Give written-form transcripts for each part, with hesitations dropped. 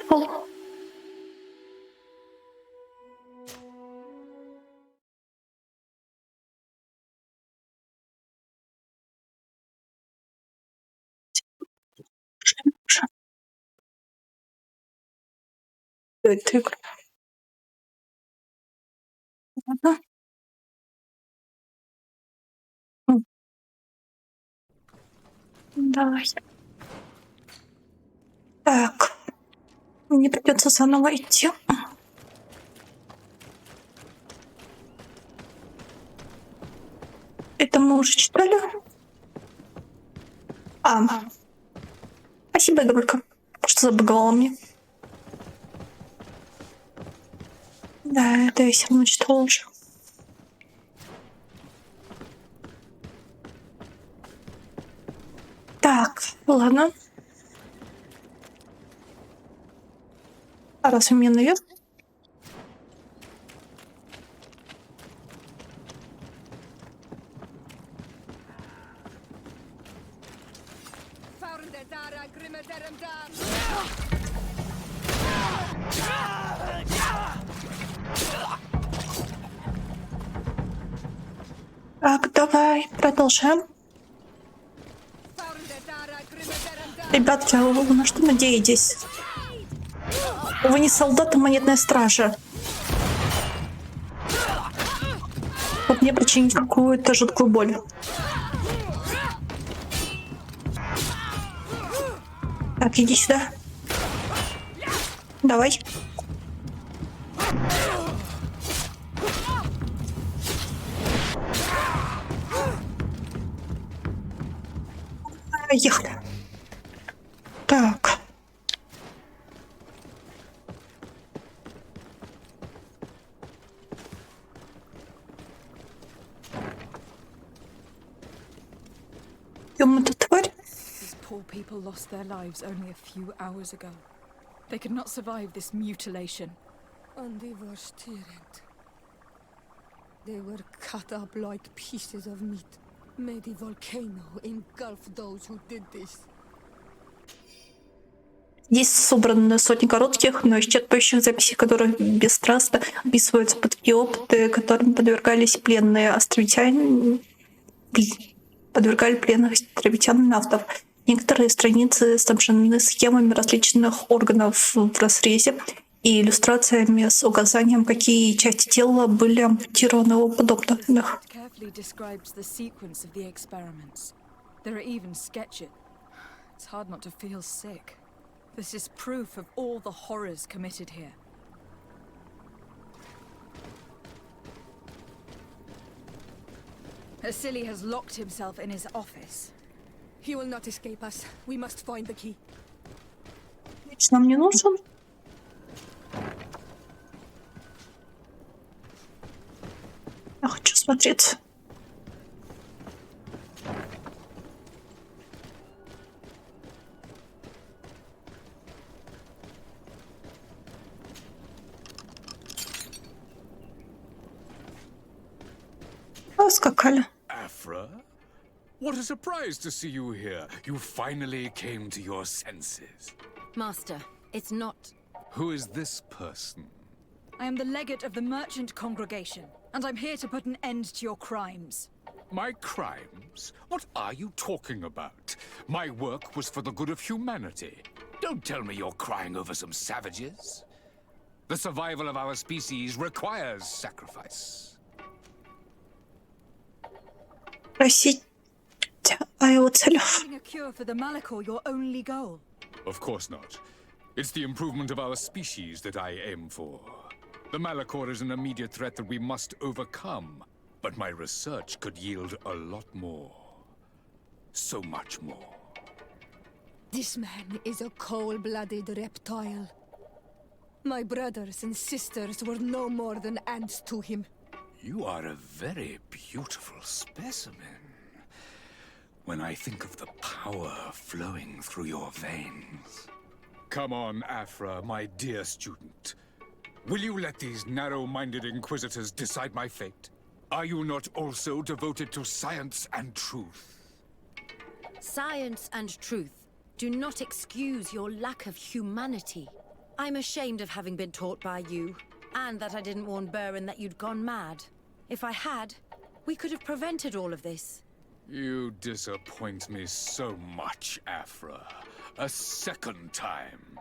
пол. Это игра. Ладно. М, Давай. Так, мне придется заново идти. Это мы уже читали? А, спасибо, игрулька, что забаговала мне. Да, это я все равно читала уже. Так, ладно. А раз у меня наверх. Так, давай, продолжаем. Ребятки, а вы на что надеетесь? Вы не солдаты монетной стражи. Вот мне причинить какую-то жуткую боль. Так, иди сюда. Давай. Ехали. Так. Идем эту тварь. These poor people lost their lives only a few hours ago. They could not survive this mutilation. And they were steered. They were cut up like pieces of meat. May the volcano engulf those who did this. Здесь собраны сотни коротких, но исчерпывающих записей, которых бесстрастно описываются такие опыты, которым подвергались пленные островитяне, подвергали пленных островитян нафтов. Некоторые страницы снабжены схемами различных органов в разрезе и иллюстрациями с указанием, какие части тела были ампутированы у подопытных. Carefully describes the sequence of the experiments. There are even sketches. It's hard not to feel sick. This is proof of all the horrors committed here. Asili has locked himself in his office. He will not escape us. We must find the key. Меч нам не нужен. Я хочу смотреть. Скакали. Afra? What a surprise to see you here. You finally came to your senses. Master, it's not... Who is this person? I am the legate of the merchant congregation, and I'm here to put an end to your crimes. My crimes? What are you talking about? My work was for the good of humanity. Don't tell me you're crying over some savages. The survival of our species requires sacrifice. Просить о его целях. Finding a cure for the Malachor your only goal? Of course not. It's the improvement of our species that I aim for. The Malachor is an immediate threat that we must overcome, but my research could yield a lot more. So much more. This man is a cold-blooded reptile. My brothers and sisters were no more than ants to him. You are a very beautiful specimen. When I think of the power flowing through your veins. Come on, Afra, my dear student. Will you let these narrow-minded inquisitors decide my fate? Are you not also devoted to science and truth? Science and truth do not excuse your lack of humanity. I'm ashamed of having been taught by you, and that I didn't warn Burin that you'd gone mad. If I had, we could have prevented all of this. You disappoint me so much, Afra. A second time.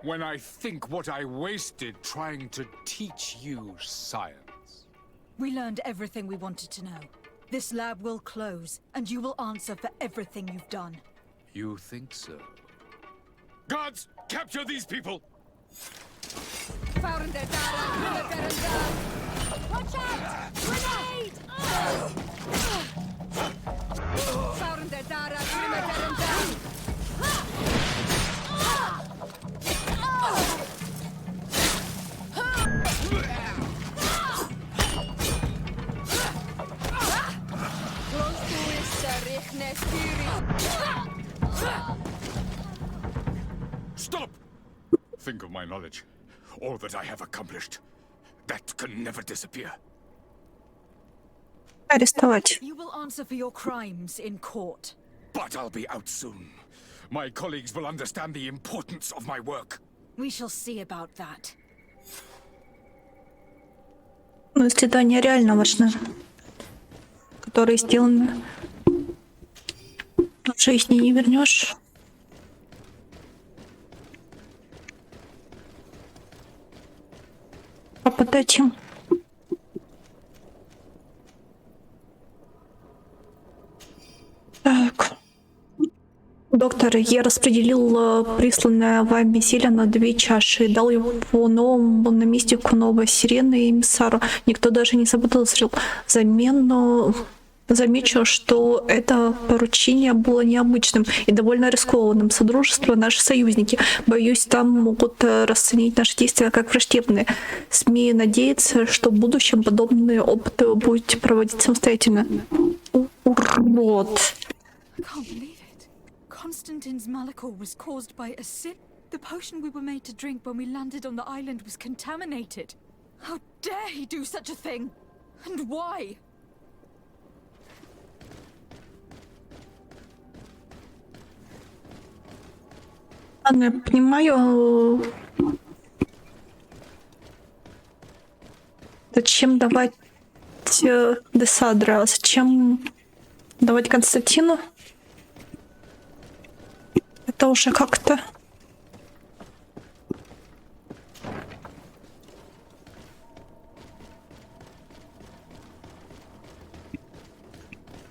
When I think what I wasted trying to teach you science. We learned everything we wanted to know. This lab will close, and you will answer for everything you've done. You think so? Guards, capture these people! Found it, Watch out! Grenade! Found it, Stop! Think of my knowledge. All that I have accomplished. That can never disappear. Арестовать. You will answer for your crimes in court. But I'll be out soon. My colleagues will understand the importance of my work. We shall see about that. Ну, исследования реально важны, которые сделаны. В жизни не вернешь. Попадать им. Так. Доктор, я распределил присланное вами зелье на 2 чаши и дал его новому наместнику новой сирены и эмиссару. Никто даже не заподозрил замену. Замечу, что это поручение было необычным и довольно рискованным. Содружество — наши союзники. Боюсь, там могут расценить наши действия как враждебные. Смею надеяться, что в будущем подобные опыты будете проводить самостоятельно. Урод. Can't believe it. Constantine's malachor was caused by a sin. The potion we were made to drink when we landed on the island was contaminated. How dare he do such a thing? And why? Ладно, я понимаю, зачем давать Десадра, зачем давать Константину. Это уже как-то...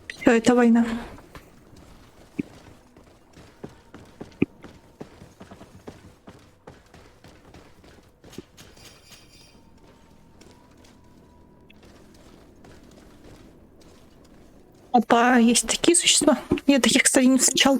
Всё, это война. Опа, есть такие существа. Я таких, кстати, не встречал.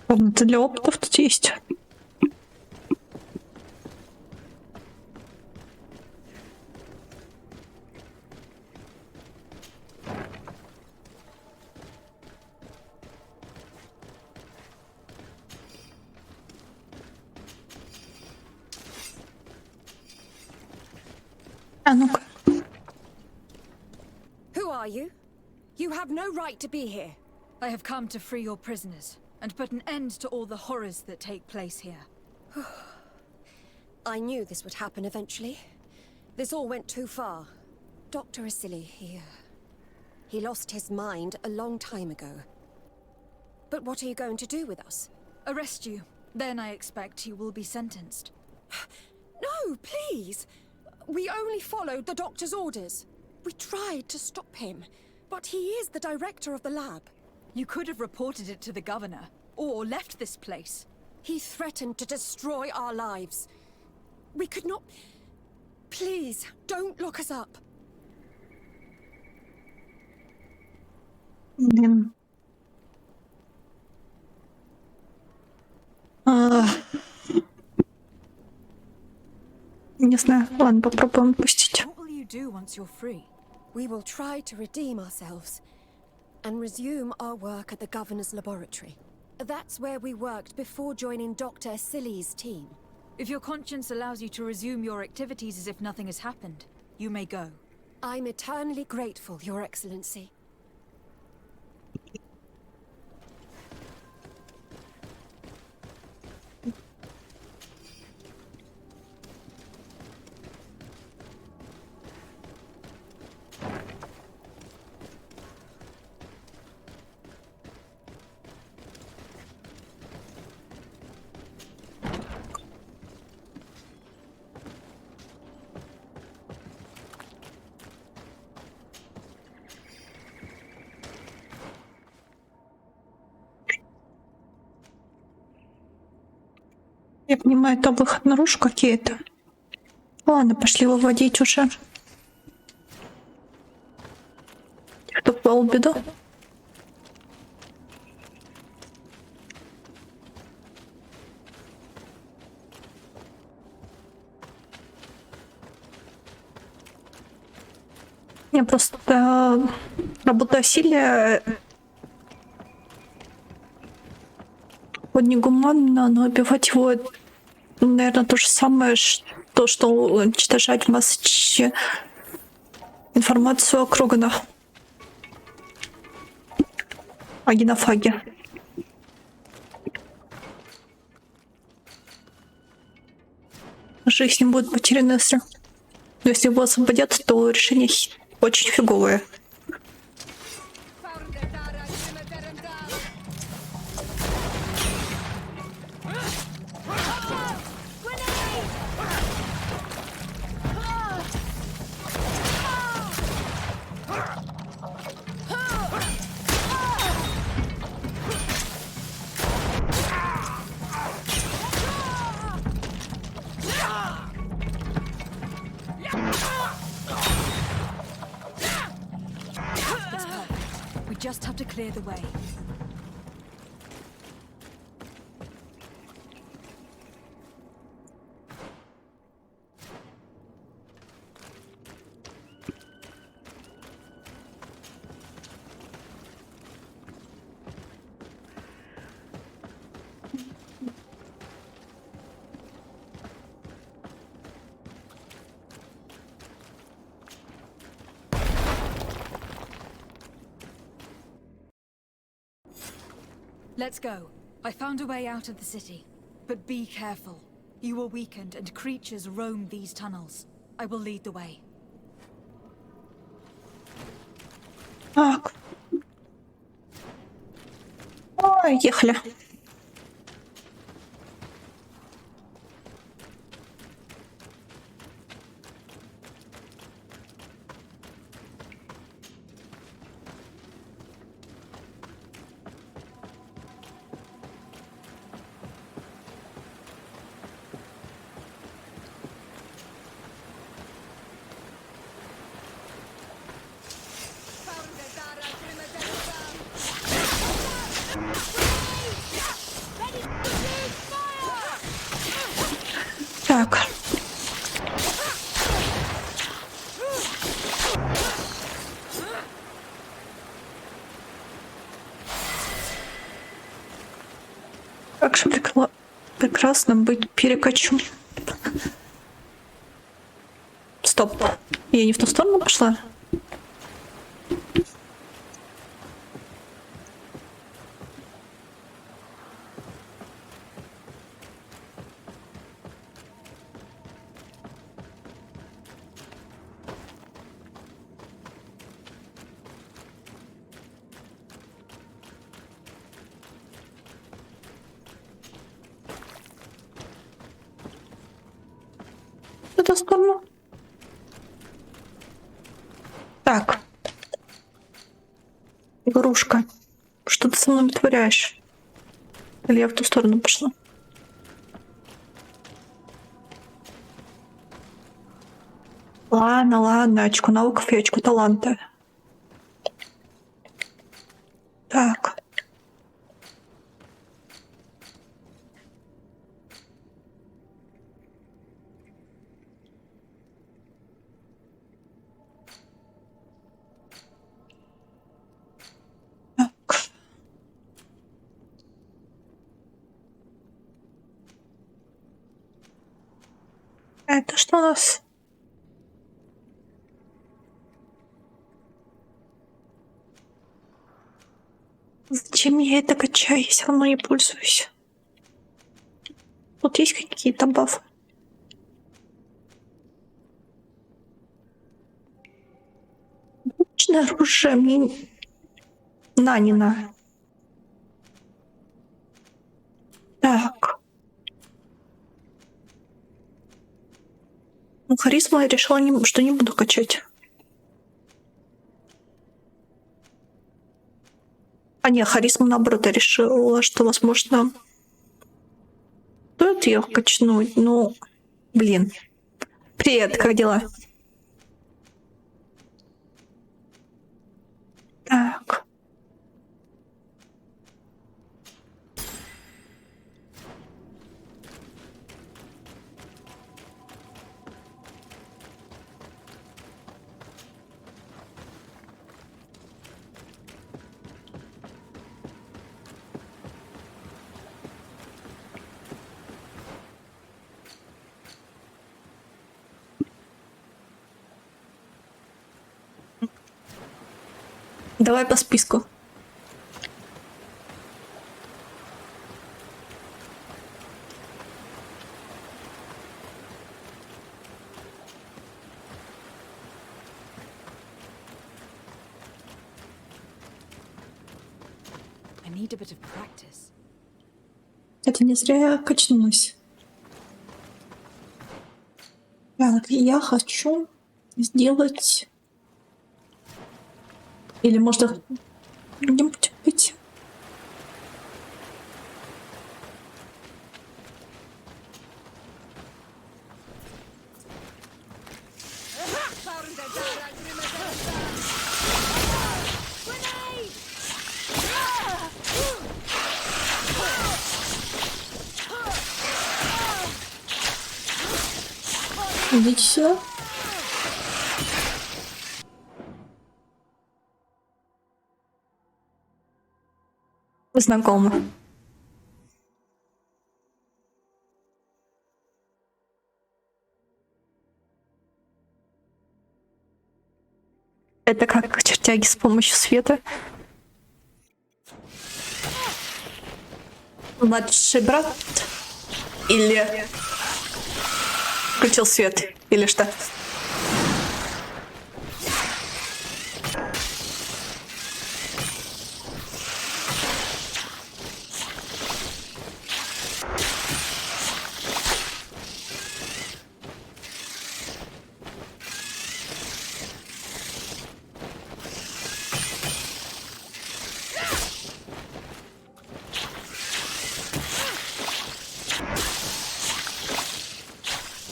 Комната для опытов тут есть. А ну-ка. Who are you? You have no right to be here. I have come to free your prisoners and put an end to all the horrors that take place here. I knew this would happen eventually. This all went too far. Dr. Asili, he lost his mind a long time ago. But what are you going to do with us? Arrest you. Then I expect you will be sentenced. No, please! We only followed the doctor's orders. We tried to stop him, but he is the director of the lab. You could have reported it to the governor, or left this place. He threatened to destroy our lives. We could not... Please, don't look us up. Блин. Не знаю. Ладно, попробуем пустить. What will you do once you're free? We will try to redeem ourselves and resume our work at the governor's laboratory. That's where we worked before joining Dr. Asili's team. If your conscience allows you to resume your activities as if nothing has happened, you may go. I'm eternally grateful, Your Excellency. Я понимаю, там выход наружу какие-то. Ладно, пошли выводить уже. Кто попал в беду? Не, просто работа Асилия вот негуманно, но убивать его, наверное, то же самое, что уничтожать в массе информацию о Кроганах. О генофаге. Жизнь будет потеряна, если... Но если его освободят, то решение очень фиговое. We just have to clear the way. Let's go. I found a way out of the city. But be careful. You are weakened and creatures roam these tunnels. I will lead the way. Так. Ой, ехали. Так. Как же прекрасно быть перекачу. Стоп. Я не в ту сторону пошла? В эту сторону? Так. Игрушка. Что ты со мной вытворяешь? Или я в ту сторону пошла? Ладно, ладно, очко навыков и очко таланта. Так. Так. это что у нас? Зачем я это качаю? Я все равно не пользуюсь. Тут есть какие-то бафы? Обычное оружие мне не на. Так. Ну, харизму я решила, что не буду качать. А не, харизму наоборот я решила, что, возможно, стоит ее качнуть. Ну, блин. Привет, как дела? Так. Давай по списку. I need a bit of practice. Это не зря я качнулась. Так, я хочу сделать... Или можно где-нибудь быть? Идите сюда. Знакомо. Это как чертяги с помощью света. Младший брат? Или включил свет? Или что?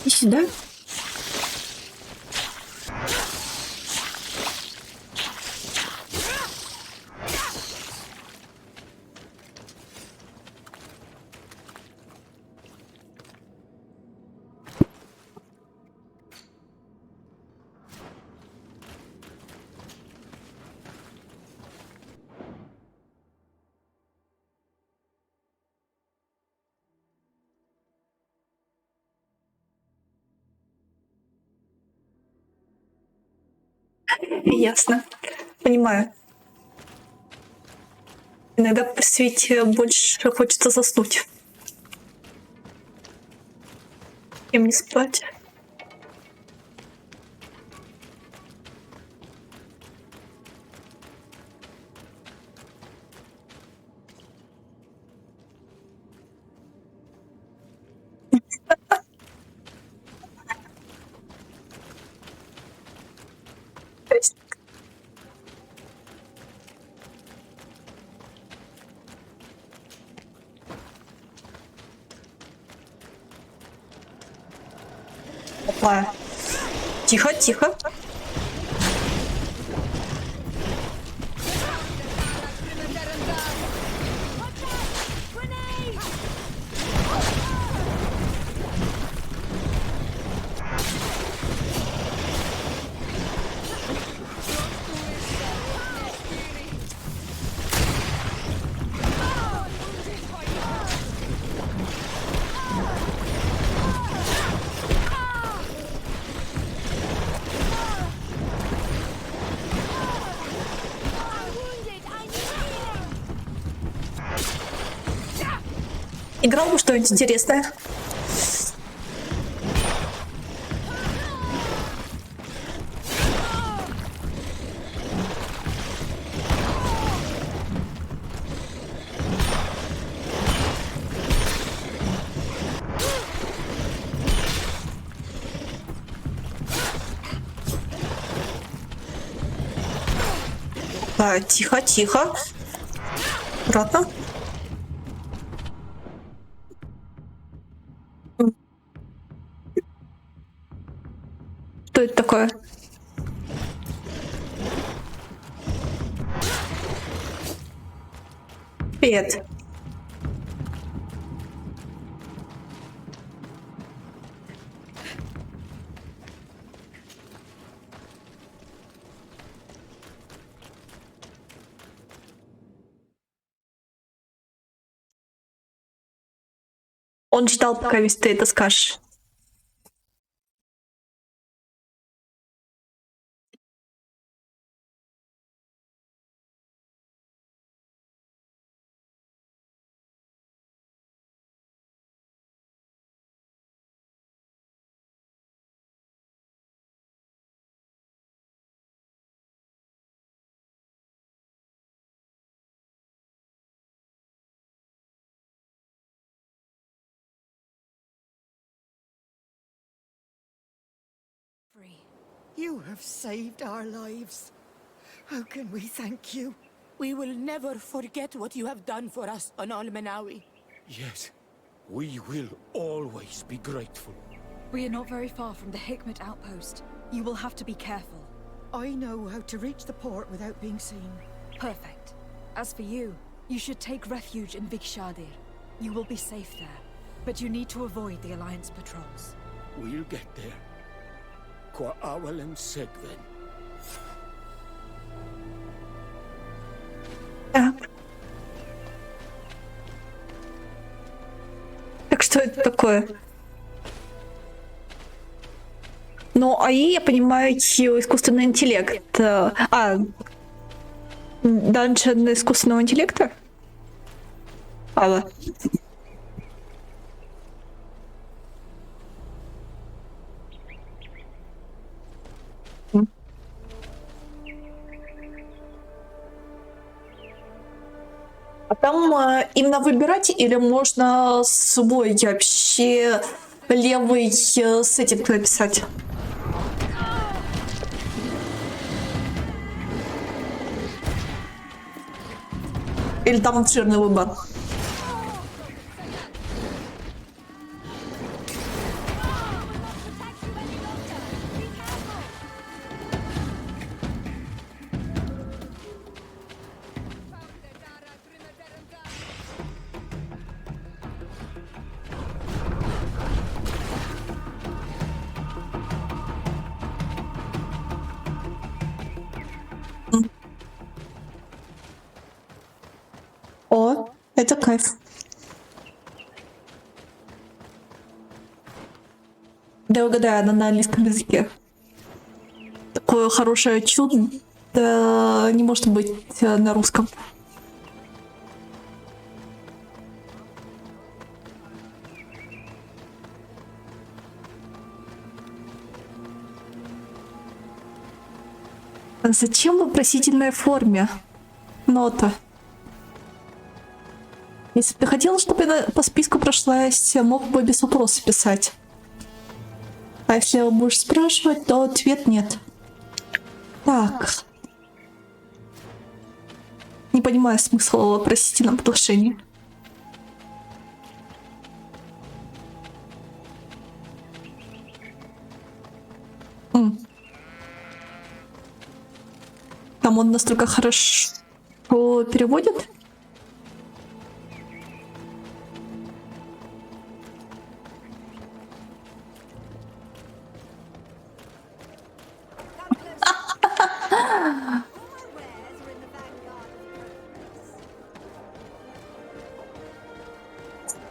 И сюда. Ясно. Понимаю. Иногда при свете больше хочется заснуть, чем не спать. То есть опа. Тихо, тихо. Играл бы что-нибудь интересное? Тихо, тихо. Аккуратно. Что это такое? Привет. Он ждал, пока весь ты это скажешь. You have saved our lives. How can we thank you? We will never forget what you have done for us on Almenawi. Yes, we will always be grateful. We are not very far from the Hikmet outpost. You will have to be careful. I know how to reach the port without being seen. Perfect. As for you, you should take refuge in Vikshadir. You will be safe there, but you need to avoid the Alliance patrols. We'll get there. Qua awalem segven. Так. Так что это такое? Ну, АИ, я понимаю, искусственный интеллект. Данжен искусственного интеллекта? Алла. А там именно выбирать или можно свой вообще левый с этим написать? Или там обширный выбор? О, это кайф. Да, угадаю, она на английском языке. Такое хорошее чудо не может быть на русском. Зачем в вопросительной форме? Нота. Если бы ты хотела, чтобы я по списку прошлась, мог бы без вопроса писать. А если будешь спрашивать, то ответ нет. Так. Не понимаю смысла в вопросительном предложении. Там он настолько хорошо переводит.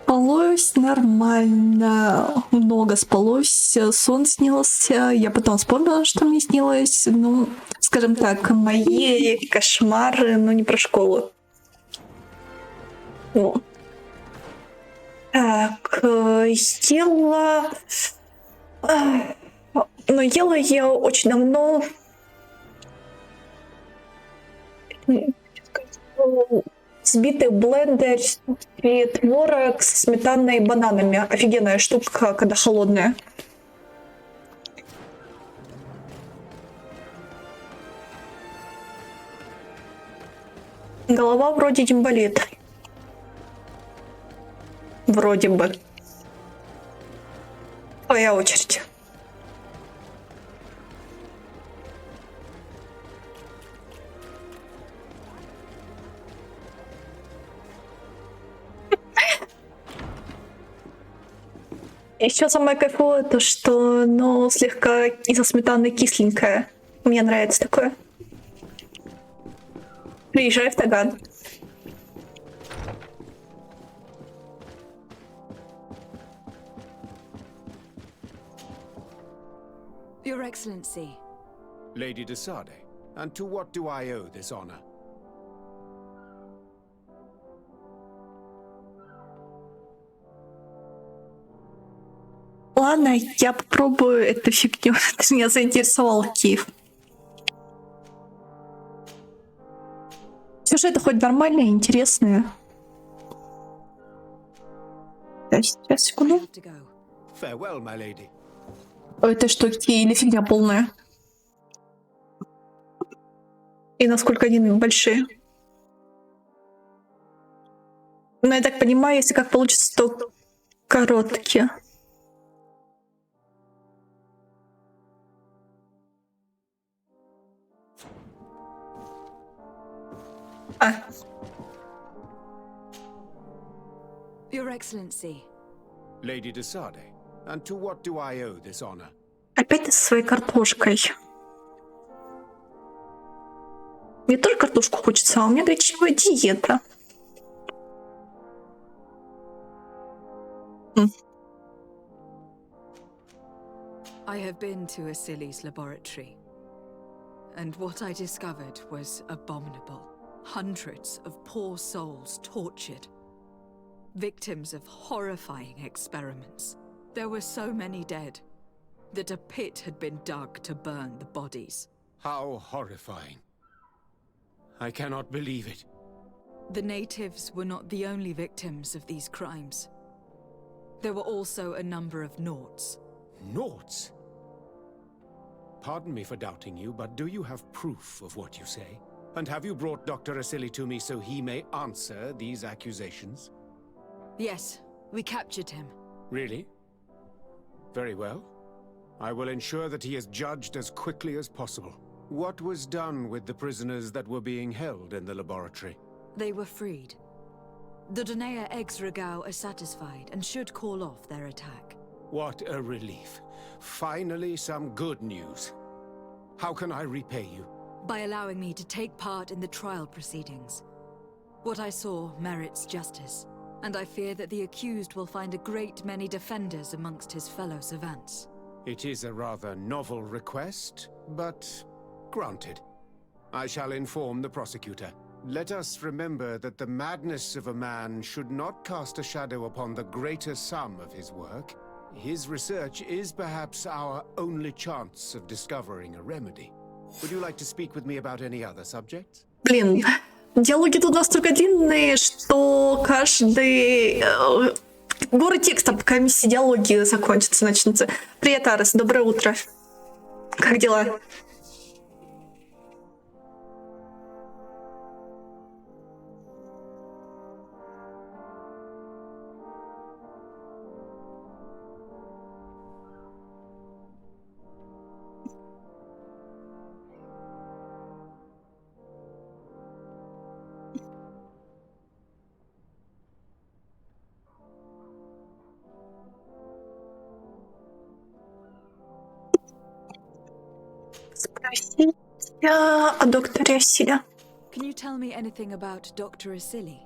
Спалось нормально, много спалось, сон снился, я потом вспомнила, что мне снилось, ну, скажем так, мои кошмары, но не про школу. О. Так, ела... Но ела я очень давно. Взбитый блендер и творог с сметаной и бананами. Офигенная штука, когда холодная. Голова вроде не болит. Вроде бы. Твоя очередь. Еще самое кайфовое то, что оно слегка из-за сметаны кисленькое. Мне нравится такое. Приезжай в Таган. Your Excellency. Lady de Sade, and to what do I owe this honor? Ладно, я попробую эту фигню. Ты меня заинтересовал, Киев. Сюжеты хоть нормальные, интересные. Сейчас, секунду. Have to go. Farewell, my lady. Это что, или фигня полная? И насколько они большие? Ну, я так понимаю, если как получится, то короткие. А, Your Excellency. Lady de Sade, and to what do I owe this honor? опять ты со своей картошкой. Мне тоже картошку хочется, а у меня гречневая диета. I have been to Asili's laboratory, and what I discovered was abominable. Hundreds of poor souls tortured, victims of horrifying experiments. There were so many dead that a pit had been dug to burn the bodies. How horrifying. I cannot believe it. The natives were not the only victims of these crimes. There were also a number of Nauts. Nauts? Pardon me for doubting you, but do you have proof of what you say? And have you brought Dr. Asili to me so he may answer these accusations? Yes, we captured him. Really? Very well. I will ensure that he is judged as quickly as possible. What was done with the prisoners that were being held in the laboratory? They were freed. The Donea Exregao are satisfied and should call off their attack. What a relief. Finally, some good news. How can I repay you? By allowing me to take part in the trial proceedings. What I saw merits justice, and I fear that the accused will find a great many defenders amongst his fellow savants. It is a rather novel request, but granted. I shall inform the prosecutor. Let us remember that the madness of a man should not cast a shadow upon the greater sum of his work. His research is perhaps our only chance of discovering a remedy. Would you like to speak with me about any other subjects? Блин, диалоги тут настолько длинные, что каждый... горы текста, пока миссия диалоги закончится, начнется. Привет, Арес, доброе утро. Как дела? Спросить о докторе Асиле. Can you tell me anything about Dr. Asili?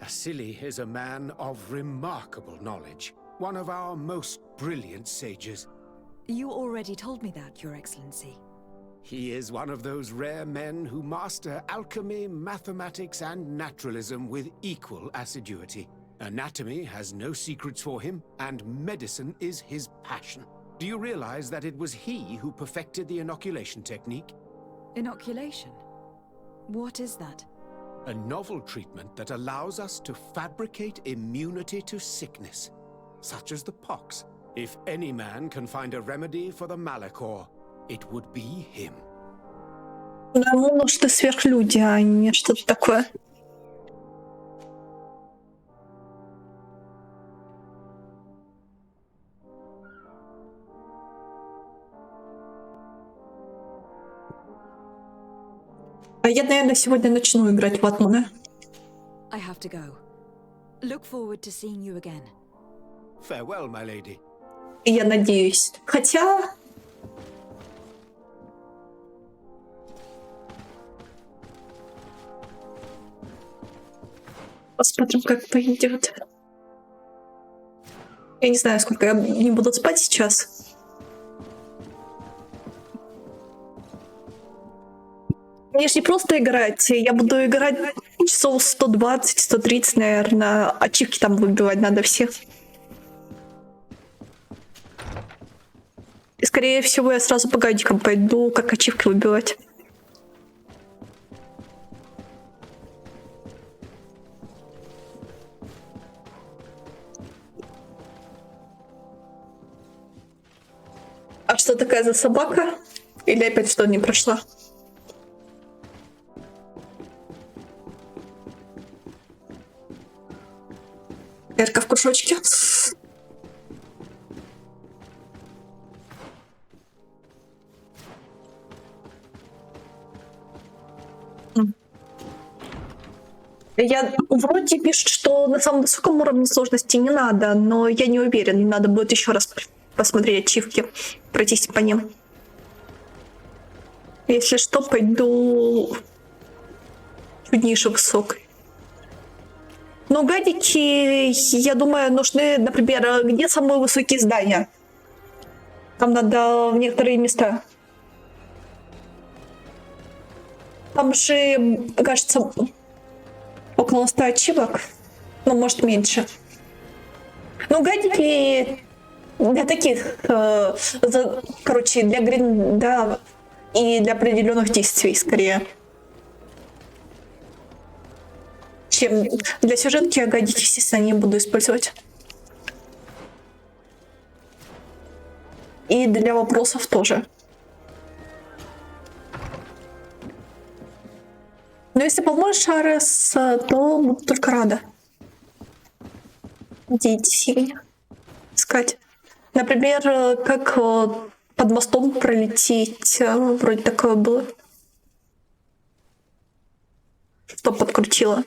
Asili is a man of remarkable knowledge, one of our most brilliant sages. You already told me that, Your Excellency. He is one of those rare men who master alchemy, mathematics, and naturalism with equal assiduity. Anatomy has no secrets for him, and medicine is his passion. Do you realize that it was he who perfected the inoculation technique? Inoculation? What is that? A novel treatment that allows us to fabricate immunity to sickness, such as the pox. If any man can find a remedy for the Malachor, it would be him. Но ему нужны сверхлюди, а не что-то такое. А я, наверное, сегодня начну играть в Атмана. I have to go. Look forward to seeing you again. Farewell, my lady. Я надеюсь. Хотя... Посмотрим, как пойдет. Я не знаю, сколько я не буду спать сейчас. Мне ж не просто играть, я буду играть часов 120-130, наверное. Ачивки там выбивать надо все. И, скорее всего, я сразу по гайдикам пойду, как ачивки выбивать. А что такая за собака? Или опять что не прошла? Эрка в кружочке. Я вроде пишет, что на самом высоком уровне сложности не надо, но я не уверен. Надо будет еще раз посмотреть ачивки, пройтись по ним. Если что, пойду чуть ниже высокой. Но гадики, я думаю, нужны, например, где самые высокие здания. Там надо в некоторые места. Там же, кажется, около 100 ачивок. Ну, может, меньше. Ну, гадики для таких, короче, для гринда и для определенных действий, скорее. Чем для сюжетки я гадики, естественно, не буду использовать. И для вопросов тоже. Но если поможешь, Арес, то буду только рада. Идите искать. Например, как под мостом пролететь. Вроде такое было. Что подкрутило?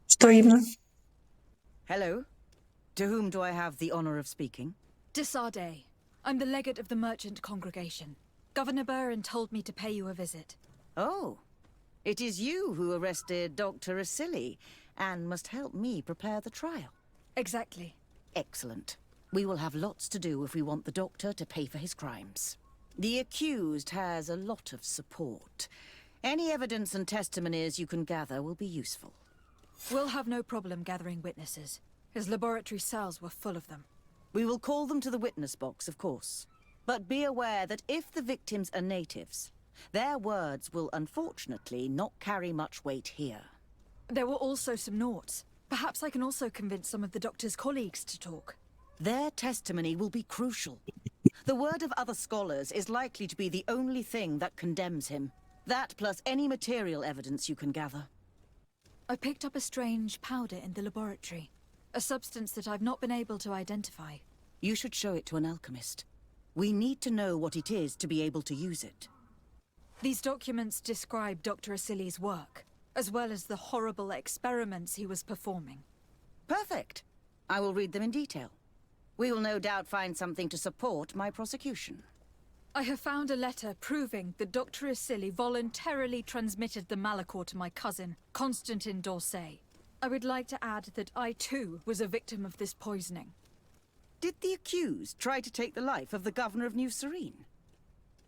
Что именно? Hello. To whom do I have the honor of speaking? Desarde. I'm the legate of the merchant congregation. Governor Burren told me to pay you a visit. Oh, it is you who arrested Dr. Asili and must help me prepare the trial. Exactly. Excellent. We will have lots to do if we want the doctor to pay for his crimes. The accused has a lot of support. Any evidence and testimonies you can gather will be useful. We'll have no problem gathering witnesses. His laboratory cells were full of them. We will call them to the witness box, of course. But be aware that if the victims are natives, their words will unfortunately not carry much weight here. There were also some Nauts. Perhaps I can also convince some of the doctor's colleagues to talk. Their testimony will be crucial. The word of other scholars is likely to be the only thing that condemns him. That plus any material evidence you can gather. I picked up a strange powder in the laboratory. A substance that I've not been able to identify. You should show it to an alchemist. We need to know what it is to be able to use it. These documents describe Dr. Asili's work, as well as the horrible experiments he was performing. Perfect. I will read them in detail. We will no doubt find something to support my prosecution. I have found a letter proving that Dr. Asili voluntarily transmitted the Malachor to my cousin, Constantin d'Orsay. I would like to add that I too was a victim of this poisoning. Did the accused try to take the life of the governor of New Serene?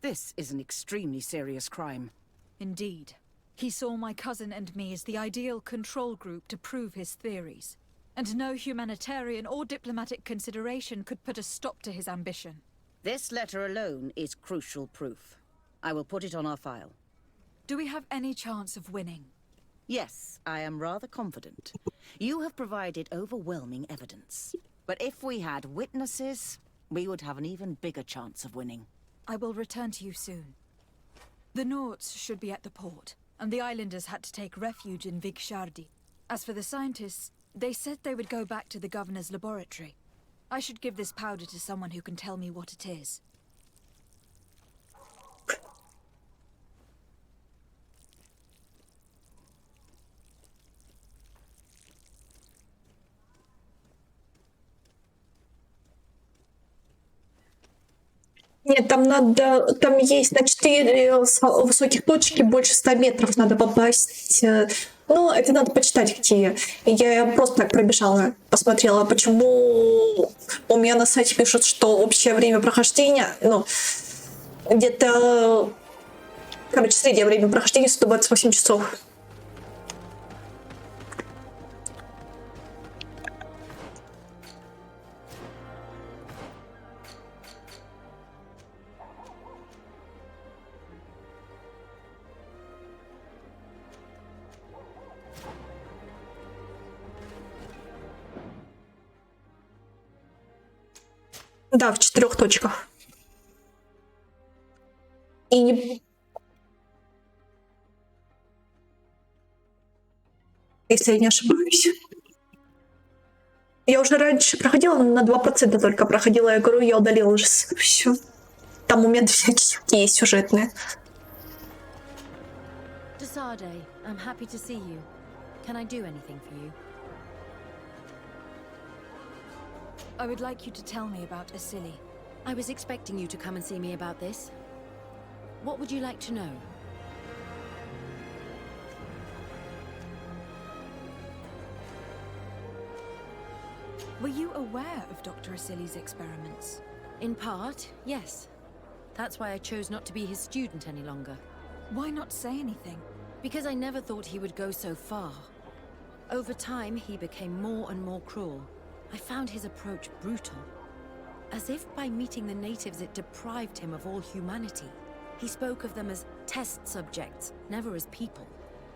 This is an extremely serious crime. Indeed. He saw my cousin and me as the ideal control group to prove his theories. And no humanitarian or diplomatic consideration could put a stop to his ambition. This letter alone is crucial proof. I will put it on our file. Do we have any chance of winning? Yes, I am rather confident. You have provided overwhelming evidence. But if we had witnesses, we would have an even bigger chance of winning. I will return to you soon. The Nords should be at the port, and the islanders had to take refuge in Vigshardi. As for the scientists, they said they would go back to the governor's laboratory. I should give this powder to someone who can tell me what it is. Нет, там надо, там есть на 4 высоких точки, больше 100 метров надо попасть. Ну, это надо почитать какие. Я просто так пробежала, посмотрела, почему у меня на сайте пишут, что общее время прохождения, ну, где-то, короче, среднее время прохождения 128 часов. Да, в 4 точках. И не... Если я не ошибаюсь. Я уже раньше проходила, но на 2% только проходила. Я говорю, я удалила уже все. Там моменты всякие есть сюжетные. Desarde, I'm happy to see you. Can I do anything for you? I would like you to tell me about Asili. I was expecting you to come and see me about this. What would you like to know? Were you aware of Dr. Asili's experiments? In part, yes. That's why I chose not to be his student any longer. Why not say anything? Because I never thought he would go so far. Over time, he became more and more cruel. I found his approach brutal. As if by meeting the natives it deprived him of all humanity. He spoke of them as test subjects, never as people.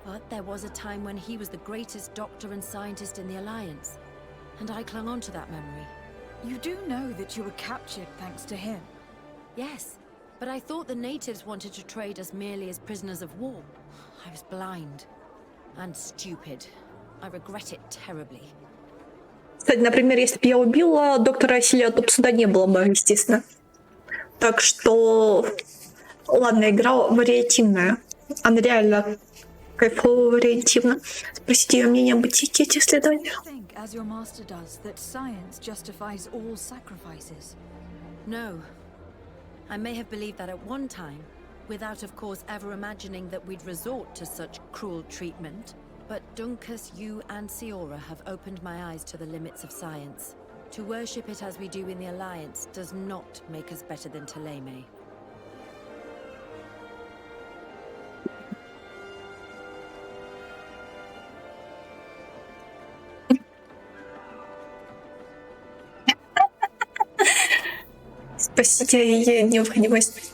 But there was a time when he was the greatest doctor and scientist in the Alliance. And I clung on to that memory. You do know that you were captured thanks to him. Yes, but I thought the natives wanted to trade us merely as prisoners of war. I was blind. And stupid. I regret it terribly. Кстати, например, если бы я убила доктора Асилия, то сюда не было бы, естественно. Так что, ладно, игра вариативная. Она реально кайфовая, вариативна. Спросите ее мнение об этикете исследования. As your master does, that science justifies all sacrifices. No. I may have believed that at one time, without of course ever imagining that we'd resort to such cruel treatment. But Dunkus, you and Siora have opened my eyes to the limits of science. To worship it as we do in the Alliance does not make us better than Taleme. Спасите ей необходимость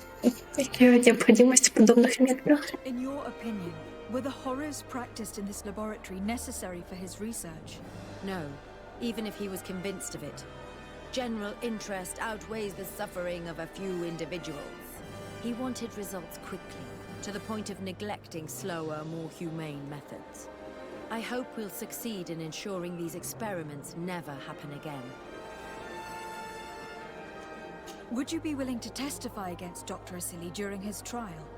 в подобных методах. In your opinion, were the horrors practiced in this laboratory necessary for his research? No, even if he was convinced of it. General interest outweighs the suffering of a few individuals. He wanted results quickly, to the point of neglecting slower, more humane methods. I hope we'll succeed in ensuring these experiments never happen again. Would you be willing to testify against Dr. Asili during his trial?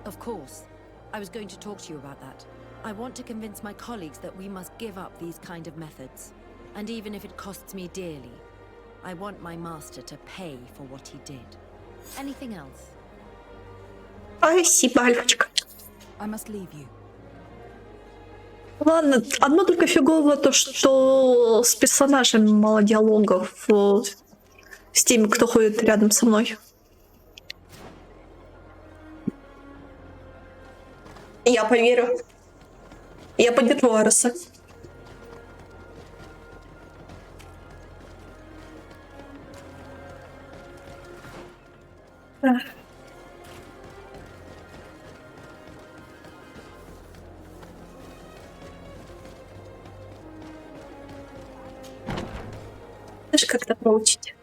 Of course. I was going to talk to you about that. I want to convince my colleagues that we must give up these kind of methods. And even if it costs me dearly, I want my master to pay for what he did. Anything else? Спасибо, Альфочка. I must leave you. Ладно, одно только фигово то, что с персонажами мало диалогов, с теми, кто ходит рядом со мной. Я поверю. Я поддержу Ареса. Знаешь, как это получить?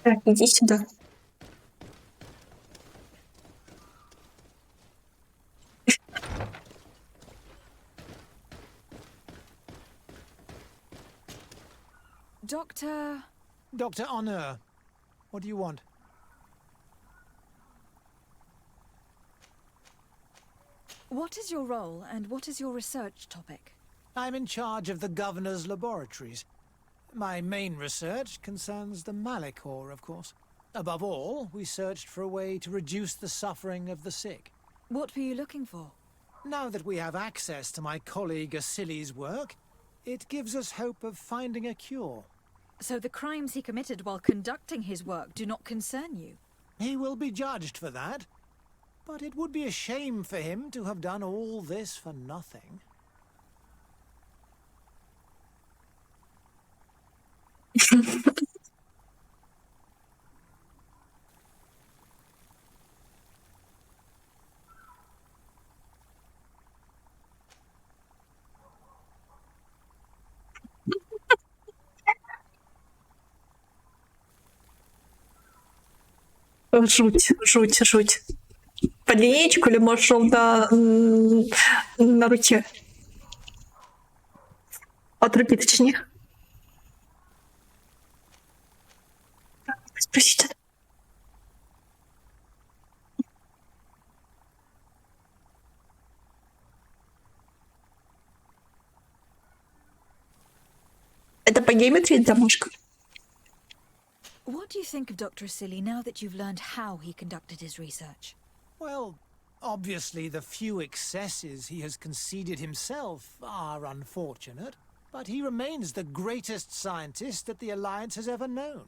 Так, иди сюда. Doctor... Dr. Honor, what do you want? What is your role, and what is your research topic? I'm in charge of the Governor's laboratories. My main research concerns the Malachor, of course. Above all, we searched for a way to reduce the suffering of the sick. What were you looking for? Now that we have access to my colleague Asili's work, it gives us hope of finding a cure. So the crimes he committed while conducting his work do not concern you? He will be judged for that. But it would be a shame for him to have done all this for nothing. Жуть, жуть, жуть. По линейку или может он на руке? От руки, точнее. Спросите. Это по геометрии домашка? What do you think of Dr. Asili now that you've learned how he conducted his research? Well, obviously the few excesses he has conceded himself are unfortunate, but he remains the greatest scientist that the Alliance has ever known.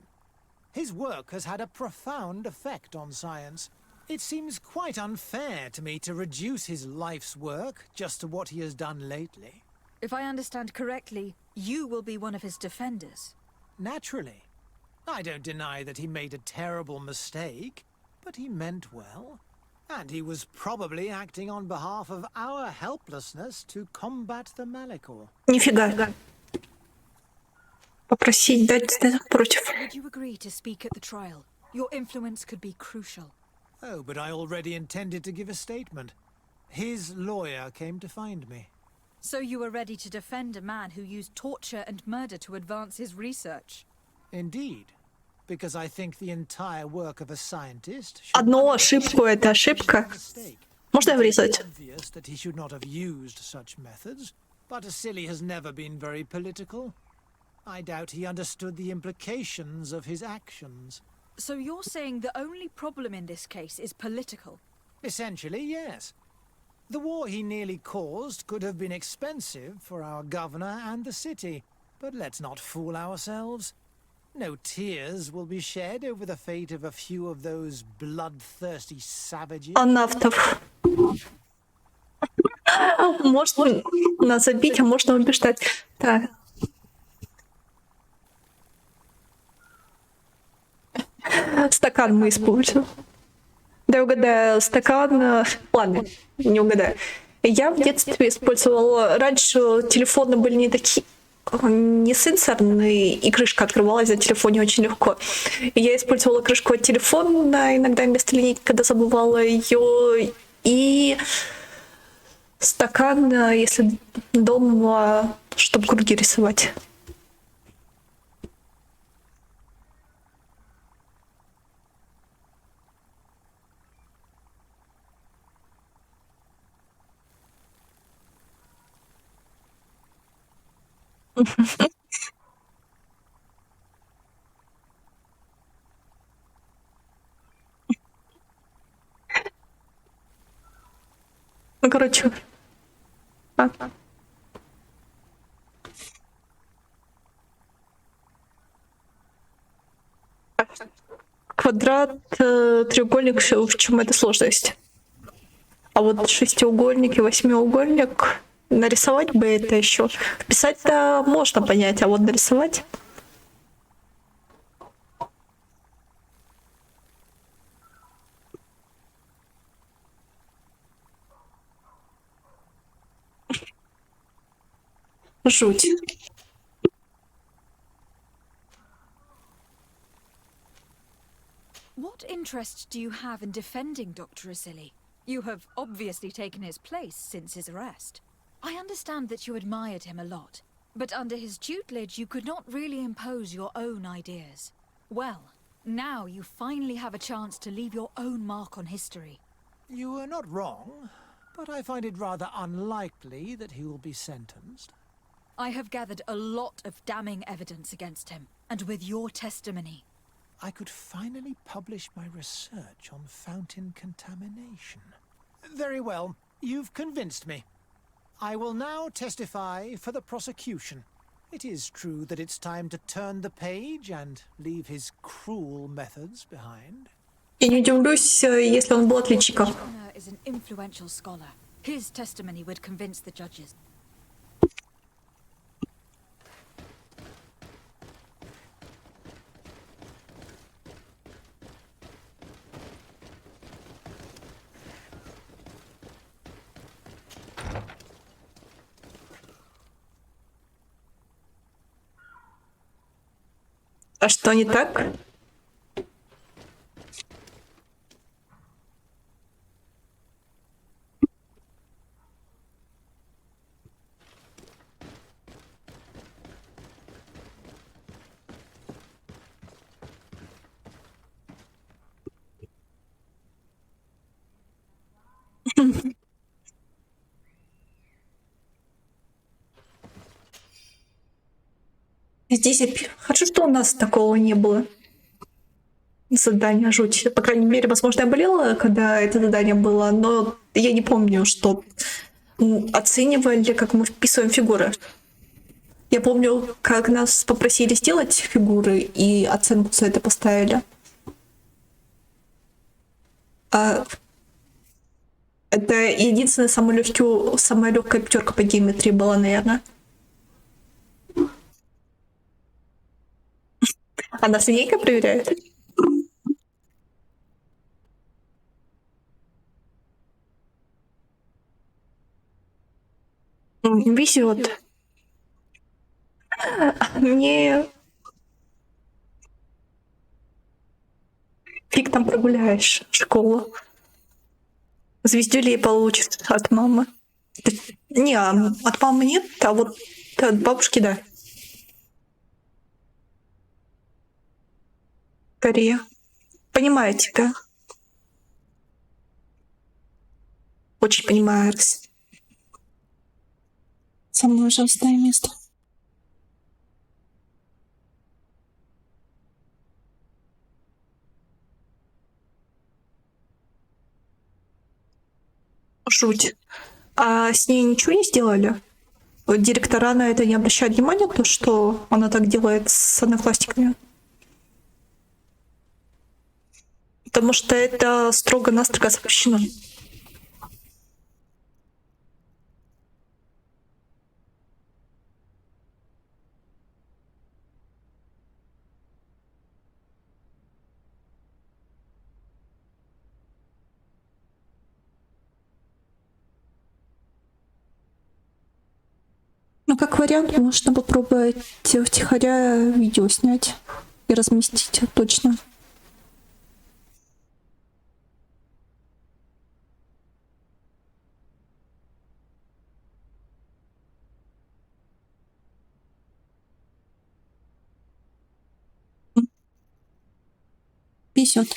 His work has had a profound effect on science. It seems quite unfair to me to reduce his life's work just to what he has done lately. If I understand correctly, you will be one of his defenders. Naturally. I don't deny that he made a terrible mistake, but he meant well. And he was probably acting on behalf of our helplessness to combat the Malachor. Нифига. Попросить дать против. Would you agree to speak at the trial? Your influence could be crucial. Oh, but I already intended to give a statement. His lawyer came to find me. So you were ready to defend a man who used torture and murder to advance his research? Indeed, because I think the entire work of a scientist Одну ошибку — это ошибка. Можно я врезать? obvious that he should not have used such methods, but Asili has never been very political. I doubt he understood the implications of his actions. So you're saying the only problem in this case is political? Essentially, yes. The war he nearly caused could have been expensive for our governor and the city, but let's not fool ourselves. No tears will be shed over the fate of a few of those bloodthirsty savages. Анавтов. Можно нас забить, а можно убеждать. Так. Стакан мы используем. Да, угадаю, стакан... Ладно, не угадаю. Я в детстве использовала... Раньше телефоны были не такие... Не сенсорные, и крышка открывалась на телефоне очень легко. И я использовала крышку от телефона иногда вместо линейки, когда забывала ее. И стакан, если дома, чтобы круги рисовать. Ну, короче, А. Квадрат, треугольник, в чем эта сложность? А вот шестиугольник и восьмиугольник, нарисовать бы это еще. Писать-то можно понять, а вот нарисовать? Жуть. What interest do you have in defending Dr. Asili? You have obviously taken his place since his arrest. I understand that you admired him a lot, but under his tutelage you could not really impose your own ideas. Well, now you finally have a chance to leave your own mark on history. You were not wrong, but I find it rather unlikely that he will be sentenced. I have gathered a lot of damning evidence against him, and with your testimony, I could finally publish my research on fountain contamination. Very well, you've convinced me. I will now testify for the prosecution. It is true that it's time to turn the page and leave his cruel methods behind. Я не удивлюсь, если он был отличником. Connor is an influential scholar. His testimony would convince the judges. А что не так? Здесь хорошо, что у нас такого не было. Задание жуть. По крайней мере, возможно, я болела, когда это задание было, но я не помню, что оценивали, как мы вписываем фигуры. Я помню, как нас попросили сделать фигуры и оценку за это поставили. Это единственная самая легкая пятерка по геометрии была, наверное. Она с линейкой проверяет? Везет. Мне фиг там прогуляешь школу. Звездюлей получит от мамы. Не, от мамы нет, а вот от бабушки, да. Корея. Понимаю тебя. Очень понимаю, Аркс. Самое ужасное место. Жуть. А с ней ничего не сделали? Вот директора на это не обращают внимания, то, что она так делает с одноклассниками? Потому что это строго-настрого запрещено. Ну, как вариант, можно попробовать втихаря видео снять и разместить точно. Везет.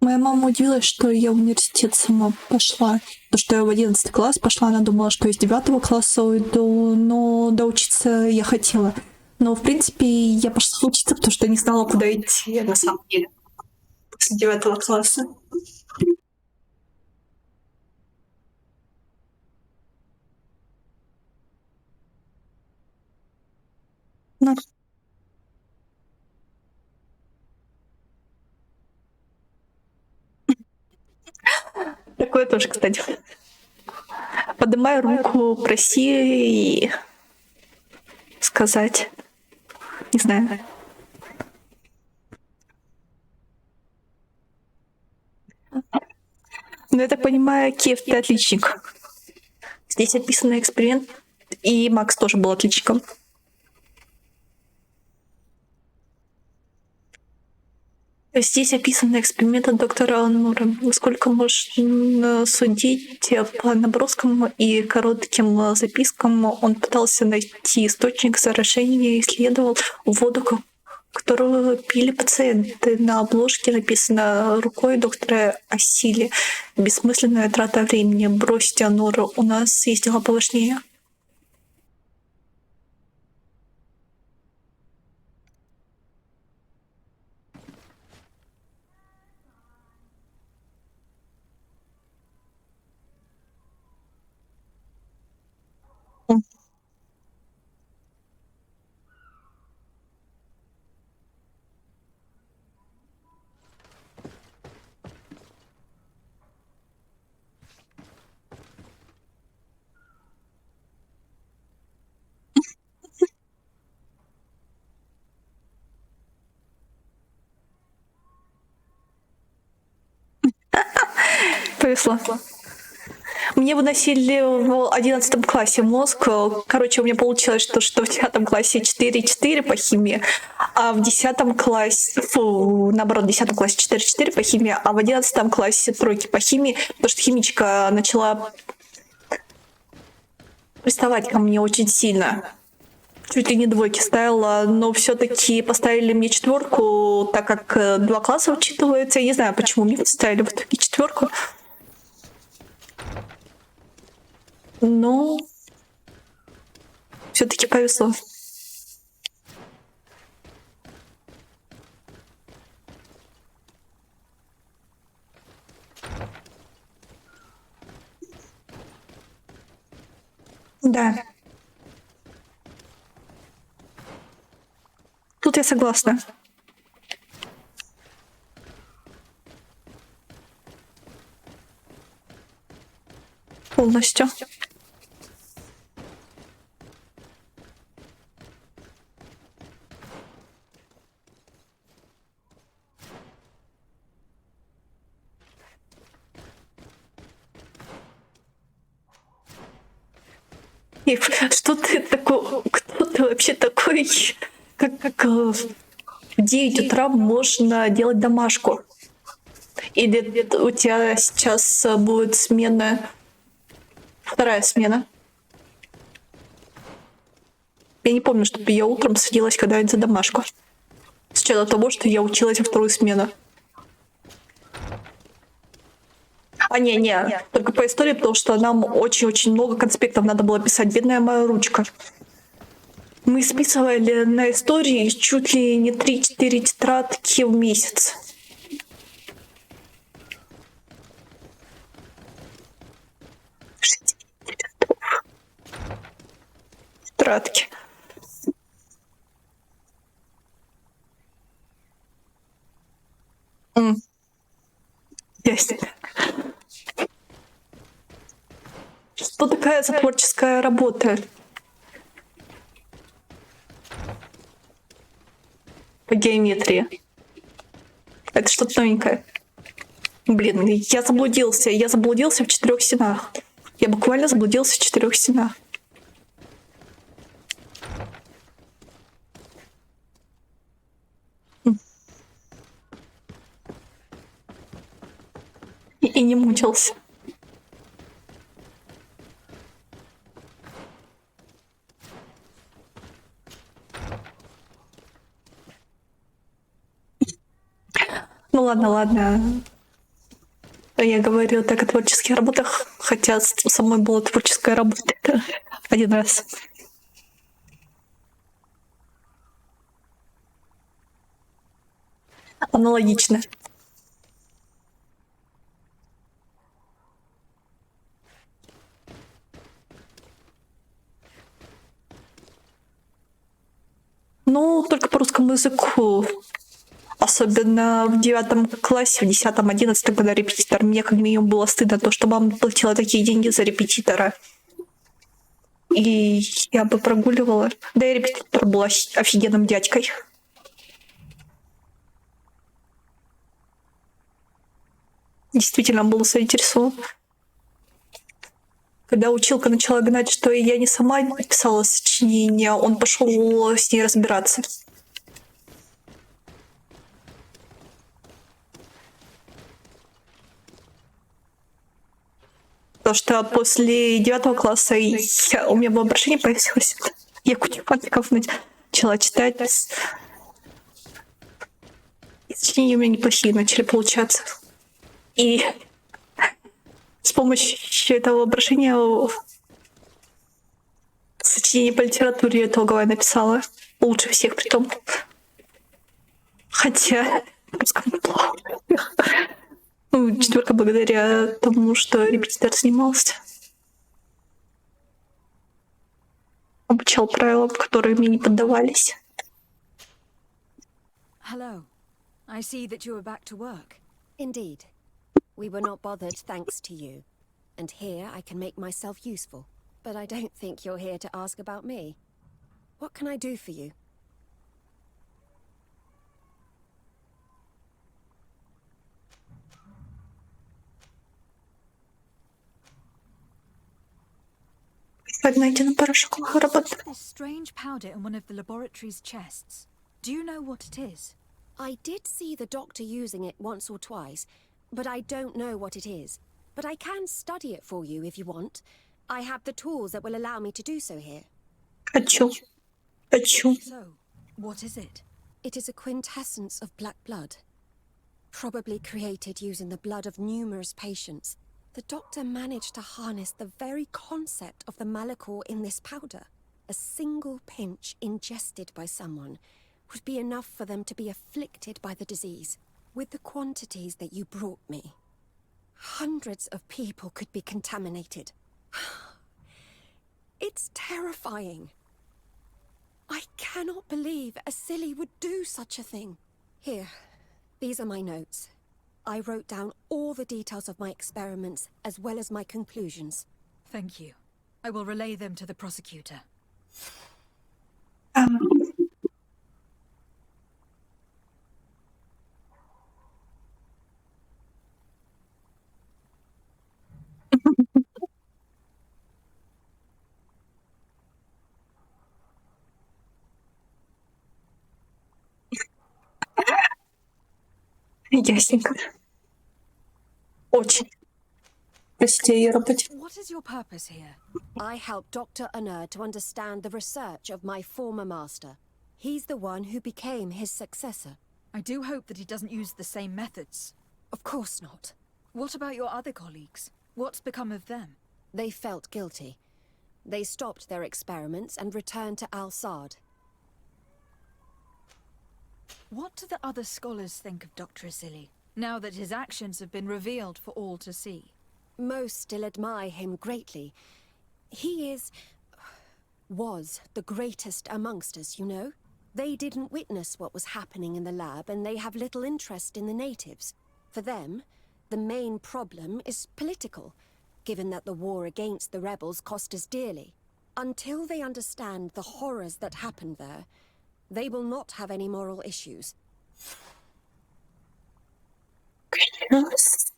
Моя мама удивилась, что я в университет сама пошла. Потому что я в 11 класс пошла, она думала, что из 9 класса уйду, но доучиться я хотела. Но, в принципе, я пошла учиться, потому что не знала, куда идти на самом деле. После 9 класса. Ну, такое тоже, кстати. Поднимай руку, проси и сказать. Не знаю. Но я так понимаю, Киев, ты отличник. Здесь описан эксперимент, и Макс тоже был отличником. Здесь описаны эксперименты доктора Нура. Насколько можно судить по наброскам и коротким запискам, он пытался найти источник заражения и исследовал воду, которую пили пациенты. На обложке написано рукой доктора Асили. Бессмысленная трата времени. Бросьте, Нура, у нас есть дела поважнее. Повезло. Мне выносили в 11 классе мозг. Короче, у меня получилось, что в 9 классе 4,4 по химии, а в 10 классе, наоборот, в 10 классе 4,4 по химии, а в 11 классе тройки по химии, потому что химичка начала приставать ко мне очень сильно. Чуть ли не двойки ставила, но все-таки поставили мне 4, так как 2 класса учитывается. Я не знаю, почему мне поставили в итоге 4. Но все-таки повезло. Да. Тут я согласна. Полностью. Ив, что ты такой? Кто ты вообще такой? Как в 9 утра можно делать домашку? Или у тебя сейчас будет смена, 2-я смена? Я не помню, чтобы я утром садилась когда-нибудь за домашку. С учетом того, что я училась во 2-ю смену. Не, только по истории, потому что нам очень-очень много конспектов надо было писать. Бедная моя ручка. Мы списывали на истории чуть ли не 3-4 тетрадки в месяц. Тетрадки. Есть. Что такая за творческая работа? По геометрии. Это что-то новенькое. Блин, я заблудился. Я заблудился в 4 стенах. Я буквально заблудился в 4 стенах. И не мучился. Ну ладно. Я говорю так о творческих работах, хотя со мной была творческая работа один раз. Аналогично. Ну, только по русскому языку. Особенно в 9 классе, в 10-11, когда репетитор. Мне как минимум было стыдно, то, что мама платила такие деньги за репетитора. И я бы прогуливала. Да и репетитор был офигенным дядькой. Действительно был заинтересован. Когда училка начала гнать, что я не сама писала сочинение, он пошел с ней разбираться. Потому что после 9 класса у меня воображение повесилось. Я кучу фантиков начала читать. И сочинения у меня неплохие начали получаться. И с помощью этого воображения сочинение по литературе итоговое написала. Лучше всех притом. Хотя плохо. Ну, 4 благодаря тому, что репетитор снимался. Обучал правилам, которые мне не поддавались. Hello. I see that you are back to work. Indeed. We were not bothered thanks to you. And here I can make myself useful. But I don't think you're here to ask about me. What can I do for you? Найдено порошок работы. This strange powder in one of the laboratory's chests. Do you know what it is? I did see the doctor using it once or twice, but I don't know what it is. But I can study it for you if you want. I have the tools that will allow me to do so here. Хочу. So, what is it? It is a quintessence of black blood. Probably created using the blood of numerous patients. The doctor managed to harness the very concept of the Malachor in this powder. A single pinch ingested by someone would be enough for them to be afflicted by the disease. With the quantities that you brought me, hundreds of people could be contaminated. It's terrifying. I cannot believe Asili would do such a thing. Here, these are my notes. I wrote down all the details of my experiments as well as my conclusions. Thank you. I will relay them to the prosecutor. Ясненько. Очень. Простите, ее работе. What is your purpose here? I helped Dr. Unur to understand the research of my former master. He's the one who became his successor. I do hope that he doesn't use the same methods. Of course not. What about your other colleagues? What's become of them? They felt guilty. They stopped their experiments and returned to Al-Sad. What do the other scholars think of Dr. Asili, now that his actions have been revealed for all to see? Most still admire him greatly. He was the greatest amongst us, you know? They didn't witness what was happening in the lab, and they have little interest in the natives. For them, the main problem is political, given that the war against the rebels cost us dearly. Until they understand the horrors that happened there, they will not have any moral issues. Yes.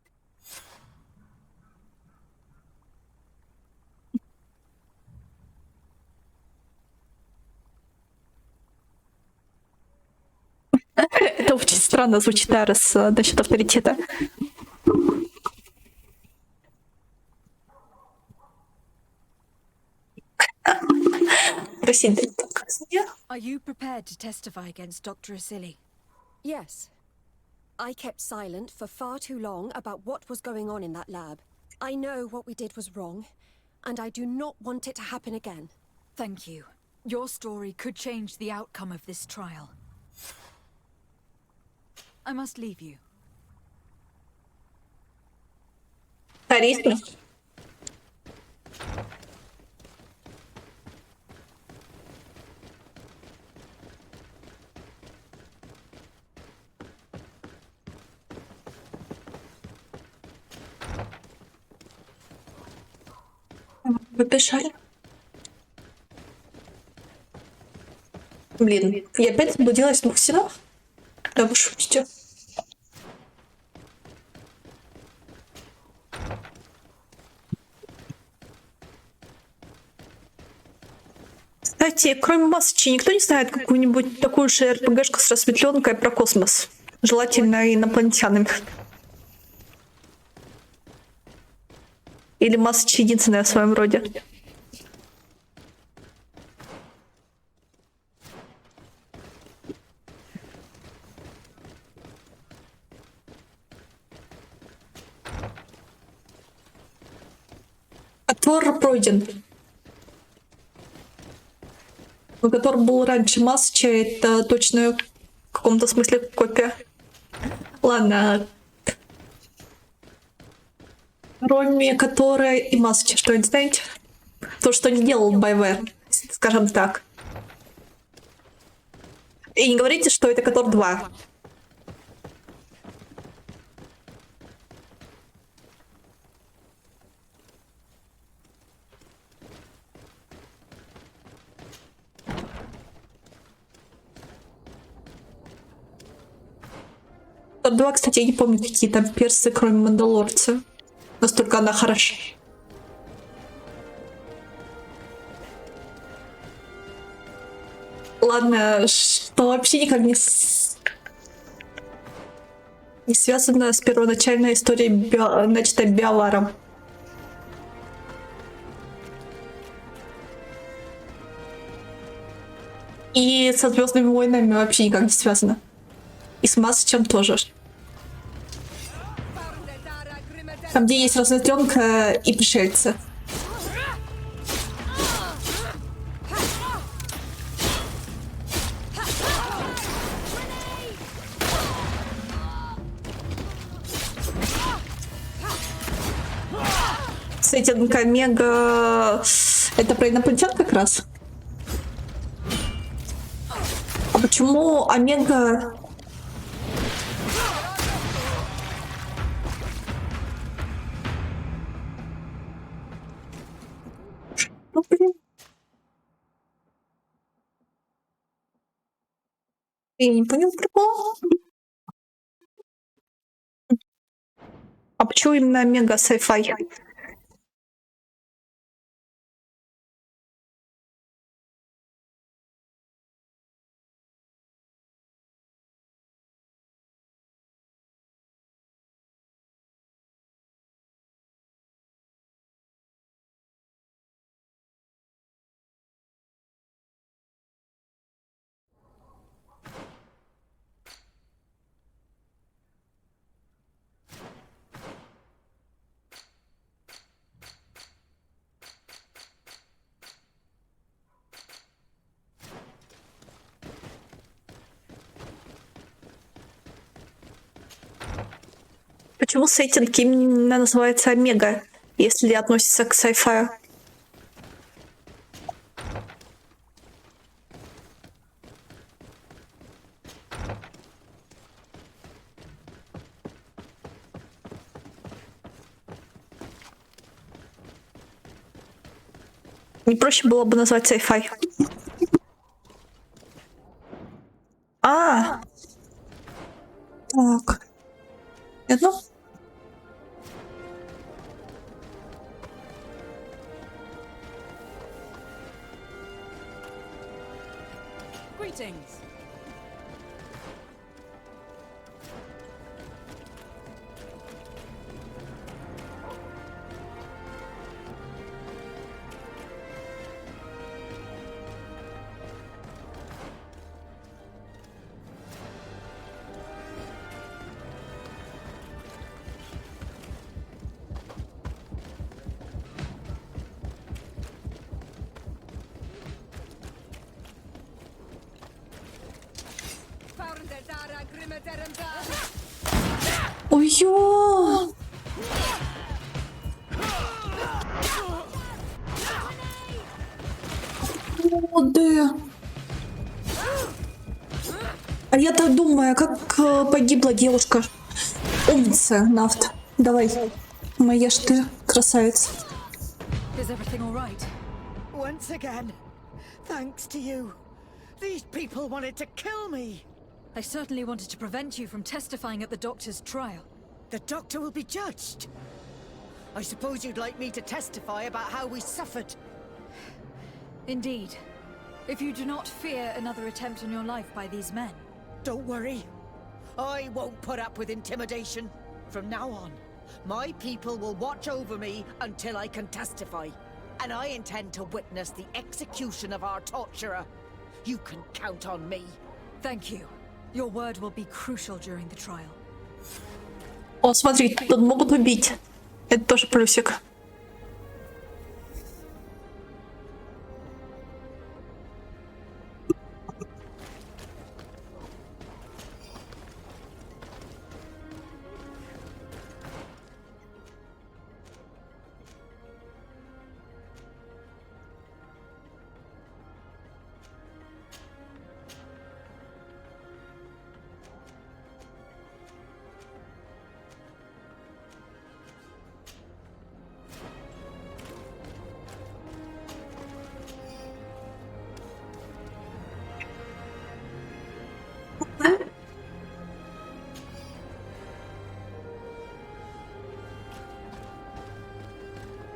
Это очень странно звучит, Арес, насчет авторитета. Простите. Are you prepared to testify against Dr. Asili? Yes. I kept silent for far too long about what was going on in that lab. I know what we did was wrong, and I do not want it to happen again. Thank you. Your story could change the outcome of this trial. I must leave you. Харизма. Побежали. Блин, я опять заблудилась в двух стенах? Да вы шутите. Кстати, кроме масочки, никто не знает какую-нибудь такую же РПГшку с рассветленкой про космос? Желательно инопланетянами. Или масочка единственная в своем роде? Отвор пройден. Но который был раньше Масча, это точно в каком-то смысле копия. Ладно. Кроме которой и Масча, что-нибудь знаете? То, что не делал BioWare, скажем так. И не говорите, что это Котор 2. Котор 2, кстати, я не помню, какие там персы, кроме Мандалорца. Настолько она хороша. Ладно, что вообще никак не связано с первоначальной историей, начатой Биоваром. И со Звездными войнами вообще никак не связано. И с Масочем тоже. Там, где есть разнотёнка и пришельцы. Сеттинг Омега... Это про инопланетян как раз? А почему Омега... Ну, блин. Я не понял прикол. А почему именно Омега sci-fi? Почему сеттинг именно называется Омега, если относится к sci-fi? Не проще было бы назвать sci-fi? А, так. Одно? Greetings. Ой-ё! Господи! А я-то думаю, как погибла девушка. Умница, Нафт. Давай. Моя ж ты красавица. Is everything all right? Once again, thanks to you. These people wanted to kill me. I certainly wanted to prevent you from testifying at the doctor's trial. The doctor will be judged. I suppose you'd like me to testify about how we suffered. Indeed. If you do not fear another attempt on your life by these men. Don't worry. I won't put up with intimidation. From now on, my people will watch over me until I can testify. And I intend to witness the execution of our torturer. You can count on me. Thank you. Your word will be crucial during the trial. О, смотри, тут могут убить. Это тоже плюсик.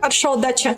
Хорошо, удачи.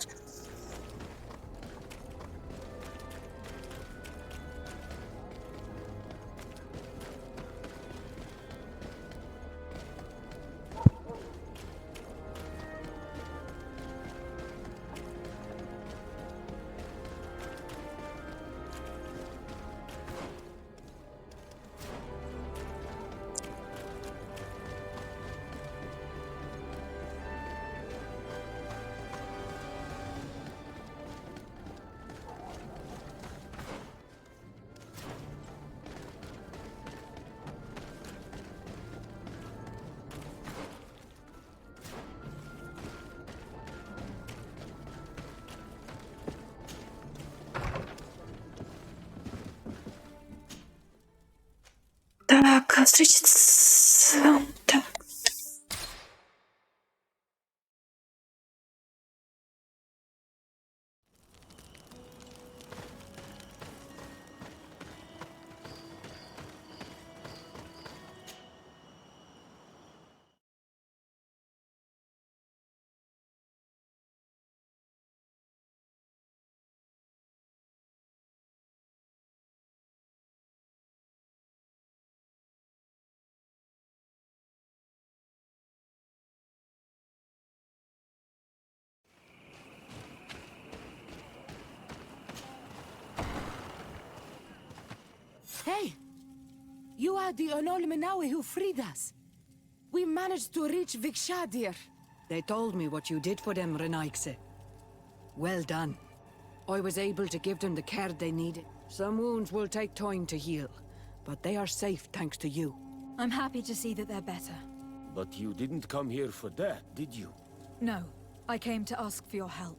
Так, встретиться. Так. Hey! You are the Onol Menawi who freed us. We managed to reach Vikshadir. They told me what you did for them, Renaikse. Well done. I was able to give them the care they needed. Some wounds will take time to heal, but they are safe thanks to you. I'm happy to see that they're better. But you didn't come here for that, did you? No, I came to ask for your help.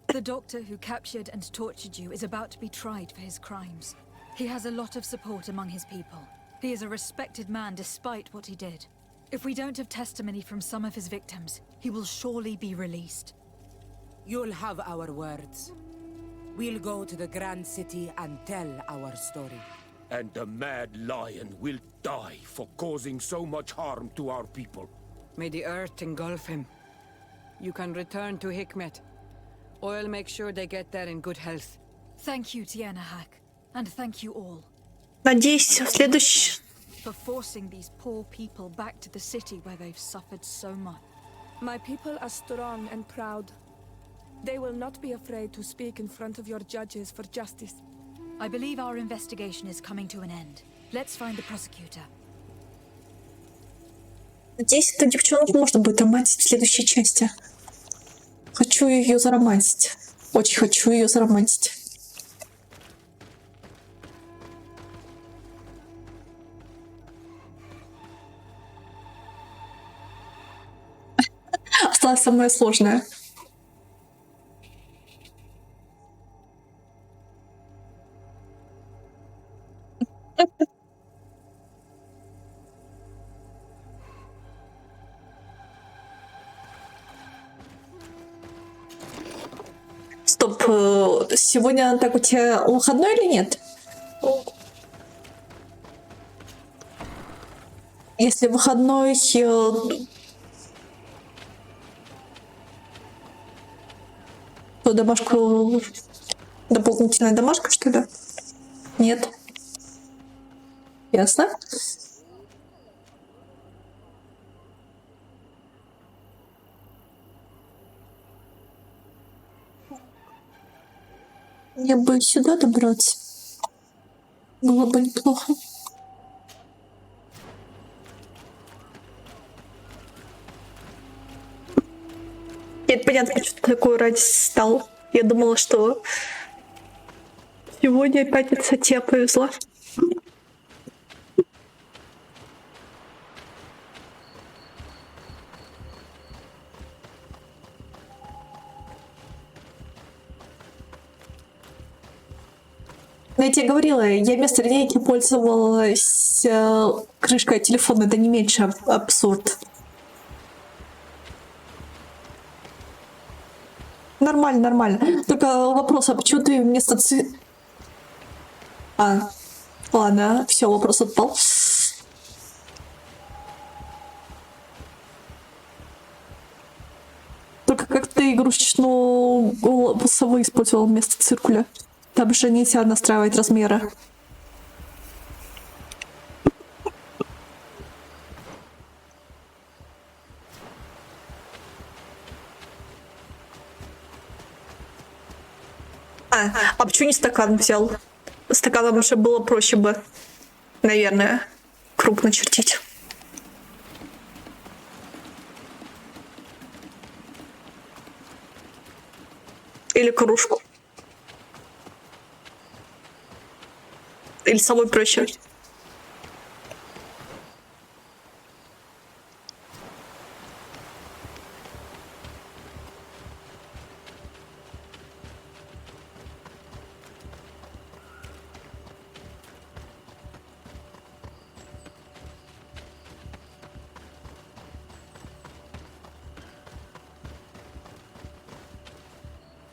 The doctor who captured and tortured you is about to be tried for his crimes. He has a lot of support among his people. He is a respected man despite what he did. If we don't have testimony from some of his victims, he will surely be released. You'll have our words. We'll go to the Grand City and tell our story. And the Mad Lion will die for causing so much harm to our people. May the earth engulf him. You can return to Hikmet. I'll make sure they get there in good health. Thank you, Tianahak. And thank you all. Надеюсь, в следующий... For forcing these poor people back to the city where they've suffered so much. My people are strong and proud. They will not be afraid to speak in front of your judges for justice. I believe our investigation is coming to an end. Let's find the prosecutor. Надеюсь, эту девчонку можно будет романтить в следующей части. Хочу ее заромантить. Очень хочу ее заромантить. Осталось самое сложное. Стоп, сегодня так у тебя выходной или нет? Если выходной, то домашку... Дополнительная домашка, что ли? Нет. Ясно. Мне бы сюда добраться. Было бы неплохо. Нет, понятно, что такое ради стал. Я думала, что сегодня пятница, тебе повезло. Я тебе говорила, я вместо линейки пользовалась крышкой телефона. Это не меньше абсурд. Нормально, нормально. Только вопрос, а почему ты вместо ладно, все, вопрос отпал. Только как ты игрушечную сову использовал вместо циркуля? Там же нельзя настраивать размеры. А почему не стакан взял? Стаканом уже было проще бы, наверное, круг начертить. Или кружку. Или самой проще.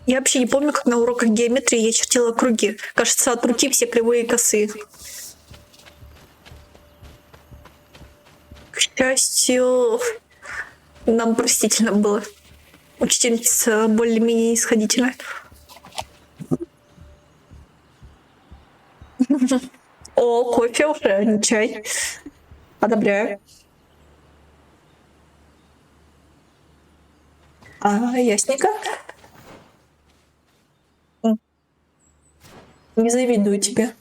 Я вообще не помню, как на уроках геометрии я чертила круги. Кажется, от руки все кривые и косые. К счастью, нам простительно было. Учительница более-менее исходительная. О, кофе уже, не чай. Одобряю. Ясненько. Не завидую тебе.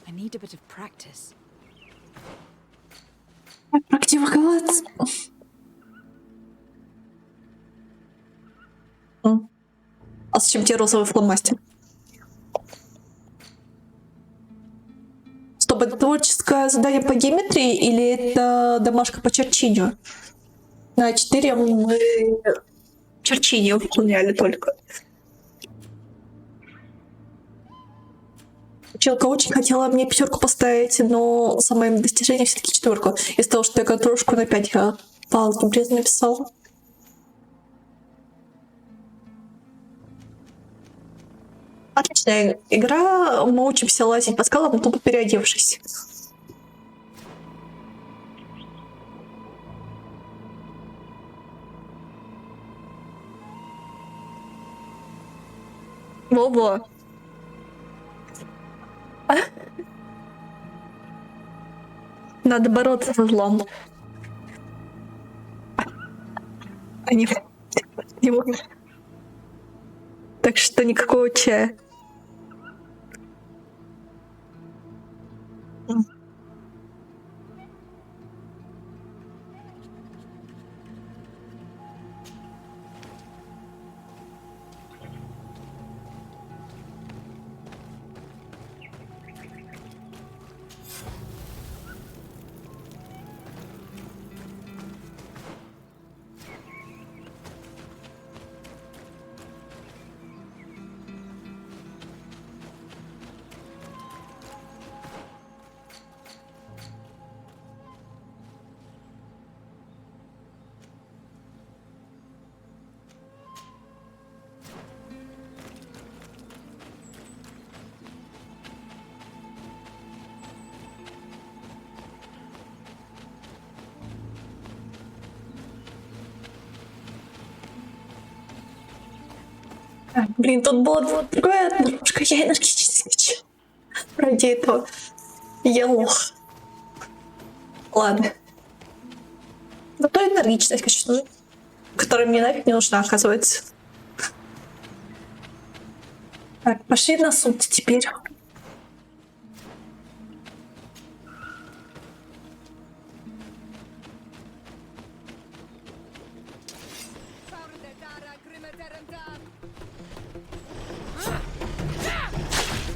I need a bit of practice. Практиковаться. А зачем тебе розовый фломастер? Стоп, это творческое задание по геометрии или это домашка по черчению? На 4 мы черчение выполняли только. Училка очень хотела мне 5 поставить, но за моим достижением все-таки 4. Из-за того, что я контрольшку на 5 по алгебре написала. Отличная игра. Мы учимся лазить по скалам, тупо переодевшись. Во-во. Надо бороться со злом. А не его. Так что никакого чая. Блин, тут была другая дорожка, я энергетически. Ради этого я лох. Ладно. Зато энергичность, конечно, которая мне нафиг не нужна, оказывается. Так, пошли на суд теперь.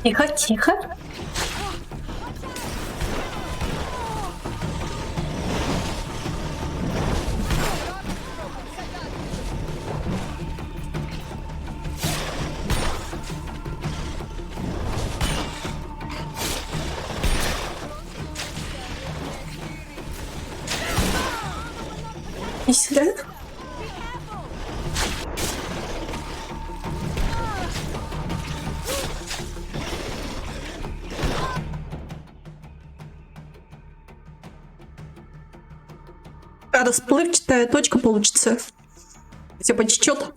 Тихо, тихо. И сюда. Расплывчатая точка получится. Все потечет.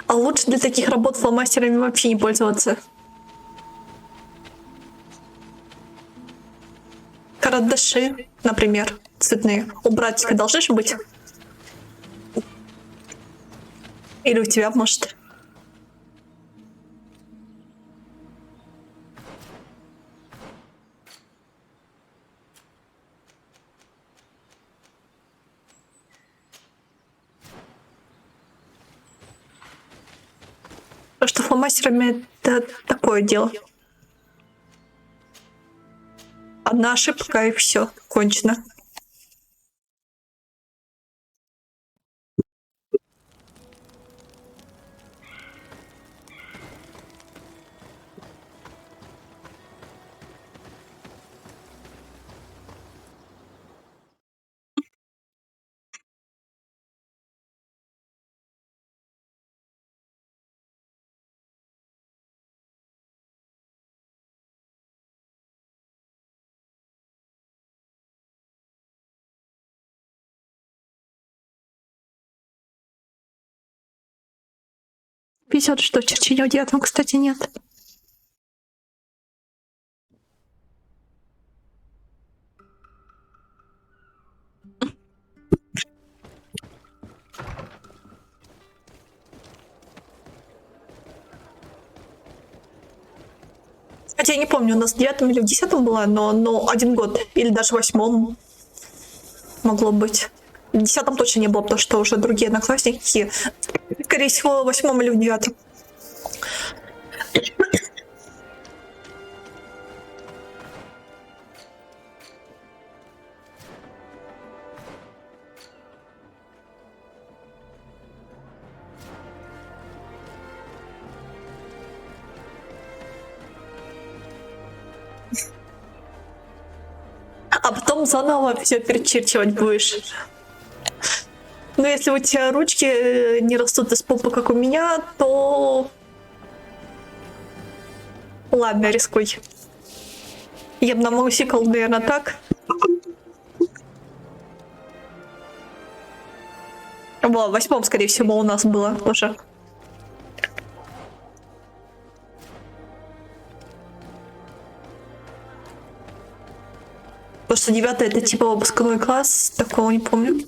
А лучше для таких работ фломастерами вообще не пользоваться. Карандаши, например, цветные. У братика должны же быть? Или у тебя, может? Потому что фломастерами это такое дело. Одна ошибка и все, кончено. Везет, что черчения в 9, кстати, нет. Хотя я не помню, у нас в 9 или в 10 была, но 1 год. Или даже в 8 могло быть. В 10 точно не было, потому что уже другие одноклассники. Скорее всего, в 8 или в 9. А потом заново все перечерчивать будешь. Но если у тебя ручки не растут из попы, как у меня, то... Ладно, рискуй. Я бы намусикал, наверное, так. Во, в 8, скорее всего, у нас было тоже. Потому что 9 это типа выпускной класс, такого не помню.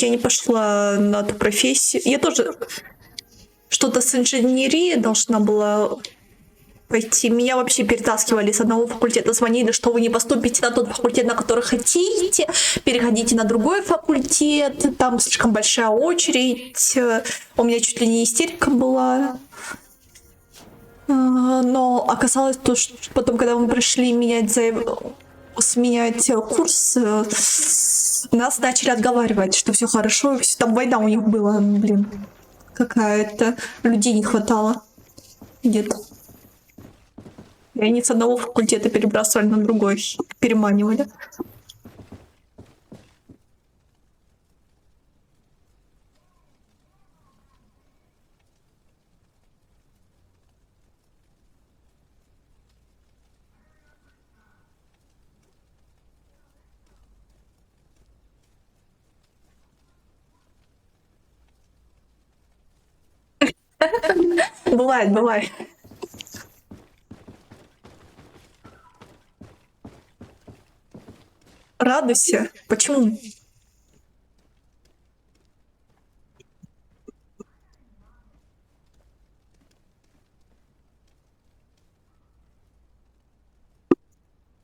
я не пошла на эту профессию. Я тоже что-то с инженерией должна была пойти. Меня вообще перетаскивали с одного факультета, звонили, что вы не поступите на тот факультет, на который хотите, переходите на другой факультет, там слишком большая очередь. У меня чуть ли не истерика была. Но оказалось то, что потом, когда мы пришли сменять курс, нас начали отговаривать, что все хорошо, там война у них была, блин, какая-то, людей не хватало где-то. И они с одного факультета перебрасывали на другой, переманивали. Бывает, бывает. Радуйся. Почему?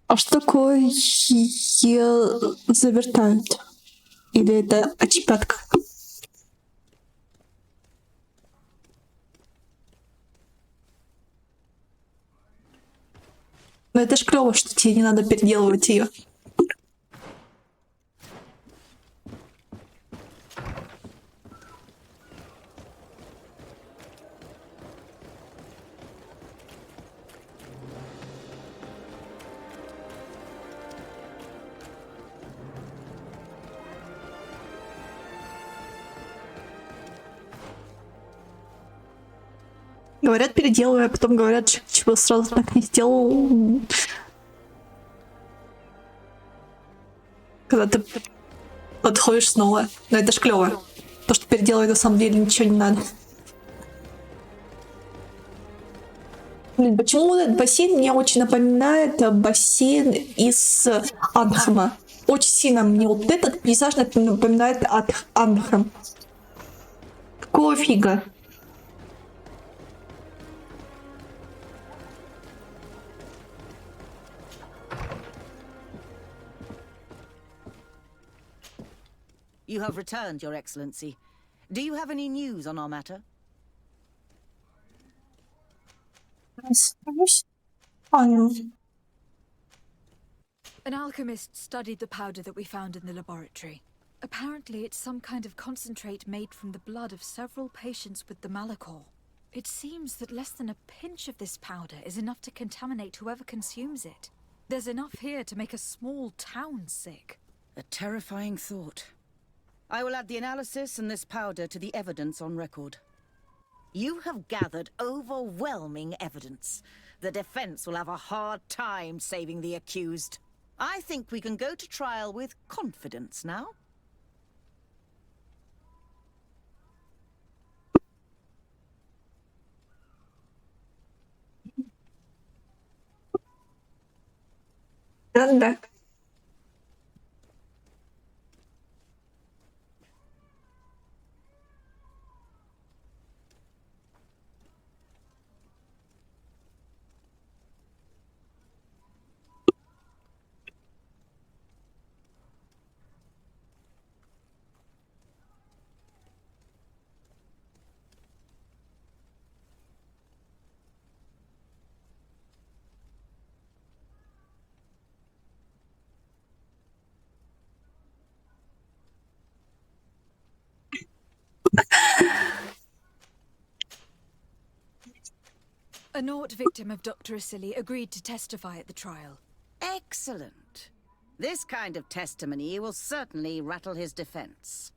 А что такое завертают? Или это очепятка? Но это ж клево, что тебе не надо переделывать ее. Говорят, переделываю, а потом говорят, чего сразу так не сделал. Когда ты подходишь снова. Но это ж клево. То, что переделывать на самом деле ничего не надо. Блин, почему этот бассейн мне очень напоминает бассейн из Андхама? Очень сильно мне вот этот пейзаж напоминает Андхам. Какого фига? You have returned, Your Excellency. Do you have any news on our matter? An alchemist studied the powder that we found in the laboratory. Apparently, it's some kind of concentrate made from the blood of several patients with the Malachor. It seems that less than a pinch of this powder is enough to contaminate whoever consumes it. There's enough here to make a small town sick. A terrifying thought. I will add the analysis and this powder to the evidence on record. You have gathered overwhelming evidence. The defense will have a hard time saving the accused. I think we can go to trial with confidence now. Да. A Nort victim of Dr. Asili agreed to testify at the trial. Excellent. This kind of testimony will certainly rattle his defense.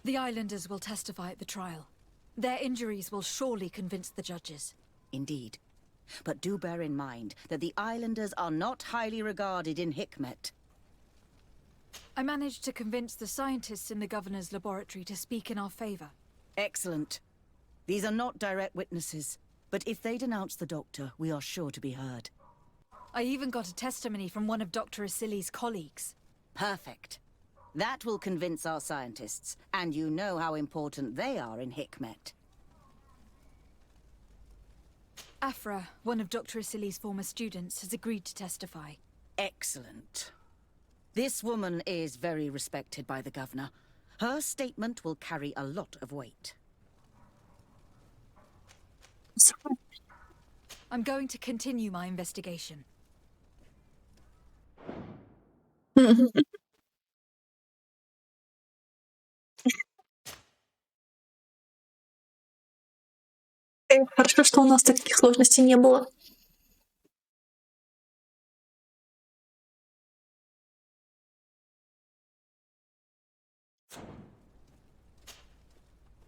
The islanders will testify at the trial. Their injuries will surely convince the judges. Indeed. But do bear in mind that the islanders are not highly regarded in Hikmet. I managed to convince the scientists in the governor's laboratory to speak in our favor. Excellent. These are not direct witnesses, but if they denounce the doctor, we are sure to be heard. I even got a testimony from one of Dr. Asili's colleagues. Perfect. That will convince our scientists, and you know how important they are in Hikmet. Afra, one of Dr. Asili's former students, has agreed to testify. Excellent. This woman is very respected by the governor. Her statement will carry a lot of weight. I'm going to continue my investigation. Хорошо, что у нас таких сложностей не было.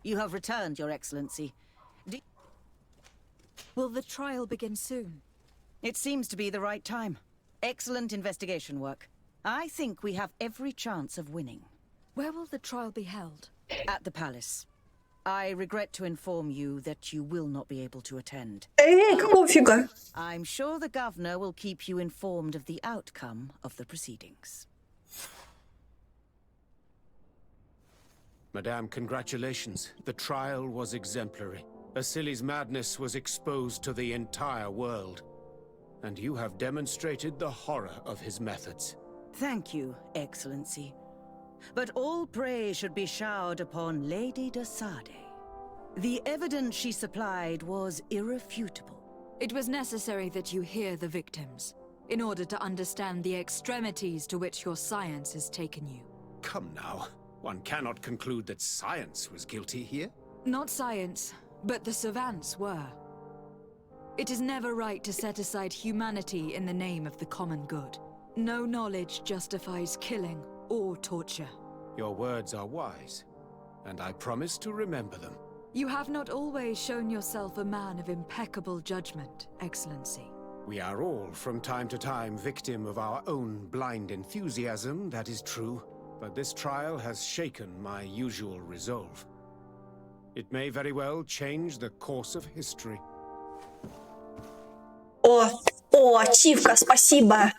You have returned, Your Excellency. Will the trial begin soon? It seems to be the right time. Excellent investigation work. I think we have every chance of winning. Where will the trial be held? At the palace. I regret to inform you that you will not be able to attend. Какого фига? I'm sure the governor will keep you informed of the outcome of the proceedings. Madame, congratulations. The trial was exemplary. Asili's madness was exposed to the entire world. And you have demonstrated the horror of his methods. Thank you, Excellency. But all praise should be showered upon Lady de Sade. The evidence she supplied was irrefutable. It was necessary that you hear the victims, in order to understand the extremities to which your science has taken you. Come now. One cannot conclude that science was guilty here. Not science, but the savants were. It is never right to set aside humanity in the name of the common good. No knowledge justifies killing or torture. Your words are wise, and I promise to remember them. You have not always shown yourself a man of impeccable judgment, Excellency. We are all, from time to time, victim of our own blind enthusiasm, that is true. But this trial has shaken my usual resolve. It may very well change the course of history. Ачивка, спасибо.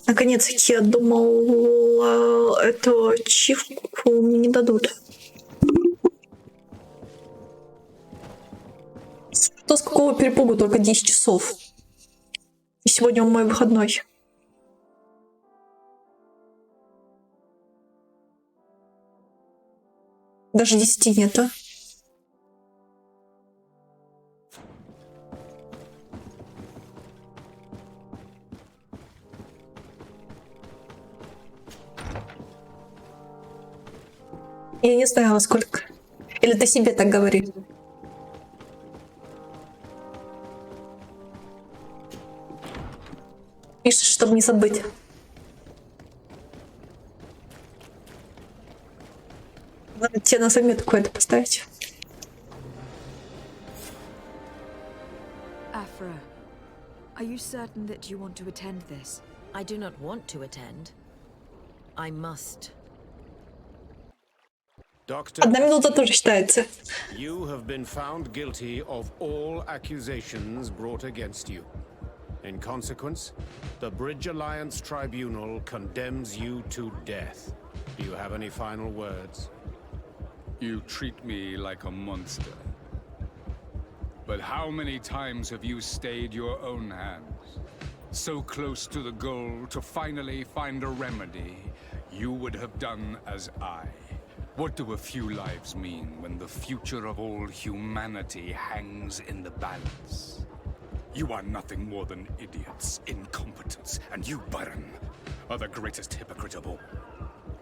Наконец-таки, я думал, эту ачивку мне не дадут. Что с какого перепугу только 10 часов? И сегодня мой выходной. Даже 10 нету. Я не знаю, во сколько. Или ты себе так говори. Пишешь, чтобы не забыть. Надо тебе на заметку это поставить. Afra, are you certain that you want to attend this? I do not want to attend. I must. Doctor, 1 минута тоже считается. you have been found guilty of all accusations brought against you. In consequence, the Bridge Alliance Tribunal condemns you to death. Do you have any final words? You treat me like a monster. But how many times have you stayed your own hands? So close to the goal to finally find a remedy, you would have done as I. What do a few lives mean when the future of all humanity hangs in the balance? You are nothing more than idiots, incompetents, and you, Baron, are the greatest hypocrite of all.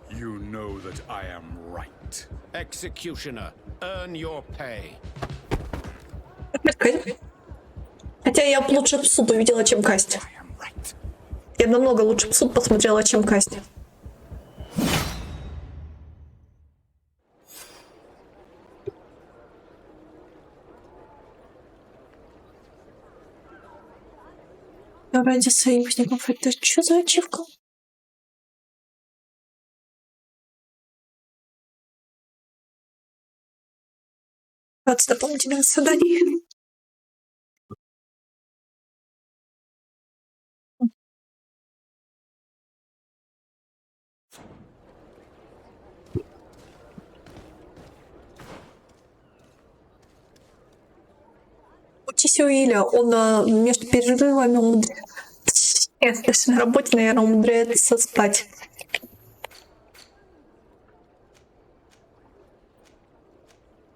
You know that I am right. Executioner, earn your pay. Хотя я б лучше суд увидела, чем касть. Я намного лучше суд посмотрела, чем касть. Ради союзников. Это что за ачивка? 20 дополнительных заданий. Уиля, он между перерывами если на работе, наверное, умудряется спать.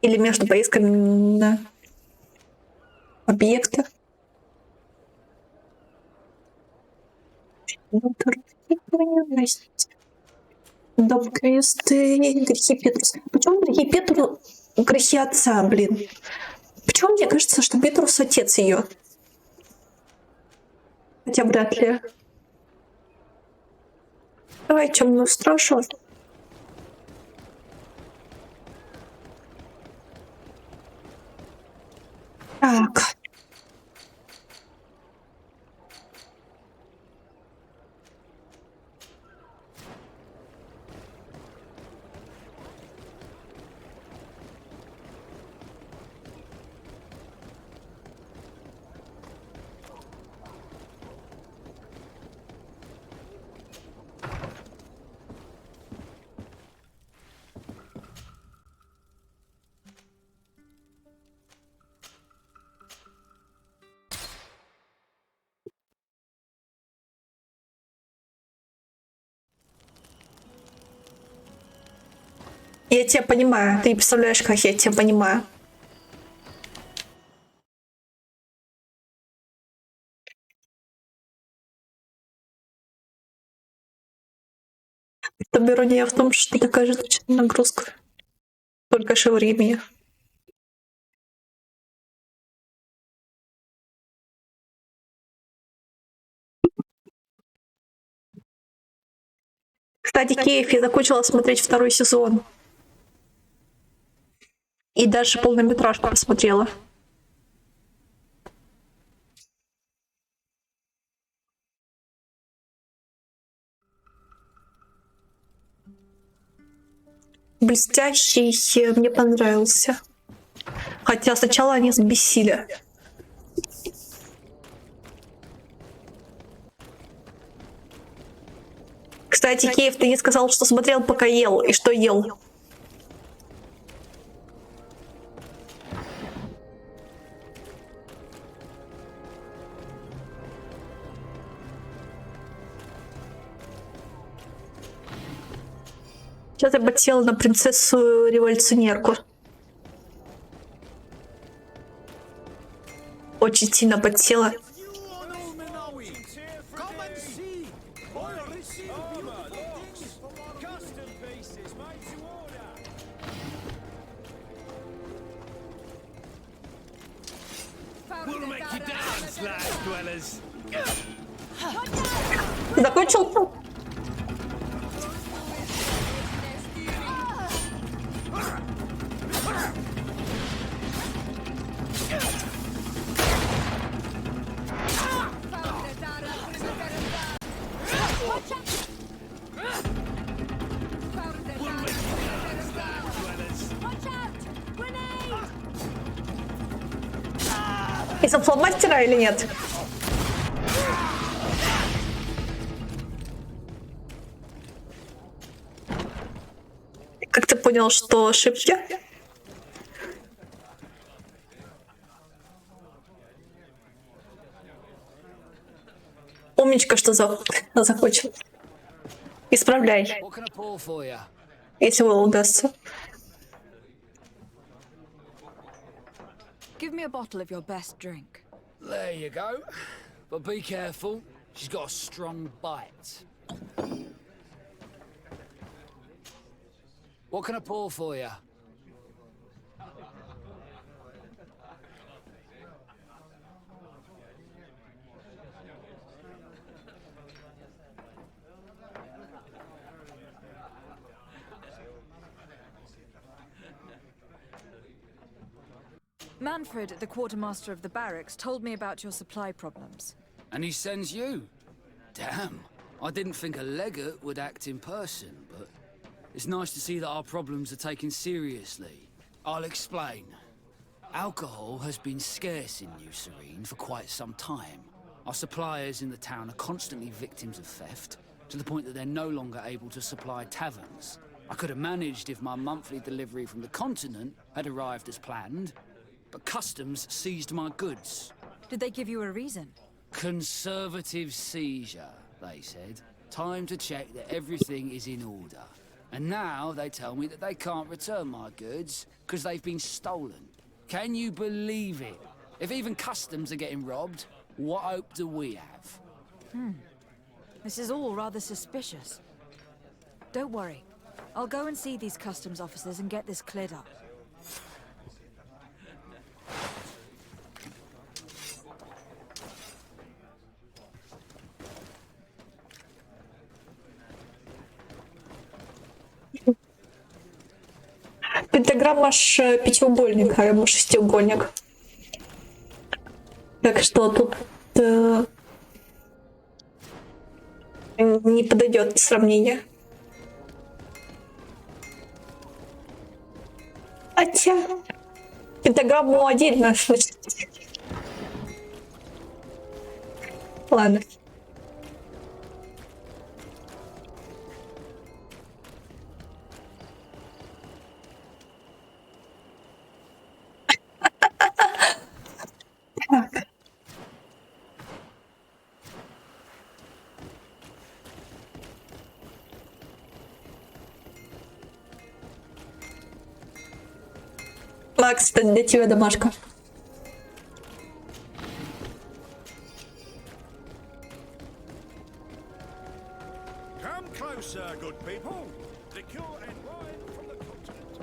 Или между поездками на объекты. Дом квесты, грехи Петруса. Почему грехи Петру? Грехи отца, блин. Почему мне кажется, что Петрус отец ее? Хотя вряд ли. Давай темную стражу. Так. Я тебя понимаю. Ты не представляешь, как я тебя понимаю. Там ирония в том, что такая же точно нагрузка. Только же времени. Кстати, Киев, я закончила смотреть 2-й сезон. И даже полнометражку посмотрела. Блестящий, мне понравился. Хотя сначала они взбесили. Кстати, Киев, ты не сказал, что смотрел, пока ел, и что ел. Сейчас я подсела на принцессу-революционерку. Очень сильно подсела. Закончил? Из-за фломастера или нет? Как ты понял, что ошибки? Умничка, что закончил. Исправляй. Если удастся. Give me a bottle of your best drink. There you go. But be careful. She's got a strong bite. What can I pour for you? Manfred, the quartermaster of the barracks, told me about your supply problems. And he sends you? Damn. I didn't think a legate would act in person, but it's nice to see that our problems are taken seriously. I'll explain. Alcohol has been scarce in New Serene for quite some time. Our suppliers in the town are constantly victims of theft, to the point that they're no longer able to supply taverns. I could have managed if my monthly delivery from the continent had arrived as planned, but customs seized my goods. Did they give you a reason? Conservative seizure, they said. Time to check that everything is in order. And now they tell me that they can't return my goods because they've been stolen. Can you believe it? If even customs are getting robbed, what hope do we have? This is all rather suspicious. Don't worry. I'll go and see these customs officers and get this cleared up. Пентаграмма ж пятиугольник, а ему шестиугольник. Так что тут не подойдет сравнение. Хотя пентаграмму отдельно слышать. Ладно. Так. Макс, это для тебя домашка. Come closer, good people. Liqueur and wine from the continent.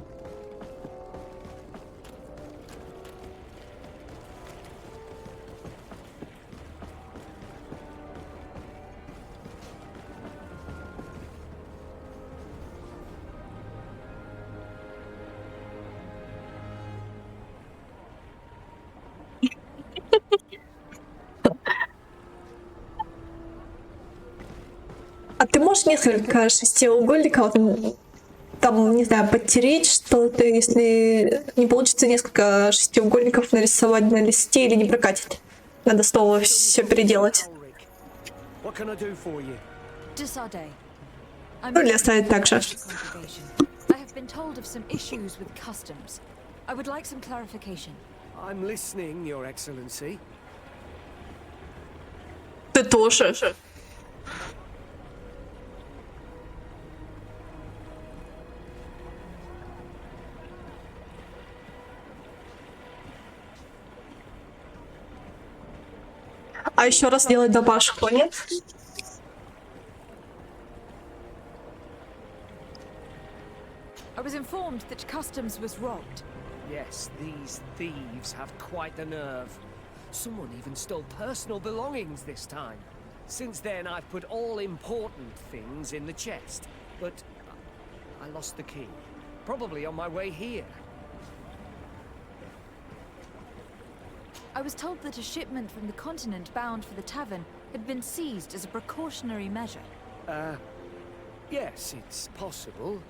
А ты можешь несколько шестиугольников, там, не знаю, подтереть что-то, если не получится несколько шестиугольников нарисовать на листе или не прокатит? Надо снова все переделать. What can I do for you? Disarday. Ну, или оставить так же. I have been told of some issues with customs. I would like some clarification. I'm listening, Your Excellency. Ты тоже. А еще раз делать домашку, нет? I was informed that customs was robbed. Yes, these thieves have quite the nerve. Someone even stole personal belongings this time. Since then, I've put all important things in the chest. But I lost the key. Probably on my way here. I was told that a shipment from the continent bound for the tavern had been seized as a precautionary measure. Yes, it's possible.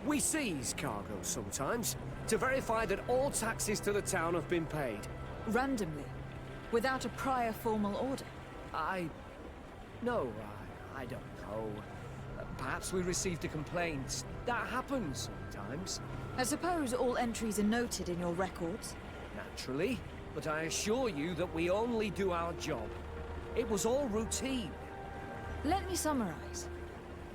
We seize cargo sometimes, to verify that all taxes to the town have been paid. Randomly, without a prior formal order. No, I don't know. Perhaps we received a complaint. That happens sometimes. I suppose all entries are noted in your records? Naturally, but I assure you that we only do our job. It was all routine. Let me summarize.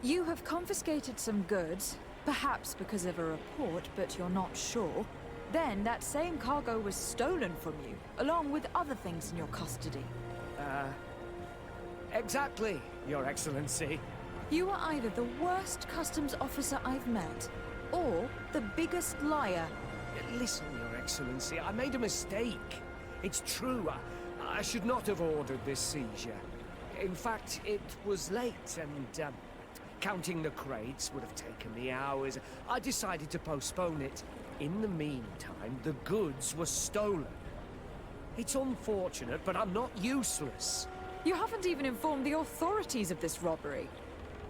You have confiscated some goods, perhaps because of a report, but you're not sure. Then that same cargo was stolen from you, along with other things in your custody. Exactly, Your Excellency. You are either the worst customs officer I've met, or the biggest liar. Listen, Your Excellency, I made a mistake. It's true, I should not have ordered this seizure. In fact, it was late, and counting the crates would have taken me hours. I decided to postpone it. In the meantime, the goods were stolen. It's unfortunate, but I'm not useless. You haven't even informed the authorities of this robbery.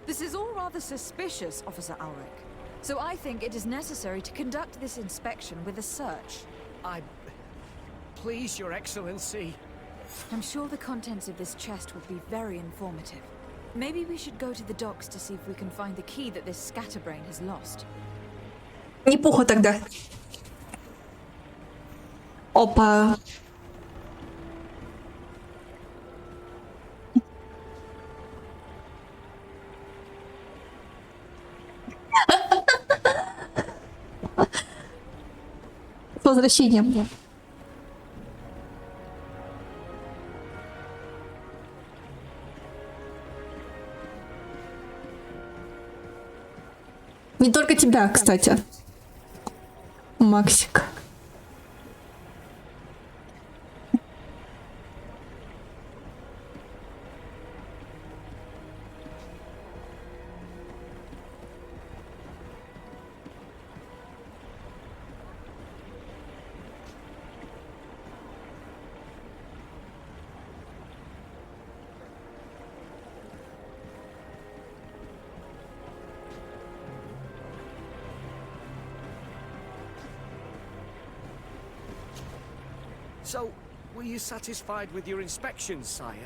This is all rather suspicious, Officer Ulrich. So I think it is necessary to conduct this inspection with a search. Please, Your Excellency. I'm sure the contents of this chest will be very informative. Maybe we should go to the docks to see if we can find the key that this scatterbrain has lost. Неплохо тогда. Опа. С возвращением. Не только тебя, кстати, Максик. So, were you satisfied with your inspections, sire?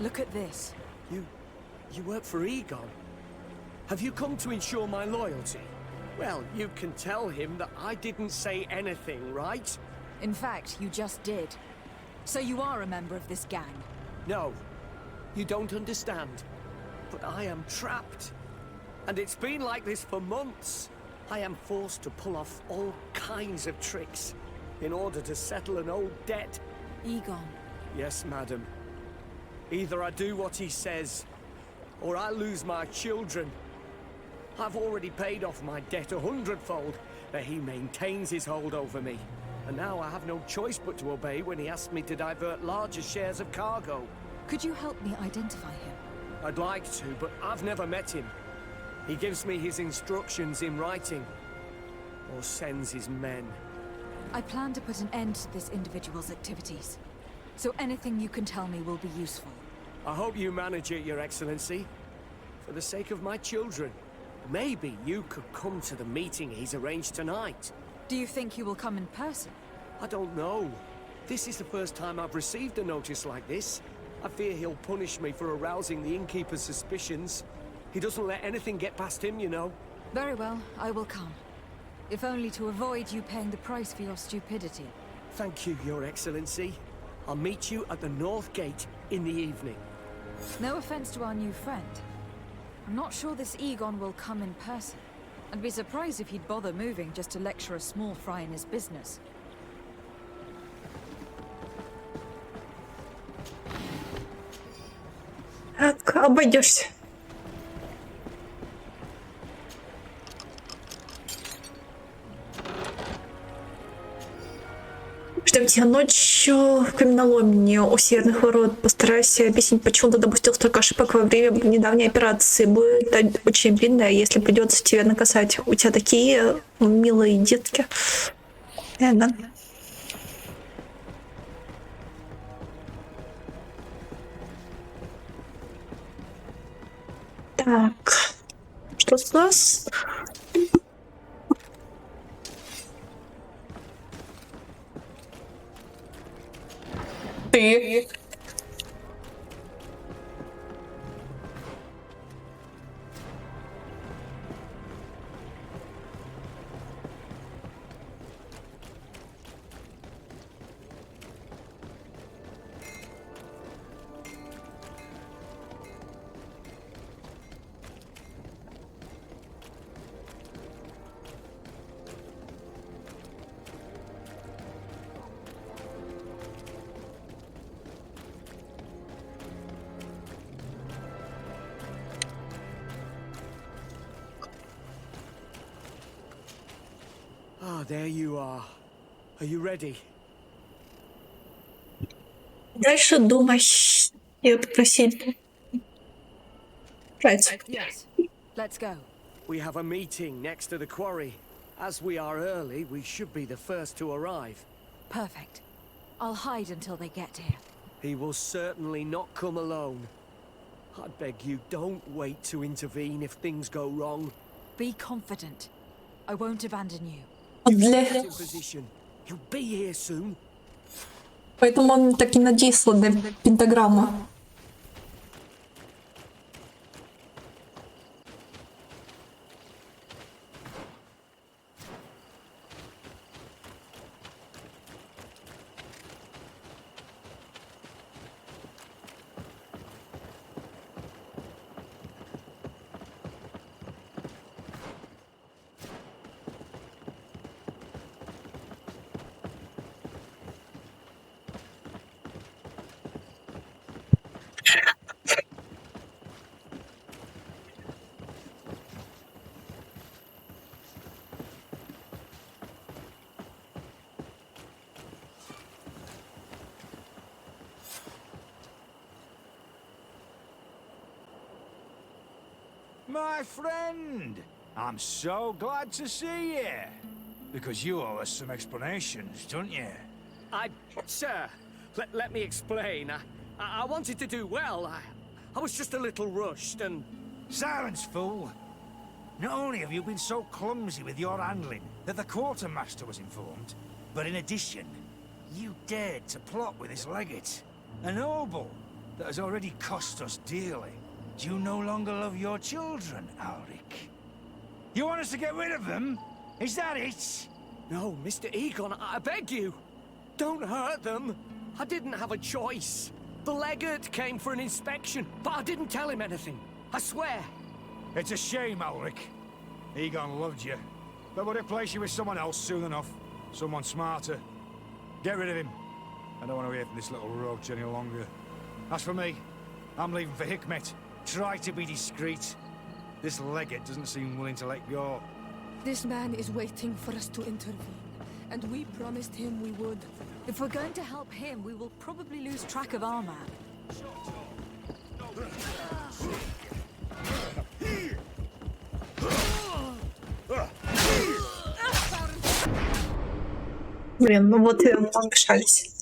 Look at this. You work for Egon? Have you come to ensure my loyalty? Well, you can tell him that I didn't say anything, right? In fact, you just did. So you are a member of this gang? No, you don't understand. But I am trapped. And it's been like this for months. I am forced to pull off all kinds of tricks in order to settle an old debt. Egon. Yes, madam. Either I do what he says, or I lose my children. I've already paid off my debt 100-fold, but he maintains his hold over me. And now I have no choice but to obey when he asks me to divert larger shares of cargo. Could you help me identify him? I'd like to, but I've never met him. He gives me his instructions in writing, or sends his men. I plan to put an end to this individual's activities. So anything you can tell me will be useful. I hope you manage it, Your Excellency. For the sake of my children, maybe you could come to the meeting he's arranged tonight. Do you think he will come in person? I don't know. This is the first time I've received a notice like this. I fear he'll punish me for arousing the innkeeper's suspicions. He doesn't let anything get past him, you know. Very well, I will come. If only to avoid you paying the price for your stupidity. Thank you, Your Excellency. I'll meet you at the North Gate in the evening. No offense to our new friend. I'm not sure this Egon will come in person. I'd be surprised if he'd bother moving just to lecture a small fry in his business. Так, обойдешься. Ждем тебя ночью в каменоломне у Северных ворот. Постарайся объяснить, почему ты допустил столько ошибок во время недавней операции. Будет очень обидно, если придется тебя наказать. У тебя такие милые детки. Да. Так, что у нас? Ты. Ah, there you are. Are you ready? Дальше думать и попросить. Right. Yes. Let's go. We have a meeting next to the quarry. As we are early, we should be the first to arrive. Perfect. I'll hide until they get here. He will certainly not come alone. I beg you, don't wait to intervene if things go wrong. Be confident. I won't abandon you. Get in position. He'll be here soon. Поэтому он так и надеялся на пентаграмму. My friend, I'm so glad to see you. Because you owe us some explanations, don't you? Sir, let me explain. I wanted to do well. I was just a little rushed and... Silence, fool. Not only have you been so clumsy with your handling that the quartermaster was informed, but in addition, you dared to plot with this legate, a noble that has already cost us dearly. Do you no longer love your children, Alric? You want us to get rid of them? Is that it? No, Mr. Egon, I beg you. Don't hurt them. I didn't have a choice. The legate came for an inspection, but I didn't tell him anything. I swear. It's a shame, Alric. Egon loved you, but would replace you with someone else soon enough. Someone smarter. Get rid of him. I don't want to hear from this little roach any longer. As for me, I'm leaving for Hikmet. Try to be discreet. This legate doesn't seem willing to let go. This man is waiting for us to intervene, and we promised him we would. If we're going to help him, we will probably lose track of our man. Блин, ну вот и помешались.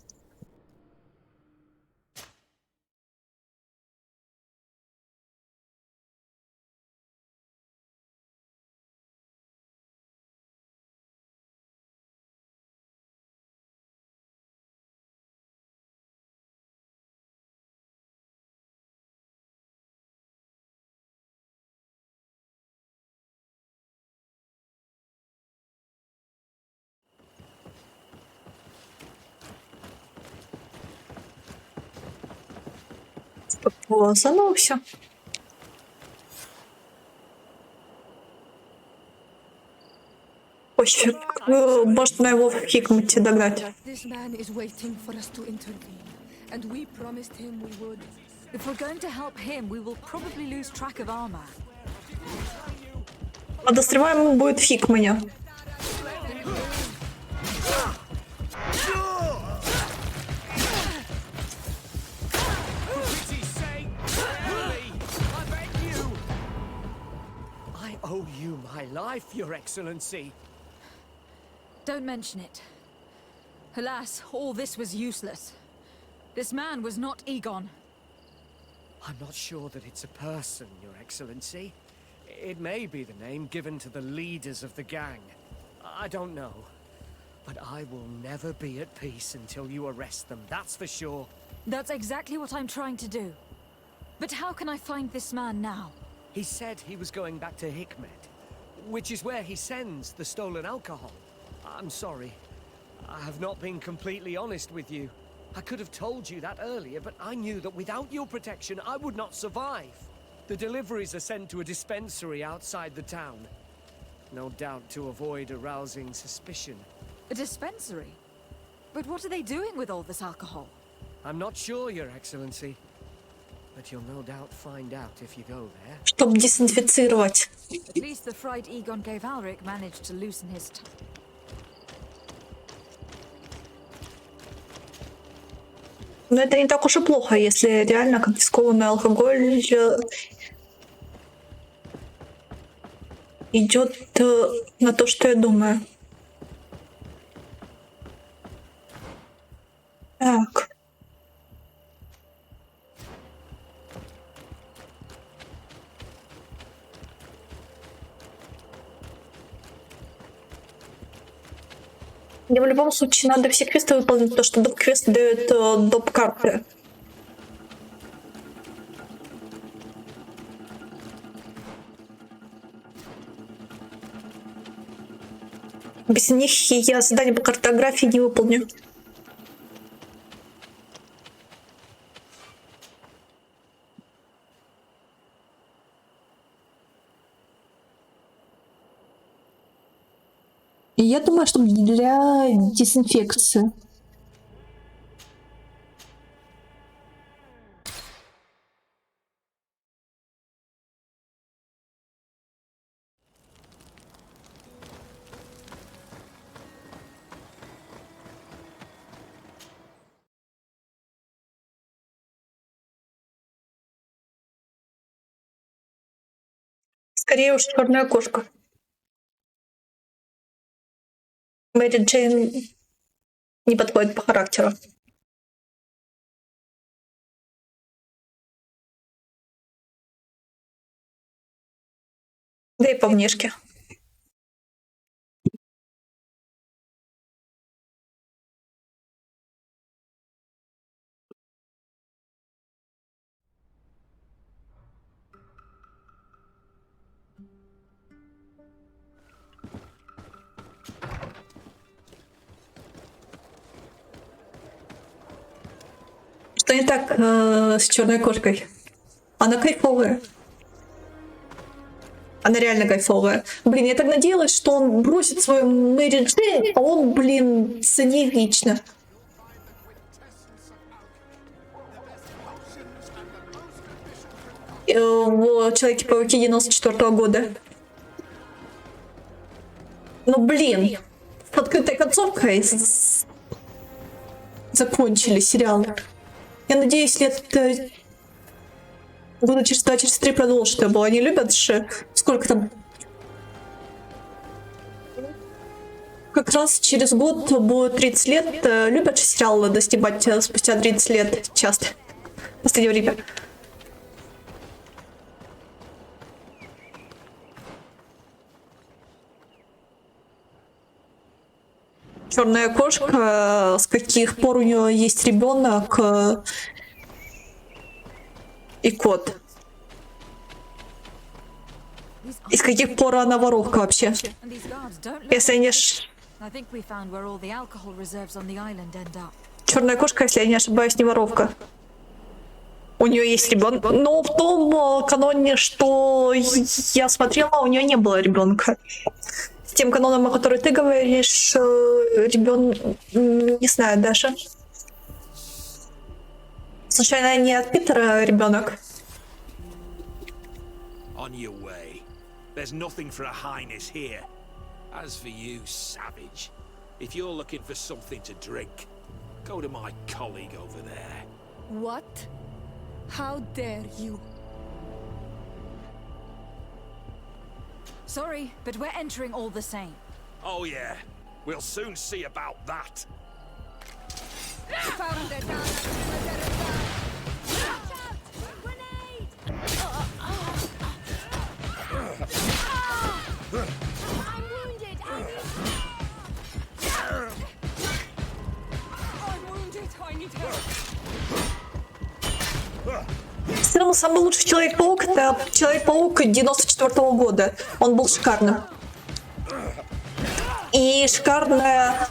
Позанувся. Пофиг, можно его в Хикмете догнать. This man is waiting for us to intervene, and we promised him we would. If we're going to help him, we will probably lose track of our man. Подозреваемый будет в Хикмане. I owe you my life, Your Excellency. Don't mention it. Alas, all this was useless. This man was not Egon. I'm not sure that it's a person, Your Excellency. It may be the name given to the leaders of the gang. I don't know. But I will never be at peace until you arrest them, that's for sure. That's exactly what I'm trying to do. But how can I find this man now? He said he was going back to Hikmet, which is where he sends the stolen alcohol. I'm sorry. I have not been completely honest with you. I could have told you that earlier, but I knew that without your protection, I would not survive. The deliveries are sent to a dispensary outside the town. No doubt to avoid arousing suspicion. A dispensary? But what are they doing with all this alcohol? I'm not sure, Your Excellency. But you'll no doubt find out if you go there. Чтобы дезинфицировать. At least the fright Egon gave Alric managed to loosen his tongue. Но это не так уж и плохо, если реально конфискованный алкоголь идет на то, что я думаю. Так. Мне в любом случае надо все квесты выполнить, потому что доп-квест дает доп-карты. Без них я задание по картографии не выполню. И я думаю, что для дезинфекции. Скорее уж черная кошка. Мэри Джейн не подходит по характеру. Да и по внешке. Что не так с черной кошкой? Она кайфовая. Она реально кайфовая. Блин, я так надеялась, что он бросит свою Мэри Джейн, а он, блин, за ней вечно. В Человеке-пауке 94-го года. Ну, блин, с открытой концовкой закончили сериал. Я надеюсь, лет года через 2, через 3 продолжат его. Они любят же, сколько там? Как раз через год будет 30 лет. Любят же сериалы достигать спустя 30 лет часто. В последнее время. Черная кошка, с каких пор у нее есть ребенок и кот. И с каких пор она воровка вообще? Если я не Черная кошка, если я не ошибаюсь, не воровка. У нее есть ребенок. Но в том каноне, что я смотрела, у нее не было ребенка. С тем каноном, о котором ты говоришь, ребенок, не знаю даже. Случайно не от Питера ребенок? On your way. There's nothing for a highness here. As for you, savage, if you're looking for something to drink, go to my colleague over there. What? How dare you? Sorry, but we're entering all the same. Oh yeah, we'll soon see about that. Все равно самый лучший Человек-паук — это Человек-паук 94-го года. Он был шикарным. И шикарная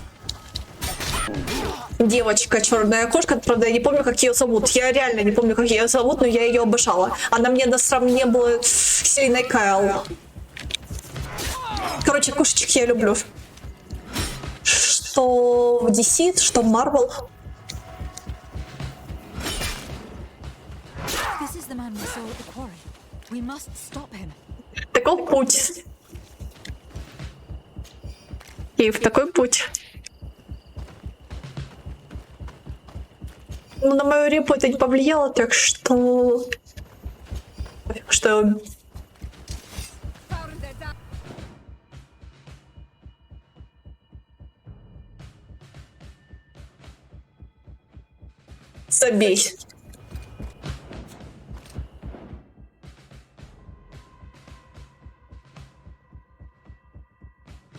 девочка, черная кошка, правда, я не помню, как ее зовут. Я реально не помню, как ее зовут, но я ее обожала. Она мне на сравнение была сильной Кайл. Короче, кошечек я люблю. Что в DC, что в Marvel. Такой путь. И в такой путь. Ну, на мою репу это не повлияло, так что... Забей.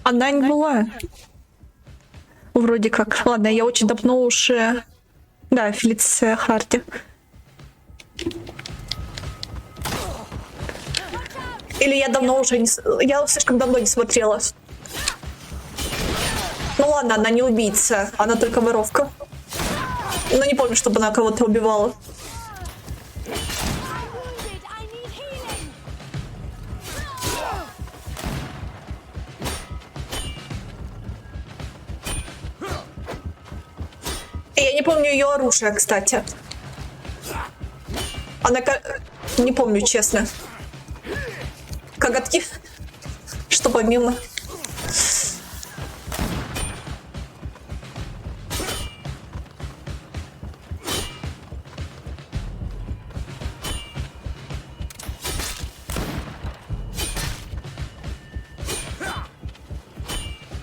Она не была. Вроде как. Ладно, я очень давно уже... Да, Фелиция Харди. Или я давно уже не... Я слишком давно не смотрела. Ну ладно, она не убийца, она только воровка. Но не помню, чтобы она кого-то убивала. И я не помню ее оружие, кстати. Она как... Не помню, честно. Коготки? Что помимо?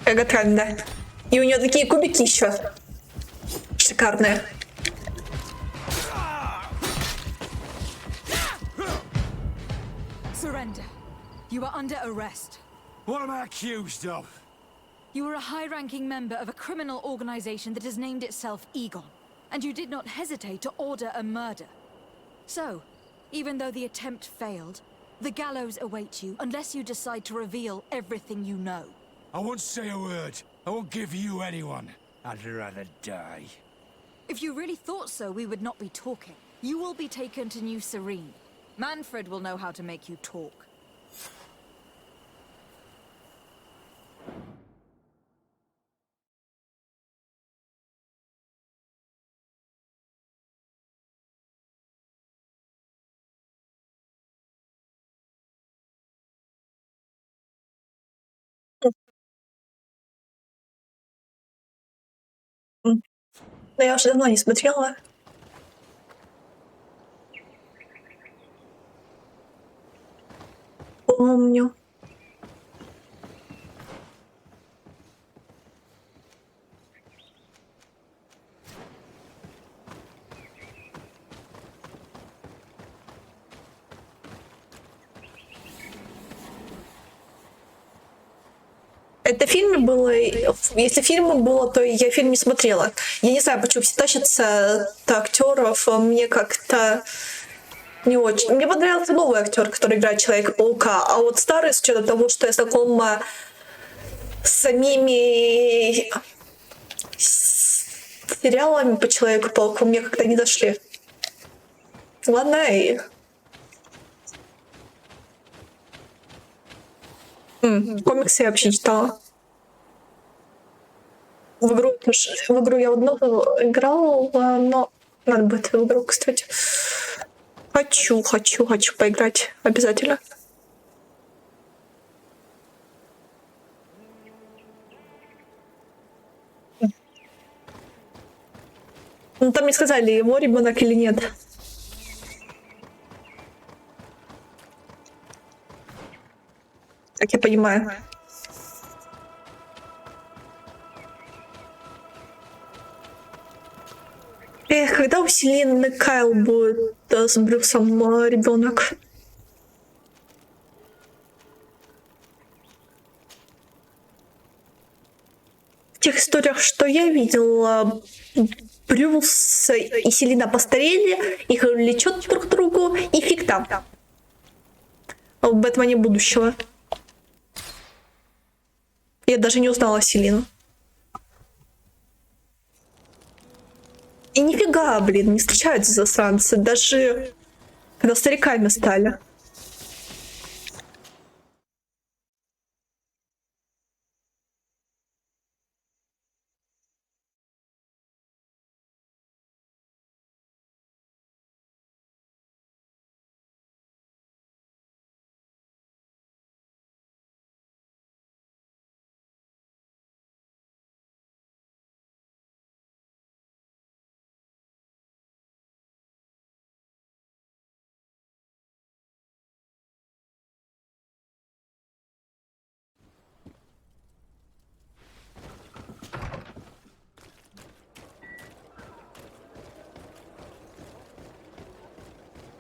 Коготками, да. И у нее такие кубики еще. Шикарные. Surrender. You are under arrest. What am I accused of? You are a high-ranking member of a criminal organization that has named itself Egon, and you did not hesitate to order a murder. So, even though the attempt failed, the gallows awaits you unless you decide to reveal everything you know. I won't say a word. I won't give you anyone. I'd rather die. If you really thought so, we would not be talking. You will be taken to New Serene. Manfred will know how to make you talk. Но я уже давно не смотрела. Помню. Это в фильме было, если фильма было, то я фильм не смотрела. Я не знаю, почему все тащатся актеров, мне как-то не очень. Мне понравился новый актер, который играет Человека-паука, а вот старый, с учетом того, что я знакома с самими сериалами по Человеку-пауку, мне как-то не дошли. Ладно, и... Комиксы я вообще читала. В игру я одну играла, но надо будет в игру, кстати. Хочу поиграть обязательно. Ну там не сказали, его ребенок или нет. Как я понимаю. Эх, когда у Селины Кайл будет с Брюсом ребенок? В тех историях, что я видела, Брюс и Селина постарели, их влечет друг к другу, и фиг там. В Бэтмене будущего. Я даже не узнала Селину. И нифига, блин, не встречаются засранцы, даже когда стариками стали.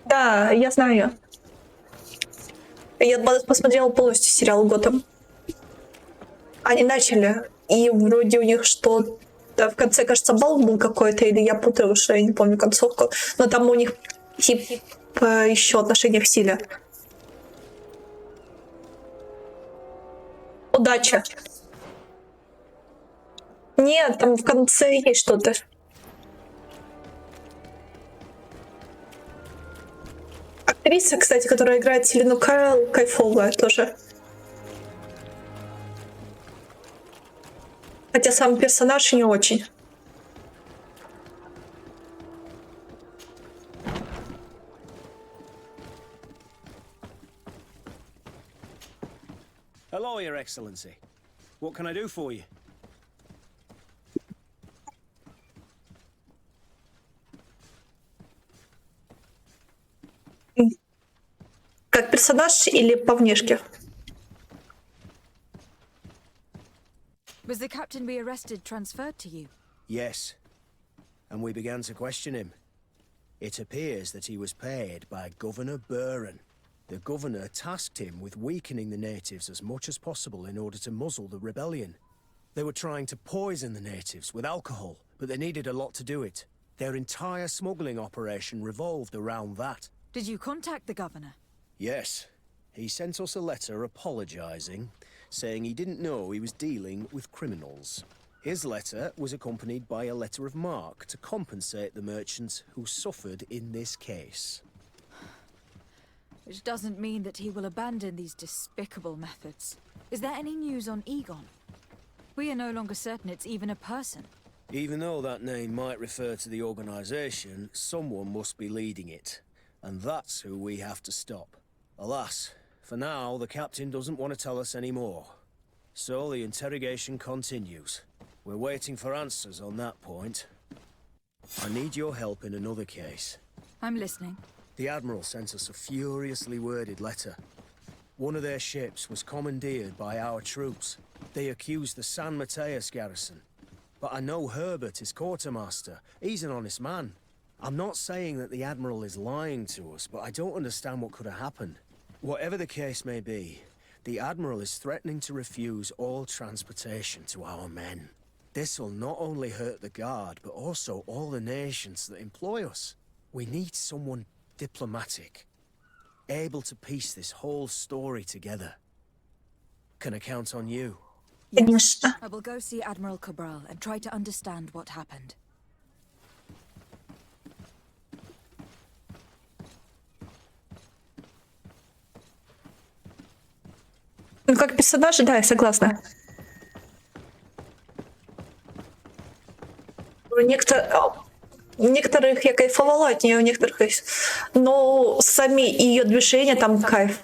Да, я знаю. Я посмотрела полностью сериал «Готэм». Они начали, и вроде у них что Да, в конце, кажется, бал был какой-то, или я путаю уже, я не помню концовку. Но там у них типа еще отношения в силе. Удача. Нет, там в конце есть что-то. Актриса, кстати, которая играет Селину Кайл, кайфовая тоже. Хотя сам персонаж не очень. Hello, Your Excellency. What can I do for you? Как персонаж или по внешке? Was the captain we arrested transferred to you? Yes. And we began to question him. It appears that he was paid by Governor Buren. The governor tasked him with weakening the natives as much as possible in order to muzzle the rebellion. They were trying to poison the natives with alcohol, but they needed a lot to do it. Their entire smuggling operation revolved around that. Did you contact the governor? Yes. He sent us a letter apologizing, saying he didn't know he was dealing with criminals. His letter was accompanied by a letter of marque to compensate the merchants who suffered in this case. Which doesn't mean that he will abandon these despicable methods. Is there any news on Egon? We are no longer certain it's even a person. Even though that name might refer to the organization, someone must be leading it. And that's who we have to stop. Alas, for now, the captain doesn't want to tell us any more. So the interrogation continues. We're waiting for answers on that point. I need your help in another case. I'm listening. The Admiral sent us a furiously worded letter. One of their ships was commandeered by our troops. They accused the San Mateus garrison. But I know Herbert is quartermaster. He's an honest man. I'm not saying that the Admiral is lying to us, but I don't understand what could have happened. Whatever the case may be, the Admiral is threatening to refuse all transportation to our men. This will not only hurt the Guard, but also all the nations that employ us. We need someone diplomatic, able to piece this whole story together. Can I count on you? Yes. I will go see Admiral Cabral and try to understand what happened. Ну, как персонаж, да, я согласна. Некоторых я кайфовала от нее, у некоторых есть. Но сами ее движения там кайф.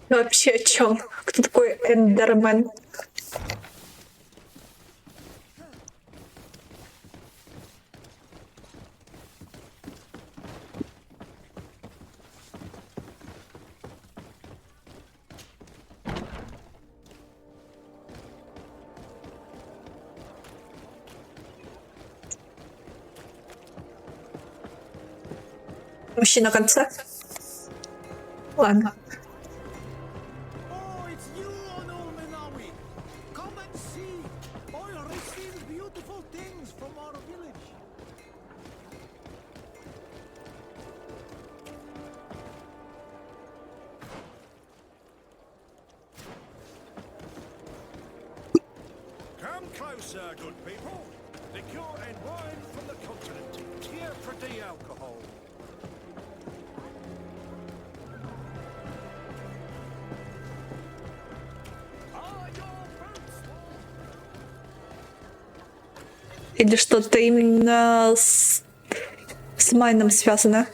Вообще о чем? Кто такой Эндермен? Мужчина в конце? Ладно. Come closer, good people. Liqueur and wine from the continent. Here for the alcohol. Или что-то именно с Майном связано?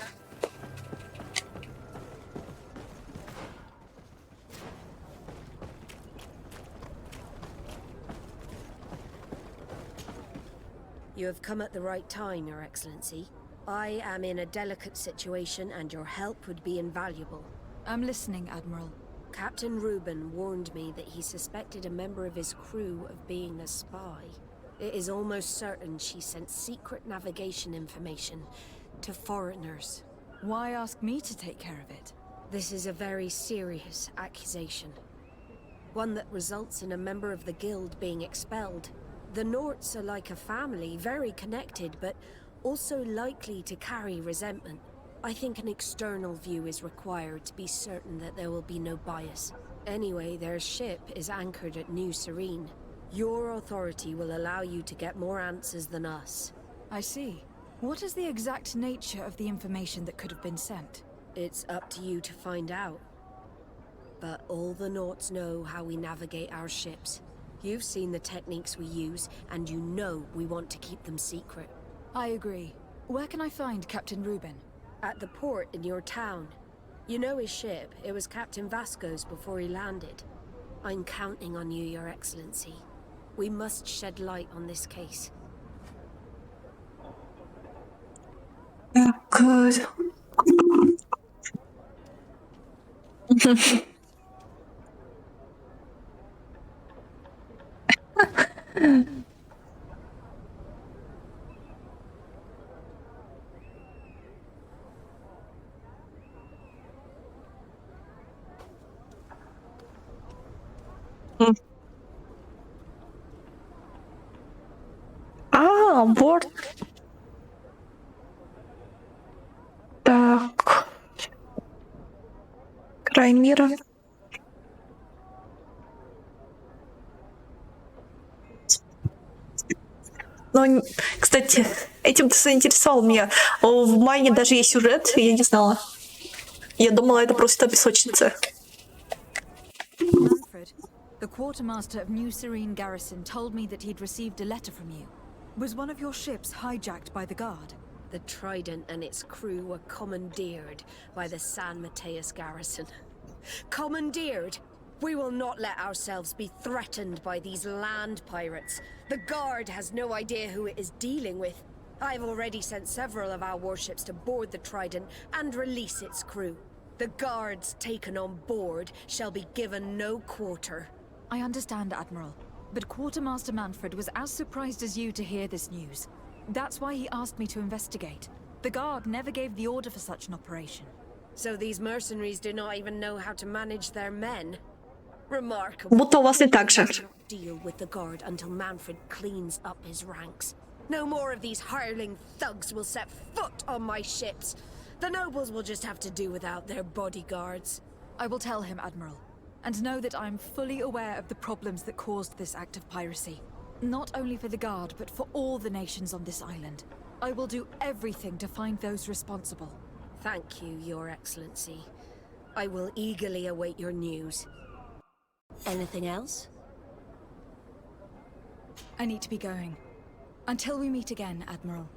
You have come at the right time, Your Excellency. I am in a delicate situation and your help would be invaluable. I'm listening, Admiral. Captain Reuben warned me that he suspected a member of his crew of being a spy. It is almost certain she sent secret navigation information to foreigners. Why ask me to take care of it? This is a very serious accusation. One that results in a member of the guild being expelled. The Norts are like a family, very connected, but also likely to carry resentment. I think an external view is required to be certain that there will be no bias. Anyway, their ship is anchored at New Serene. Your authority will allow you to get more answers than us. I see. What is the exact nature of the information that could have been sent? It's up to you to find out. But all the Norts know how we navigate our ships. You've seen the techniques we use, and you know we want to keep them secret. I agree. Where can I find Captain Reuben? At the port in your town. You know his ship. It was Captain Vasco's before he landed. I'm counting on you, Your Excellency. We must shed light on this case. Good. Борт. Так. Край мира. Ну, кстати, этим ты заинтересовал меня. В Майне даже есть сюжет, я не знала. Я думала, это просто песочница. Manfred, the quartermaster of New Serene Garrison told me that he'd received a letter from you. Was one of your ships hijacked by the guard? The Trident and its crew were commandeered by the San Mateus garrison. Commandeered? We will not let ourselves be threatened by these land pirates. The Guard has no idea who it is dealing with. I've already sent several of our warships to board the Trident and release its crew. The Guards taken on board shall be given no quarter. I understand, Admiral. But Quartermaster Manfred was as surprised as you to hear this news. That's why he asked me to investigate. The Guard never gave the order for such an operation. So these mercenaries do not even know how to manage their men? Remarkable. Будто у вас не так же. Deal with the Guard until Manfred cleans up his ranks. No more of these hireling thugs will set foot on my ships. The nobles will just have to do without their bodyguards. I will tell him, Admiral. And know that I'm fully aware of the problems that caused this act of piracy. Not only for the Guard, but for all the nations on this island. I will do everything to find those responsible. Thank you, Your Excellency. I will eagerly await your news. Anything else? I need to be going. Until we meet again, Admiral.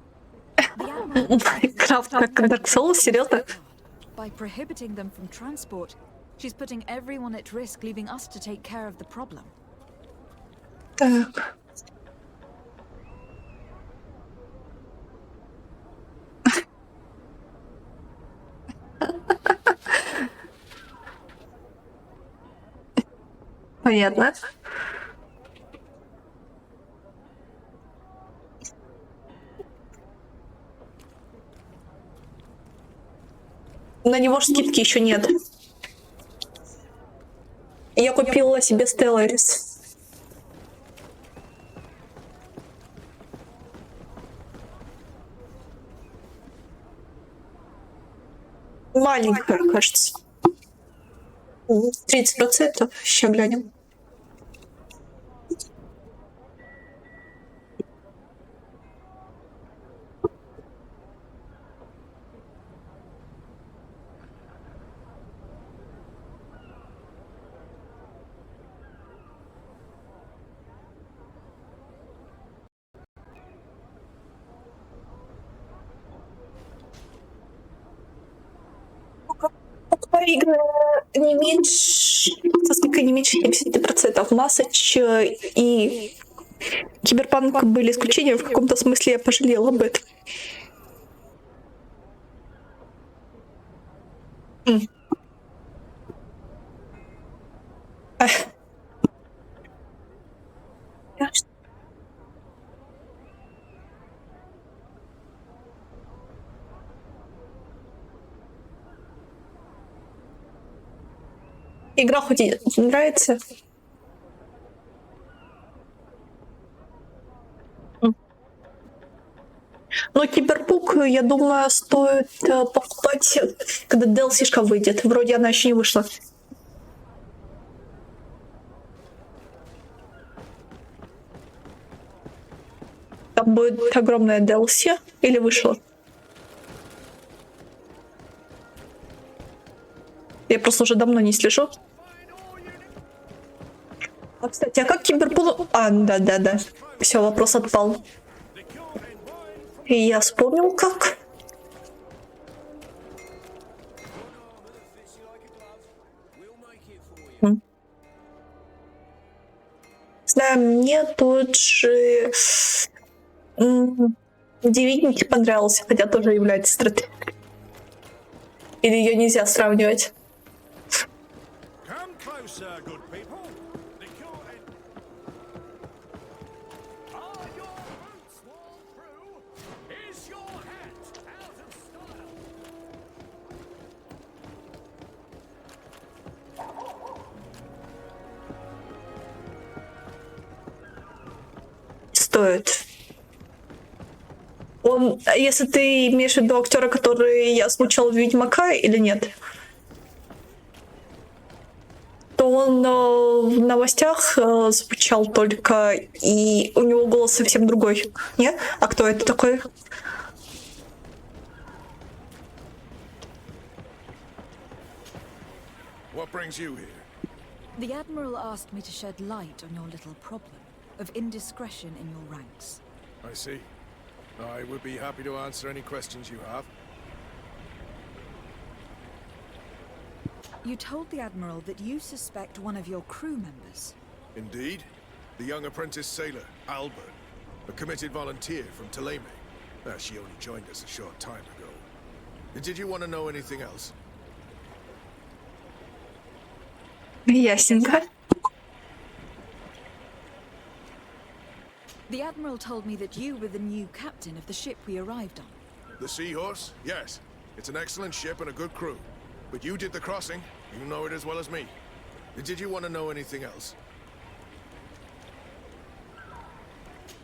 Крафт как Dark Souls, серьезно? By prohibiting them from transport, she's putting everyone at risk, leaving us to take care of the problem. Так. Понятно. На него ж скидки еще нет. Я купила себе Stellaris. Маленькая, кажется. 30%. Сейчас глянем. Игры не меньше, сколько не меньше 70%. Массач и Киберпанк были исключением, в каком-то смысле я пожалела об этом. Игра хоть и нравится. Но Киберпанк, я думаю, стоит покупать, когда DLC-шка выйдет. Вроде она еще не вышла. Там будет огромная DLC или вышла? Я просто уже давно не слежу. А, кстати, а как Киберпанк... А, да. Все, вопрос отпал. И я вспомнил, как. Знаю, мне тот же Divinity понравился, хотя тоже является стратегией. Или ее нельзя сравнивать? Стоит. Он, если ты имеешь в виду актера, который я озвучал в Ведьмака, или нет, то он в новостях звучал только, и у него голос совсем другой. Нет? А кто это такой? What brings you here? The Admiral asked me to shed light on your little problem of indiscretion in your ranks. I see. I would be happy to answer any questions you have. You told the Admiral that you suspect one of your crew members. Indeed. The young apprentice sailor, Albert, a committed volunteer from Ptolemy. She only joined us a short time ago. Did you want to know anything else? Ясненько. The Admiral told me that you were the new captain of the ship we arrived on. The Seahorse? Yes. It's an excellent ship and a good crew. But you did the crossing. You know it as well as me. Did you want to know anything else?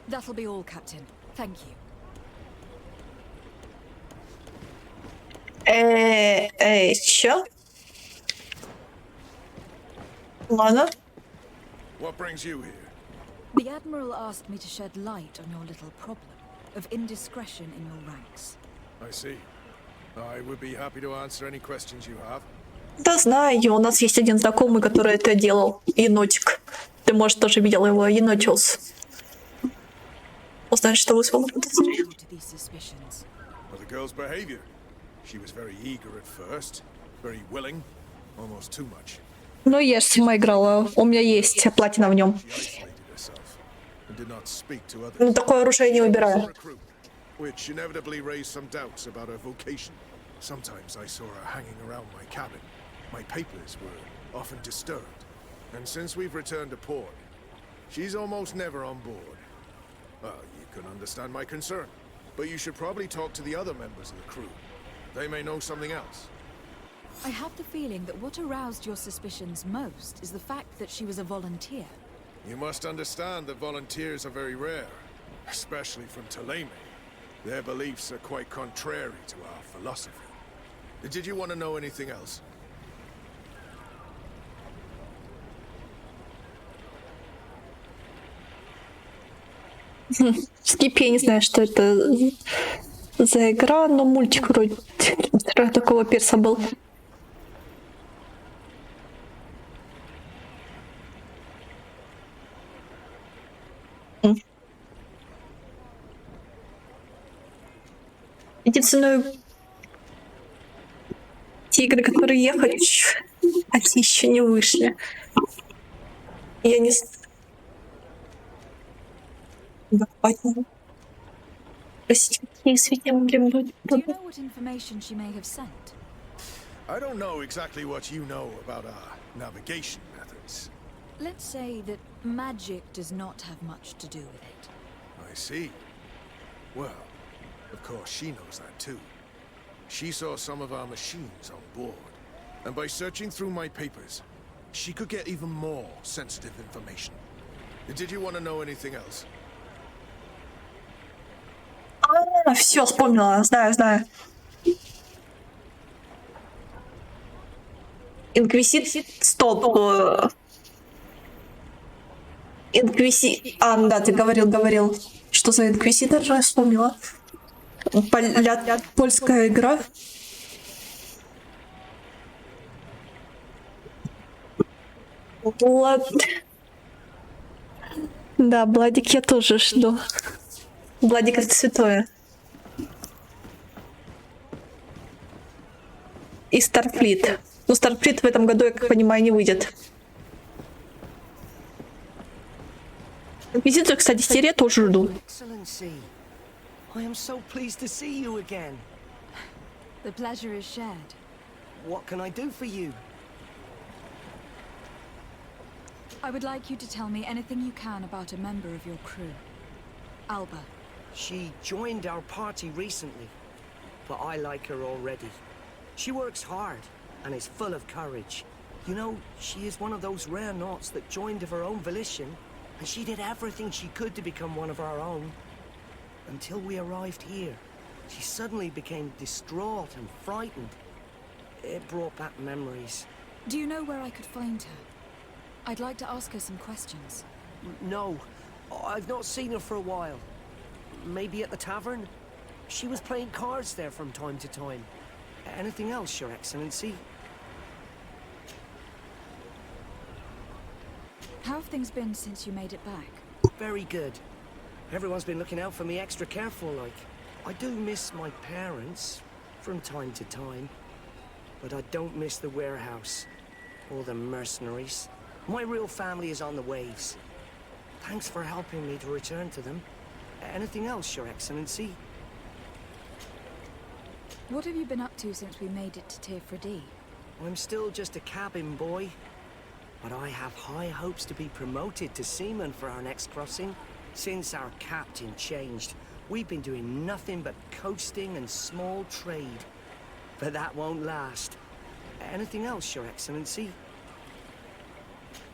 That'll be all, Captain. Thank you. Чё? Ладно. What brings you here? The Admiral asked me to shed light on your little problem of indiscretion in your ranks. I see. I would be happy to answer any questions you have. Да, знаю, у нас есть один знакомый, который это делал. Енотик. Ты, может, тоже видел его, Енотиус. Узнать, что вызвало подозрение. Well, the girl's behavior. She was very eager at first, very willing, almost too much. Ну, я же сама играла. У меня есть платина в нем. Ну, такое оружие не выбираю. Which inevitably raised some doubts about her vocation. Sometimes I saw her hanging around my cabin. My papers were often disturbed. And since we've returned to port, she's almost never on board. Well, you can understand my concern. But you should probably talk to the other members of the crew. They may know something else. I have the feeling that what aroused your suspicions most is the fact that she was a volunteer. You must understand that volunteers are very rare, especially from Ptolemy. Their beliefs are quite contrary to our philosophy. Did you want to know anything else? Скип, я не знаю, что это за игра, но мультик вроде такого перса был. Единственное, те игры, которые я хочу, они еще не вышли. Я не... Да, хватит. Простите, какие святые могли Do быть? you know what information she may have sent? I don't know exactly what you know about our navigation methods. Let's say that magic does not have much to do with it. I see. Well, of course she knows that too. She saw some of our machines on board, and by searching through my papers, she could get even more sensitive information. Did you want to know anything else? Все, вспомнила, знаю. Стоп. Да, ты говорил. Что за инквизитор же, я вспомнила. Польская игра. Да, Бладик я тоже жду. Бладик это святое. И Старфлит. Но Старфлит в этом году, я как понимаю, не выйдет. Инквизитор, кстати, серия тоже жду. Excellency, I am so pleased to see you again. The pleasure is shared. What can I do for you? I would like you to tell me anything you can about a member of your crew. Alba. She joined our party recently, but I like her already. She works hard and is full of courage. You know, she is one of those rare knots that joined of her own volition, and she did everything she could to become one of our own. Until we arrived here, she suddenly became distraught and frightened. It brought back memories. Do you know where I could find her? I'd like to ask her some questions. No, I've not seen her for a while. Maybe at the tavern? She was playing cards there from time to time. Anything else, Your Excellency? How have things been since you made it back? Very good. Everyone's been looking out for me extra careful, like. I do miss my parents from time to time, but I don't miss the warehouse or the mercenaries. My real family is on the waves. Thanks for helping me to return to them. Anything else, Your Excellency? What have you been up to since we made it to Tirfredi? I'm still just a cabin boy, but I have high hopes to be promoted to seaman for our next crossing. Since our captain changed, we've been doing nothing but coasting and small trade. But that won't last. Anything else, Your Excellency?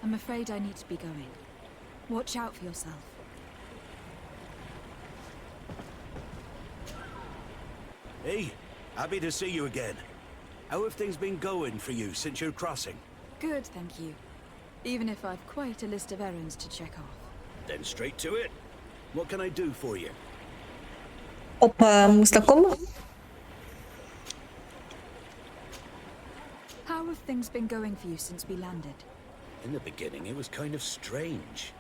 I'm afraid I need to be going. Watch out for yourself. Hey, happy to see you again. How have things been going for you since your crossing? Good, thank you. Even if I've quite a list of errands to check off. Then straight to it. What can I do for you? Опа, мы знакомы? How have things been going for you since we landed? In the beginning, it was kind of strange.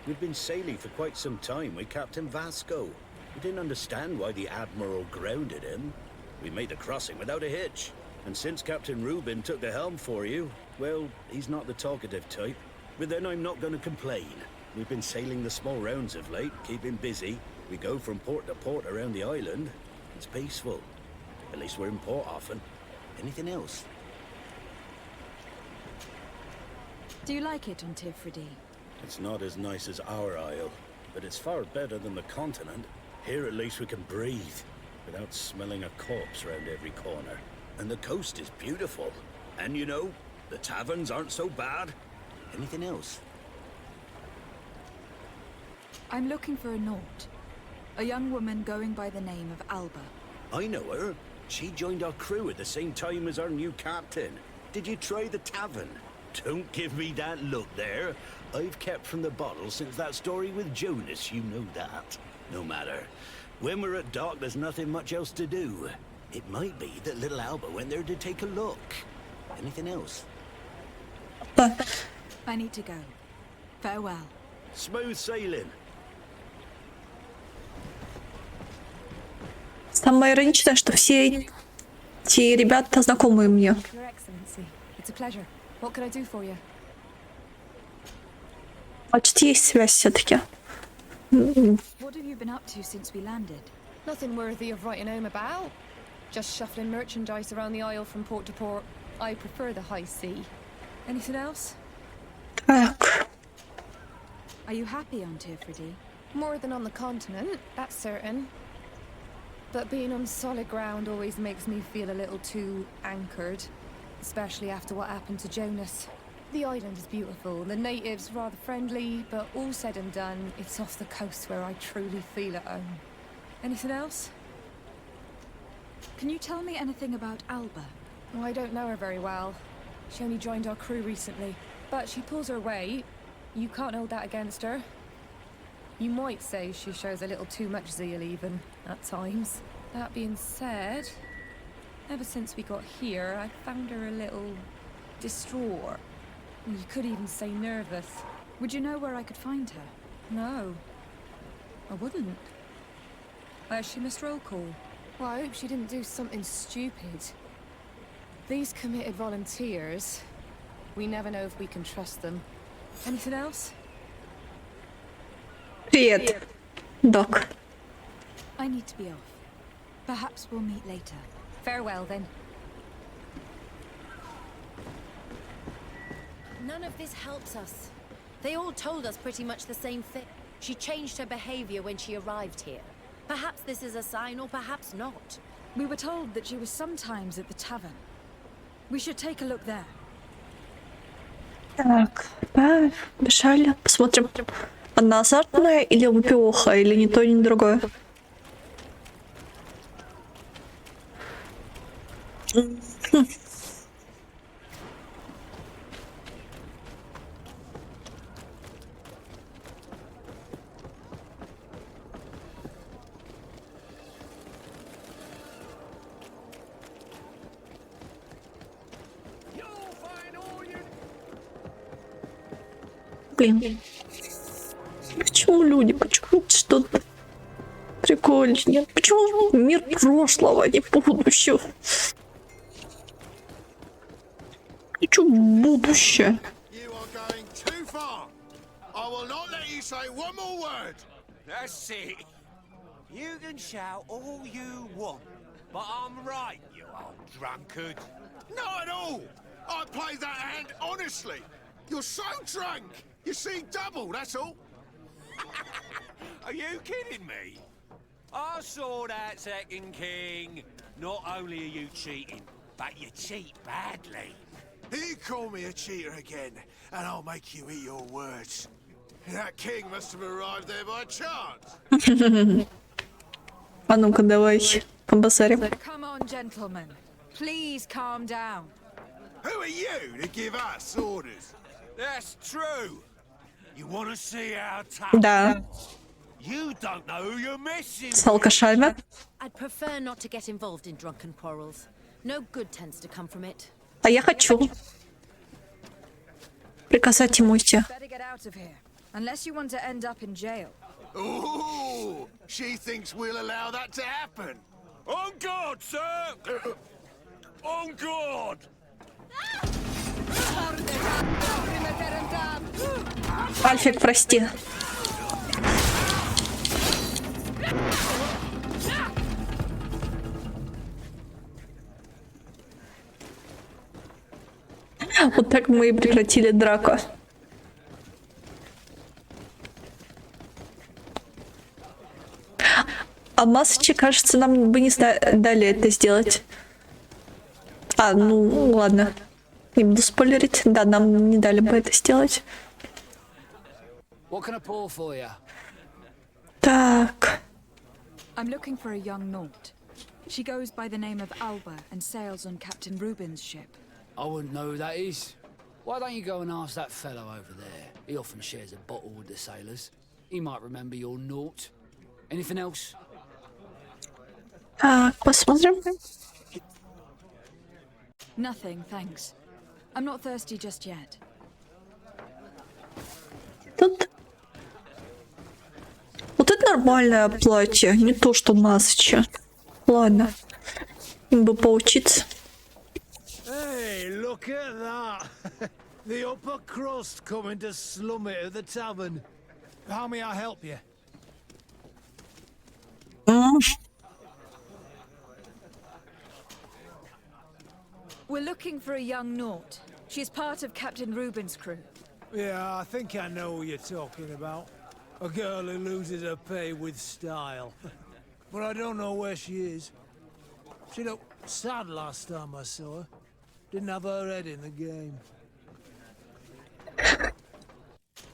We'd been sailing for quite some time with Captain Vasco. We didn't understand why the Admiral grounded him. We made the crossing without a hitch. And since Captain Rubin took the helm for you, well, he's not the talkative type. But then I'm not going to complain. We've been sailing the small rounds of late, keeping busy. We go from port to port around the island. It's peaceful. At least we're in port often. Anything else? Do you like it on Tirfredi? It's not as nice as our isle, but it's far better than the continent. Here at least we can breathe, without smelling a corpse round every corner. And the coast is beautiful. And you know, the taverns aren't so bad. Anything else? I'm looking for a Naut. A young woman going by the name of Alba. I know her. She joined our crew at the same time as our new captain. Did you try the tavern? Don't give me that look there. I've kept from the bottle since that story with Jonas, you know that. No matter. When we're at dock, there's nothing much else to do. It might be that little Alba went there to take a look. Anything else? I need to go. Farewell. Smooth sailing. Самое ироничное, что все эти ребята знакомые мне. Your Excellency, it's a pleasure. What can I do for you? Почти есть связь все-таки. What been up to since we landed? Nothing worthy of writing home about. Just shuffling merchandise around the isle from port to port. I prefer the high sea. Anything else? Так. Are you happy on Tifridi? More than on the continent, that's certain. But being on solid ground always makes me feel a little too anchored. Especially after what happened to Jonas. The island is beautiful, the natives rather friendly, but all said and done, it's off the coast where I truly feel at home. Anything else? Can you tell me anything about Alba? Oh, I don't know her very well. She only joined our crew recently. But she pulls her weight. You can't hold that against her. You might say she shows a little too much zeal even, at times. That being said, ever since we got here, I found her a little distraught. You could even say nervous. Would you know where I could find her? No. I wouldn't. Where's she missed roll call? Well, I hope she didn't do something stupid. These committed volunteers, we never know if we can trust them. Anything else? Привет, Док. I need to be off. Perhaps we'll meet later. Farewell, then. None of this helps us. They all told us pretty much the same thing. She changed her behavior when she arrived here. Perhaps this is a sign, or perhaps not. We were told that she was sometimes at the tavern. We should take a look there. Так, побежали. Посмотрим, она азартная или выпивоха, или ни то, ни другое. Блин. Почему люди? Почему что-то прикольно? Нет, почему мир прошлого, а не будущего? Хочу будущее. That's it. You can shout all you want, but I'm right, you old drunkard. Not at all! I played that hand honestly. You're so drunk! You see double, that's all. Are you kidding me? I saw that second king. Not only are you cheating, but you cheat badly. You call me a cheater again, and I'll make you eat your words. That king must have arrived there by chance. А ну-ка, давай, побазарим. Come on, gentlemen. Please calm down. Who are you to give us orders? That's true. You want to see our tough? Да. You don't know who you're missing. С алкашами. I'd prefer not to get involved in drunken quarrels. No good tends to come from it. А я хочу приказать ему идти. Better get out of here, unless you want to end up in jail. Ooh, she thinks we'll allow that to happen. On guard, sir. On guard. Альфик, прости. Вот так мы и прекратили драку. А Масочи, кажется, нам бы не дали это сделать. А, ну ладно. Не буду спойлерить. Да, нам не дали бы это сделать. What can I pour for you? Так. I'm looking for a young Naut. She goes by the name of Alba and sails on Captain Rubin's ship. I wouldn't know who that is. Why don't you go and ask that fellow over there? He often shares a bottle with the sailors. He might remember your Naut. Anything else? Так, посмотрим. Nothing, thanks. I'm not thirsty just yet. Тут. Вот это нормальное платье, не то что Масочи. Ладно, им бы поучиться. Hey, look at that! The upper crust coming to slum it at the tavern. How may I help you? We're looking for a young Naut. She's part of Captain Reuben's crew. Yeah, I think I know what you're talking about. A girl who loses her pay with style. But I don't know where she is. She looked sad last time I saw her. Didn't have her head in the game.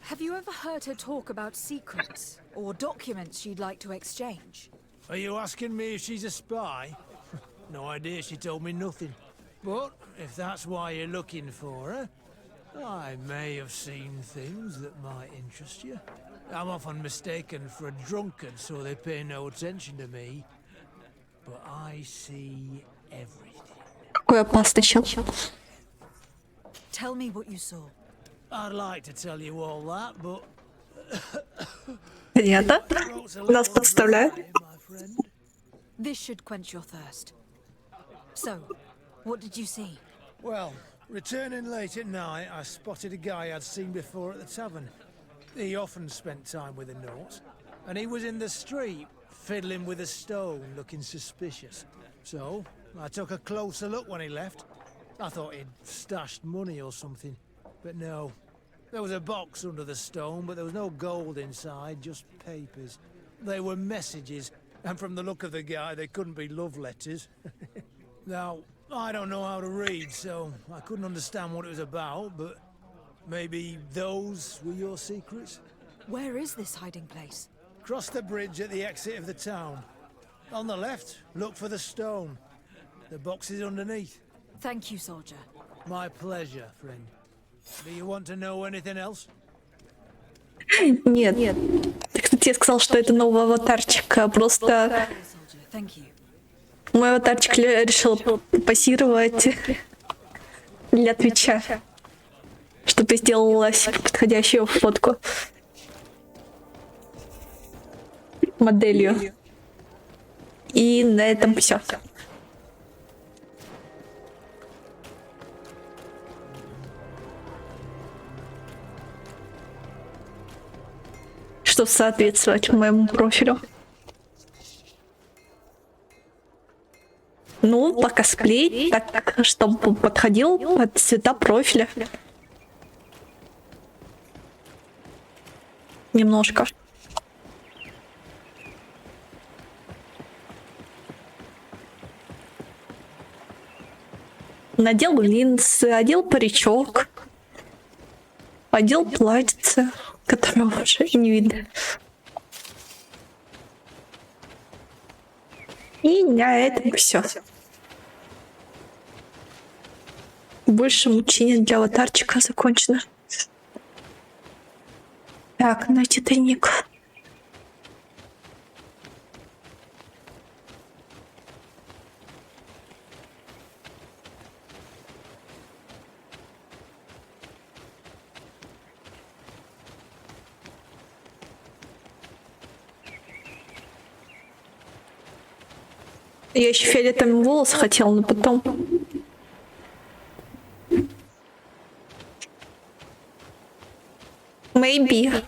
Have you ever heard her talk about secrets or documents she'd like to exchange? Are you asking me if she's a spy? No idea, she told me nothing. But if that's why you're looking for her, I may have seen things that might interest you. I'm often mistaken for a drunkard, so they pay no attention to me. But I see everything. Какой опасный чел. Tell me what you saw. I'd like to tell you all that, but... Понятно. Нас подставляют. This should quench your thirst. So, what did you see? Well, returning late at night, I spotted a guy I'd seen before at the tavern. He often spent time with the Nauts, and he was in the street, fiddling with a stone, looking suspicious. So, I took a closer look when he left. I thought he'd stashed money or something, but no. There was a box under the stone, but there was no gold inside, just papers. They were messages, and from the look of the guy, they couldn't be love letters. Now, I don't know how to read, so I couldn't understand what it was about, but maybe those were your secrets? Where is this hiding place? Cross the bridge at the exit of the town. On the left, look for the stone. The box is underneath. Thank you, soldier. My pleasure, friend. Do you want to know anything else? Нет. Ты, кстати, я сказал, что это новый аватарчик. Просто мой аватарчик решил позировать для Твича, чтобы сделала подходящую фотку моделью. И на этом все. Чтобы соответствовать моему профилю. Ну, покосплей, так, чтобы подходил под цвета профиля. Немножко. Надел линзы, одел паричок, одел платьице, которого уже не видно. И на этом все. Больше мучений для аватарчика закончено. Так, найти тайник. Я еще фиолетовый волос хотела, но потом... Maybe.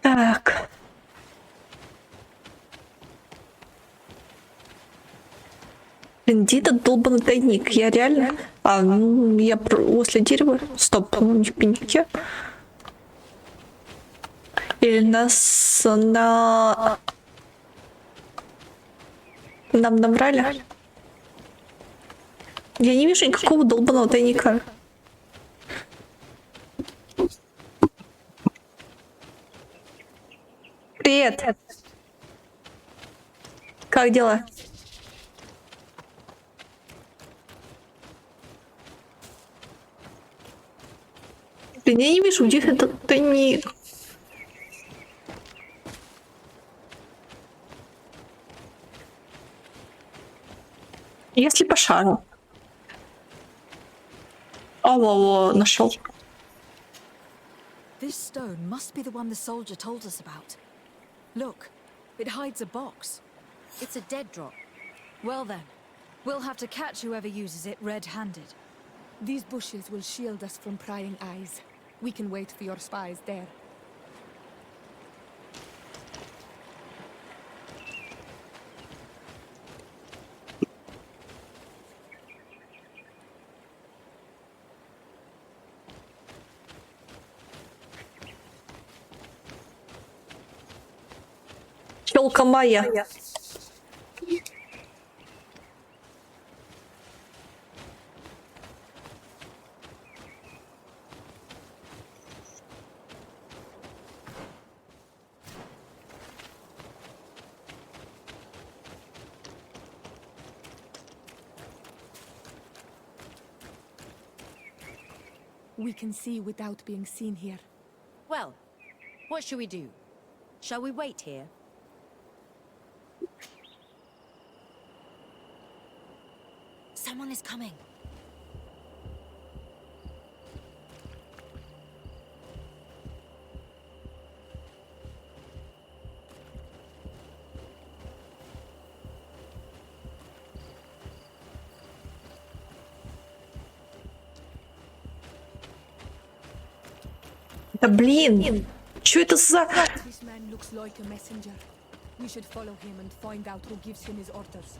Так. Где этот долбанный тайник? Я реально... А, ну, я возле дерева. Стоп, не в пеньке. Или нас на... Нам набрали? Я не вижу никакого долбанного тайника. Привет. Как дела? Блин, я не вижу, где этот тайник. Если пошарил. Во, нашел. This stone must be the one the soldier told us about. Look, it hides a box. It's a dead drop. Well then, we'll have to catch whoever uses it red-handed. These bushes will shield us from prying eyes. We can wait for your spies there. Челка моя. We can see without being seen here. Well, what should we do? Shall we wait here? Someone is coming. Да блин! Чё это за... This man looks like a messenger. We should follow him and find out who gives him his orders.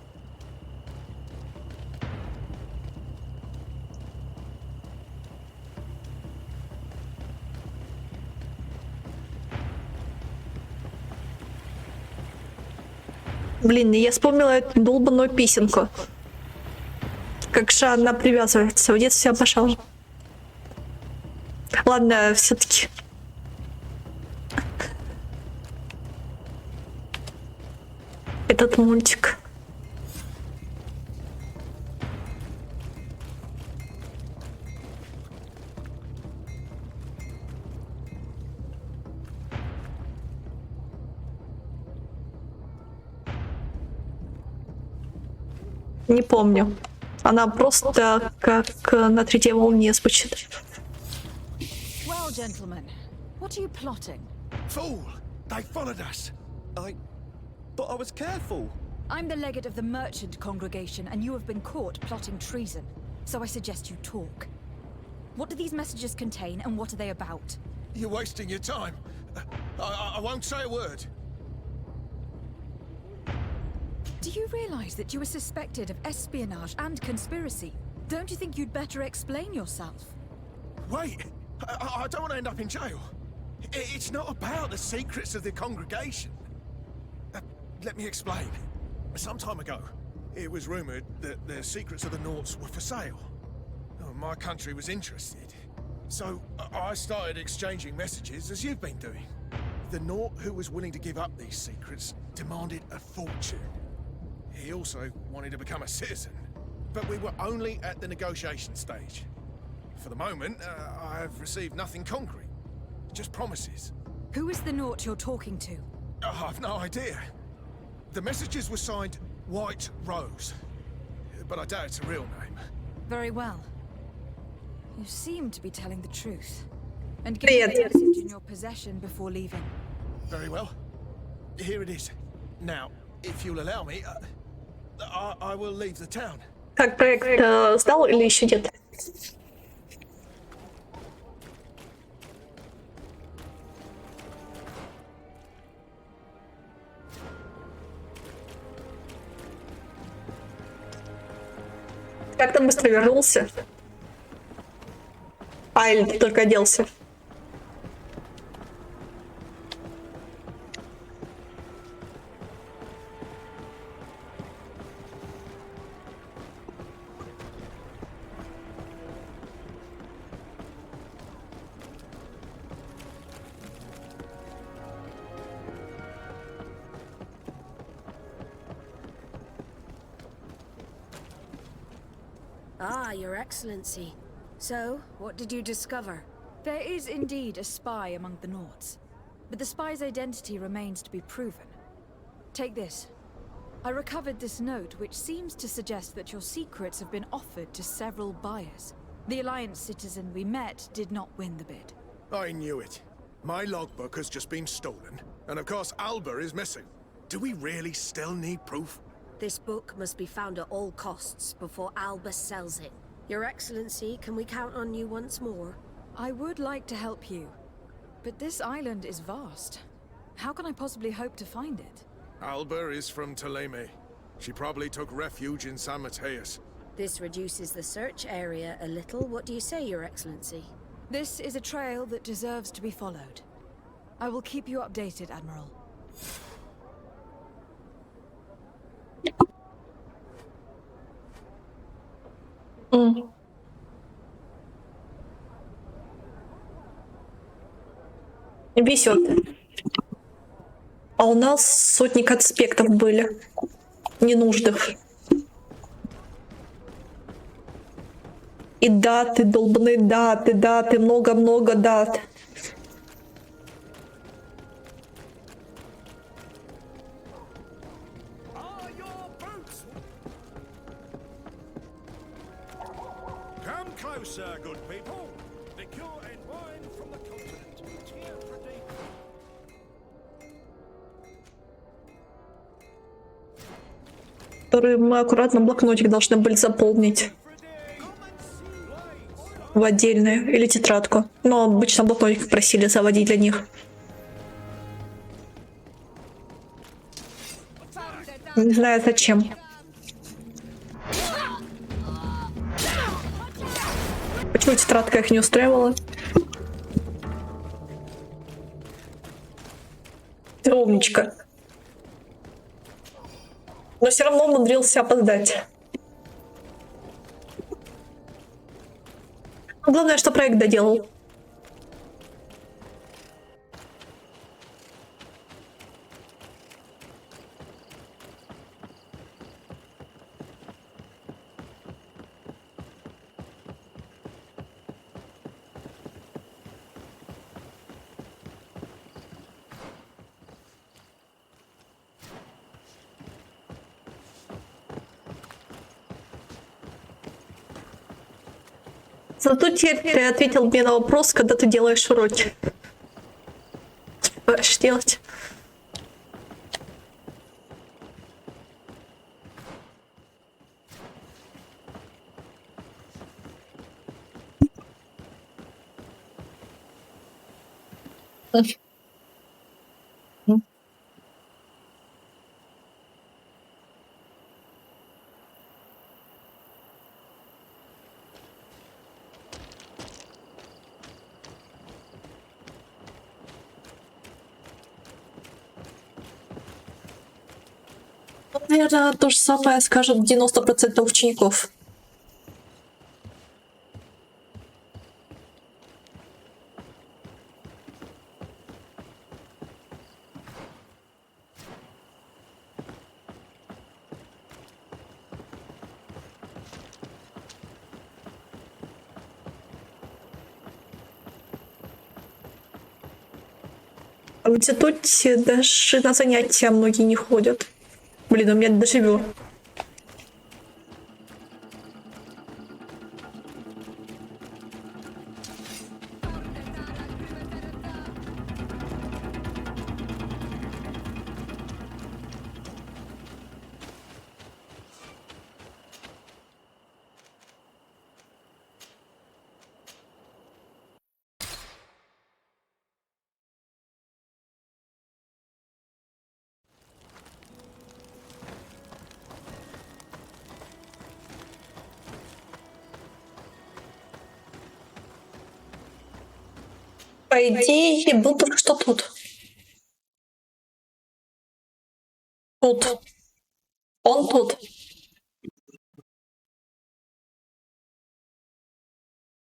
Блин, я вспомнила эту долбаную песенку. Как же она привязывается. В детстве обожала. Ладно, все-таки. Этот мультик. Не помню. Она просто как на третьей волне звучит. Well, gentlemen, what are you plotting? Fool! They followed us. But I was careful. I'm the legate of the merchant congregation, and you have been caught plotting treason. So I suggest you talk. What do these messages contain, and what are they about? You're wasting your time. I won't say a word. Do you realize that you are suspected of espionage and conspiracy? Don't you think you'd better explain yourself? Wait! I don't want to end up in jail. It's not about the secrets of the congregation. Let me explain. Some time ago, it was rumored that the secrets of the Nauts were for sale. My country was interested. So I started exchanging messages as you've been doing. The Naut who was willing to give up these secrets demanded a fortune. He also wanted to become a citizen. But we were only at the negotiation stage. For the moment, I've received nothing concrete. Just promises. Who is the Naut you're talking to? I've no idea. The messages were signed White Rose. But I doubt it's a real name. Very well. You seem to be telling the truth. And give me the message in your possession before leaving. Very well. Here it is. Now, if you'll allow me, I will leave the town. Как проект сдал или еще нет? Как ты быстро вернулся? А, или ты только оделся? Ah, Your Excellency. So, what did you discover? There is indeed a spy among the Nauts, but the spy's identity remains to be proven. Take this. I recovered this note which seems to suggest that your secrets have been offered to several buyers. The Alliance citizen we met did not win the bid. I knew it. My logbook has just been stolen, and of course Alba is missing. Do we really still need proof? This book must be found at all costs before Albus sells it. Your Excellency, can we count on you once more? I would like to help you, but this island is vast. How can I possibly hope to find it? Alba is from Teleme. She probably took refuge in San Mateus. This reduces the search area a little. What do you say, Your Excellency? This is a trail that deserves to be followed. I will keep you updated, Admiral. Везет. А у нас сотни конспектов были. Ненужных. И даты, долбаные даты, много-много дат. Come closer, good people. Liqueur and wine from the continent. Here for day. Которые мы аккуратно блокнотик должны были заполнить в отдельную или тетрадку. Но обычно блокнотик просили заводить для них. Не знаю зачем. Почему тетрадка их не устраивала? Ты умничка. Но все равно умудрился опоздать. Главное, что проект доделал. Зато теперь ты ответил мне на вопрос, когда ты делаешь уроки. Что делать? Наверное, то же самое скажут 90% учеников. В институте даже на занятия многие не ходят. Блин, у меня дежавю. По идее, был только что тут. Тут. Он тут.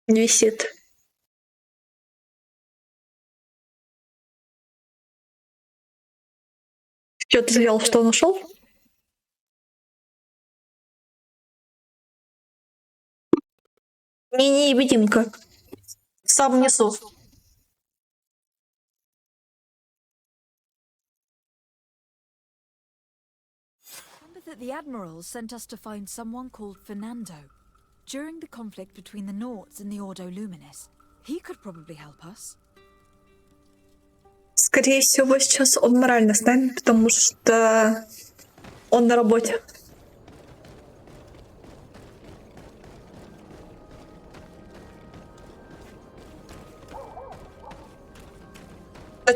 Висит. Что ты сделал, что он ушел? Не-невидимка. Сам внизу. That the Admiral sent us to find someone called Fernando. During the conflict between the Nauts and the Ordo Luminis, he could probably help us. Скорее всего, сейчас он морально с нами, потому что он на работе.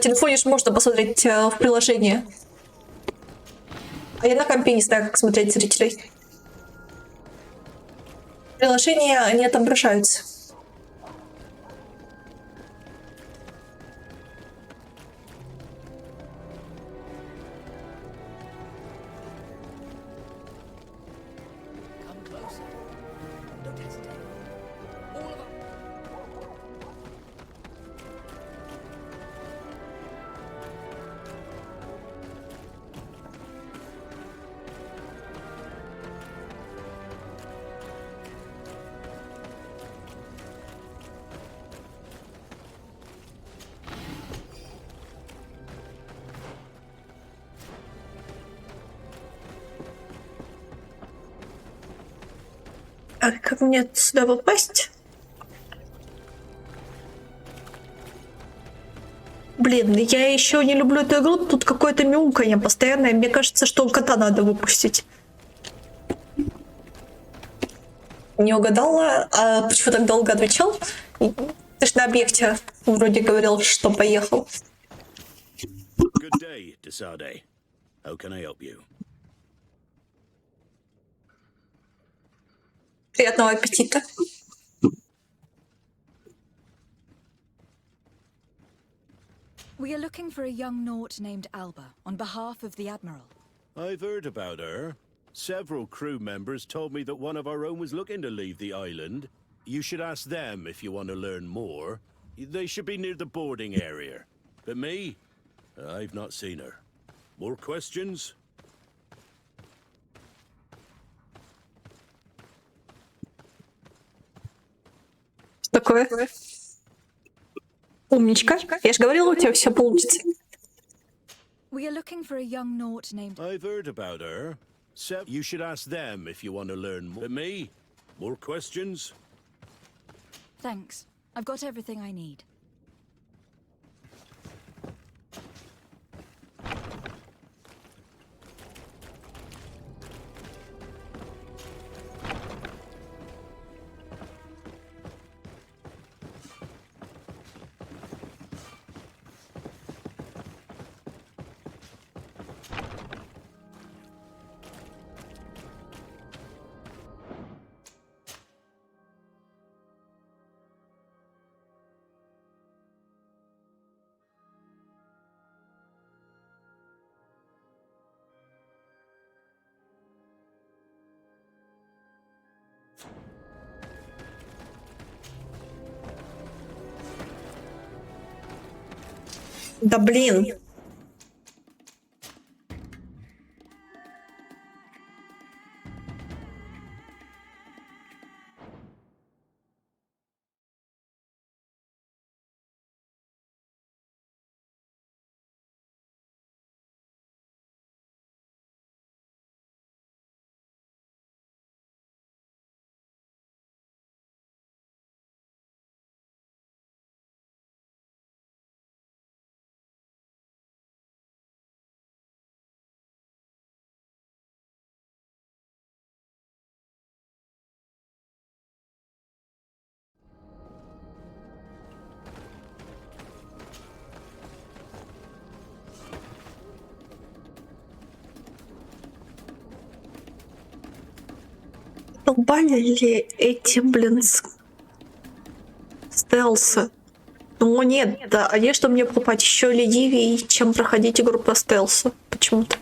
телефоне же можно посмотреть в приложении. А я на компе не знаю, как смотреть зрителей. Приложения, они отображаются. А как мне сюда попасть? Блин, я еще не люблю эту игру, тут какое-то мяуканье постоянное. Мне кажется, что кота надо выпустить. Не угадала? А почему так долго отвечал? Ты ж на объекте вроде говорил, что поехал. Good day, Desade. How can I help you? Приятного аппетита. We are looking for a young Naut named Alba on behalf of the Admiral. I've heard about her. Several crew members told me that one of our own was looking to leave the island. You should ask them if you want to learn more. They should be near the boarding area. But me? I've not seen her. More questions? Что такое? Умничка. Я же говорила, у тебя все получится. We are looking for a young Naut named... I've heard about her. You should ask them if you want to learn more. But me? More questions? Thanks. I've got everything I need. Да блин. Долбали ли эти, блин, стелсы? Ну нет, да, они что мне покупать еще ленивее, чем проходить игру по стелсу. Почему-то.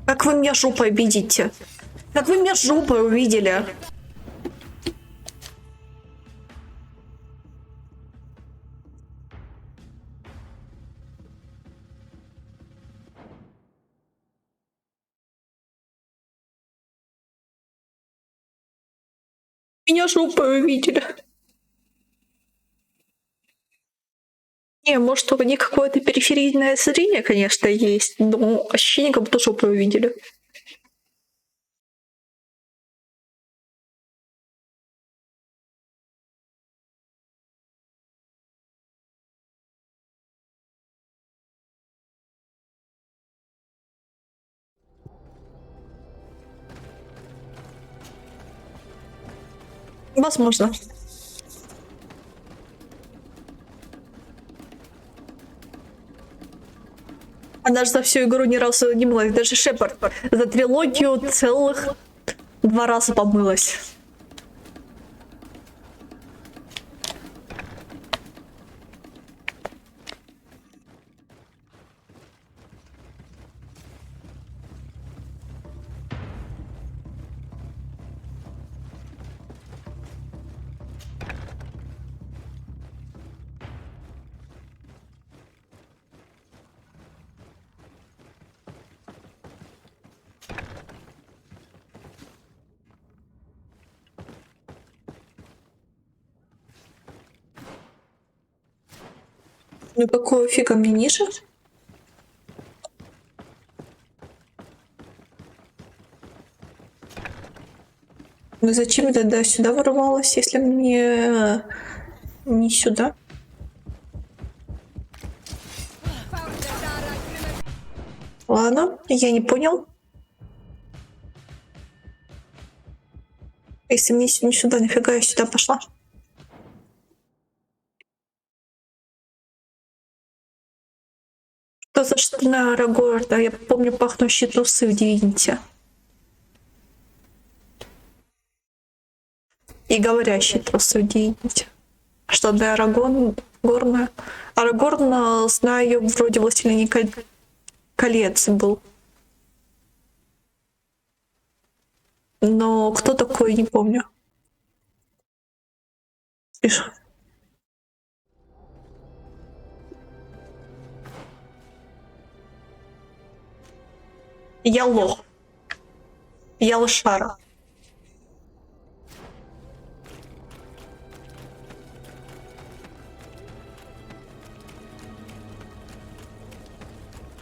Как вы меня жопой видите? Как вы меня жопой увидели? Меня жопой увидели. Не, может, у них какое-то периферийное зрение, конечно, есть, но ощущение, как будто жопой увидели. Возможно. Она же за всю игру ни разу не мылась. Даже Шепард за трилогию целых 2 раза помылась. Ну какого фига мне ниже? Ну зачем я тогда сюда ворвалась, если мне не сюда? Ладно, я не понял. Если мне не сюда, нафига я сюда пошла? Что за штаны Арагорна? Я помню пахнущие трусы в Дивинити. И говорящие трусы в Дивинити. Что для Арагорна? Арагорна, знаю, вроде Властелин колец был. Но кто такой, не помню. Пишу. Я лох. Я лошара.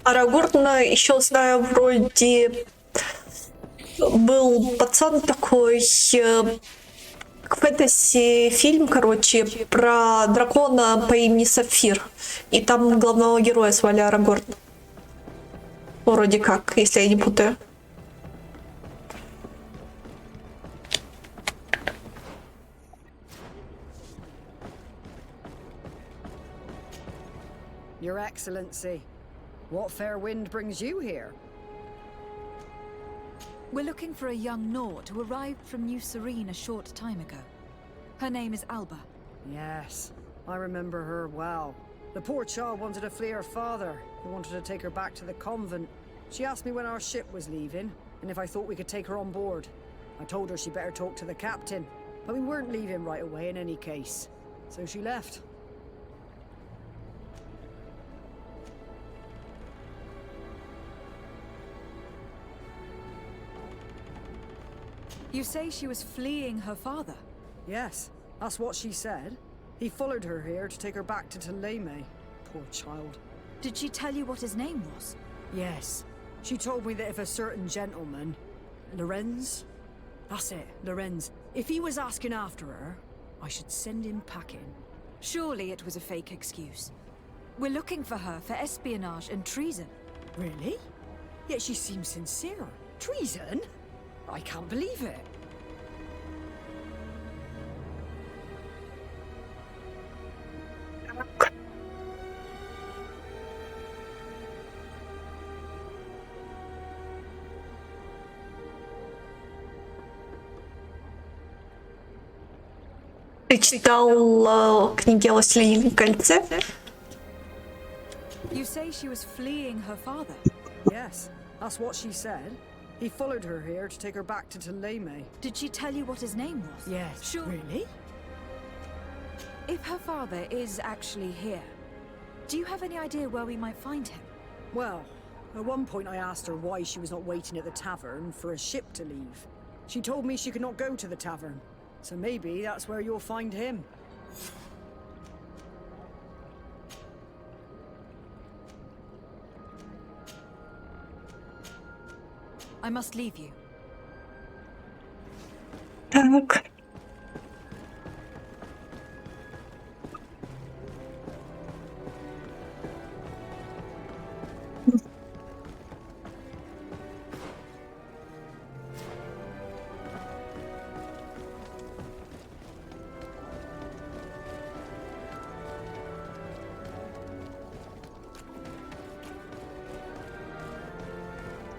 Арагорна еще знаю, вроде был пацан такой, фэнтези фильм, короче, про дракона по имени Сапфир. И там главного героя звали Арагорн. Вроде как, если я не путаю. Your Excellency, what fair wind brings you here? We're looking for a young Nord who arrived from New Serene a short time ago. Her name is Alba. Yes, I remember her well. The poor child wanted to flee her father, who wanted to take her back to the convent. She asked me when our ship was leaving, and if I thought we could take her on board. I told her she better talk to the captain, but we weren't leaving right away in any case. So she left. You say she was fleeing her father? Yes, that's what she said. He followed her here to take her back to Tuleme. Poor child. Did she tell you what his name was? Yes. She told me that if a certain gentleman... Lorenz? That's it, Lorenz. If he was asking after her, I should send him packing. Surely it was a fake excuse. We're looking for her for espionage and treason. Really? Yet she seems sincere. Treason? I can't believe it. Ты читал книги о «Властелине кольце»? You say she was fleeing her father? Yes, that's what she said. He followed her here to take her back to Tuleme. Did she tell you what his name was? Yes. Sure. Really? If her father is actually here, do you have any idea where we might find him? Well, at one point I asked her why she was not waiting at the tavern for a ship to leave. She told me she could not go to the tavern, so maybe that's where you'll find him. I must leave you. Так.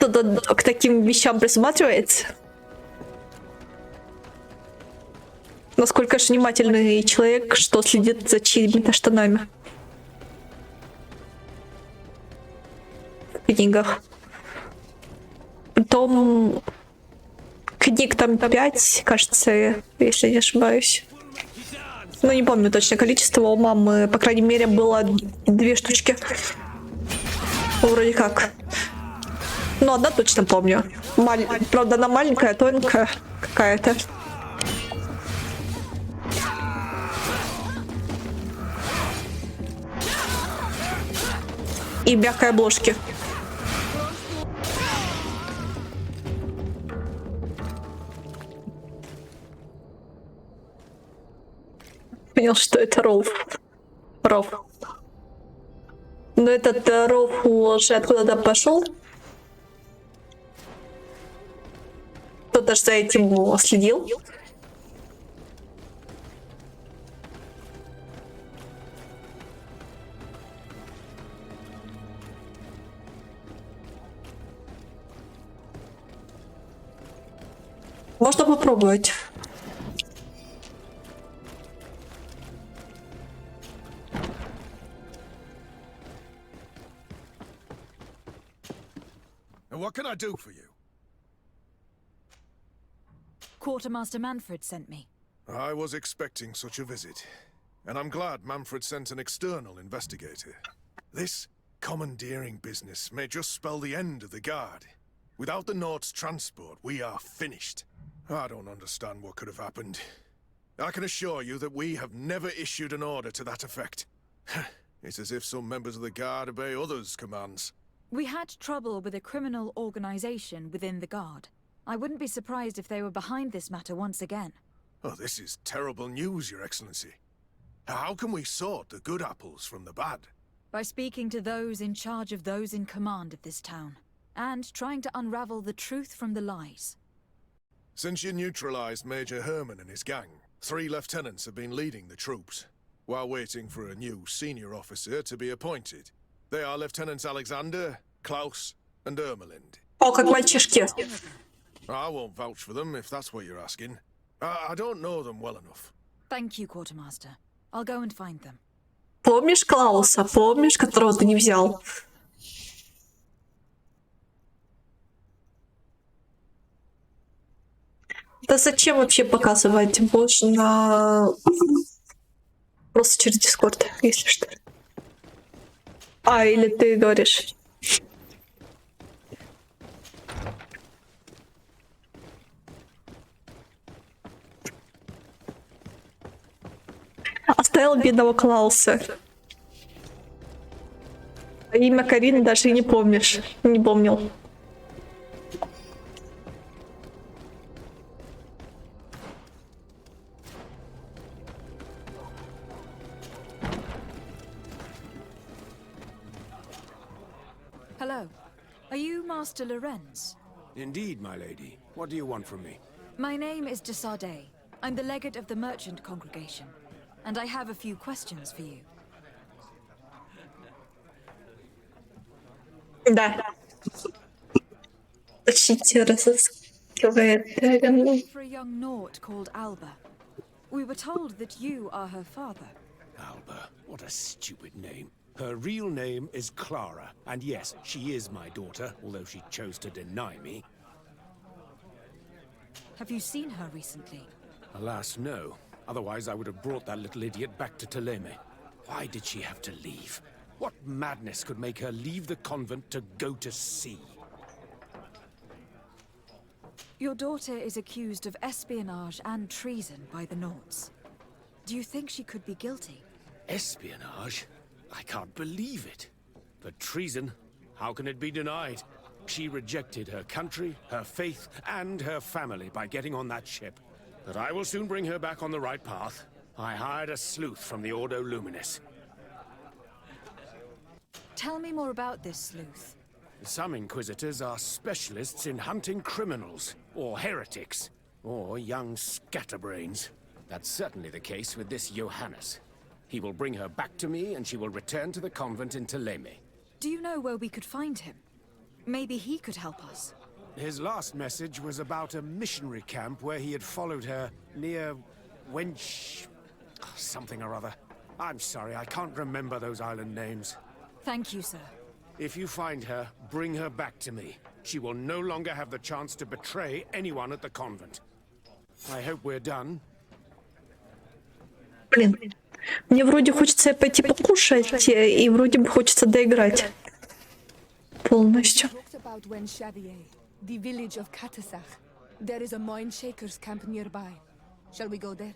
кто-то к таким вещам присматривается? Насколько же внимательный человек, что следит за чьими-то штанами в книгах. Притом книг там 5, кажется, если не ошибаюсь. Ну, не помню точное количество. У мамы, по крайней мере, было 2 штучки. Вроде как. Ну, одна точно помню. Правда, она маленькая, тоненькая какая-то. И мягкой обложки. Понял, что это ров. Ров. Но этот ров уже откуда-то пошел. Кто-то же за этим следил. Можно попробовать. What can I do for you? Quartermaster Manfred sent me. I was expecting such a visit, and I'm glad Manfred sent an external investigator. This commandeering business may just spell the end of the Guard. Without the Nord's transport, we are finished. I don't understand what could have happened. I can assure you that we have never issued an order to that effect. It's as if some members of the Guard obey others' commands. We had trouble with a criminal organization within the Guard. I wouldn't be surprised if they were behind this matter once again. Oh, this is terrible news, Your Excellency. How can we sort the good apples from the bad? By speaking to those in charge of those in command of this town, and trying to unravel the truth from the lies. Since you neutralized Major Herman and his gang, 3 lieutenants have been leading the troops, while waiting for a new senior officer to be appointed. They are Lieutenants Alexander, Klaus, and Ermelind. О, как мальчишки. I won't vouch for them if that's what you're asking. I don't know them well enough. Thank you, Quartermaster. I'll go and find them. Помнишь Клауса? Помнишь, которого ты не взял? Да зачем вообще показывать? Можно просто через Дискорд, если что. А, или ты говоришь? Оставил бедного Клауса. Имя Карины даже и не помнишь. Не помнил. Hello. Are you Master Lorenz? Indeed, my lady. What do you want from me? My name is Desardet. I'm the legate of the merchant congregation, and I have a few questions for you. Да. Защите разыскивает. For a young Naut called Alba. We were told that you are her father. Alba, what a stupid name. Her real name is Clara, and yes, she is my daughter, although she chose to deny me. Have you seen her recently? Alas, no. Otherwise, I would have brought that little idiot back to Toleme. Why did she have to leave? What madness could make her leave the convent to go to sea? Your daughter is accused of espionage and treason by the Nauts. Do you think she could be guilty? Espionage? I can't believe it. But treason? How can it be denied? She rejected her country, her faith, and her family by getting on that ship. But I will soon bring her back on the right path. I hired a sleuth from the Ordo Luminis. Tell me more about this sleuth. Some inquisitors are specialists in hunting criminals, or heretics, or young scatterbrains. That's certainly the case with this Johannes. He will bring her back to me, and she will return to the convent in Toleme. Do you know where we could find him? Maybe he could help us. His last message was about a missionary camp where he had followed her near Wench... something or other. I'm sorry, I can't remember those island names. Thank you, sir. If you find her, bring her back to me. She will no longer have the chance to betray anyone at the convent. I hope we're done. Блин, мне вроде хочется пойти покушать, и вроде бы хочется доиграть полностью. About Wenchavier, the village of Katasach. There is a mine shaker's camp nearby. Shall we go there?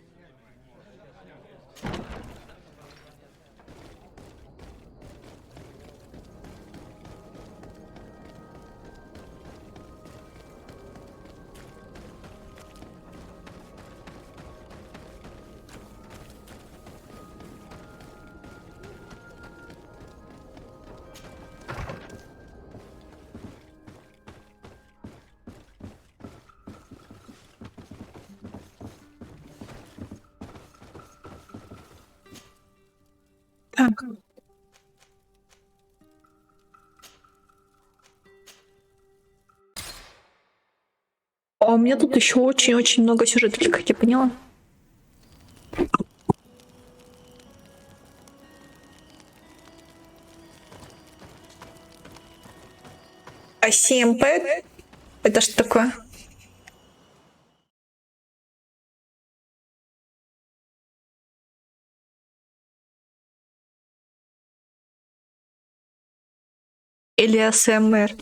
Так. А у меня тут еще очень-очень много сюжетов, как я поняла. А СМП? Это что такое? Или АСМР?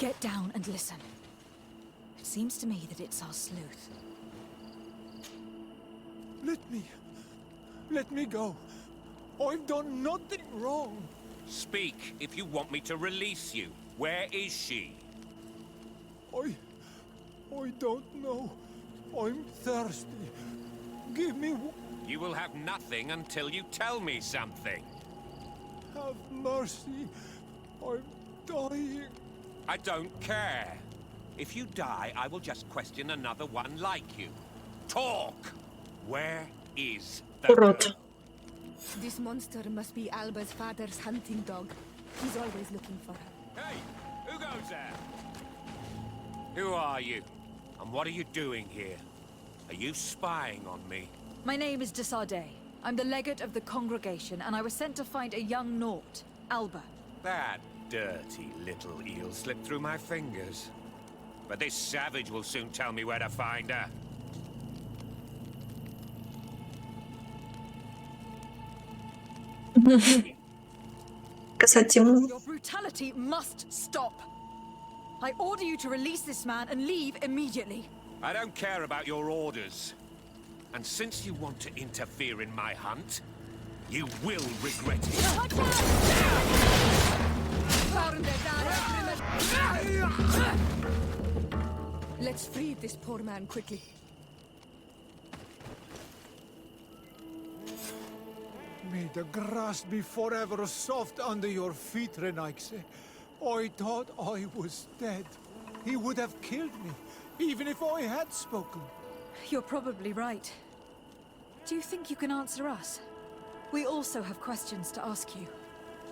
Get down and listen. It seems to me that it's our sleuth. Let me go. I've done nothing wrong. Speak if you want me to release you. Where is she? I don't know. I'm thirsty. Give me... You will have nothing until you tell me something. Have mercy. I'm dying. I don't care. If you die, I will just question another one like you. Talk! Where is the girl? This monster must be Alba's father's hunting dog. He's always looking for her. Hey! Who goes there? Who are you? And what are you doing here? Are you spying on me? My name is Desardet. I'm the legate of the congregation, and I was sent to find a young Naut, Alba. That dirty little eel slipped through my fingers. But this savage will soon tell me where to find her. Your brutality must stop. I order you to release this man and leave immediately. I don't care about your orders. And since you want to interfere in my hunt, you will regret it. Let's free this poor man quickly. May the grass be forever soft under your feet, Renaikse. I thought I was dead. He would have killed me, even if I had spoken. You're probably right. Do you think you can answer us? We also have questions to ask you.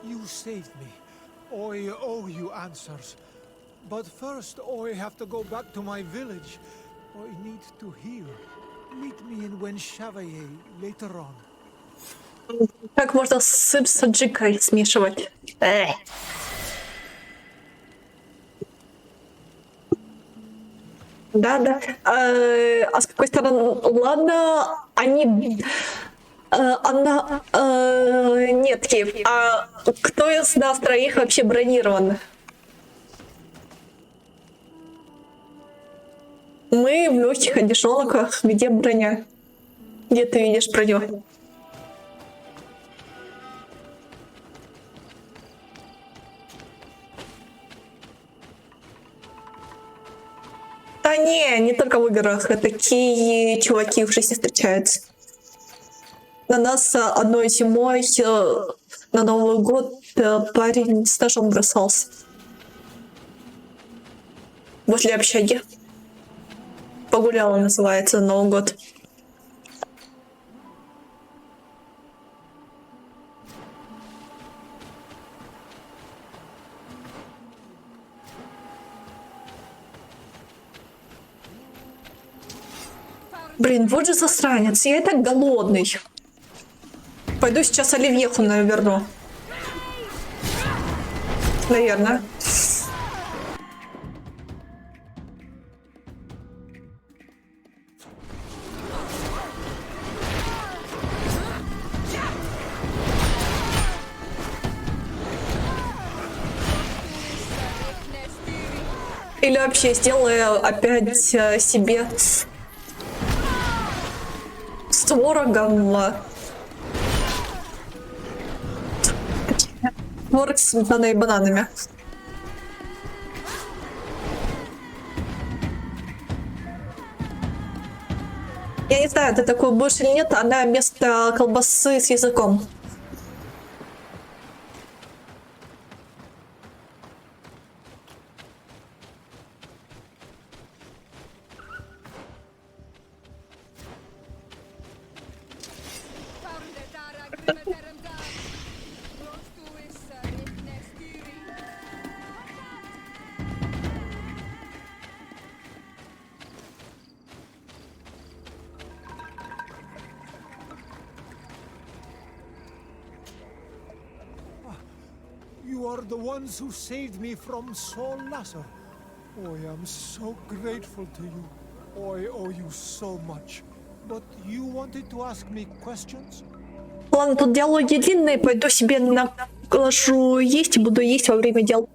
You saved me. I owe you answers. But first, I have to go back to my village. I need to heal. Meet me in Wenchavier later on. Как можно сыр с аджикой смешивать? Да. А с какой стороны? Ладно, Они... Нет, Киев, а кто из нас троих вообще бронирован? Мы в легких одежонках. Где броня? Где ты видишь броню? Да не только в играх. Такие чуваки в жизни встречаются. На нас одной зимой на Новый год парень с ножом бросался. Возле общаги. Погуляла называется на Новый год. Блин, вот же засранец, я и так голодный. Пойду сейчас оливьеху наверну. Наверное. Или вообще сделаю опять себе с творогом. Творог с сметаной и бананами. Я не знаю, ты такой будешь или нет, она вместо колбасы с языком. You are the ones who saved me from Saul Lasser. Oh, I am so grateful to you. Oh, I owe you so much. But you wanted to ask me questions? Ладно, тут диалоги длинные, пойду себе накладу есть и буду есть во время дел.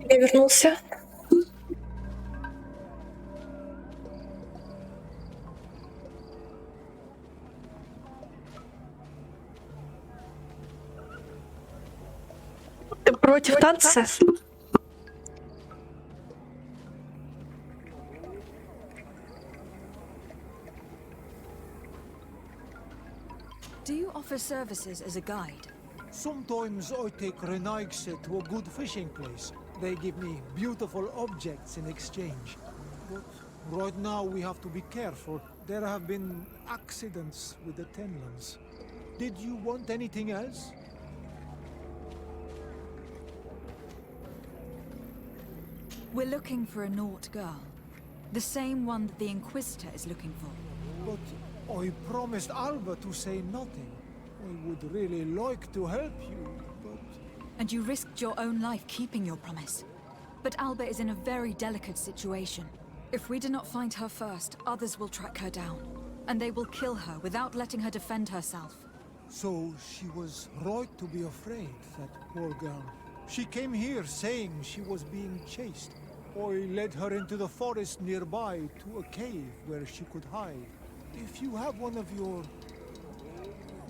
Я вернулся. Ты против танца? Do you offer services as a guide? Sometimes I take Renaigse to a good fishing place. They give me beautiful objects in exchange. But right now we have to be careful. There have been accidents with the Tenlands. Did you want anything else? We're looking for a Naut girl. The same one that the Inquisitor is looking for. But I promised Alba to say nothing. I would really like to help you, but... And you risked your own life keeping your promise. But Alba is in a very delicate situation. If we do not find her first, others will track her down. And they will kill her without letting her defend herself. So she was right to be afraid, that poor girl. She came here saying she was being chased. I led her into the forest nearby to a cave where she could hide. If you have one of your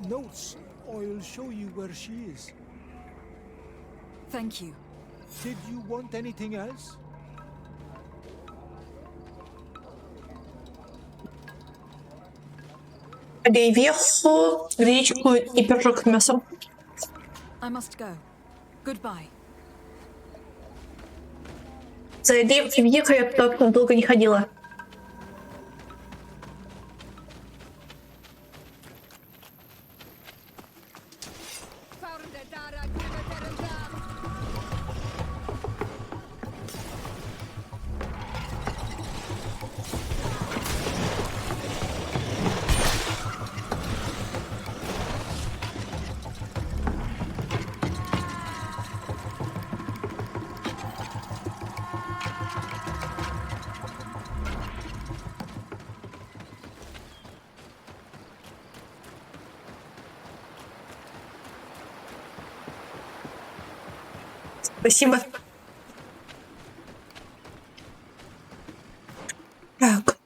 notes, I'll show you where she is. Thank you. Did you want anything else? Оливьеху, гречку и пирожок с мясом. I must go. Goodbye. За Оливьехой я так долго не ходила. Спасибо. Так.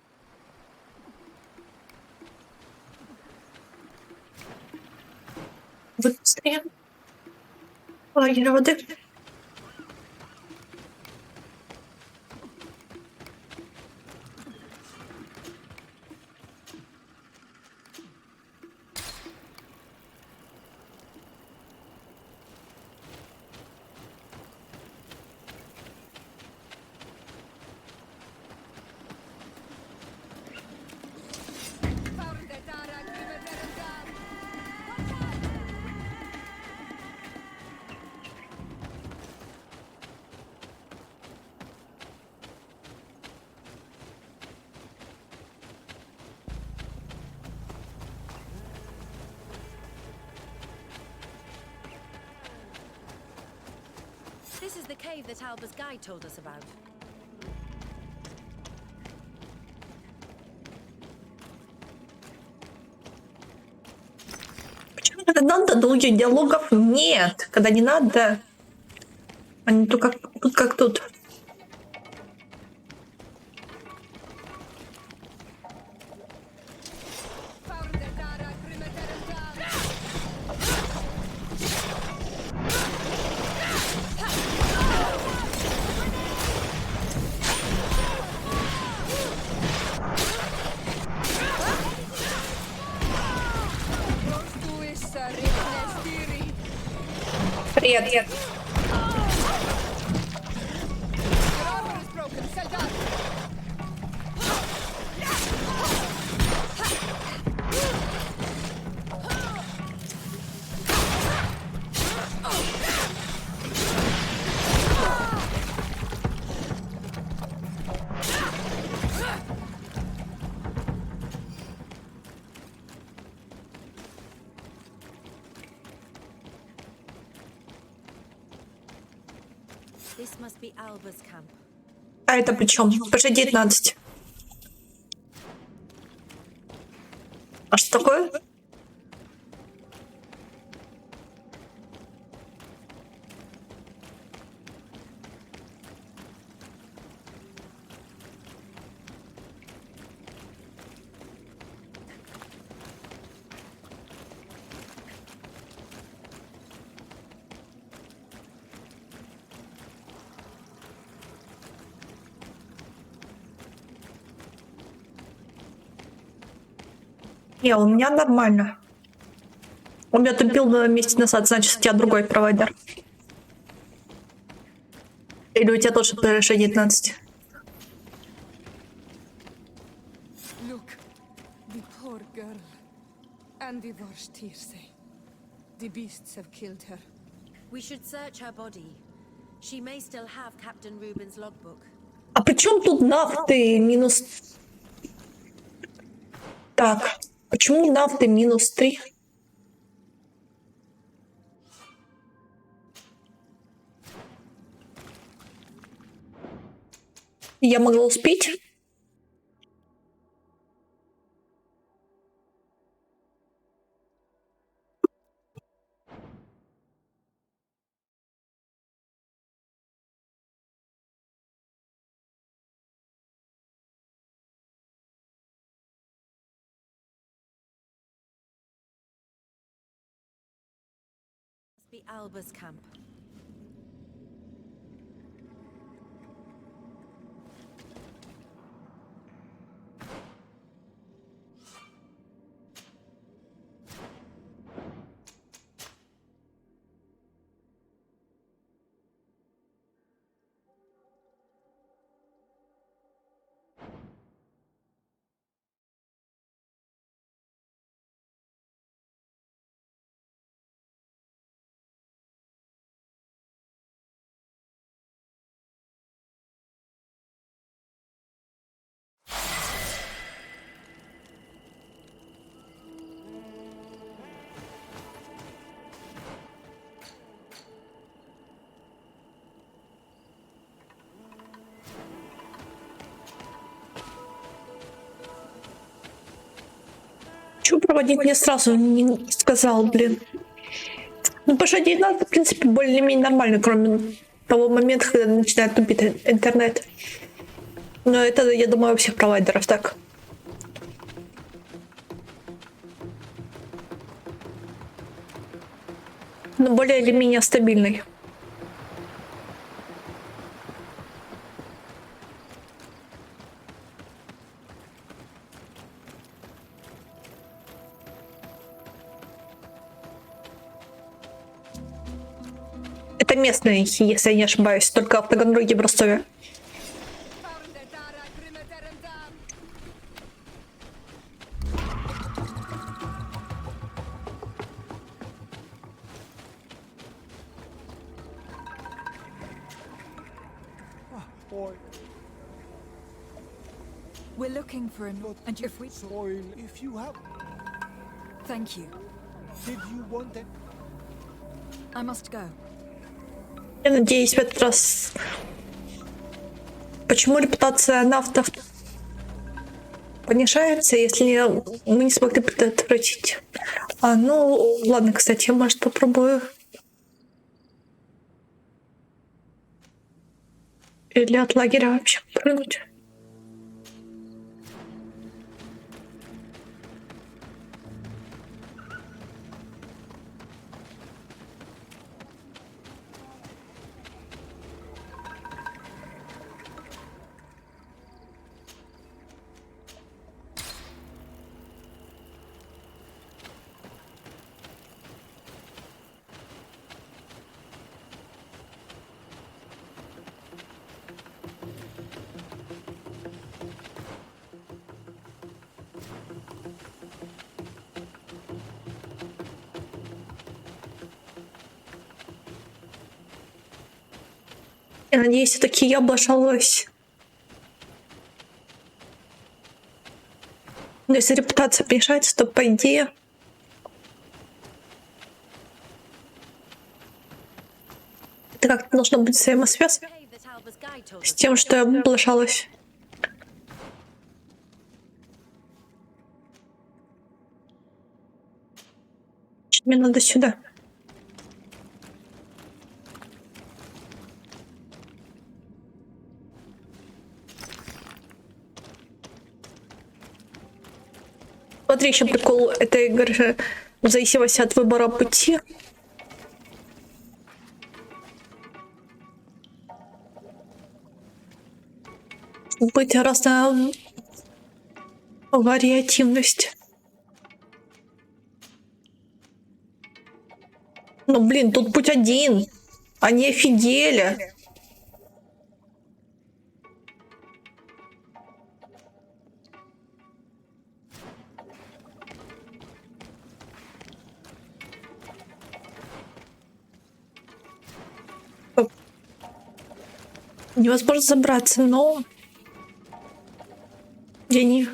Быстрее. Лагерь воды. This is the cave that Alba's guide told us about. Почему когда надо, долгих диалогов нет? Когда не надо, они то как тут. Привет. This must be Alba's camp. А это при чем? Пошли 19. А что такое? Не, у меня нормально. Он меня тупил 2 месяца назад, значит, у тебя другой провайдер. Или у тебя тоже PRS 19? Look, the poor girl. And the Vorshtirse. The beasts have killed her. We should search her body. She may still have Captain Reuben's logbook. А при чем тут нафты минус... Так, почему нафты -3? Я могла успеть? Must be Alba's camp. Чего проводить мне сразу не сказал, блин. Ну, пошли надо, в принципе, более-менее нормально, кроме того момента, когда начинает тупить интернет. Но это, я думаю, у всех провайдеров так. Но более или менее стабильный. Это местные, если я не ошибаюсь, только в Таганроге, в Ростове. We're looking for him, and if we... Soil, if you have... Thank you. Did you want that? I must go. Я надеюсь, в этот раз... Почему репутация нафтов понижается, если мы не смогли предотвратить? Ну, ладно, кстати, я, может, попробую. Или от лагеря вообще прыгнуть. Я надеюсь, все-таки я облажалась. Но если репутация понижается, то по идее... Это как-то должно быть взаимосвязано с тем, что я облажалась. Мне надо сюда. Смотри, еще прикол этой игры в зависимости от выбора пути. Быть разная вариативность. Ну, блин, тут путь один. Они офигели. Невозможно забраться, но... Я не...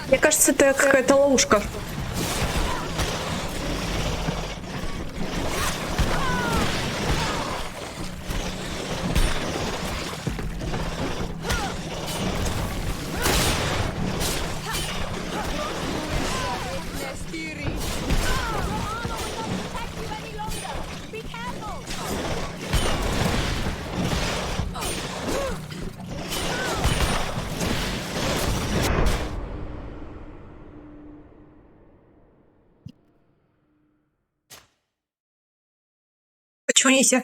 Мне кажется, это какая-то ловушка. Почему нельзя?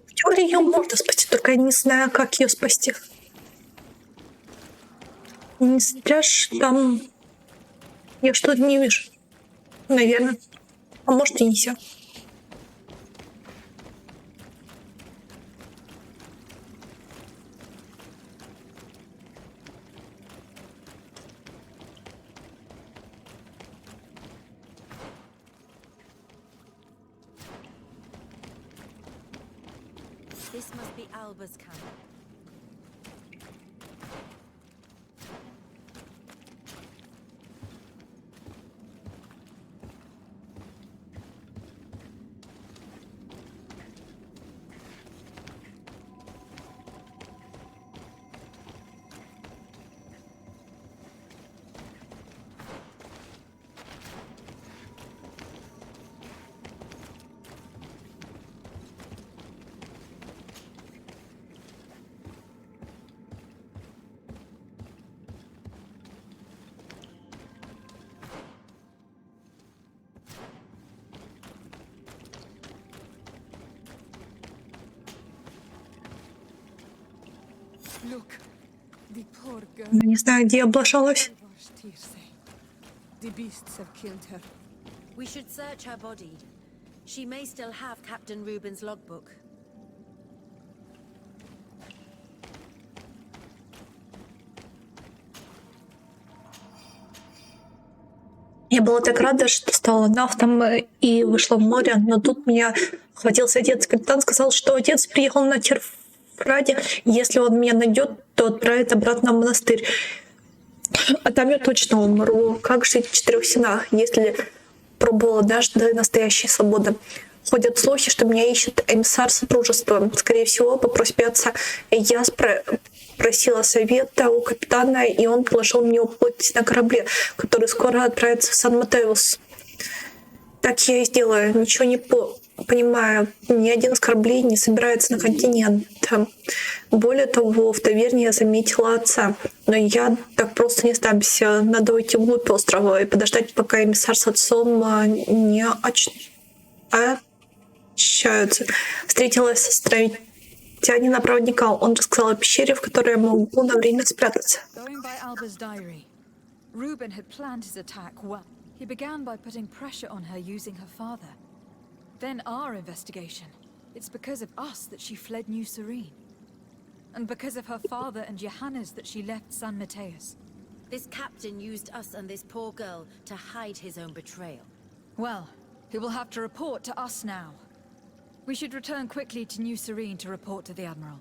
В теории ее можно спасти, только я не знаю, как ее спасти. Не зря ж там... Я что-то не вижу. Наверное. А может и не все. This must be Alba's camp. Look, the poor girl. Не знаю, где облажалась. The beasts have killed her. We should search her body. She may still have Captain Reuben's logbook. Я была так рада, что стала нафтом и вышла в море, но тут меня хватился отец. Капитан сказал, что отец приехал на Терфраде. Если он меня найдет, то отправит обратно в монастырь. А там я точно умру. Как жить в 4 стенах, если пробовала однажды настоящей свободы? Ходят слухи, что меня ищет эмиссар супружества. Скорее всего, по просьбе отца. Я просила совета у капитана, и он предложил мне уплыть на корабле, который скоро отправится в Сан-Матеус. Так я и сделаю. Ничего не понимаю. Ни один из кораблей не собирается на континент. Более того, в таверне я заметила отца. Но я так просто не сдамся. Надо уйти вглубь острова и подождать, пока эмиссар с отцом не очаются. Встретилась с островитянина-проводника. Он рассказал о пещере, в которой я могу на время спрятаться. Going by Alba's diary, Reuben had planned his attack well. He began by putting pressure on her using her father. Then our investigation. It's because of us that she fled New Serene. And because of her father and Johannes that she left San Mateus. This captain used us and this poor girl to hide his own betrayal. Well, he will have to report to us now. We should return quickly to New Serene to report to the Admiral.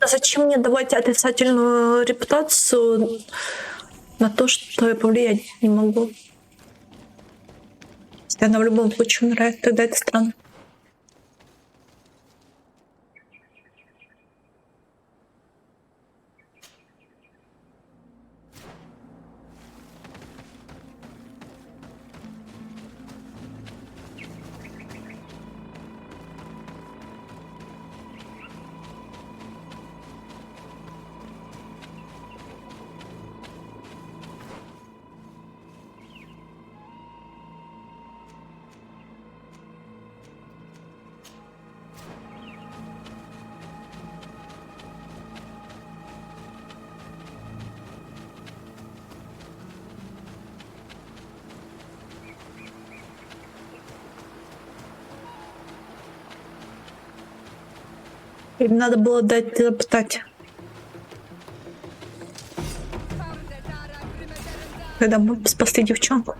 Зачем мне давать отрицательную репутацию на то, что я повлиять не могу? Если она в любом случае умирает, тогда это странно. Им надо было дать запытать. Когда мы спасли девчонку.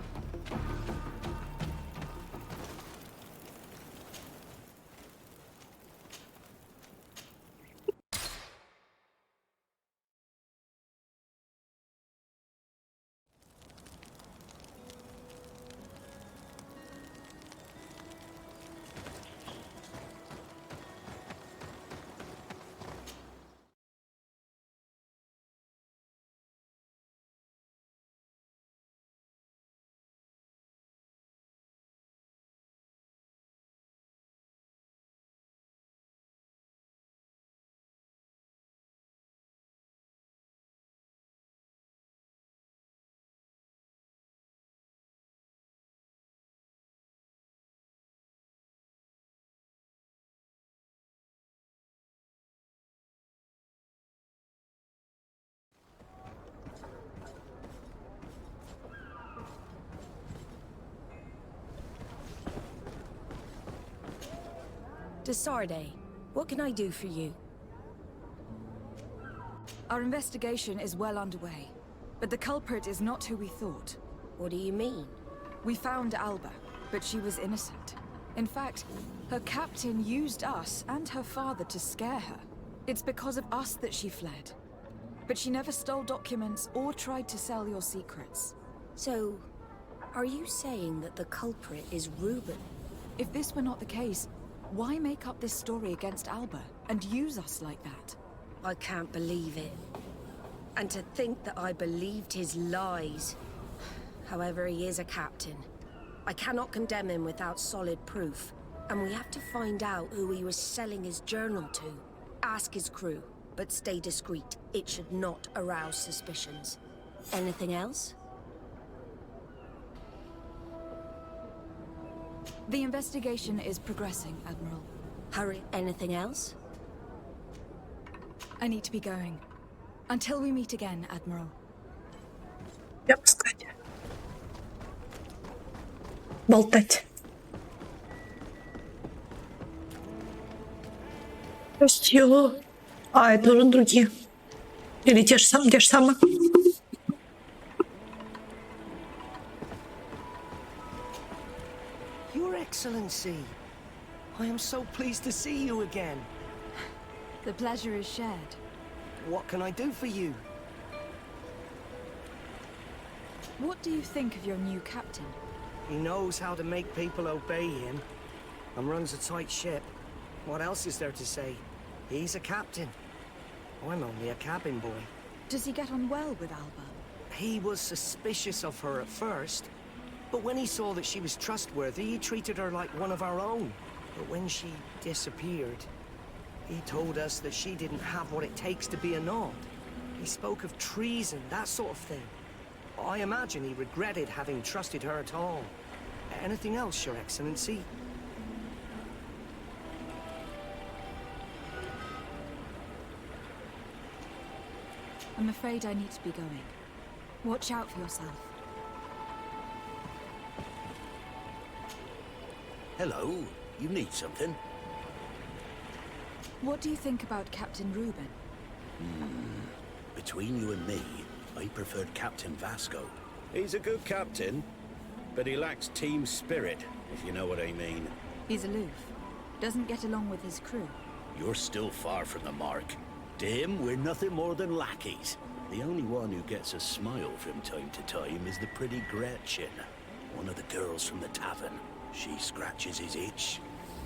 Desarde, what can I do for you? Our investigation is well underway, but the culprit is not who we thought. What do you mean? We found Alba, but she was innocent. In fact, her captain used us and her father to scare her. It's because of us that she fled. But she never stole documents or tried to sell your secrets. So, are you saying that the culprit is Reuben? If this were not the case, why make up this story against Alba and use us like that? I can't believe it. And to think that I believed his lies. However, he is a captain. I cannot condemn him without solid proof. And we have to find out who he was selling his journal to. Ask his crew, but stay discreet. It should not arouse suspicions. Anything else? The investigation is progressing, Admiral. Hurry. Anything else? I need to be going. Until we meet again, Admiral. Я пускать. Болтать. То есть его... А, это уже другие. Или те же самые. Your Excellency, I am so pleased to see you again. The pleasure is shared. What can I do for you? What do you think of your new captain? He knows how to make people obey him, and runs a tight ship. What else is there to say? He's a captain. I'm only a cabin boy. Does he get on well with Alba? He was suspicious of her at first, but when he saw that she was trustworthy, he treated her like one of our own. But when she disappeared, he told us that she didn't have what it takes to be a Nod. He spoke of treason, that sort of thing. I imagine he regretted having trusted her at all. Anything else, Your Excellency? I'm afraid I need to be going. Watch out for yourself. Hello, you need something? What do you think about Captain Reuben? Between you and me, I preferred Captain Vasco. He's a good captain, but he lacks team spirit, if you know what I mean. He's aloof. Doesn't get along with his crew. You're still far from the mark. To him, we're nothing more than lackeys. The only one who gets a smile from time to time is the pretty Gretchen, one of the girls from the tavern. She scratches his itch.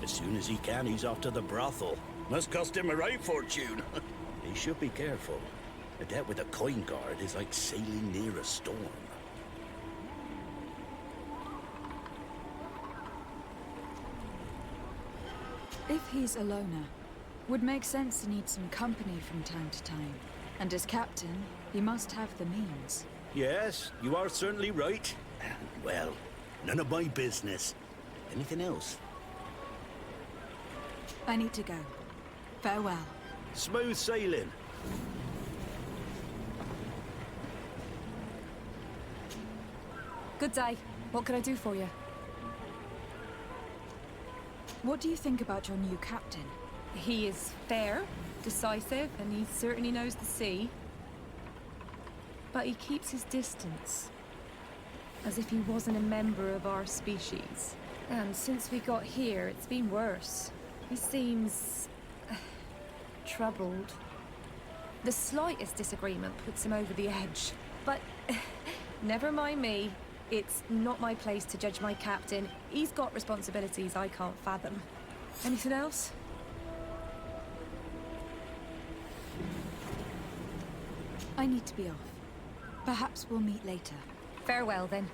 As soon as he can, he's off to the brothel. Must cost him a right fortune. He should be careful. A debt with a coin guard is like sailing near a storm. If he's a loner, would make sense to need some company from time to time. And as captain, he must have the means. Yes, you are certainly right. Well, none of my business. Anything else? I need to go. Farewell. Smooth sailing. Good day. What can I do for you? What do you think about your new captain? He is fair, decisive, and he certainly knows the sea. But he keeps his distance. As if he wasn't a member of our species. And since we got here, it's been worse. He seems... troubled. The slightest disagreement puts him over the edge. But never mind me. It's not my place to judge my captain. He's got responsibilities I can't fathom. Anything else? I need to be off. Perhaps we'll meet later. Farewell, then.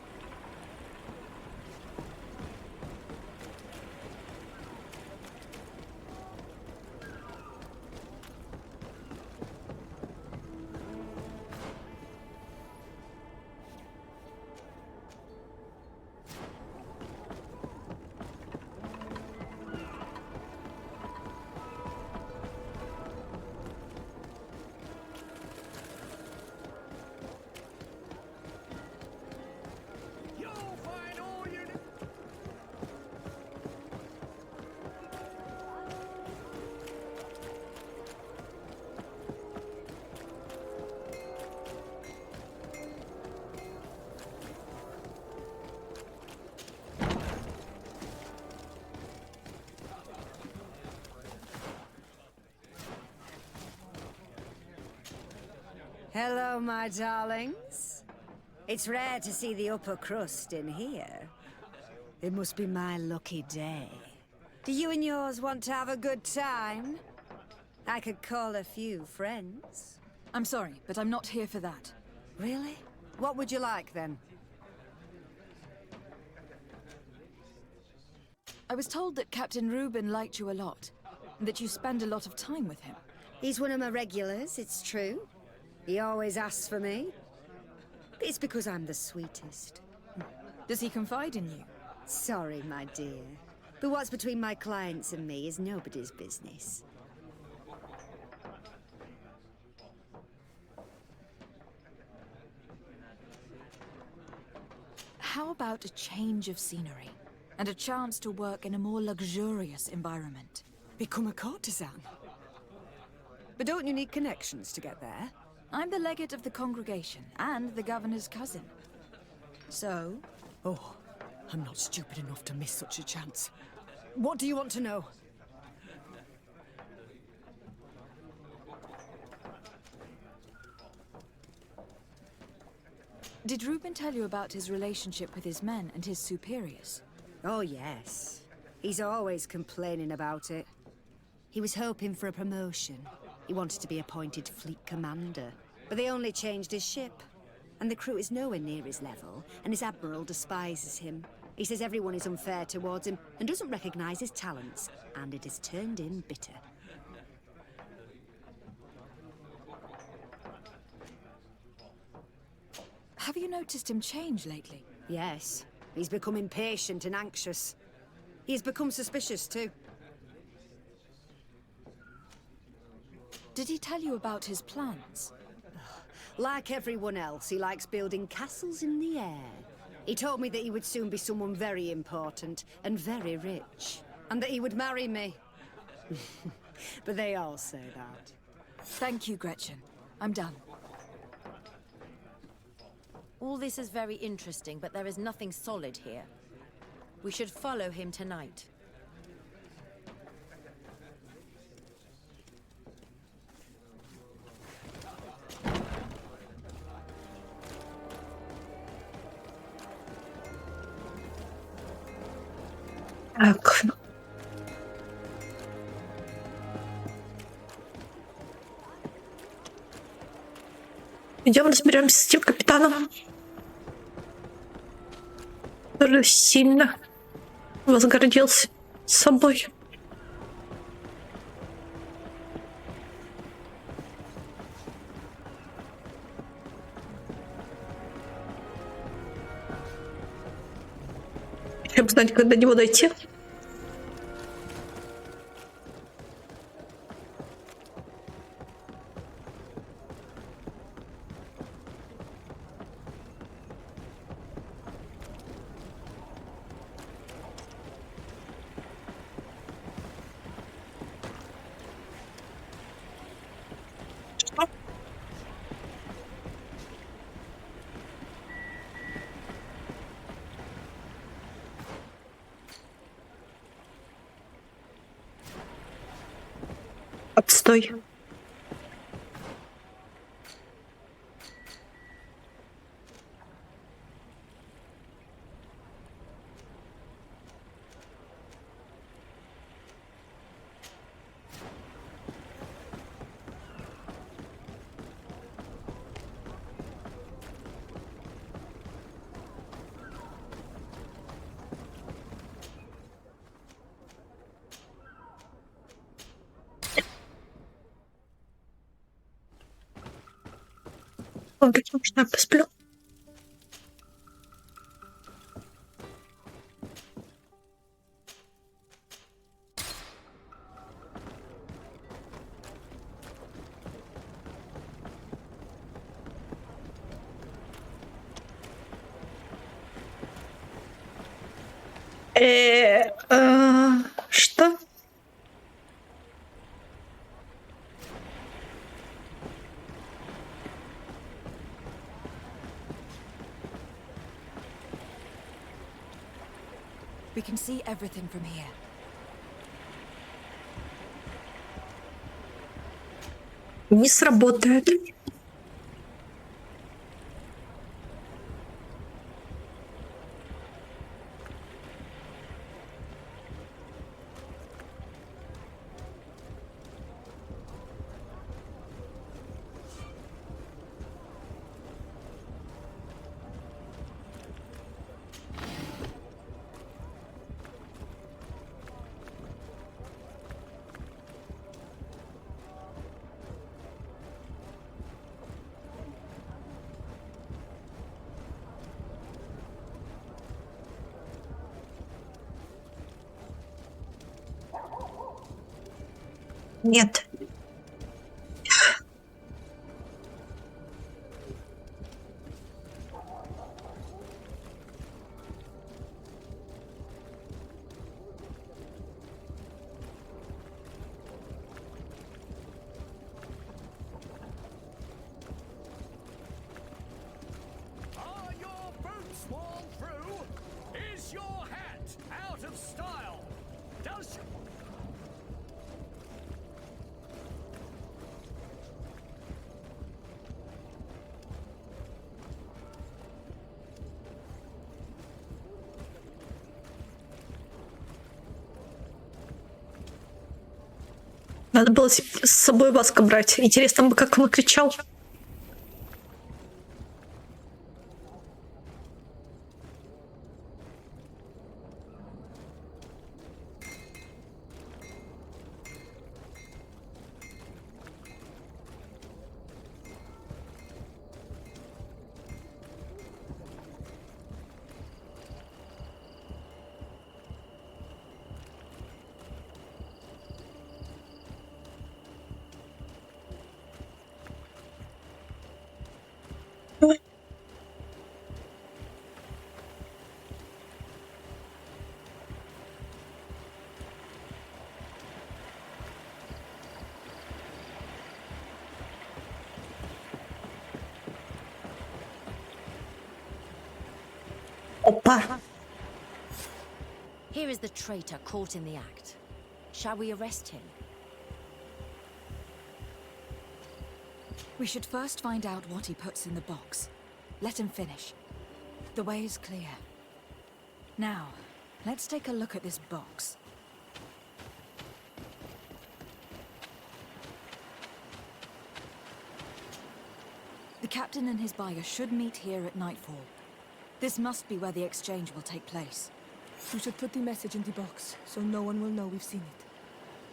Hello, my darlings. It's rare to see the upper crust in here. It must be my lucky day. Do you and yours want to have a good time? I could call a few friends. I'm sorry, but I'm not here for that. Really? What would you like, then? I was told that Captain Reuben liked you a lot, and that you spend a lot of time with him. He's one of my regulars, it's true. He always asks for me. It's because I'm the sweetest. Does he confide in you? Sorry, my dear. But what's between my clients and me is nobody's business. How about a change of scenery? And a chance to work in a more luxurious environment? Become a courtesan? But don't you need connections to get there? I'm the legate of the congregation, and the governor's cousin. So? Oh, I'm not stupid enough to miss such a chance. What do you want to know? Did Reuben tell you about his relationship with his men and his superiors? Oh, yes. He's always complaining about it. He was hoping for a promotion. He wanted to be appointed fleet commander. But they only changed his ship. And the crew is nowhere near his level, and his admiral despises him. He says everyone is unfair towards him and doesn't recognize his talents. And it has turned him bitter. Have you noticed him change lately? Yes. He's become impatient and anxious. He's become suspicious, too. Did he tell you about his plans? Like everyone else, he likes building castles in the air. He told me that he would soon be someone very important and very rich. And that he would marry me. But they all say that. Thank you, Gretchen. I'm done. All this is very interesting, but there is nothing solid here. We should follow him tonight. Так. Идем разберемся с этим капитаном. Который сильно возгордился собой. Чтобы знать, как до него дойти. Отстой. Ладно, может, я посплю. Что? We can see everything from here. Не сработает. Нет. Are your boots worn through? Is your hat out of style? Does Надо было с собой Васка брать. Интересно бы, как он кричал. Опа. Here is the traitor caught in the act. Shall we arrest him? We should first find out what he puts in the box. Let him finish. The way is clear. Now, let's take a look at this box. The captain and his buyer should meet here at nightfall. This must be where the exchange will take place. We should put the message in the box, so no one will know we've seen it.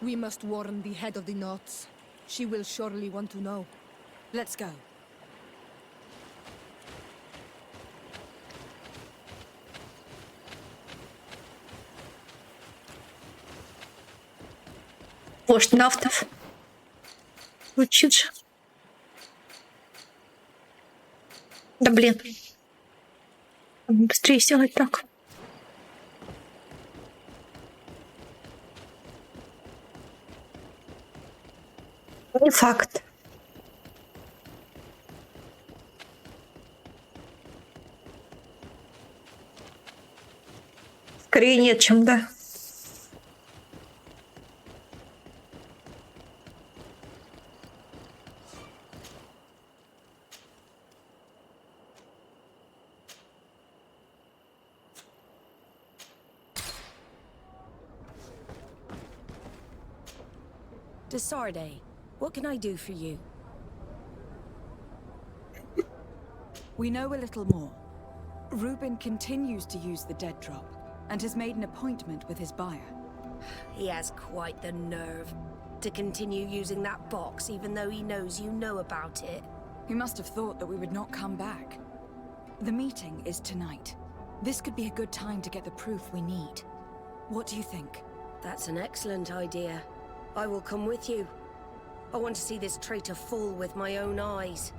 We must warn the head of the knots. She will surely want to know. Let's go. Вождь нафтов. Учит же. Да блин. Быстрее сделать так. Не факт. Скорее нет, чем да. Desarde, what can I do for you? We know a little more. Reuben continues to use the dead drop and has made an appointment with his buyer. He has quite the nerve to continue using that box even though he knows you know about it. He must have thought that we would not come back. The meeting is tonight. This could be a good time to get the proof we need. What do you think? That's an excellent idea. I will come with you. I want to see this traitor fall with my own eyes.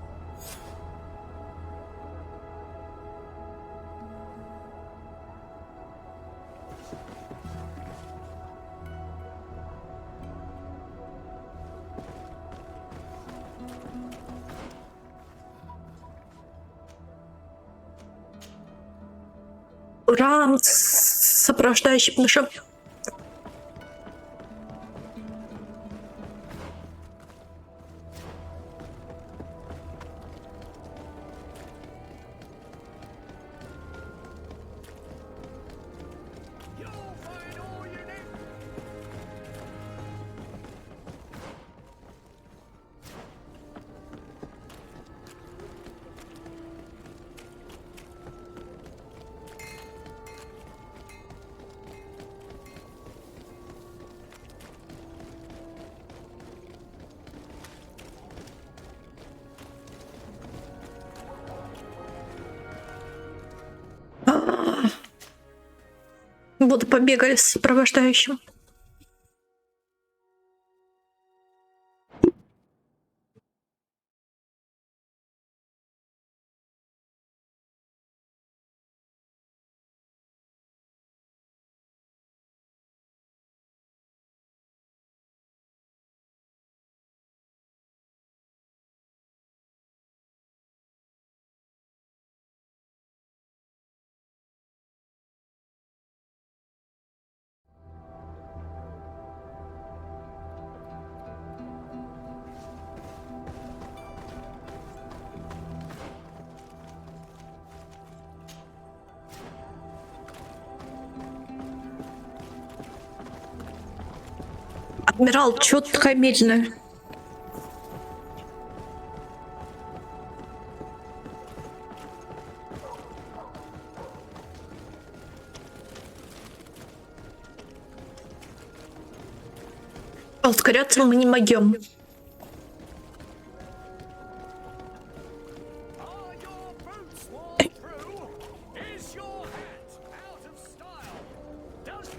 Ура! Сопровождающий подошел. Будто побегали с сопровождающим. Адмирал, чё ты такая медленная? А ускоряться мы не могем. Is your hat out of style? Does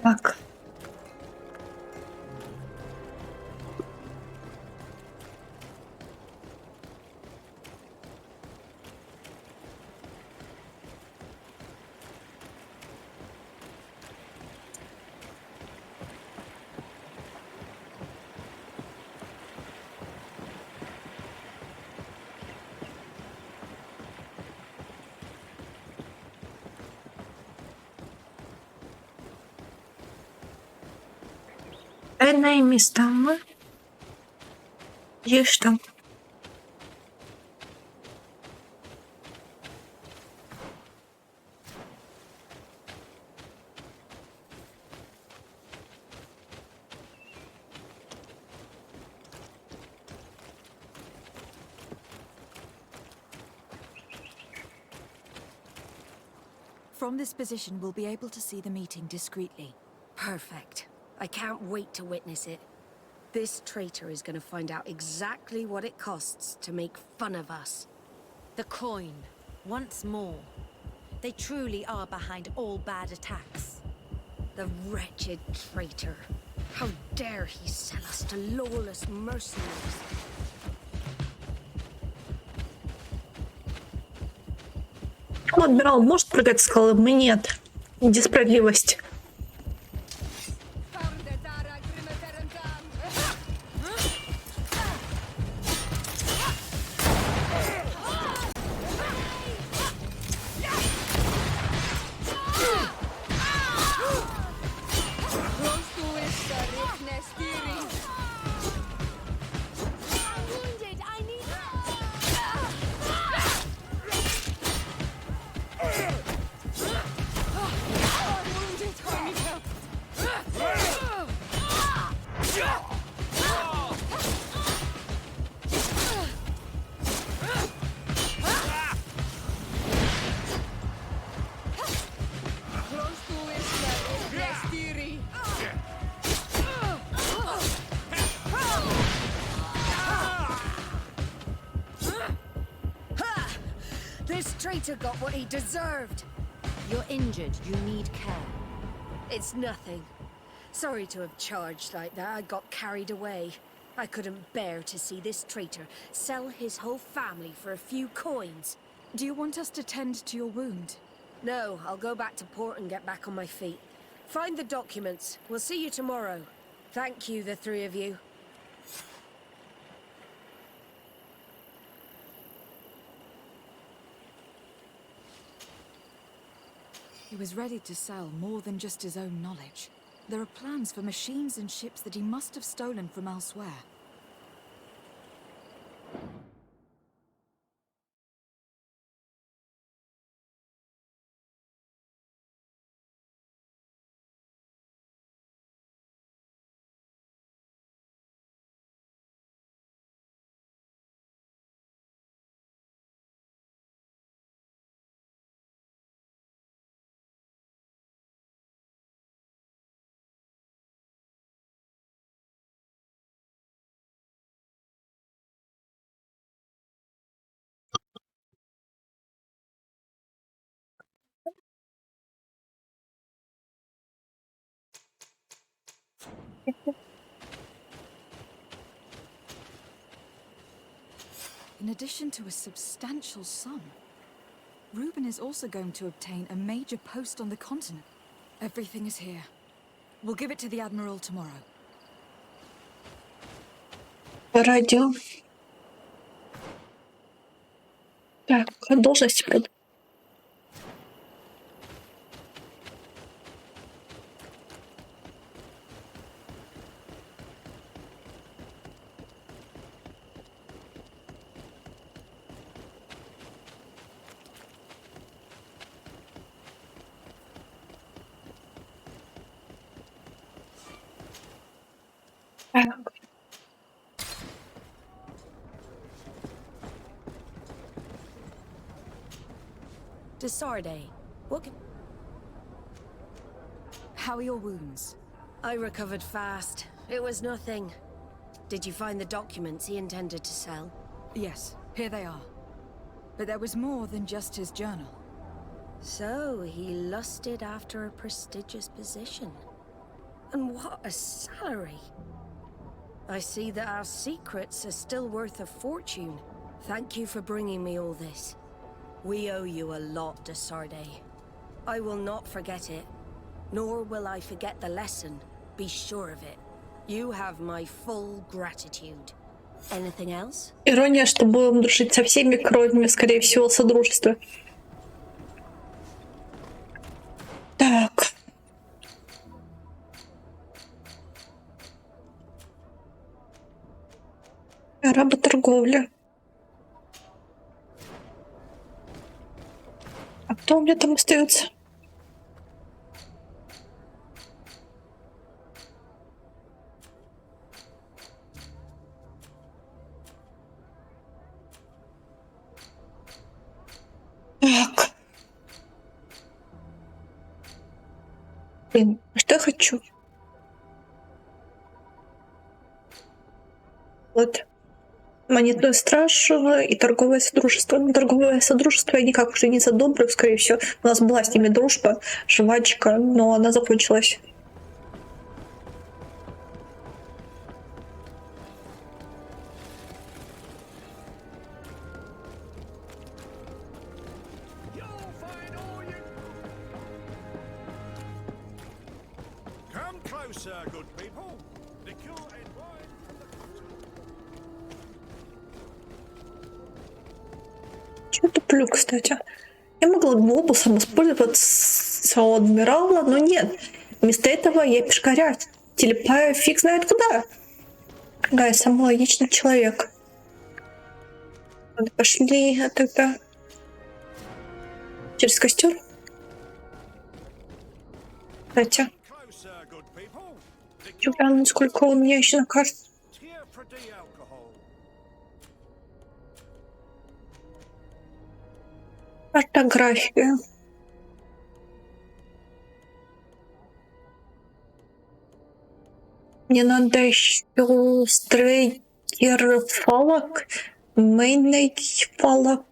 Так. Тайное место. Мы есть там. From this position, we'll be able to see the meeting discreetly. Perfect. I can't wait to witness it. This traitor is going to find out exactly what it costs to make fun of us. The coin, once more. They truly are behind all bad attacks. The wretched traitor. How dare he sell us to lawless mercenaries? Адмирал может прыгать с скалы? Мы нет. Несправедливость. This traitor got what he deserved. You're injured. You need care. It's nothing. Sorry to have charged like that. I got carried away. I couldn't bear to see this traitor sell his whole family for a few coins. Do you want us to tend to your wound? No, I'll go back to port and get back on my feet. Find the documents. We'll see you tomorrow. Thank you, the three of you. He was ready to sell more than just his own knowledge. There are plans for machines and ships that he must have stolen from elsewhere. In addition to a substantial sum, Reuben is also going to obtain a major post on the continent. Everything is here. We'll give it to the Admiral tomorrow. Радио. Так, должность под. Так. Desarde, what can... How are your wounds? I recovered fast. It was nothing. Did you find the documents he intended to sell? Yes, here they are. But there was more than just his journal. So, he lusted after a prestigious position. And what a salary! I see that our secrets are still worth a fortune. Thank you for bringing me all this. We owe you a lot, Desarde. I will not forget it, nor will I forget the lesson. Be sure of it. You have my full gratitude. Anything else? Ирония, что будем дружить со всеми, кроме, скорее всего, Содружества. Так. Работорговля. А кто у меня там остается? Так. Блин, что я хочу? Вот. Монетную стражу и торговое содружество. Но торговое содружество я никак уже не задобрю, скорее всего. У нас была с ними дружба, жвачка, но она закончилась. Come closer, good people. Liqueur and wine from the continent. Чего туплю, кстати? Я могла бы обусом воспользоваться у адмирала, но нет. Вместо этого я пешкаря телепаю фиг знает куда. Да, я самый логичный человек. Пошли тогда через костер. Кстати, хочу глянуть, сколько у меня еще на карте. Картография. Мне надо еще стрейкер фалок, мейней фалок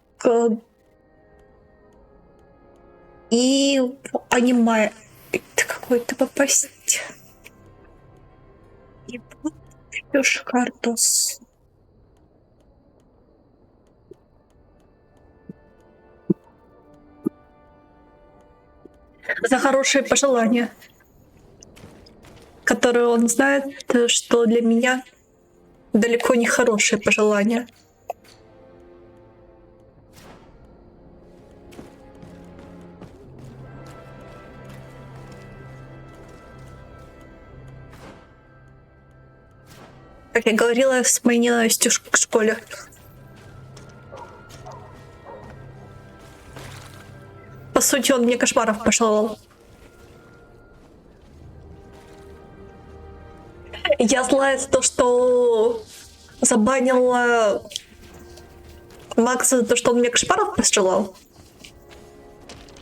и аниме какой-то попасть. И пьешь картос. За хорошие пожелания, которые он знает, что для меня далеко не хорошие пожелания. Как я говорила, с моей ненавистью к школе. По сути, он мне кошмаров пожелал. Я злая за то, что забанила Макса за то, что он мне кошмаров пожелал.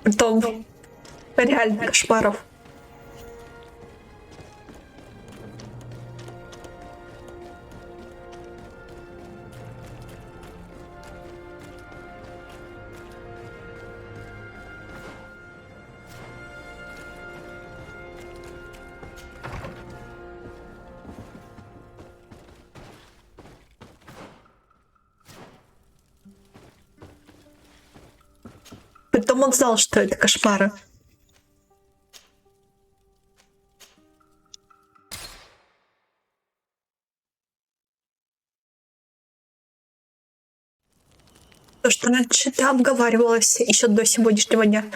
Притом реально кошмаров. Потом он знал, что это кошмары. То, что раньше это обговаривалось еще до сегодняшнего дня.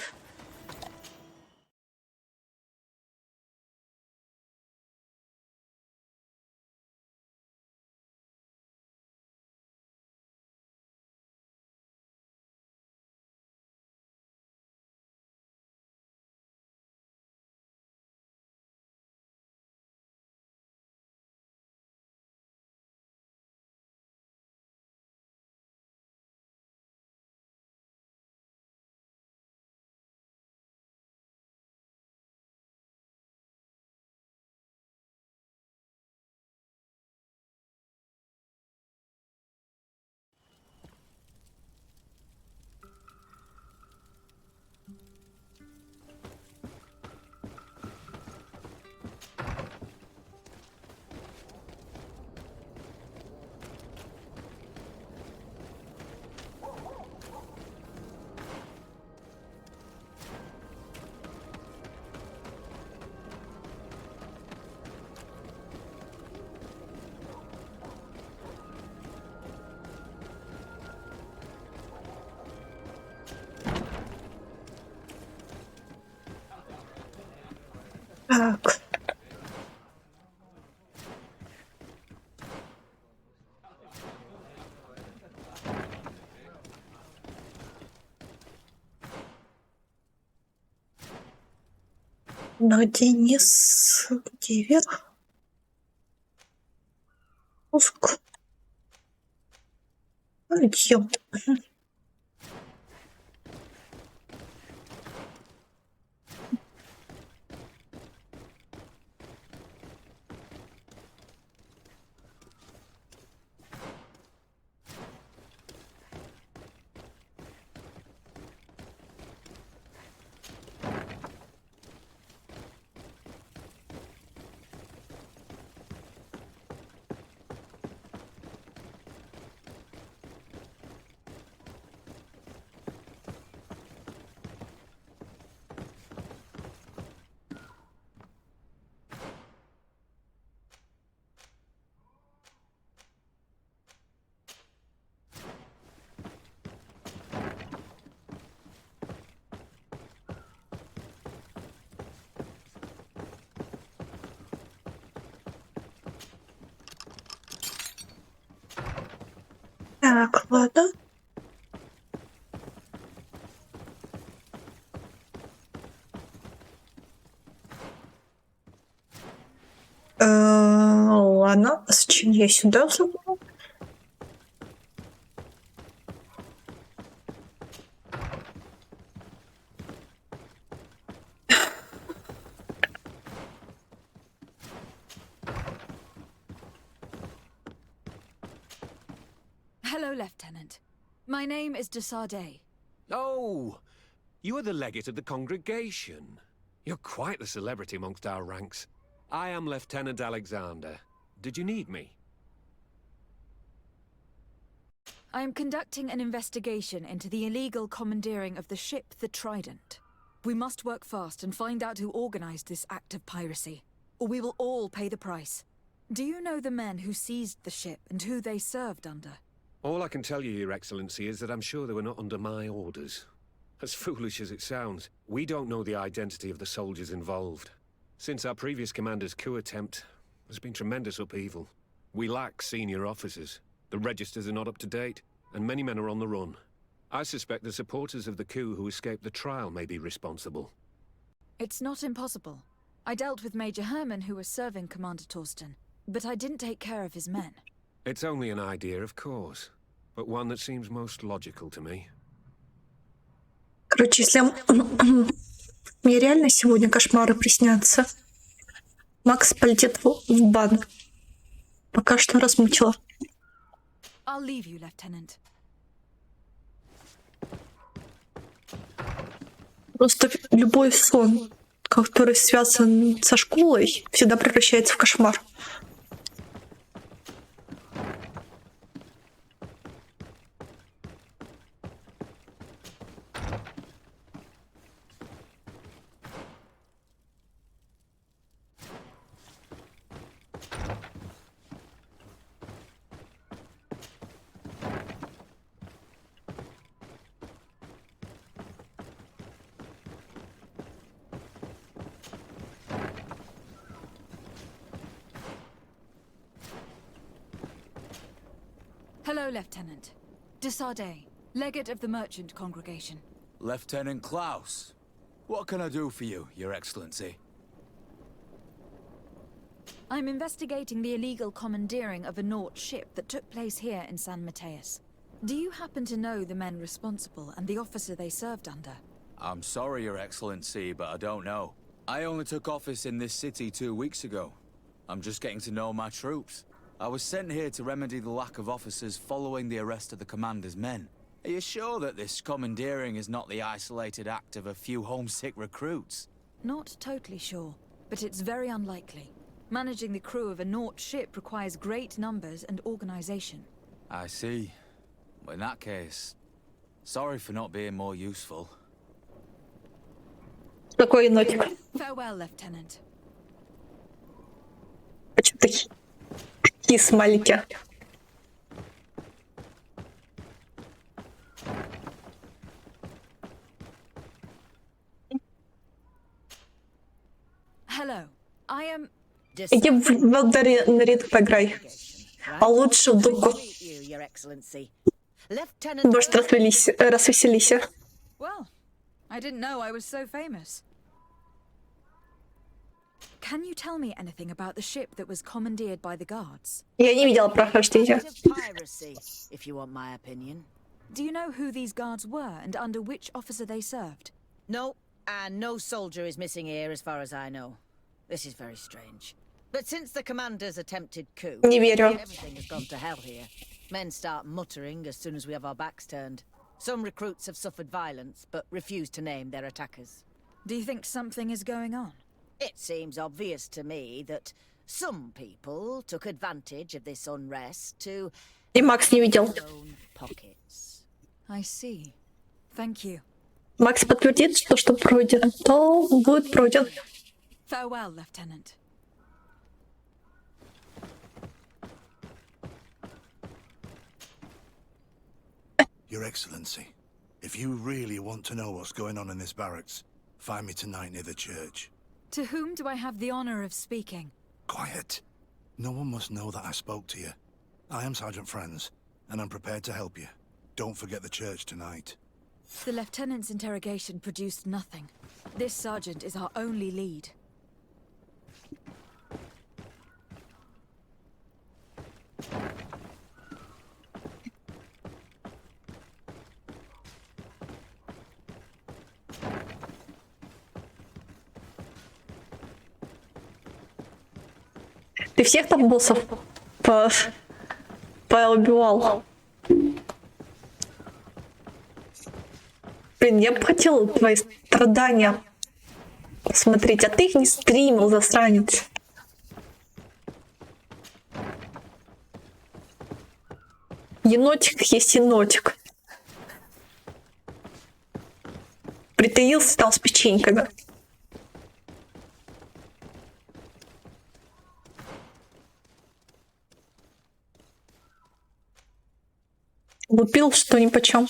Так. Но где низ, где вверх? Спуск. Подъем. Так, ладно. Ладно, а зачем я сюда забыла? Hello, Lieutenant. My name is de Sardet. Oh, you are the legate of the congregation. You're quite the celebrity amongst our ranks. I am Lieutenant Alexander. Did you need me? I am conducting an investigation into the illegal commandeering of the ship the Trident. We must work fast and find out who organized this act of piracy, or we will all pay the price. Do you know the men who seized the ship and who they served under? All I can tell you, Your Excellency, is that I'm sure they were not under my orders. As foolish as it sounds, we don't know the identity of the soldiers involved. Since our previous commander's coup attempt, there's been tremendous upheaval. We lack senior officers. The registers are not up to date, and many men are on the run. I suspect the supporters of the coup who escaped the trial may be responsible. It's not impossible. I dealt with Major Herman, who was serving Commander Torsten, but I didn't take care of his men. It's only an idea, of course, but one that seems most logical to me. Короче, если мне реально сегодня кошмары приснятся, Макс полетит в бан. Пока что размучила. I'll leave you, Lieutenant. Просто любой сон, который связан со школой, всегда превращается в кошмар. Hello, Lieutenant. Desardet, legate of the merchant congregation. Lieutenant Klaus. What can I do for you, Your Excellency? I'm investigating the illegal commandeering of a Naut ship that took place here in San Mateus. Do you happen to know the men responsible and the officer they served under? I'm sorry, Your Excellency, but I don't know. I only took office in this city 2 weeks ago. I'm just getting to know my troops. I was sent here to remedy the lack of officers following the arrest of the commander's men. Are you sure that this commandeering is not the isolated act of a few homesick recruits? Not totally sure, but it's very unlikely. Managing the crew of a Naut ship requires great numbers and organization. I see. Well, in that case, sorry for not being more useful. Какой енотик? Farewell, Lieutenant. Почему такие смайлики? Hello, I am... Иди в Велдарин поиграй. А лучше в Дуку. Может, развеселись. Well, I didn't know I was so famous. Can you tell me anything about the ship that was commandeered by the guards? Я не видела прохождения. If you want my opinion. Do you know who these guards were and under which officer they served? No, and no soldier is missing here as far as I know. This is very strange. But since the commander's attempted coup, Не верю. everything has gone to hell here. Men start muttering as soon as we have our backs turned. Some recruits have suffered violence, but refuse to name their attackers. Do you think something is going on? It seems obvious to me that some people took advantage of this unrest to... И Макс не видел. I see. Thank you. Макс подтвердит, что пройден, то будет пройден. Farewell, Lieutenant. Your Excellency, if you really want to know what's going on in this barracks, find me tonight near the church. To whom do I have the honor of speaking? Quiet. No one must know that I spoke to you. I am Sergeant Franz, and I'm prepared to help you. Don't forget the church tonight. The lieutenant's interrogation produced nothing. This sergeant is our only lead. Ты всех там боссов поубивал? Блин, я бы хотела твои страдания смотреть, а ты их не стримил, засранец. Енотик есть енотик. Притаился, стал с печеньками. Лупил, что нипочем.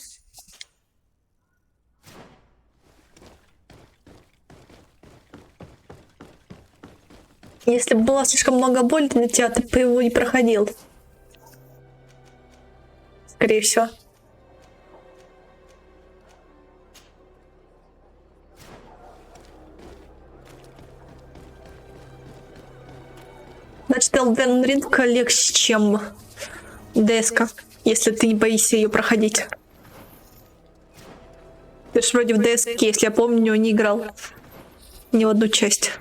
Если бы было слишком много боли для тебя, ты бы его не проходил. Скорее всего. Значит, Elden Ring легче, чем ДСК, если ты не боишься ее проходить. Ты ж вроде в ДСК, если я помню, не играл ни в одну часть.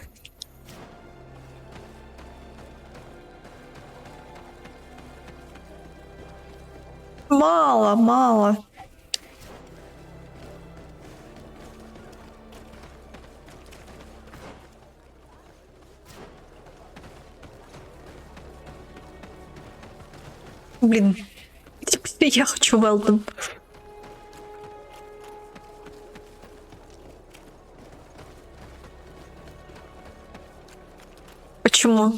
Мало. Блин, теперь я хочу Велден. Почему?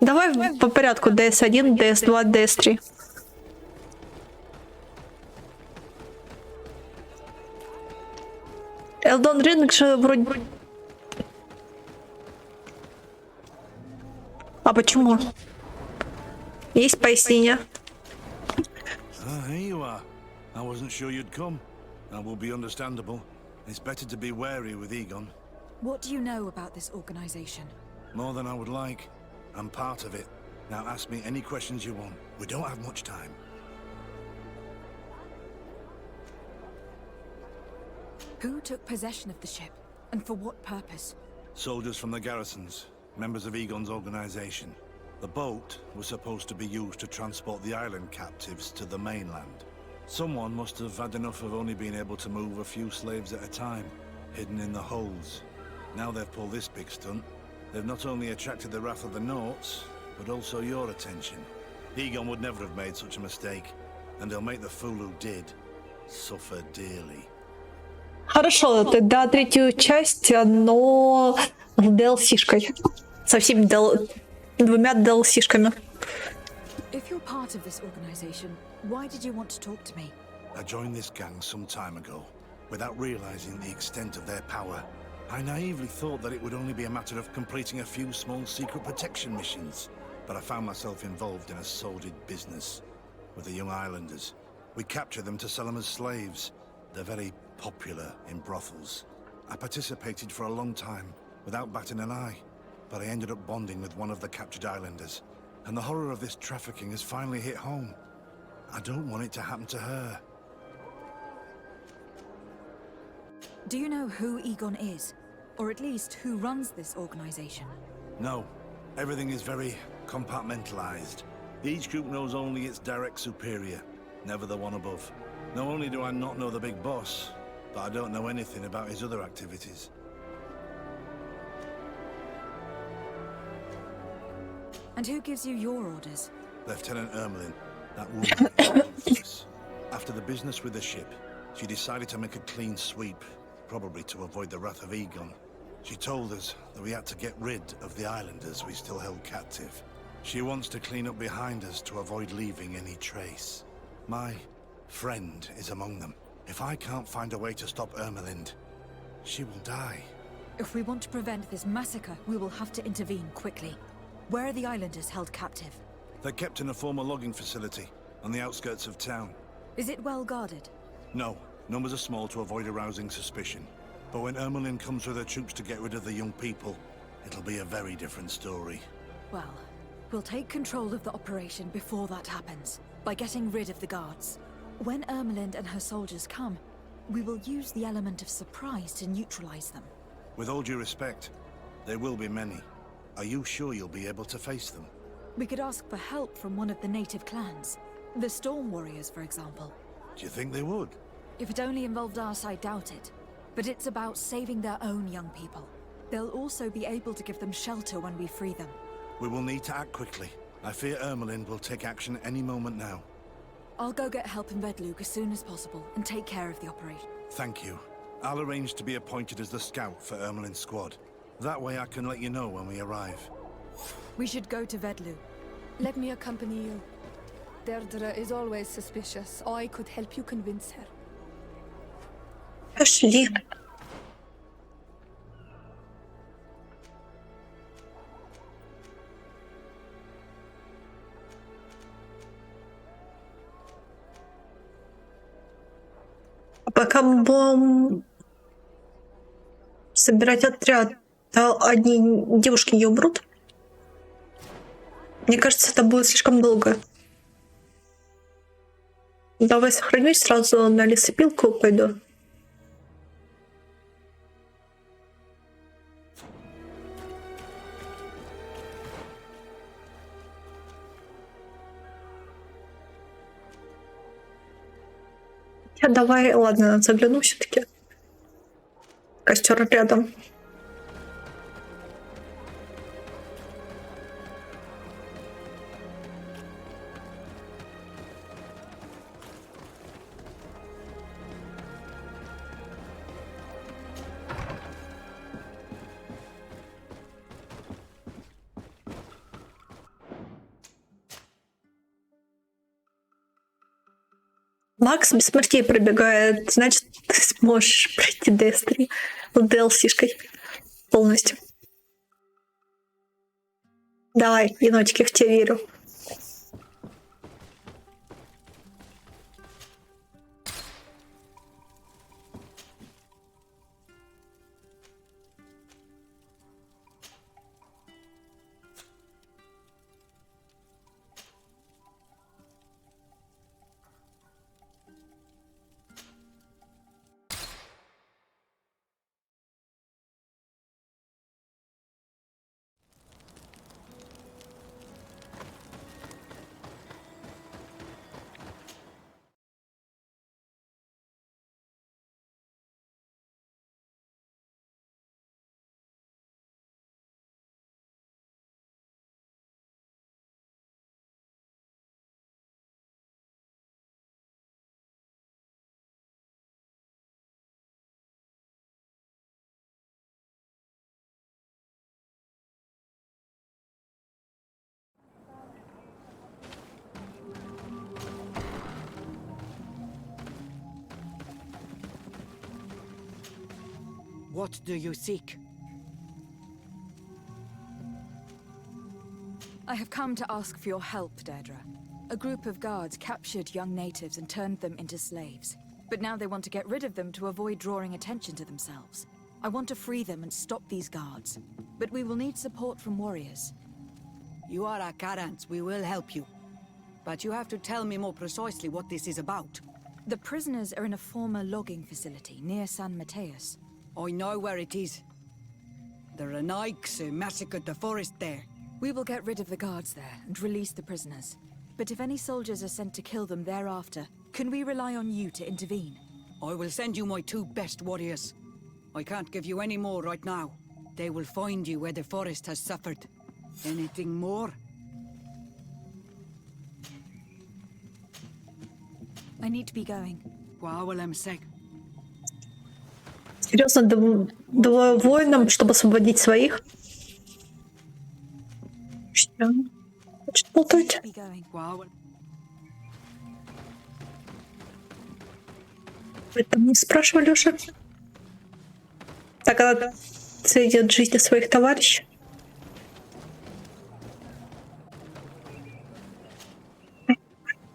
Давай по порядку. DS1, DS2, DS3. Elden Ring же вроде... А почему? Есть пояснение. Ah, here you are. I wasn't sure you'd come. That will be understandable. It's better to be wary with Egon. What do you know about this organization? More than I would like. I'm part of it. Now ask me any questions you want. We don't have much time. Who took possession of the ship, and for what purpose? Soldiers from the garrisons, members of Egon's organization. The boat was supposed to be used to transport the island captives to the mainland. Someone must have had enough of only being able to move a few slaves at a time, hidden in the holds. Now they've pulled this big stunt. They've not only attracted the wrath of the Nauts, but also your attention. Egon would never have made such a mistake, and he'll make the fool who did suffer dearly. Хорошо, тогда третью часть, но с DLC-шкой. Со всеми двумя DLC-шками. If you're part of this organization, why did you want to talk to me? I joined this gang some time ago, without realizing the extent of their power. I naively thought that it would only be a matter of completing a few small secret protection missions, but I found myself involved in a sordid business with the young islanders. We capture them to sell them as slaves. They're very popular in brothels. I participated for a long time, without batting an eye, but I ended up bonding with one of the captured islanders, and the horror of this trafficking has finally hit home. I don't want it to happen to her. Do you know who Egon is? Or at least who runs this organization? No. Everything is very compartmentalized. Each group knows only its direct superior, never the one above. Not only do I not know the big boss, but I don't know anything about his other activities. And who gives you your orders? Lieutenant Ermelin, that woman is ruthless. After the business with the ship, she decided to make a clean sweep, probably to avoid the wrath of Egon. She told us that we had to get rid of the islanders we still held captive. She wants to clean up behind us to avoid leaving any trace. My friend is among them. If I can't find a way to stop Ermelind, she will die. If we want to prevent this massacre, we will have to intervene quickly. Where are the islanders held captive? They're kept in a former logging facility on the outskirts of town. Is it well guarded? No, numbers are small to avoid arousing suspicion. But when Ermelin comes with her troops to get rid of the young people, it'll be a very different story. Well, we'll take control of the operation before that happens, by getting rid of the guards. When Ermelind and her soldiers come, we will use the element of surprise to neutralize them. With all due respect, there will be many. Are you sure you'll be able to face them? We could ask for help from one of the native clans. The Storm Warriors, for example. Do you think they would? If it only involved us, I doubt it. But it's about saving their own young people. They'll also be able to give them shelter when we free them. We will need to act quickly. I fear Ermelind will take action any moment now. I'll go get help in Vedlug as soon as possible and take care of the operation. Thank you. I'll arrange to be appointed as the scout for Ermelind's squad. That way I can let you know when we arrive. We should go to Vedlug. Let me accompany you. Deirdre is always suspicious. I could help you convince her. Пошли. А пока мы будем собирать отряд, то одни девушки не умрут. Мне кажется, это будет слишком долго. Давай сохранюсь, сразу на лесопилку пойду. Давай, ладно, загляну все-таки. Костер рядом. Макс без смертей пробегает, значит, ты сможешь пройти Destiny с DLC-шкой полностью. Давай, енотики, в тебя верю. What do you seek? I have come to ask for your help, Deirdre. A group of guards captured young natives and turned them into slaves. But now they want to get rid of them to avoid drawing attention to themselves. I want to free them and stop these guards. But we will need support from warriors. You are a Karans. We will help you. But you have to tell me more precisely what this is about. The prisoners are in a former logging facility near San Mateus. I know where it is. The Renaiks massacred the forest there. We will get rid of the guards there and release the prisoners. But if any soldiers are sent to kill them thereafter, can we rely on you to intervene? I will send you my 2 best warriors. I can't give you any more right now. They will find you where the forest has suffered. Anything more? I need to be going. Серьезно, двое воинам, чтобы освободить своих? Что? Хочет болтать? Вы там не спрашивали уже? Так, она ценит жизни своих товарищей.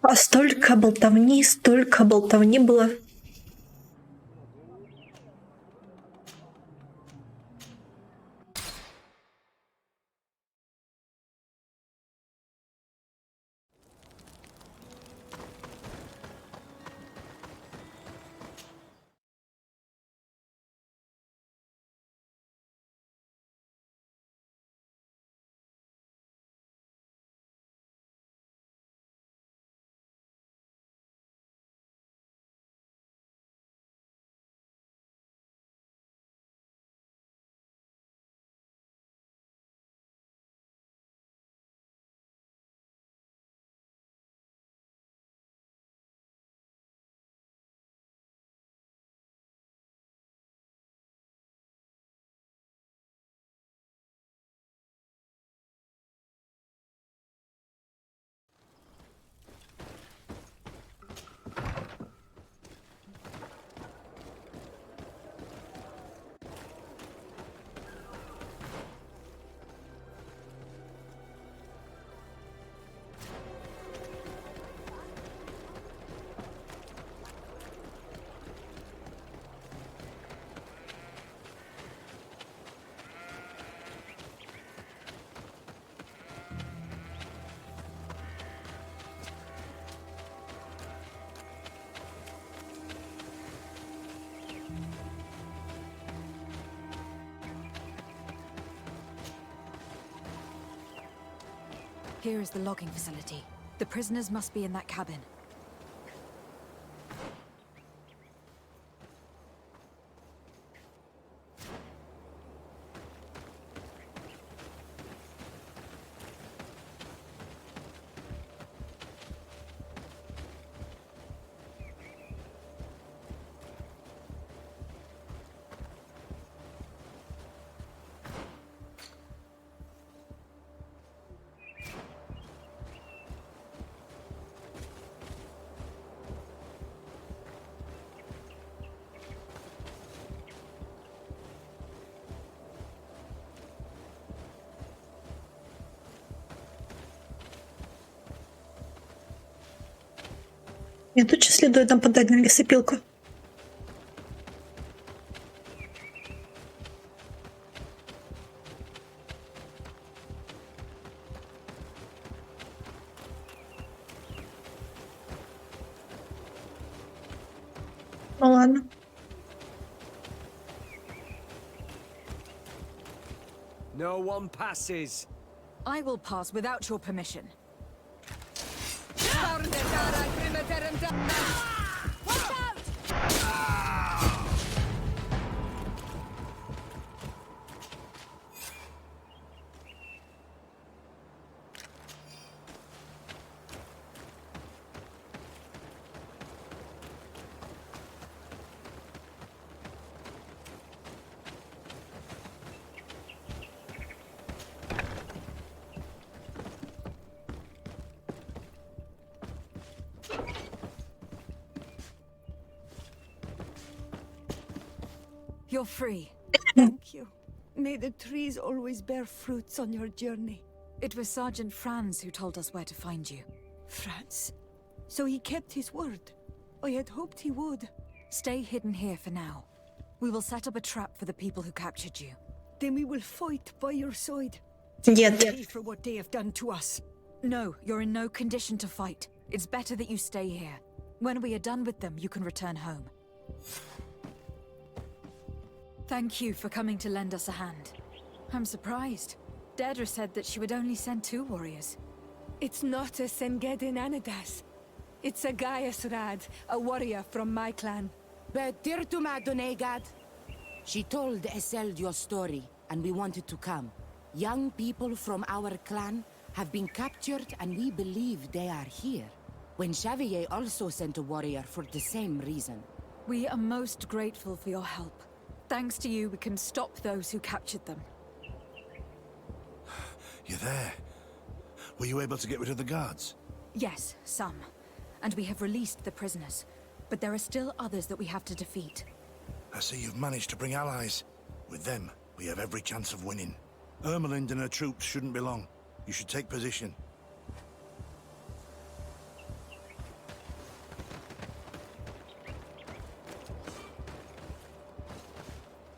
А столько болтовни было. Here is the logging facility. The prisoners must be in that cabin. Мне тут следует нам подать на лесопилку. Ну ладно. No one passes. I will pass without your permission. You're free. Thank you. May the trees always bear fruits on your journey. It was Sergeant Franz who told us where to find you. Franz? So he kept his word. I had hoped he would. Stay hidden here for now. We will set up a trap for the people who captured you. Then we will fight by your side. Нет. Pay for what they have done to us. No, you're in no condition to fight. It's better that you stay here. When we are done with them, you can return home. Thank you for coming to lend us a hand. I'm surprised. Deirdre said that she would only send 2 warriors. It's not a Sengedin Anadas. It's a Gaius Rad, a warrior from my clan. But Tirtuma Donegad, she told Eseld your story, and we wanted to come. Young people from our clan have been captured, and we believe they are here. When Xavier also sent a warrior for the same reason. We are most grateful for your help. Thanks to you, we can stop those who captured them. You're there. Were you able to get rid of the guards? Yes, some. And we have released the prisoners. But there are still others that we have to defeat. I see you've managed to bring allies. With them, we have every chance of winning. Ermelind and her troops shouldn't be long. You should take position.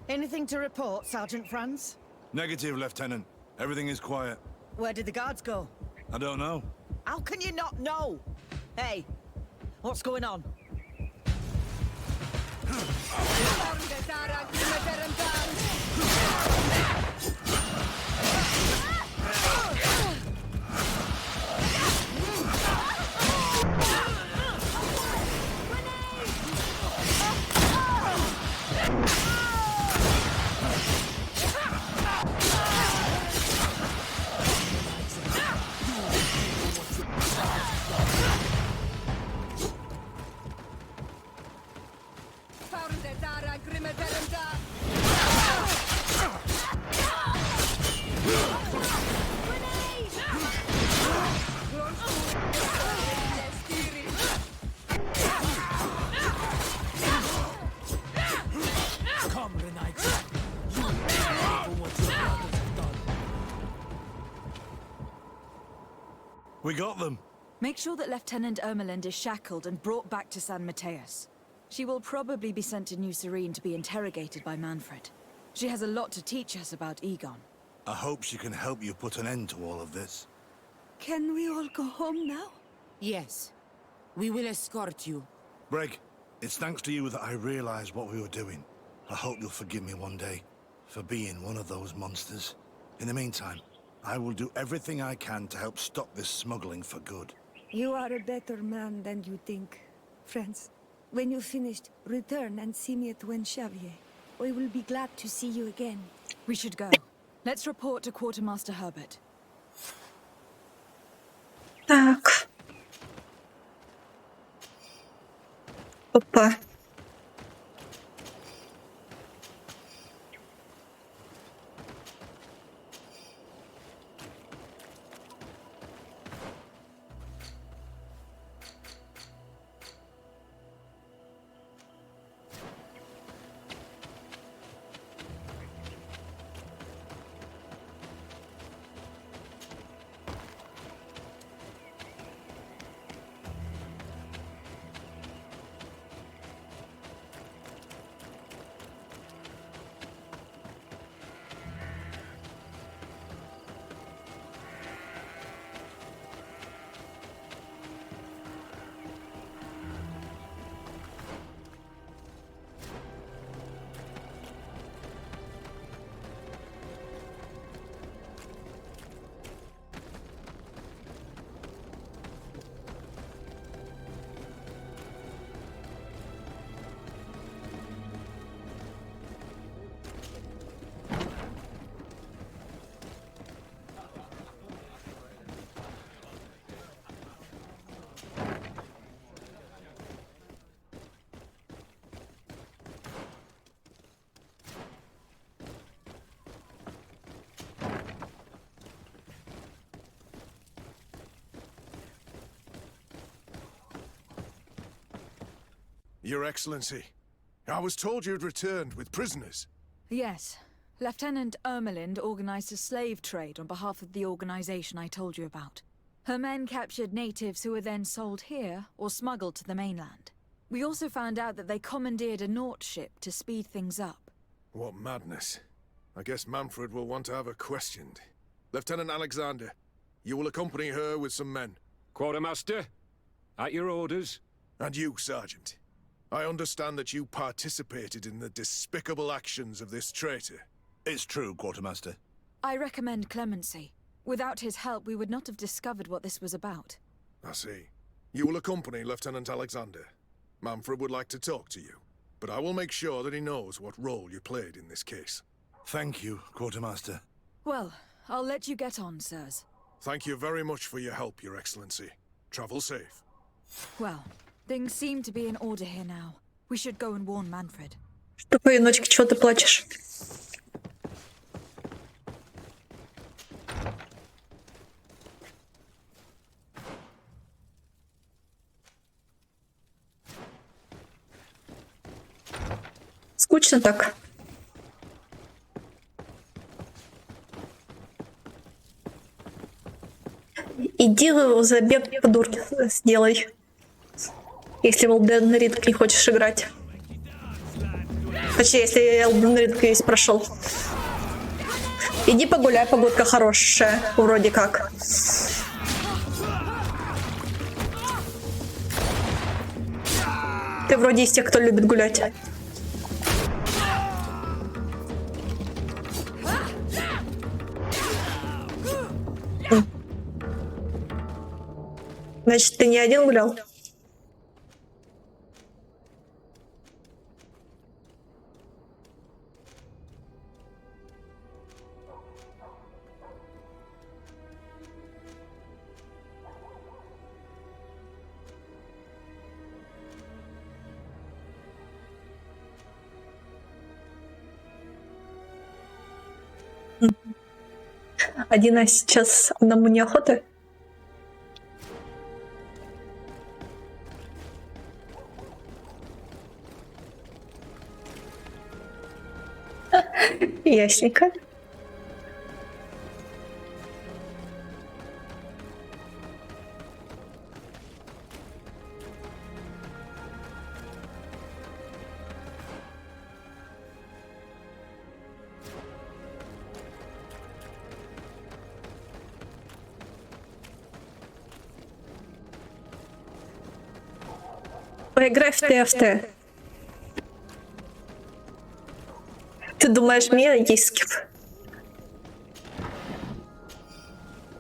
Anything to report, Sergeant Franz? Negative, Lieutenant. Everything is quiet. Where did the guards go? I don't know. How can you not know? Hey, what's going on? We got them. Make sure that Lieutenant Ermelind is shackled and brought back to San Mateus. She will probably be sent to New Serene to be interrogated by Manfred. She has a lot to teach us about Egon. I hope she can help you put an end to all of this. Can we all go home now? Yes. We will escort you. Breg, it's thanks to you that I realized what we were doing. I hope you'll forgive me one day for being one of those monsters. In the meantime, I will do everything I can to help stop this smuggling for good. You are a better man than you think. Friends, when you're finished, return and see me at Wen Xavier. I will be glad to see you again. We should go. Let's report to Quartermaster Herbert. Так. Опа. Your Excellency, I was told you'd returned with prisoners. Yes. Lieutenant Ermelind organized a slave trade on behalf of the organization I told you about. Her men captured natives who were then sold here or smuggled to the mainland. We also found out that they commandeered a Naut ship to speed things up. What madness. I guess Manfred will want to have her questioned. Lieutenant Alexander, you will accompany her with some men. Quartermaster, at your orders. And you, Sergeant. I understand that you participated in the despicable actions of this traitor. It's true, Quartermaster. I recommend clemency. Without his help, we would not have discovered what this was about. I see. You will accompany Lieutenant Alexander. Manfred would like to talk to you, but I will make sure that he knows what role you played in this case. Thank you, Quartermaster. Well, I'll let you get on, sirs. Thank you very much for your help, Your Excellency. Travel safe. Well, things seem to be in order here now. We should go and warn Manfred. Что, енотик, чего ты плачешь? Скучно так. Иди забег по дурке сделай. Если в Elden Ring не хочешь играть. Точнее, если Elden Ring весь прошел. Иди погуляй, погодка хорошая, вроде как. Ты вроде из тех, кто любит гулять. Значит, ты не один гулял? Один, а сейчас одному неохота? Ясненько. Поиграй в ТФТ. Ты думаешь, мне есть с кем?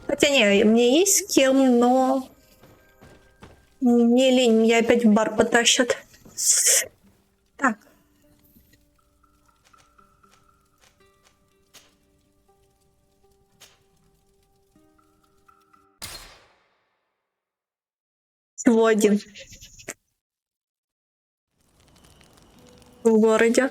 Хотя не, мне есть с кем, но мне лень, меня опять в бар потащат. Так. Всего один. В городе.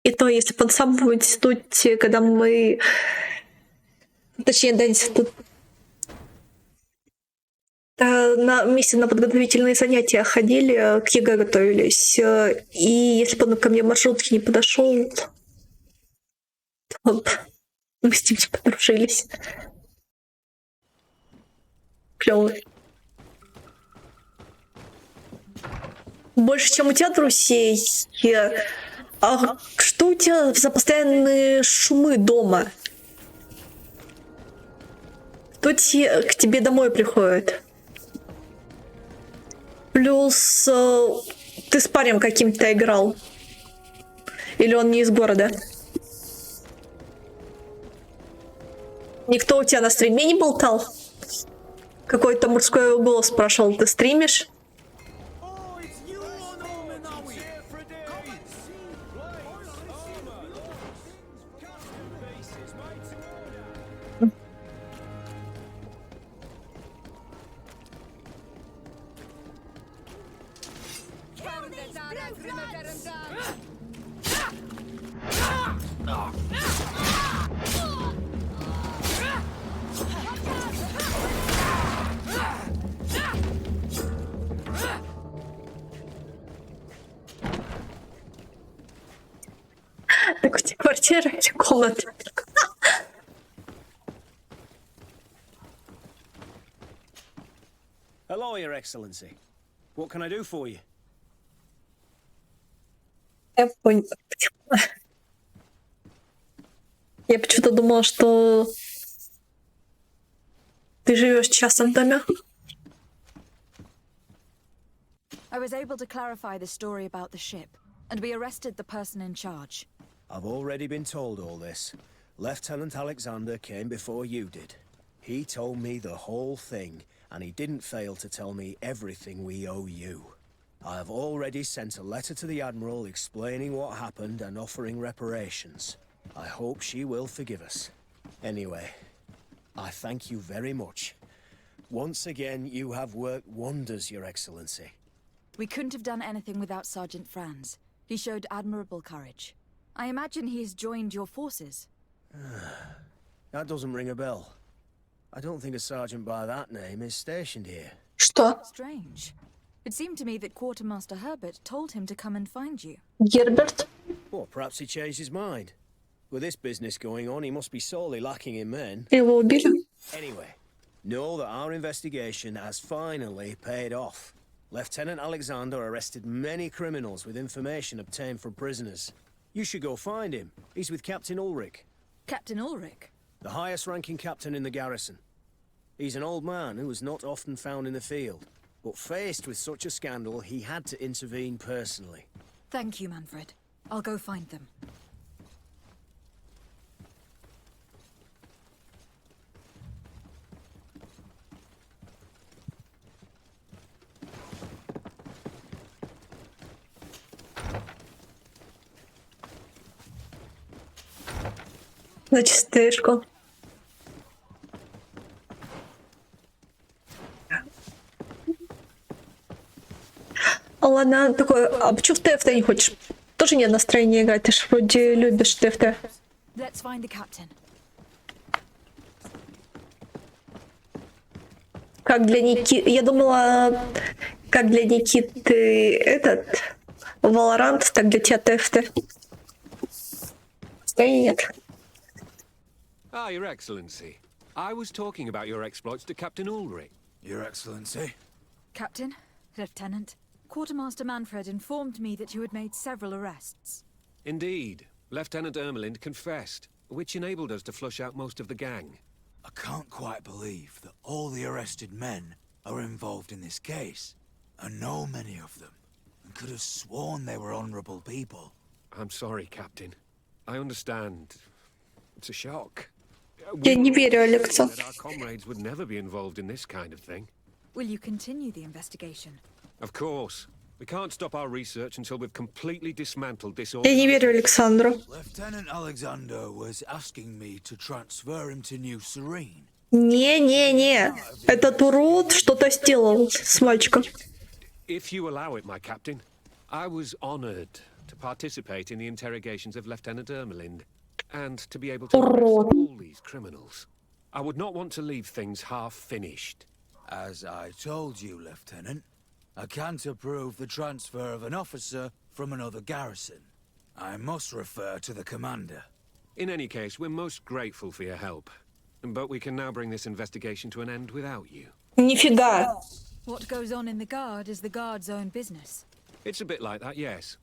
И то, если бы он сам в институте, когда мы... Точнее, до института... На вместе на подготовительные занятия ходили, к ЕГЭ готовились. И если бы он ко мне в маршрутке не подошел, то мы с ним подружились. Клёво. Больше, чем у тебя друзей. А что у тебя за постоянные шумы дома? Кто к тебе домой приходит? Плюс ты с парнем каким-то играл. Или он не из города? Никто у тебя на стриме не болтал? Какой-то мужской голос спрашивал, ты стримишь? Так у тебя квартира или комната? Hello, Your Excellency. What can I do for you? Я понял. Я почему-то думала, что ты живешь в частном доме. I was able to clarify the story about the ship, and we arrested the person in charge. I've already been told all this. Lieutenant Alexander came before you did. He told me the whole thing, and he didn't fail to tell me everything we owe you. I have already sent a letter to the Admiral explaining what happened and offering reparations. I hope she will forgive us. Anyway, I thank you very much. Once again, you have worked wonders, Your Excellency. We couldn't have done anything without Sergeant Franz. He showed admirable courage. I imagine he has joined your forces. That doesn't ring a bell. I don't think a sergeant by that name is stationed here. Что? Strange. It seemed to me that Quartermaster Herbert told him to come and find you. Герберт? Well, perhaps he changed his mind. With this business going on, he must be sorely lacking in men. Его убили? Anyway, know that our investigation has finally paid off. Lieutenant Alexander arrested many criminals with information obtained from prisoners. You should go find him. He's with Captain Ulrich. Captain Ulrich? The highest-ranking captain in the garrison. He's an old man who was not often found in the field, but faced with such a scandal, he had to intervene personally. Thank you, Manfred. I'll go find them. На чистышку. Ладно, такой, а почему в ТФТ не хочешь? Тоже нет настроения играть, ты же вроде любишь ТФТ. Let's find the captain. Как для Никиты... Я думала, как для Никиты этот... Valorant, так для тебя ТФТ. Настроения нет. Ah, Your Excellency. I was talking about your exploits to Captain Ulrich. Your Excellency? Captain, Lieutenant, Quartermaster Manfred informed me that you had made several arrests. Indeed. Lieutenant Ermelind confessed, which enabled us to flush out most of the gang. I can't quite believe that all the arrested men are involved in this case. I know many of them, and could have sworn they were honorable people. I'm sorry, Captain. I understand. It's a shock. Я не верю, Алексу. Our comrades would never be involved in this kind of thing. Will you continue the investigation? Of course. We can't stop our research until we've completely dismantled this Я не верю Александру. Lieutenant Alexander was asking me to transfer him to New Serene. Не-не-не. Этот урод что-то сделал с мальчиком. If you allow it, my captain, I was honored to participate in the interrogations of Lieutenant Ermelind and to be able to arrest all these criminals. I would not want to leave things half-finished. As I told you, Lieutenant, I can't approve the transfer of an officer from another garrison. I must refer to the commander. In any case, we're most grateful for your help. But we can now bring this investigation to an end without you. Нифига. What goes on in the Guard is the Guard's own business. It's a bit like that, yes.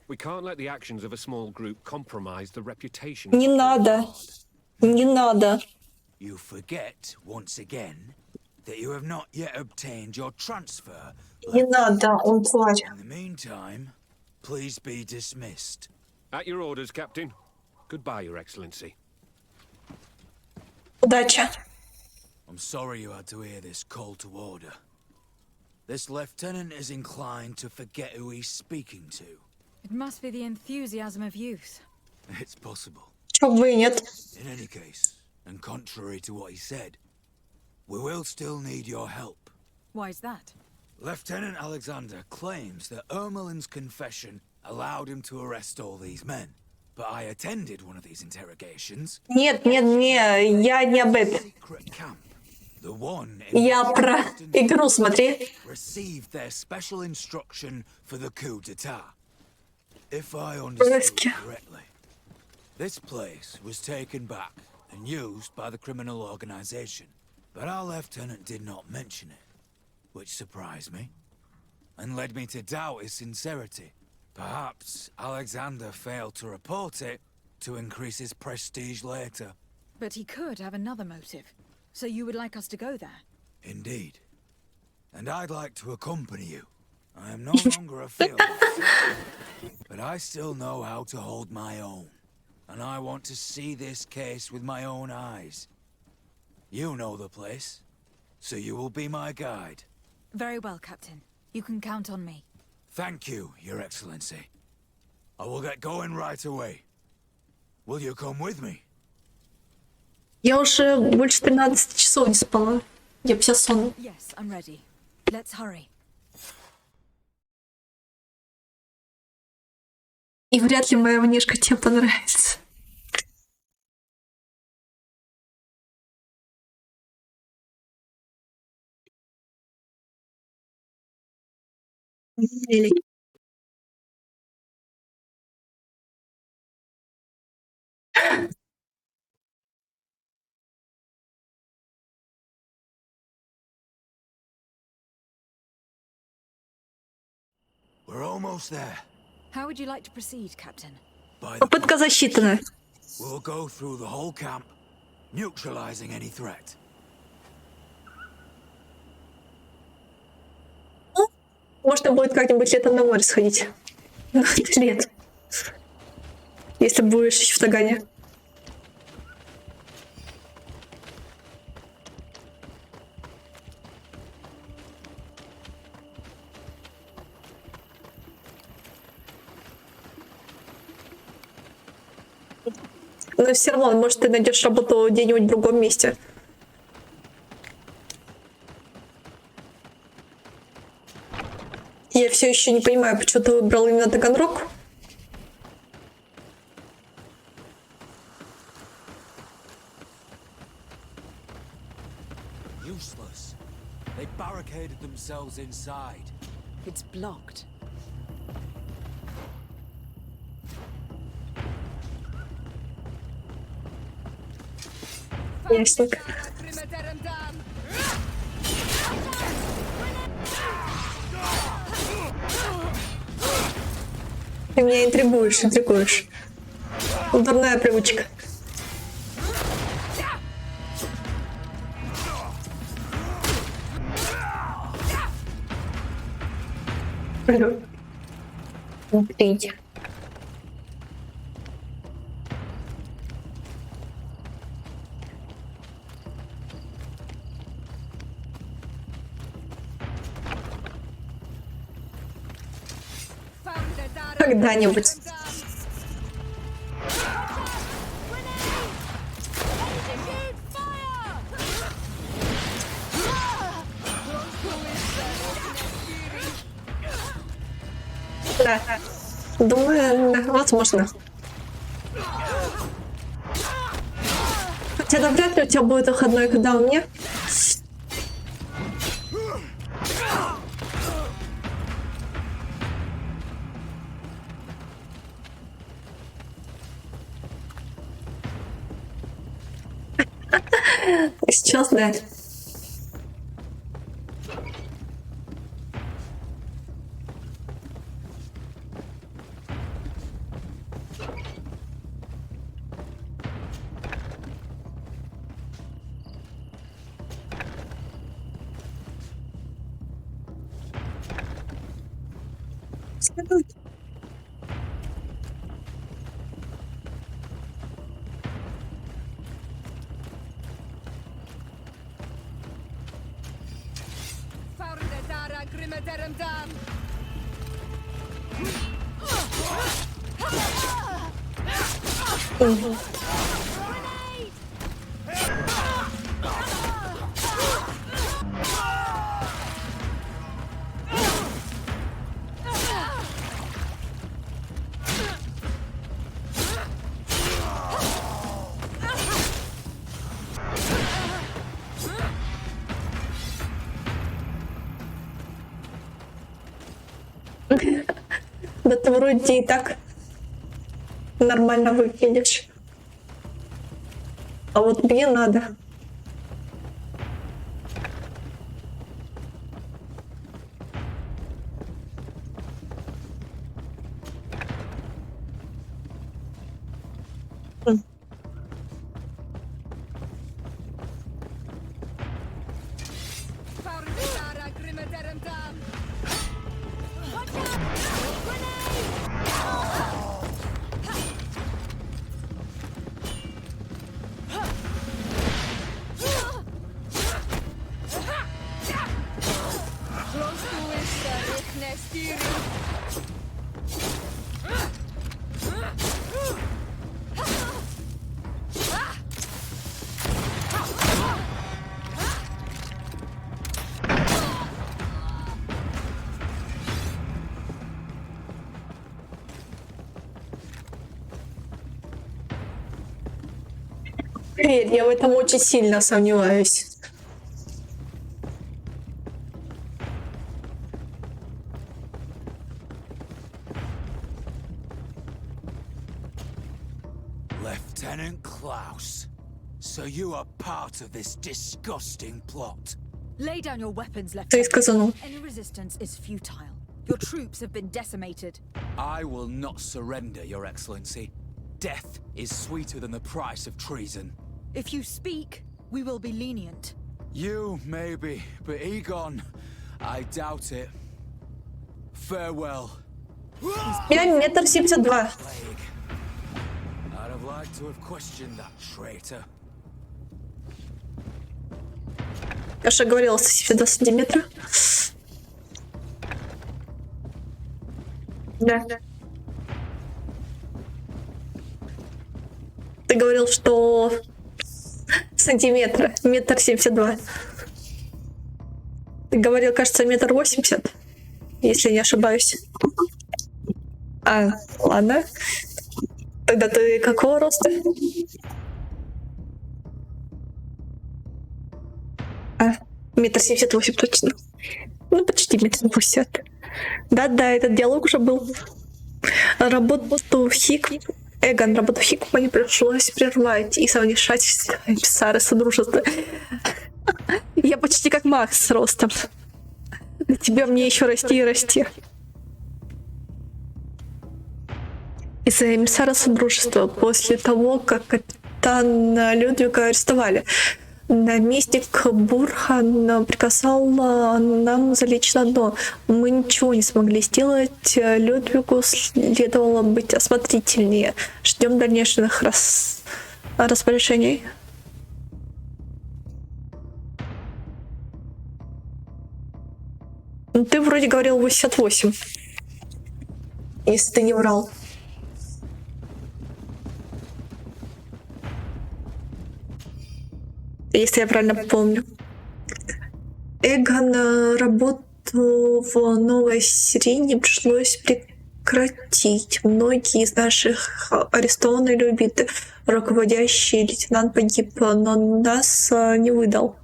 We can't let the actions of a small group compromise the reputation. Не надо. Не надо. You forget, once again, that you have not yet obtained your transfer. Не надо, он плачет. In the meantime, please be dismissed. At your orders, Captain. Goodbye, Your Excellency. Удачи. I'm sorry you had to hear this call to order. This lieutenant is inclined to forget who he's speaking to. It must be the enthusiasm of youth. It's possible. Чё бы и нет. In any case, and contrary to what he said, we will still need your help. Why's that? Lieutenant Alexander claims that Ermelin's confession allowed him to arrest all these men. but I attended one of these interrogations. Нет, я не об этом. The one Я про игру, смотри. received their special instruction for the coup d'etat. If I understood correctly, this place was taken back and used by the criminal organization. But our lieutenant did not mention it, which surprised me, and led me to doubt his sincerity. Perhaps Alexander failed to report it to increase his prestige later. But he could have another motive. So you would like us to go there? Indeed. And I'd like to accompany you. I am no longer a field officer, but I still know how to hold my own. And I want to see this case with my own eyes. You know the place, so you will be my guide. Very well, Captain. You can count on me. Thank you, Your Excellency. I will get going right away. Will you come with me? Я уже больше 13 часов не спала. Я вся сонная. Yes, I'm ready. Let's hurry. И вряд ли моя внешка тебе понравится. We're almost there. How would you like to proceed, Captain? Попытка засчитана. We'll go through the whole camp, neutralizing any threat. Можно будет как-нибудь летом на море сходить. На лет. Если будешь в Тагане. Но все равно, может, ты найдешь работу где-нибудь в другом месте. Я все еще не понимаю, почему ты выбрал именно Таганрог. Useless. They barricaded themselves inside. It's blocked. Ясно. Ты меня интригуешь. Дурная привычка. Смотрите. Когда-нибудь. Да. Думаю, да, возможно. Хотя да, вряд ли у тебя будет выходной, когда у меня. Сейчас, да. Угу. Да ты вроде и так нормально выглядишь. А вот мне надо. Поверь, я в этом очень сильно сомневаюсь. Lieutenant Klaus, so you are part of this disgusting plot. Lay down your weapons, Ты Lieutenant. сказал. Any resistance is futile. Your troops have been decimated. I will not surrender, Your Excellency. Death is sweeter than the price of treason. If you speak, we will be lenient. You, maybe, but Egon, I doubt it. Farewell. Я 1,72 м. I'd have liked to have questioned that traitor. Я же говорила, 172 сантиметра. Да. Ты говорил, что сантиметра, 1,72 м. Ты говорил, кажется, 1,80 м, если не ошибаюсь. А, ладно. Тогда ты какого роста? А, 1,78 м точно. Ну, почти 1,80 м. Да-да, этот диалог уже был. Работу в Хикмане пришлось прервать и совмещать эмиссары Содружества. Я почти как Макс с ростом. Для тебя мне еще расти и расти. Из-за эмиссара Содружества после того, как капитана Людвига арестовали, наместник Бурхан приказал нам залечь на дно. Мы ничего не смогли сделать. Людвигу следовало быть осмотрительнее. Ждем дальнейших распоряжений. Ты вроде говорил 88, если ты не врал. Если я правильно помню. Эгон работу в Новой Сирене пришлось прекратить. Многие из наших арестованы или убиты. Руководящий лейтенант погиб, но нас не выдал.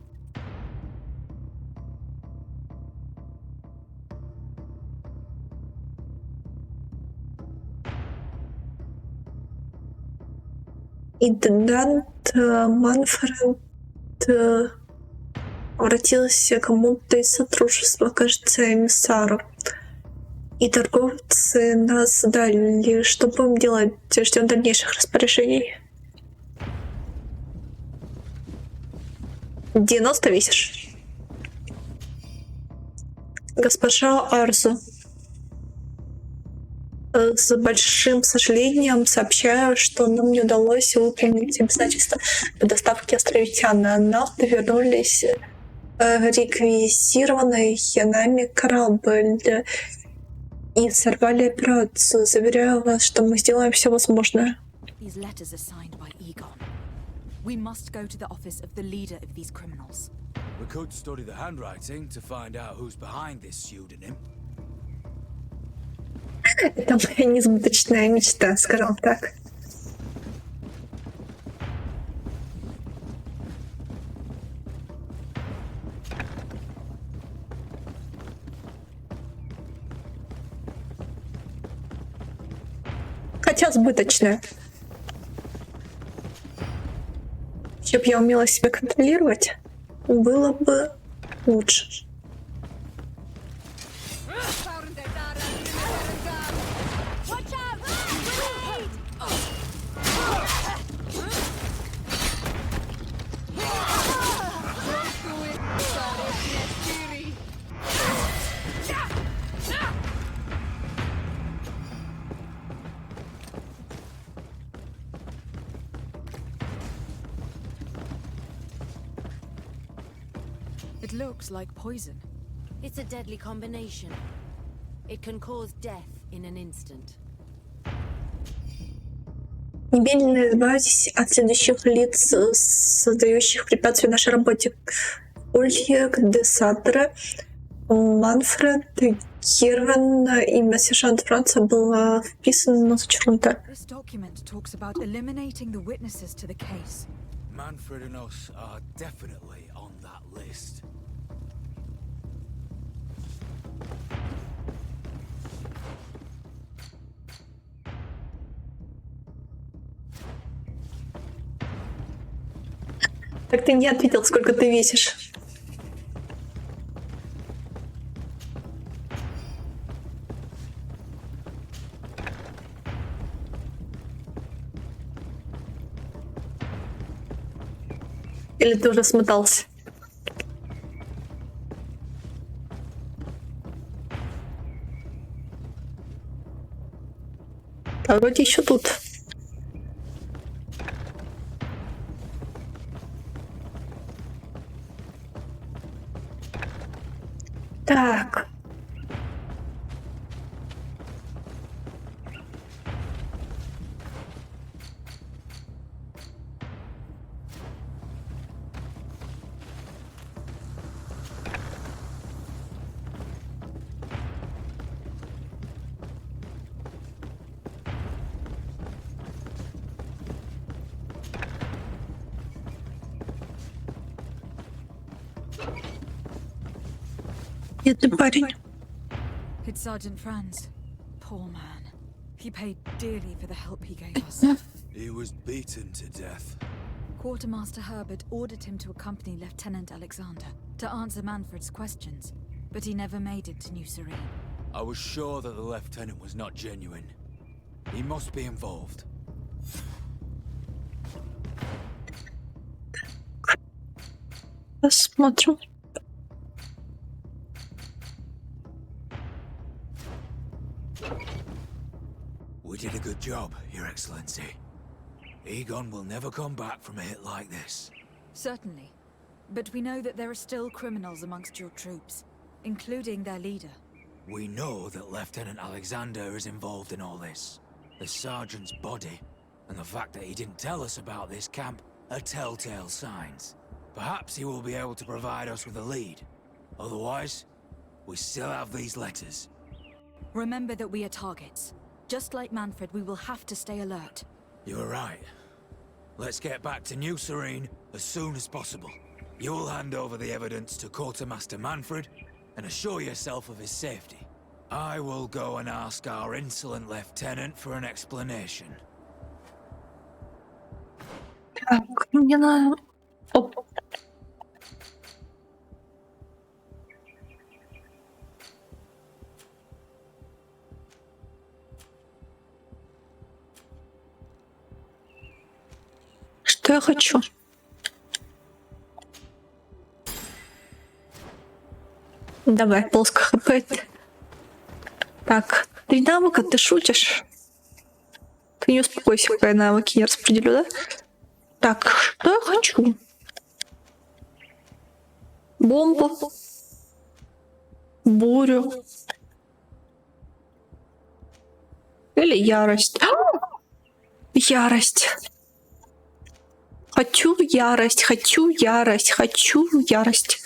Интендант Манфред обратился к кому-то из Содружества, кажется, эмиссару. И торговцы нас дали. Что будем делать? Ждем дальнейших распоряжений. 90 весишь? Госпожа Арзу. С большим сожалением сообщаю, что нам не удалось выполнить обязательства по доставке островитян. Нам вернулись реквизированный нами корабль и сорвали операцию. Заверяю вас, что мы сделаем все возможное. These letters are signed by Egon. We must go to the office of the leader of these criminals. We could study the handwriting to find out who's behind this pseudonym. Это моя несбыточная мечта, скажем так. свеча сбыточная. Если бы я умела себя контролировать, было бы лучше. It looks like poison. It's a deadly combination. It can cause death in an instant. Немедленно избавьтесь от следующих лиц, создающих препятствия нашей работе. Ульрих де Садре, Манфред, Кирвен, имя сержанта Франца было вписано на зачеркнуто. This document talks about eliminating the witnesses to the case. Manfred and us are definitely on that list. Так ты не ответил, сколько ты весишь. Или ты уже смотался? А вроде еще тут. Так. Бедный парень. It's Sergeant Franz. Poor man. He paid dearly for the help he gave us. He was beaten to death. Quartermaster Herbert ordered him to accompany Lieutenant Alexander to answer Manfred's questions, but he never made it to New Serene. I was sure that the lieutenant was not genuine. He must be involved. Посмотрим. We did a good job, Your Excellency. Egon will never come back from a hit like this. Certainly. But we know that there are still criminals amongst your troops, including their leader. We know that Lieutenant Alexander is involved in all this. The sergeant's body, and the fact that he didn't tell us about this camp, are telltale signs. Perhaps he will be able to provide us with a lead. Otherwise, we still have these letters. Remember that we are targets. Just like Manfred, we will have to stay alert. You're right. Let's get back to New Serene as soon as possible. You'll hand over the evidence to Quartermaster Manfred and assure yourself of his safety. I will go and ask our insolent lieutenant for an explanation. Так, мне надо... Оп. Что я хочу? Давай, полско хп. Так, 3 навыка, ты шутишь? Ты не успокойся, пока я навыки не распределю, да? Так, что я хочу? Бомбу. Бурю. Или ярость. Ярость. Хочу ярость, хочу ярость, хочу ярость.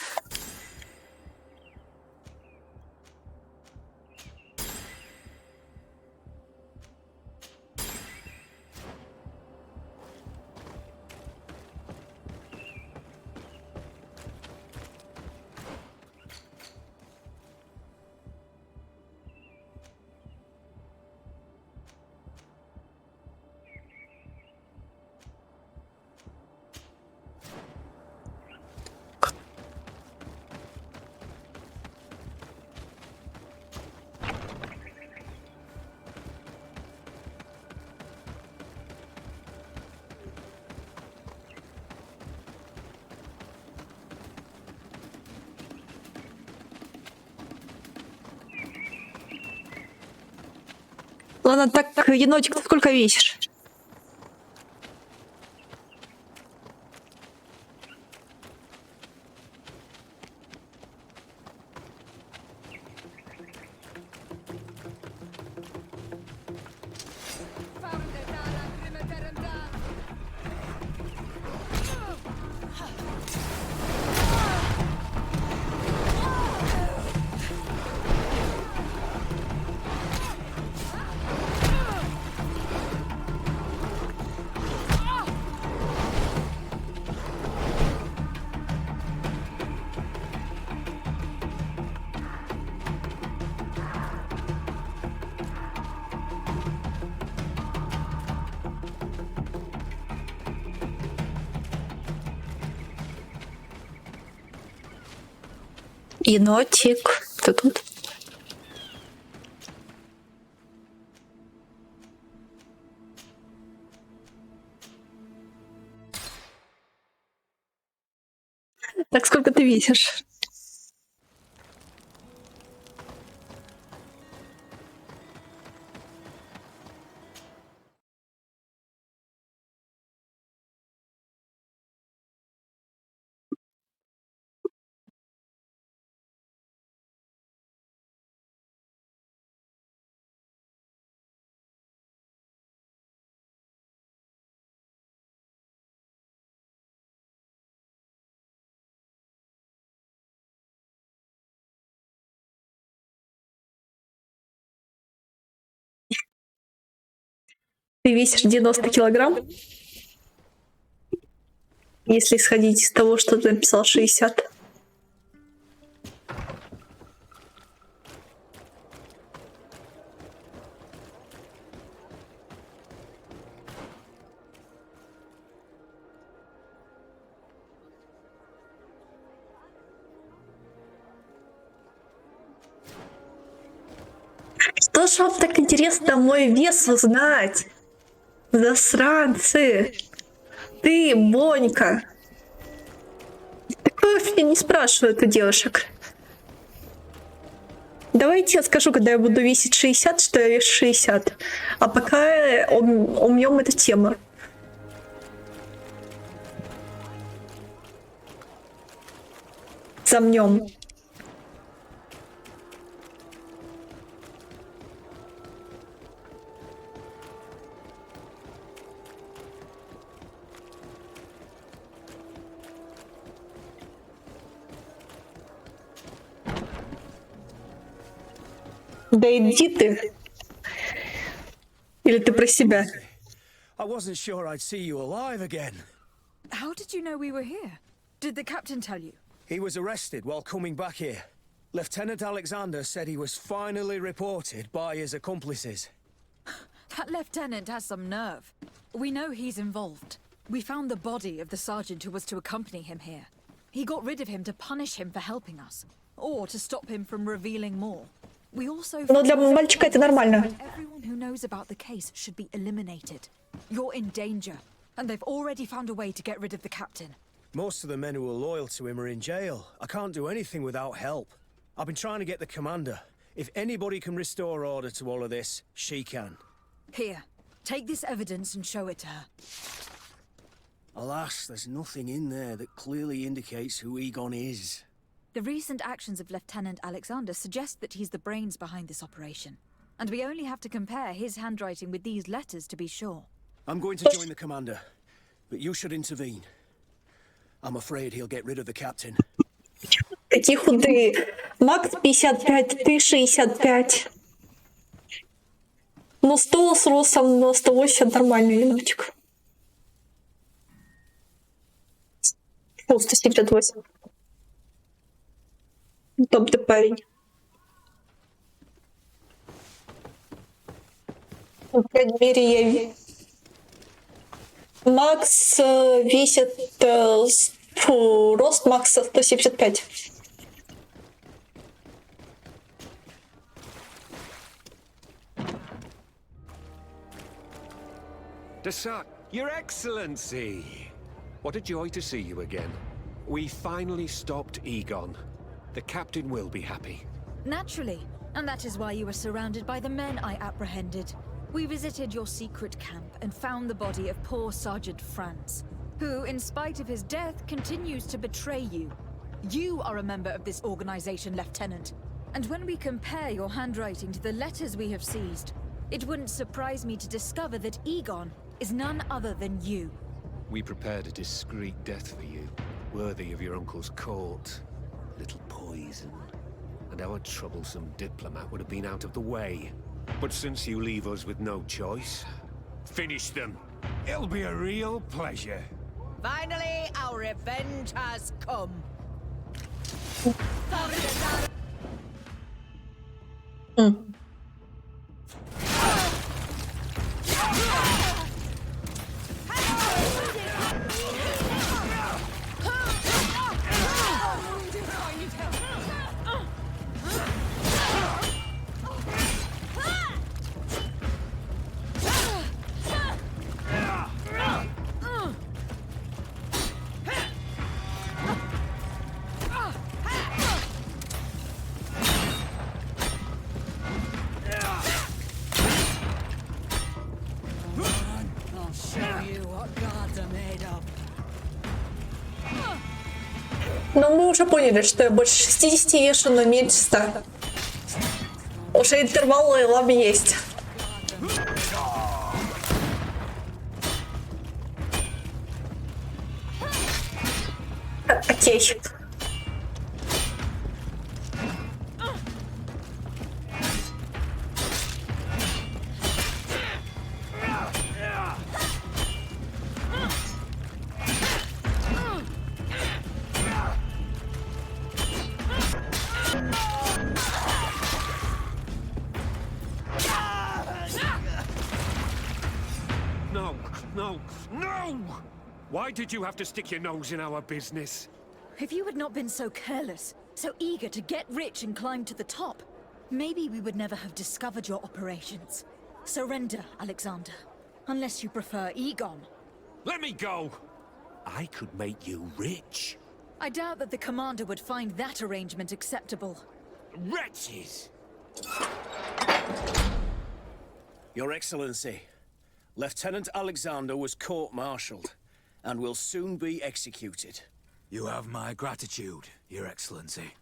Ладно, так, енотик, ты сколько весишь? Енотик, ты тут? Так, сколько ты весишь? Ты весишь 90 килограмм? Если исходить из того, что ты написал 60. Что ж вам так интересно мой вес узнать? Засранцы! Ты, Бонька! Такое вообще не спрашивают у девушек. Давайте я скажу, когда я буду весить 60, что я вешу 60. А пока умнем эту тему. Замнем. Да иди ты. Или ты про себя? I wasn't sure I'd see you alive again. How did you know we were here? Did the captain tell you? He was arrested while coming back here. Lieutenant Alexander said he was finally reported by his accomplices. That lieutenant has some nerve. We know he's involved. We found the body of the sergeant who was to accompany him here. He got rid of him to punish him for helping us, or to stop him from revealing more. We also Но для мальчика это нормально. everyone who knows about the case should be eliminated. You're in danger, and they've already found a way to get rid of the captain. Most of the men who are loyal to him are in jail. I can't do anything without help. I've been trying to get the commander. If anybody can restore order to all of this, she can. Here, take this evidence and show it to her. Alas, there's nothing in there that clearly indicates who Egon is. The recent actions of Lieutenant Alexander suggest that he's the brains behind this operation. And we only have to compare his handwriting with these letters to be sure. I'm going to join the commander, but you should intervene. I'm afraid he'll get rid of the captain. Какие худые. Макс 55, ты 65. Ну, 100 с ростом, но 180 нормальный енотик. О, 178. Топ ты парень. По крайней мере, я... Макс весит... рост Макса 175. Your Excellency! What a joy to see you again. We finally stopped Egon. The captain will be happy. Naturally. And that is why you were surrounded by the men I apprehended. We visited your secret camp and found the body of poor Sergeant Franz, who, in spite of his death, continues to betray you. You are a member of this organization, Lieutenant. And when we compare your handwriting to the letters we have seized, it wouldn't surprise me to discover that Egon is none other than you. We prepared a discreet death for you, worthy of your uncle's court. Little poison. And our troublesome diplomat would have been out of the way. But since you leave us with no choice, finish them. It'll be a real pleasure. Finally, our revenge has come. I'll show you what gods are made of. Но мы уже поняли, что я больше 60 вешу, но меньше 100. Уже интервал лам есть. Окей. No, no, no! Why did you have to stick your nose in our business? If you had not been so careless, so eager to get rich and climb to the top, maybe we would never have discovered your operations. Surrender, Alexander. Unless you prefer Egon. Let me go! I could make you rich. I doubt that the commander would find that arrangement acceptable. Wretches! Your Excellency, Lieutenant Alexander was court-martialed and will soon be executed. You have my gratitude, Your Excellency.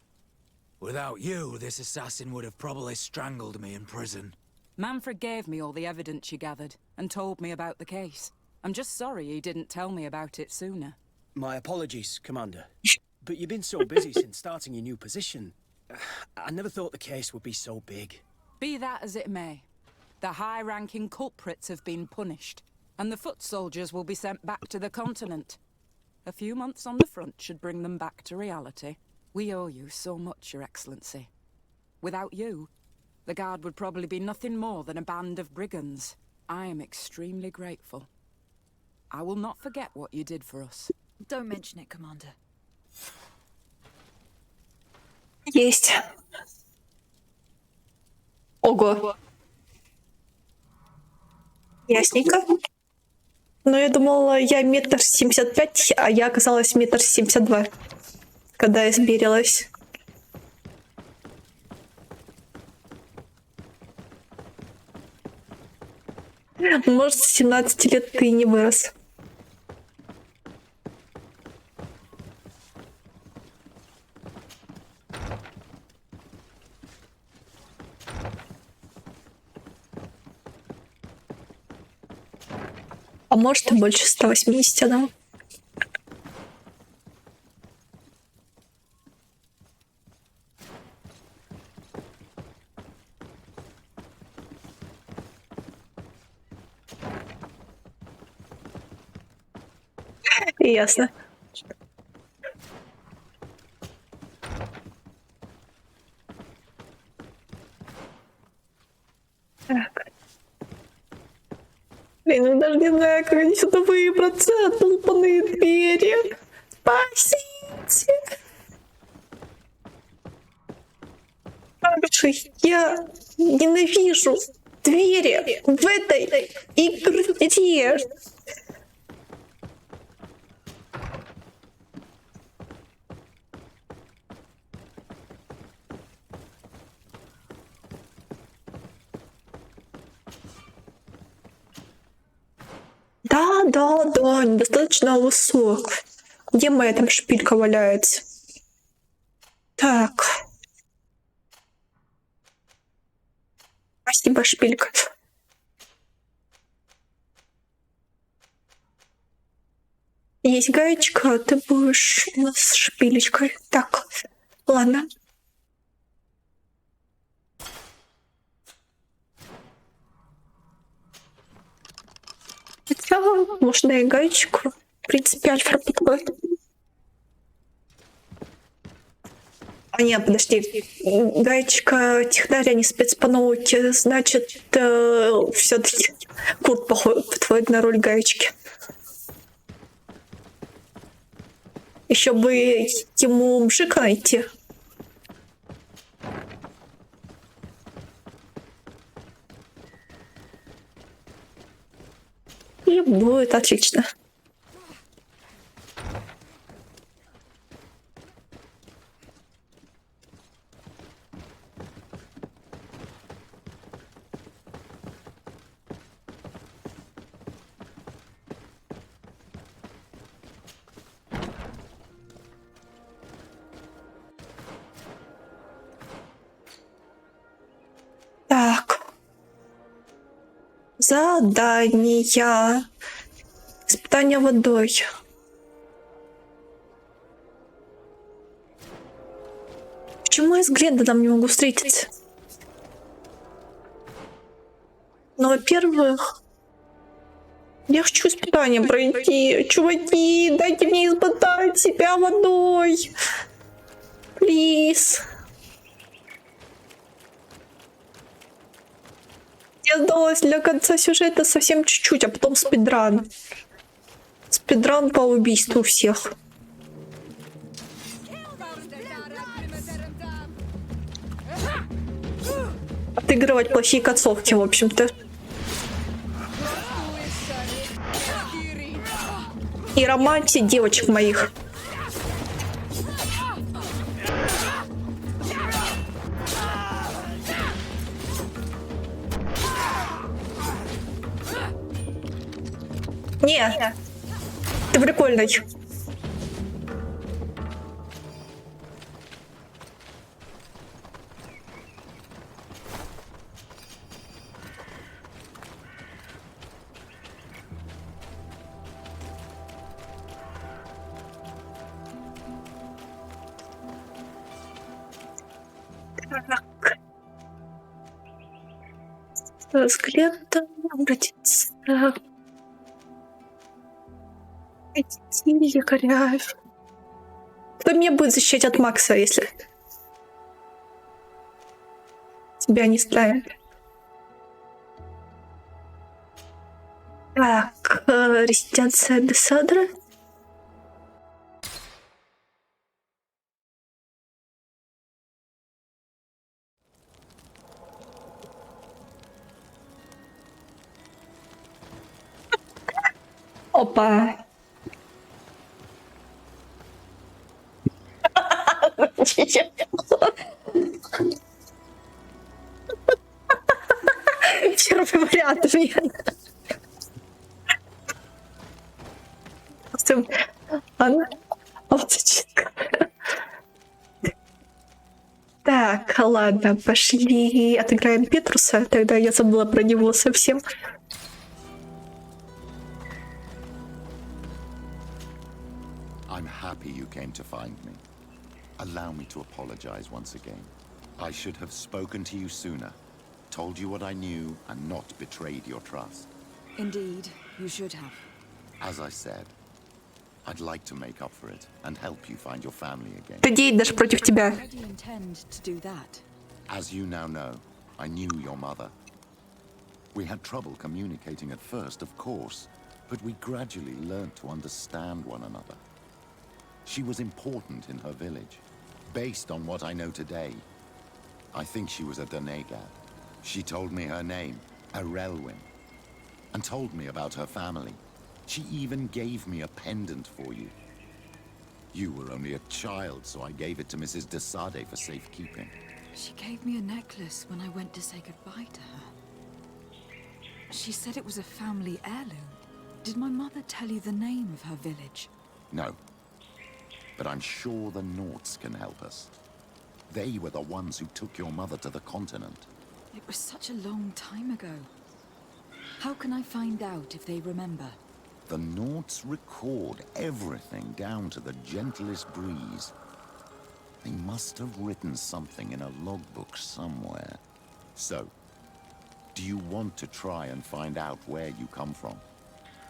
Without you, this assassin would have probably strangled me in prison. Manfred gave me all the evidence you gathered and told me about the case. I'm just sorry he didn't tell me about it sooner. My apologies, Commander. But you've been so busy since starting your new position. I never thought the case would be so big. Be that as it may, the high-ranking culprits have been punished, and the foot soldiers will be sent back to the continent. A few months on the front should bring them back to reality. We owe you so much, Your Excellency. Without you, the Guard would probably be nothing more than a band of brigands. I am extremely grateful. I will not forget what you did for us. Don't mention it, Commander. Есть. Ого. Ясненько. Но я думала, я 1,75 м, а я оказалась 1,72 м, когда измерилась. Может, с 17 лет ты и не вырос. А может, и больше 180, да? Ясно. Так. Блин, я даже не знаю, как они сюда выбраться. Долбаные двери. Спасите. Слушай, я ненавижу двери в этой игре. да, недостаточно высок. Где моя там шпилька валяется? Так. Спасибо, шпилька. Есть гаечка, ты будешь у нас с шпилечкой. Так, ладно. Хотя можно и гаечку. В принципе, альфа подходит. А нет, подожди. Гаечка технарь, а не спец по науке. Значит, все-таки Курт подходит на роль гаечки. Еще бы ему мужика найти. И будет отлично. Так. Задания. Испытание водой. Почему я с Глендоном не могу встретиться? Ну, во-первых, я хочу испытание пройти. Чуваки, дайте мне испытать себя водой. Плиз. Я сдалась для конца сюжета совсем чуть-чуть, а потом спидран. Спидран по убийству всех. Отыгрывать плохие концовки, в общем-то. И романтить девочек моих. Не, ты прикольный. С Глентом обратиться. Лекаря. Кто меня будет защищать от Макса, если тебя не ставят? Так, резиденция Бесадра. Опа. Первый вариант мне. Она... Так, ладно, пошли отыграем Петруса. Тогда я забыла про него совсем. I'm happy you came to find me. Allow me to apologize once again. I should have spoken to you sooner, told you what I knew, and not betrayed your trust. Indeed, you should have. As I said, I'd like to make up for it and help you find your family again. Ты деятель даже против тебя. How do you intend to do that? As you now know, I knew your mother. We had trouble communicating at first, of course, but we gradually learned to understand one another. She was important in her village. Based on what I know today, I think she was a Donegad. She told me her name, Arelwyn, and told me about her family. She even gave me a pendant for you. You were only a child, so I gave it to Mrs. de Sade for safekeeping. She gave me a necklace when I went to say goodbye to her. She said it was a family heirloom. Did my mother tell you the name of her village? No. But I'm sure the Norts can help us. They were the ones who took your mother to the continent. It was such a long time ago. How can I find out if they remember? The Norts record everything down to the gentlest breeze. They must have written something in a logbook somewhere. So, do you want to try and find out where you come from?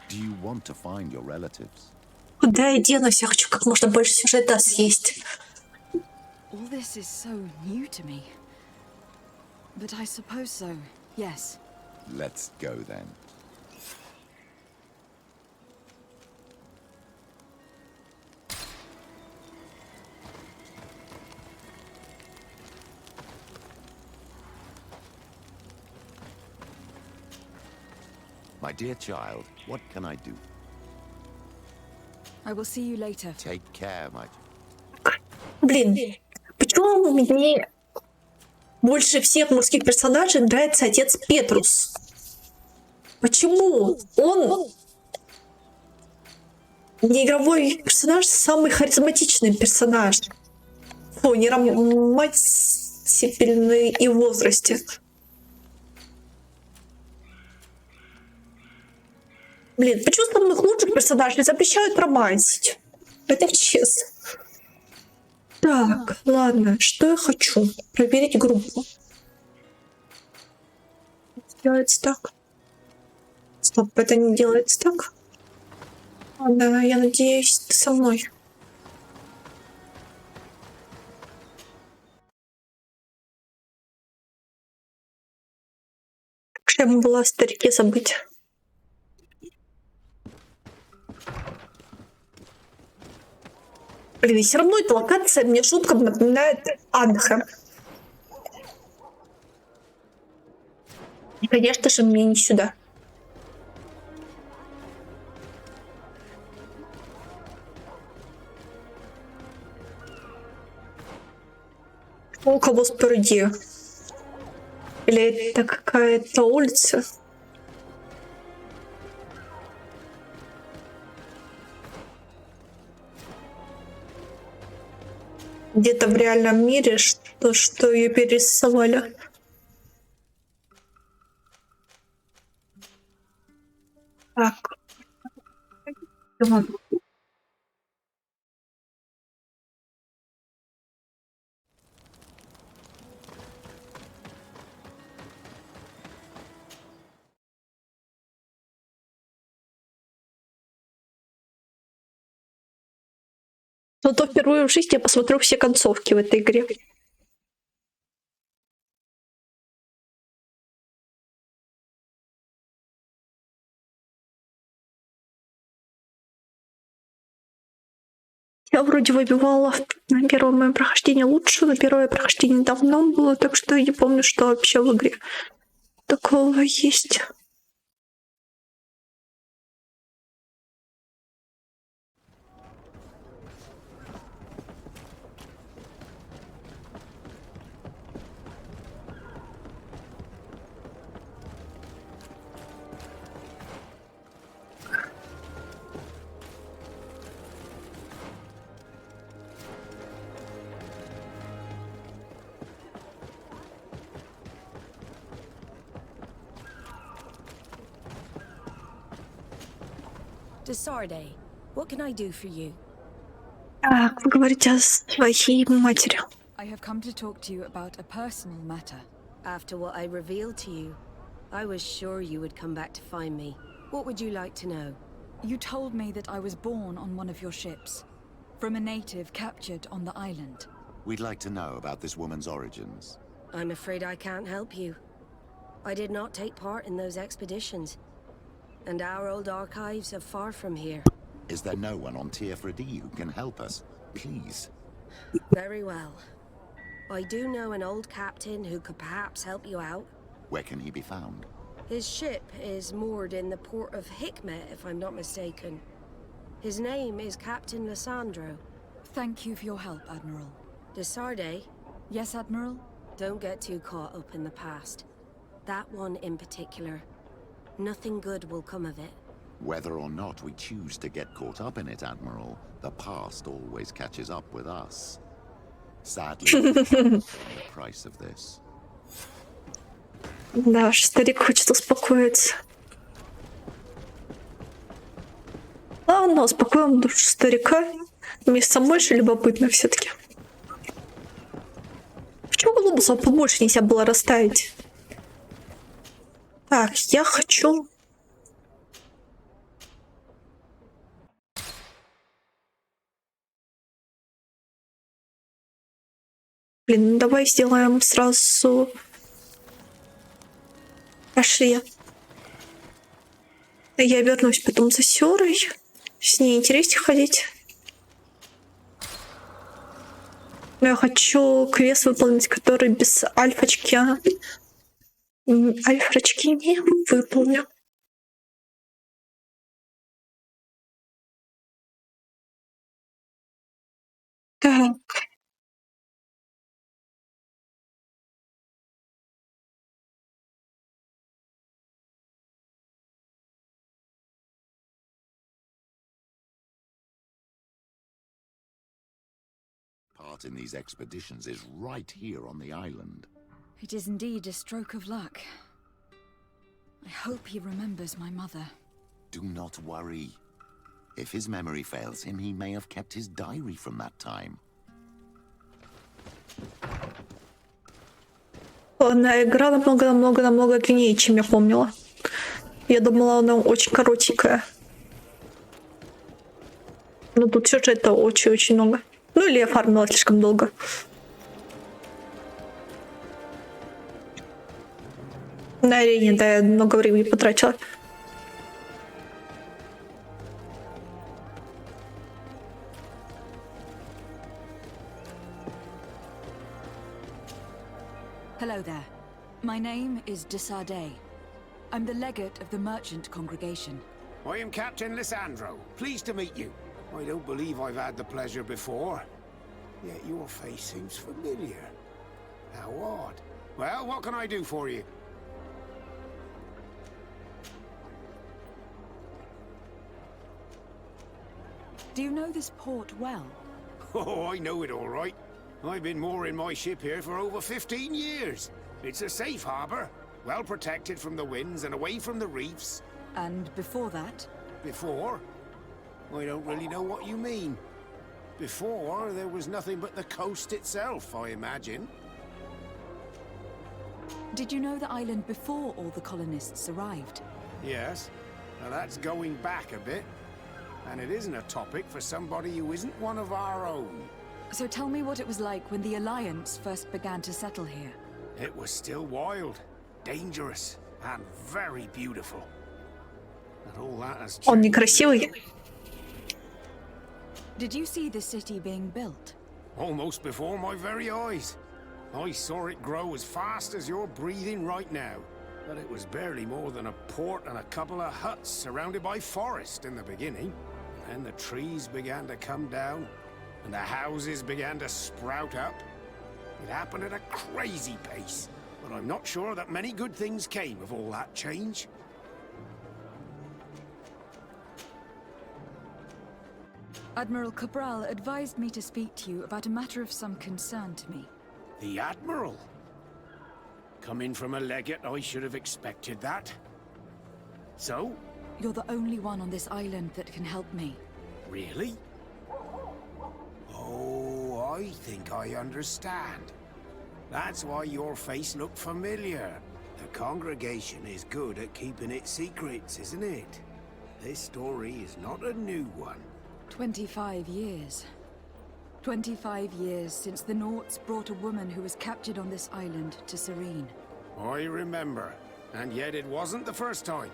Do you want to find your relatives? Куда я денусь? Я хочу как можно больше сюжета съесть. All this is so new to me. But I suppose so, yes. Let's go then. My dear child, what can I do? I will see you later. Take care, my... Блин, почему мне больше всех мужских персонажей нравится отец Петрус? Почему он не игровой персонаж, самый харизматичный персонаж? Фу, не романтичный и в возрасте. Блин, почему самых лучших персонажей запрещают романсить? Это честно. Так, ладно, что я хочу? Проверить группу. Делается так. Стоп, это не делается так. Ладно, я надеюсь, ты со мной. Что ему было о старике забыть? Блин, и все равно эта локация мне жутко напоминает Анхем. И, конечно же, мне не сюда. Что у кого спереди? Или это какая-то улица? Где-то в реальном мире, что ее перерисовали. Так. Зато впервые в жизни я посмотрю все концовки в этой игре. Я вроде выбивала на первое мое прохождение лучше, на первое прохождение давно было, так что я не помню, что вообще в игре такого есть. Desarde, what can I do for you? Так, вы говорите о своей матери. I have come to talk to you about a personal matter. After what I revealed to you, I was sure you would come back to find me. What would you like to know? You told me that I was born on one of your ships, from a native captured on the island. We'd like to know about this woman's origins. I'm afraid I can't help you. I did not take part in those expeditions, and our old archives are far from here. Is there no one on Tier 3D who can help us? Please. Very well. I do know an old captain who could perhaps help you out. Where can he be found? His ship is moored in the port of Hikmet, if I'm not mistaken. His name is Captain Lissandro. Thank you for your help, Admiral. Desarde? Yes, Admiral? Don't get too caught up in the past. That one in particular. Nothing good will come of it. Whether or not we choose to get caught up in it, Admiral, the past always catches up with us. Sadly, the price of this. Да, старик хочет успокоиться. Ладно, успокоим душу старика. Мне самой больше любопытно все-таки. Почему глобусов побольше нельзя было расставить? Так, я хочу... Блин, ну давай сделаем сразу... Пошли. Я вернусь потом за Сёрой. С ней интереснее ходить. Но я хочу квест выполнить, который без альфочки. Альфочки не выполню. Так. Part in these expeditions is right here on the island. It is indeed a stroke of luck. I hope he remembers my mother. Do not worry. If his memory fails him, he may have kept his diary from that time. Она игра намного длиннее, чем я помнила. Я думала, она очень коротенькая. Но тут сюжета очень много. Ну или я фармила слишком долго. На арене, да, я много времени потратила. Hello there. My name is Desardet. I'm the legate of the merchant congregation. I am Captain Lissandro. Pleased to meet you. I don't believe I've had the pleasure before. Yet your face seems familiar. How odd. Well, what can I do for you? Do you know this port well? Oh, I know it all right. I've been mooring my ship here for over 15 years. It's a safe harbor, well protected from the winds and away from the reefs. And before that? Before? I don't really know what you mean. Before, there was nothing but the coast itself, I imagine. Did you know the island before all the colonists arrived? Yes. Now that's going back a bit. And it isn't a topic for somebody who isn't one of our own. So tell me what it was like when the Alliance first began to settle here. It was still wild, dangerous, and very beautiful. And all that has Он changed. некрасивый. Did you see the city being built? Almost before my very eyes. I saw it grow as fast as you're breathing right now. But it was barely more than a port and a couple of huts surrounded by forest in the beginning. Then the trees began to come down, and the houses began to sprout up. It happened at a crazy pace, but I'm not sure that many good things came of all that change. Admiral Cabral advised me to speak to you about a matter of some concern to me. The Admiral? Coming from a legate, I should have expected that. So? You're the only one on this island that can help me. Really? Oh, I think I understand. That's why your face looked familiar. The congregation is good at keeping its secrets, isn't it? This story is not a new one. 25 years. 25 years since the Nauts brought a woman who was captured on this island to Serene. I remember, and yet it wasn't the first time.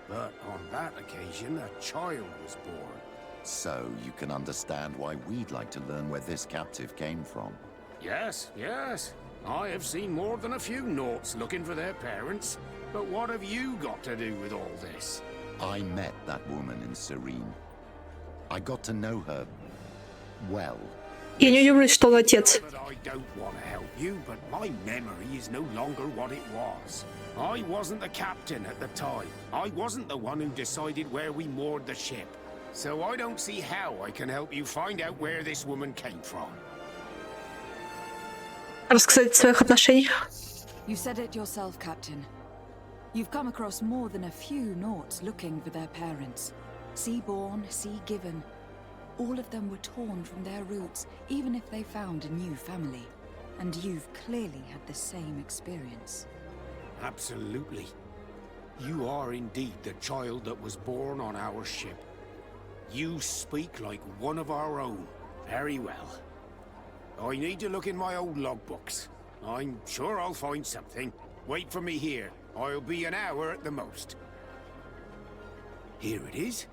But on that occasion, a child was born. So you can understand why we'd like to learn where this captive came from. Yes, yes. I have seen more than a few Nauts looking for their parents. But what have you got to do with all this? I met that woman in Serene. I got to know her well. Я не удивлюсь, что он отец. I don't want to help you, but my memory is no longer what it was. I wasn't the captain at the time. I wasn't the one who decided where we moored the ship. So I don't see how I can help you find out where this woman came from. Рассказать о своих отношениях. You said it yourself, Captain. You've come across more than a few Naughts looking for their parents. Sea-born, sea-given. All of them were torn from their roots, even if they found a new family. And you've clearly had the same experience. Absolutely. You are indeed the child that was born on our ship. You speak like one of our own. Very well. I need to look in my old logbooks. I'm sure I'll find something. Wait for me here. I'll be an hour at the most. Here it is.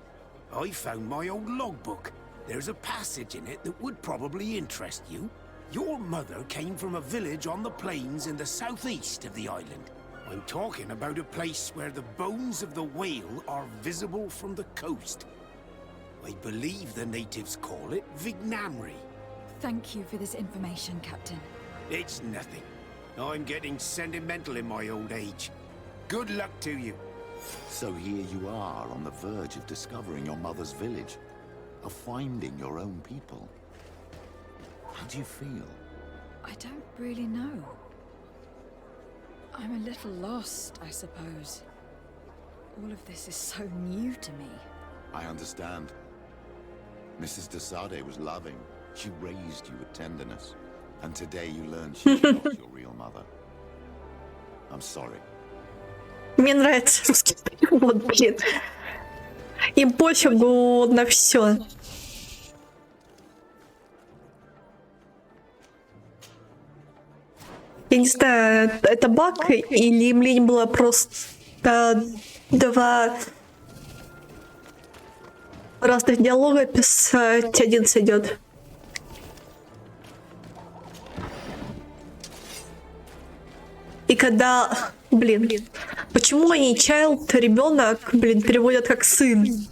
I found my old logbook. There's a passage in it that would probably interest you. Your mother came from a village on the plains in the southeast of the island. I'm talking about a place where the bones of the whale are visible from the coast. I believe the natives call it Vignamri. Thank you for this information, Captain. It's nothing. I'm getting sentimental in my old age. Good luck to you. So here you are on the verge of discovering your mother's village, of finding your own people. How do you feel? I don't really know. I'm a little lost, I suppose. All of this is so new to me. I understand. Mrs. de Sade was loving. She raised you with tenderness. And today you learned she's not your real mother. I'm sorry. Мне нравится русский перевод, блин. Им пофигу на все. Я не знаю, это баг или им лень было просто два разных диалога писать, один сойдет. И когда, блин, почему они child, ребенок, блин, переводят как сын?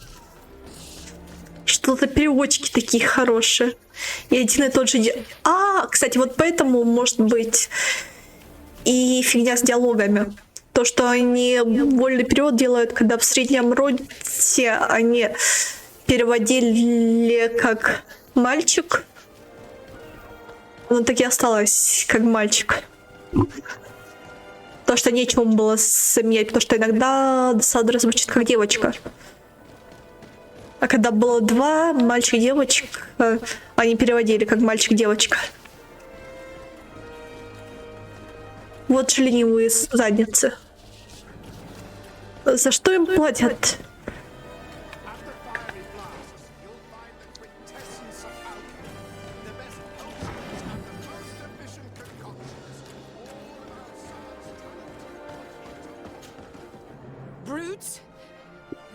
Что-то переводчики такие хорошие. И один и тот же... Кстати, вот поэтому, может быть, и фигня с диалогами. То, что они вольный перевод делают, когда в среднем роде они переводили как мальчик. Но так и осталось как мальчик. Потому что нечему было заменять, потому что иногда Сандра звучит как девочка. А когда было два мальчик-девочек, они переводили как мальчик-девочка. Вот же ленивые задницы. За что им платят? Brutes,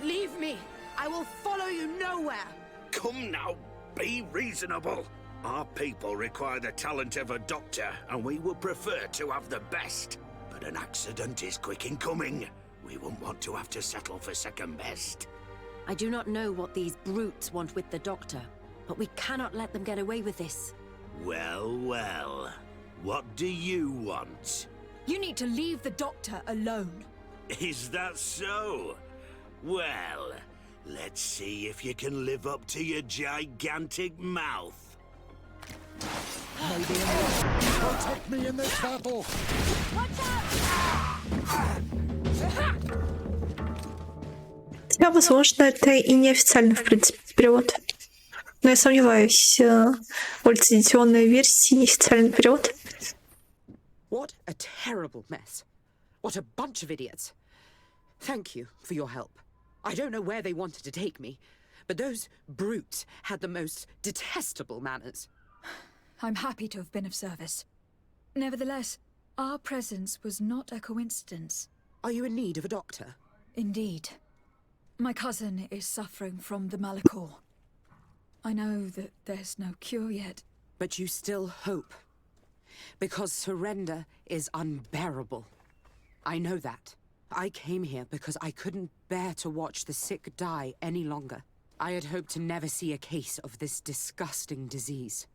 leave me. I will follow you nowhere. Come now, be reasonable. Our people require the talent of a doctor, and we would prefer to have the best. But an accident is quick in coming. We wouldn't want to have to settle for second best. I do not know what these brutes want with the doctor, but we cannot let them get away with this. Well, well. What do you want? You need to leave the doctor alone. Is that so? Well, let's see if you can live up to your gigantic mouth. Protect me in this battle! Хотя, возможно, это и неофициальный, в принципе, перевод. Но я сомневаюсь, в лицензионной версии неофициальный перевод. What a terrible mess. What a bunch of idiots. Thank you for your help. I don't know where they wanted to take me, but those brutes had the most detestable manners. I'm happy to have been of service. Nevertheless, our presence was not a coincidence. Are you in need of a doctor? Indeed. My cousin is suffering from the Malachor. I know that there's no cure yet. But you still hope. Because surrender is unbearable. I know that. I came here because I couldn't bear to watch the sick die any longer. I had hoped to never see a case of this disgusting disease.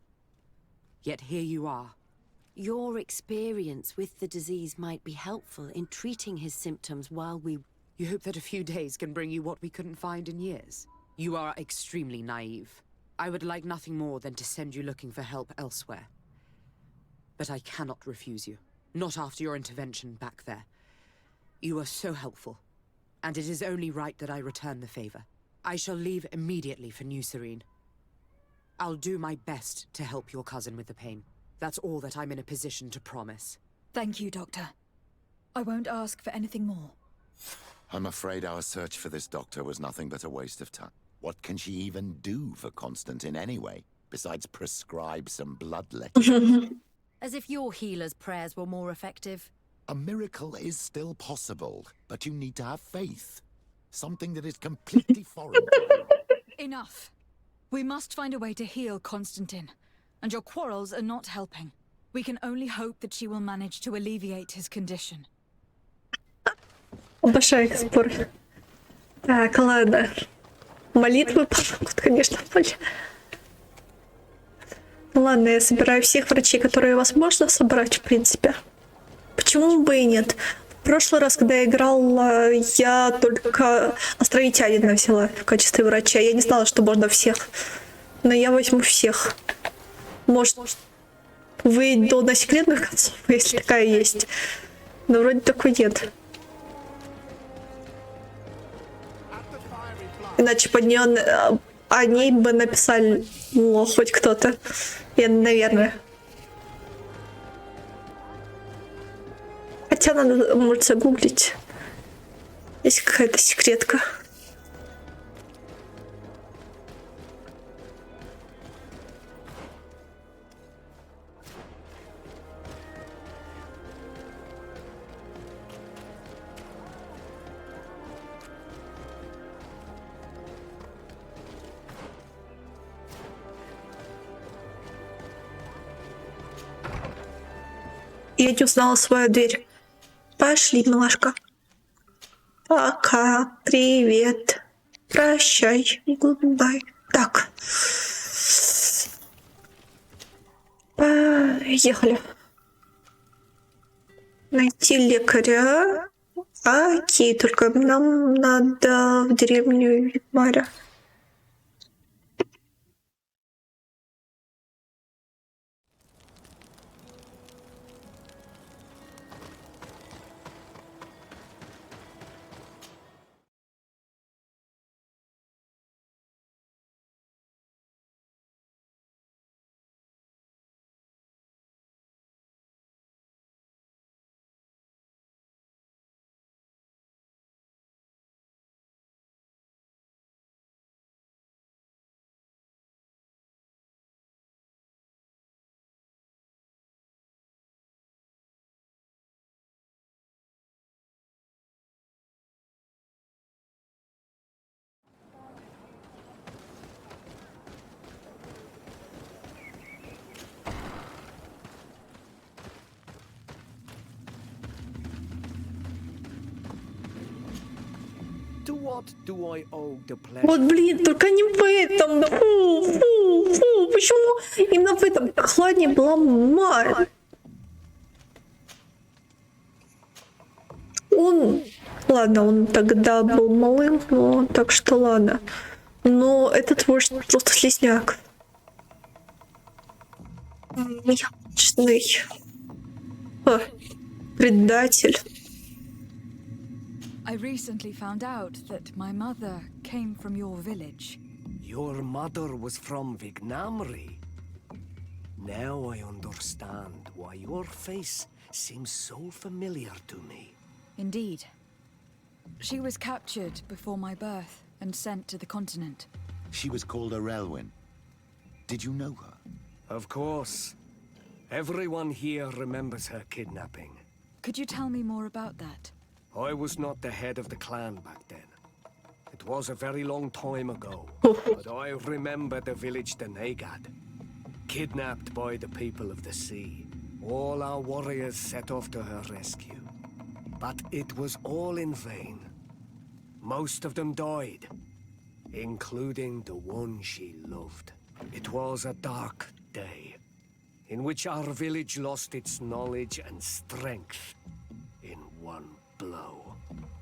Yet here you are. Your experience with the disease might be helpful in treating his symptoms while we... You hope that a few days can bring you what we couldn't find in years? You are extremely naive. I would like nothing more than to send you looking for help elsewhere. But I cannot refuse you. Not after your intervention back there. You were so helpful, and it is only right that I return the favor. I shall leave immediately for New Serene. I'll do my best to help your cousin with the pain. That's all that I'm in a position to promise. Thank you, Doctor. I won't ask for anything more. I'm afraid our search for this doctor was nothing but a waste of time. What can she even do for Constantine anyway, besides prescribe some bloodletting? As if your healer's prayers were more effective. A miracle is still possible, but you need to have faith. Something that is completely foreign. Enough. We must find a way to heal Constantine, and your quarrels are not helping. We can only hope that she will manage to alleviate his condition. Обожаю их споры. Так, ладно. Молитвы помогут, конечно, больше. Ладно, я собираю всех врачей, которые возможно собрать, в принципе. Почему бы и нет? В прошлый раз, когда я играла, я только островитянина взяла в качестве врача. Я не знала, что можно всех. Но я возьму всех. Может, выйду на секретных концов, если такая есть. Но вроде такой нет. Иначе под нее о ней бы написали хоть кто-то. Я, наверное. Хотя надо, может, загуглить. Есть какая-то секретка. Я не узнала свою дверь. Пошли, милашка. Пока. Привет. Прощай. Гудбай. Так. Поехали. Найти лекаря. Окей, только нам надо в деревню Ведьмаря. Вот блин, только не в этом, да фу, почему именно в этом прохладнее была мать? Ладно, он тогда был малым, но так что ладно. Но этот вождь просто слизняк. Яблочный. Предатель. I recently found out that my mother came from your village. Your mother was from Vignamri. Now I understand why your face seems so familiar to me. Indeed. She was captured before my birth and sent to the continent. She was called Arelwyn. Did you know her? Of course. Everyone here remembers her kidnapping. Could you tell me more about that? I was not the head of the clan back then. It was a very long time ago, but I remember the village Denegad, kidnapped by the people of the sea. All our warriors set off to her rescue, but it was all in vain. Most of them died, including the one she loved. It was a dark day. in which our village lost its knowledge and strength in one blow.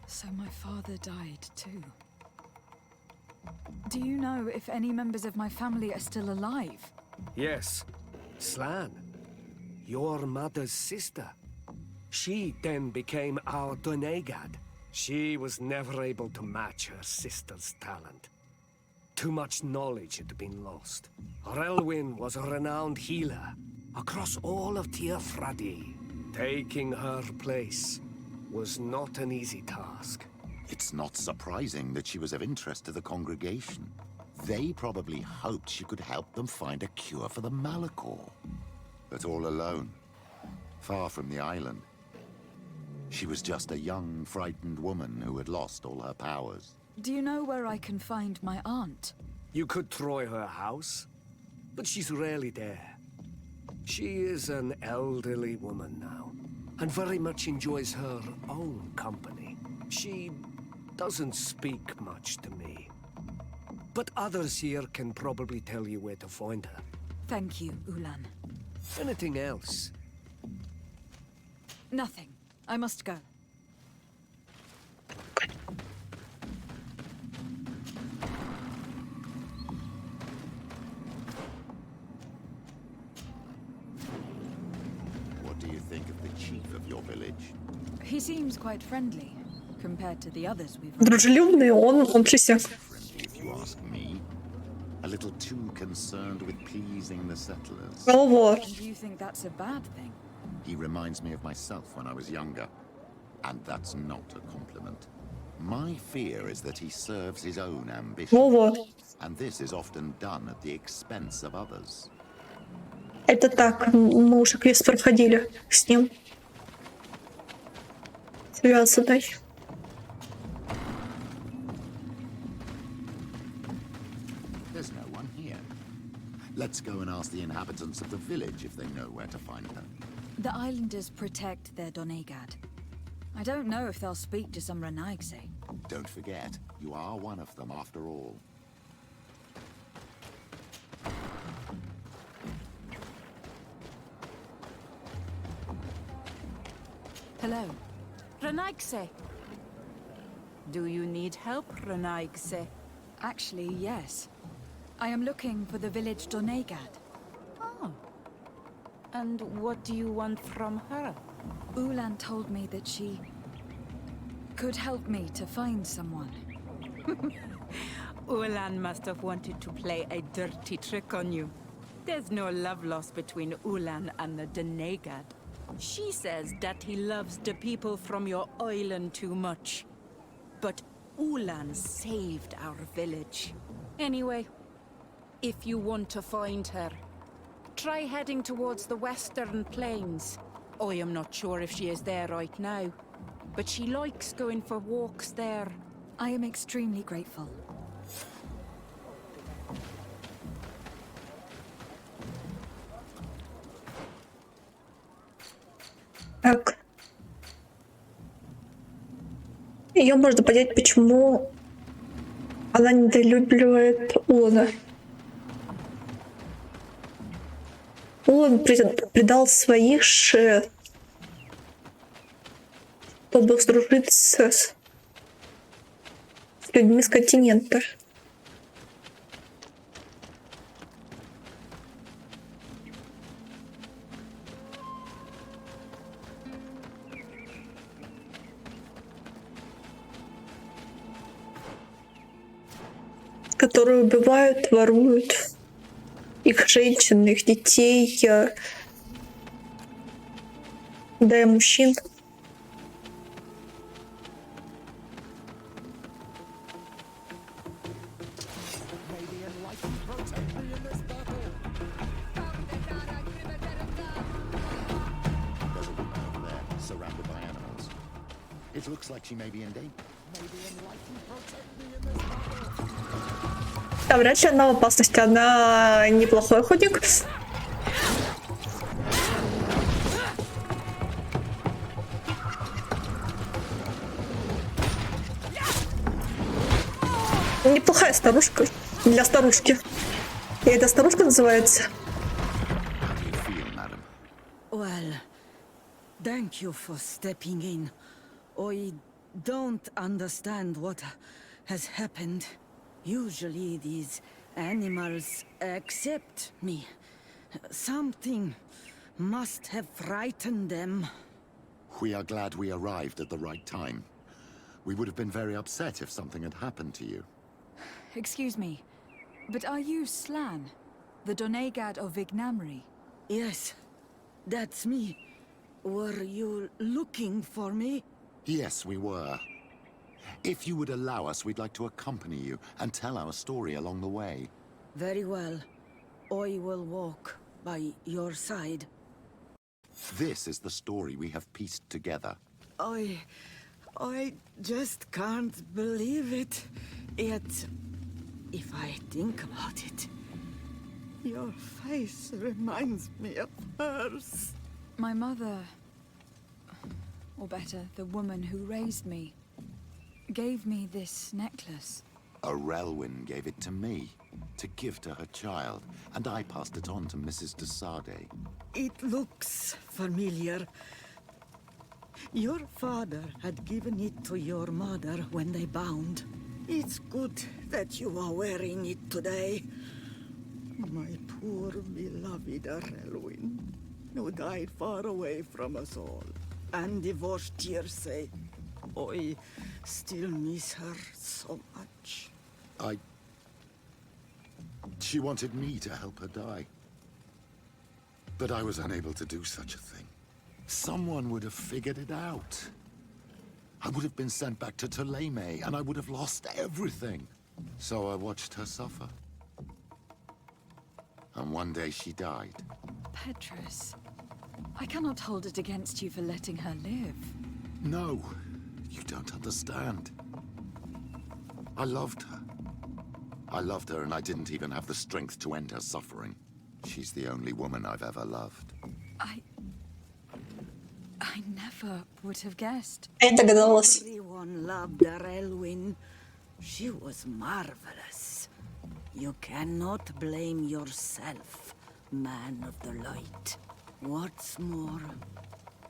So my father died too. Do you know if any members of my family are still alive? Yes, Slan, your mother's sister. She then became our Donegad. She was never able to match her sister's talent. Too much knowledge had been lost. Relwyn was a renowned healer across all of Teofradi. Taking her place was not an easy task. It's not surprising that she was of interest to the congregation. They probably hoped she could help them find a cure for the Malachor. But all alone, far from the island. She was just a young, frightened woman who had lost all her powers. Do you know where I can find my aunt? You could try her house, but she's rarely there. She is an elderly woman now, and very much enjoys her own company. She doesn't speak much to me. But others here can probably tell you where to find her. Thank you, Ulan. Anything else? Nothing. I must go. What do you think of the chief of your village? He seems quite friendly compared to the others we've. Дружелюбный, он трясяк. Friendly, if you ask me. A little too concerned with pleasing the settlers. Вот. And do you think that's a bad thing? He reminds me of myself when I was younger. And that's not a compliment. My fear is that he serves his own ambition. Вот. And this is often done at the expense of others. Это так, мы уже квест проходили с ним. Связанный. There's no one here. Let's go and ask the inhabitants of the village if they know where to find her. The islanders protect their Donegad. I don't know if they'll speak to some Renaigse. Don't forget, you are one of them after all. Hello. Renaigse. Do you need help, Renaigse? Actually, yes. I am looking for the village Donegad. Oh. And what do you want from her? Ulan told me that she could help me to find someone. Ulan must have wanted to play a dirty trick on you. There's no love lost between Ulan and the Donegad. She says that he loves the people from your island too much. But Ulan saved our village. Anyway, if you want to find her, try heading towards the western plains. I am not sure if she is there right now, but she likes going for walks there. I am extremely grateful. Так. Ее можно понять, почему она недолюбливает Улана. Улан предал своих, чтобы сдружиться с людьми с континента. Которые убивают, воруют их женщин, их детей, да и мужчин. Surrounded by animals. It looks like she may be in danger. Да, вряд ли она в опасности, она неплохой охотник. Неплохая старушка для старушки. И эта старушка называется. How do you feel, Well, thank you for stepping in. I don't understand what has happened. Usually these animals accept me. Something must have frightened them. We are glad we arrived at the right time. We would have been very upset if something had happened to you. Excuse me, but are you Slan, the Donegad of Vignamri? Yes, that's me. Were you looking for me? Yes, we were. If you would allow us, we'd like to accompany you and tell our story along the way. Very well. I will walk by your side. This is the story we have pieced together. I just can't believe it. Yet, if I think about it, your face reminds me of hers. My mother, or better, the woman who raised me, gave me this necklace. A Relwyn gave it to me, to give to her child, and I passed it on to Mrs. de Sade. It looks familiar. Your father had given it to your mother when they bound. It's good that you are wearing it today. My poor beloved Relwyn, who died far away from us all, and divorced Tirce. I still miss her so much. She wanted me to help her die. But I was unable to do such a thing. Someone would have figured it out. I would have been sent back to Ptolemy, and I would have lost everything. So I watched her suffer. And one day she died. Petrus, I cannot hold it against you for letting her live. No, you don't understand. I loved her. I loved her, and I didn't even have the strength to end her suffering. She's the only woman I've ever loved. I never would have guessed. Everyone loved Relwyn. She was marvelous. You cannot blame yourself, man of the light. What's more,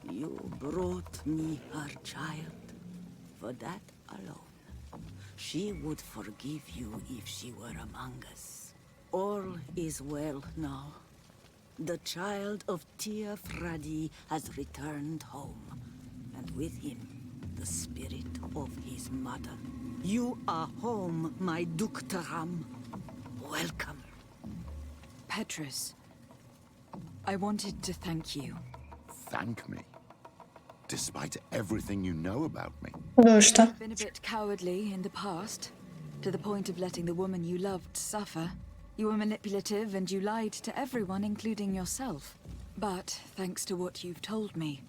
you brought me her child. For that alone, she would forgive you if she were among us. All is well now. The child of Tia Fradi has returned home, and with him, the spirit of his mother. You are home, my Duktaram. Welcome. Petrus, I wanted to thank you. Thank me? Despite everything you know about me? I've been a bit cowardly in the past, to the point of letting the woman you loved suffer. You were manipulative and you lied to everyone, including yourself. But thanks to what you've told me,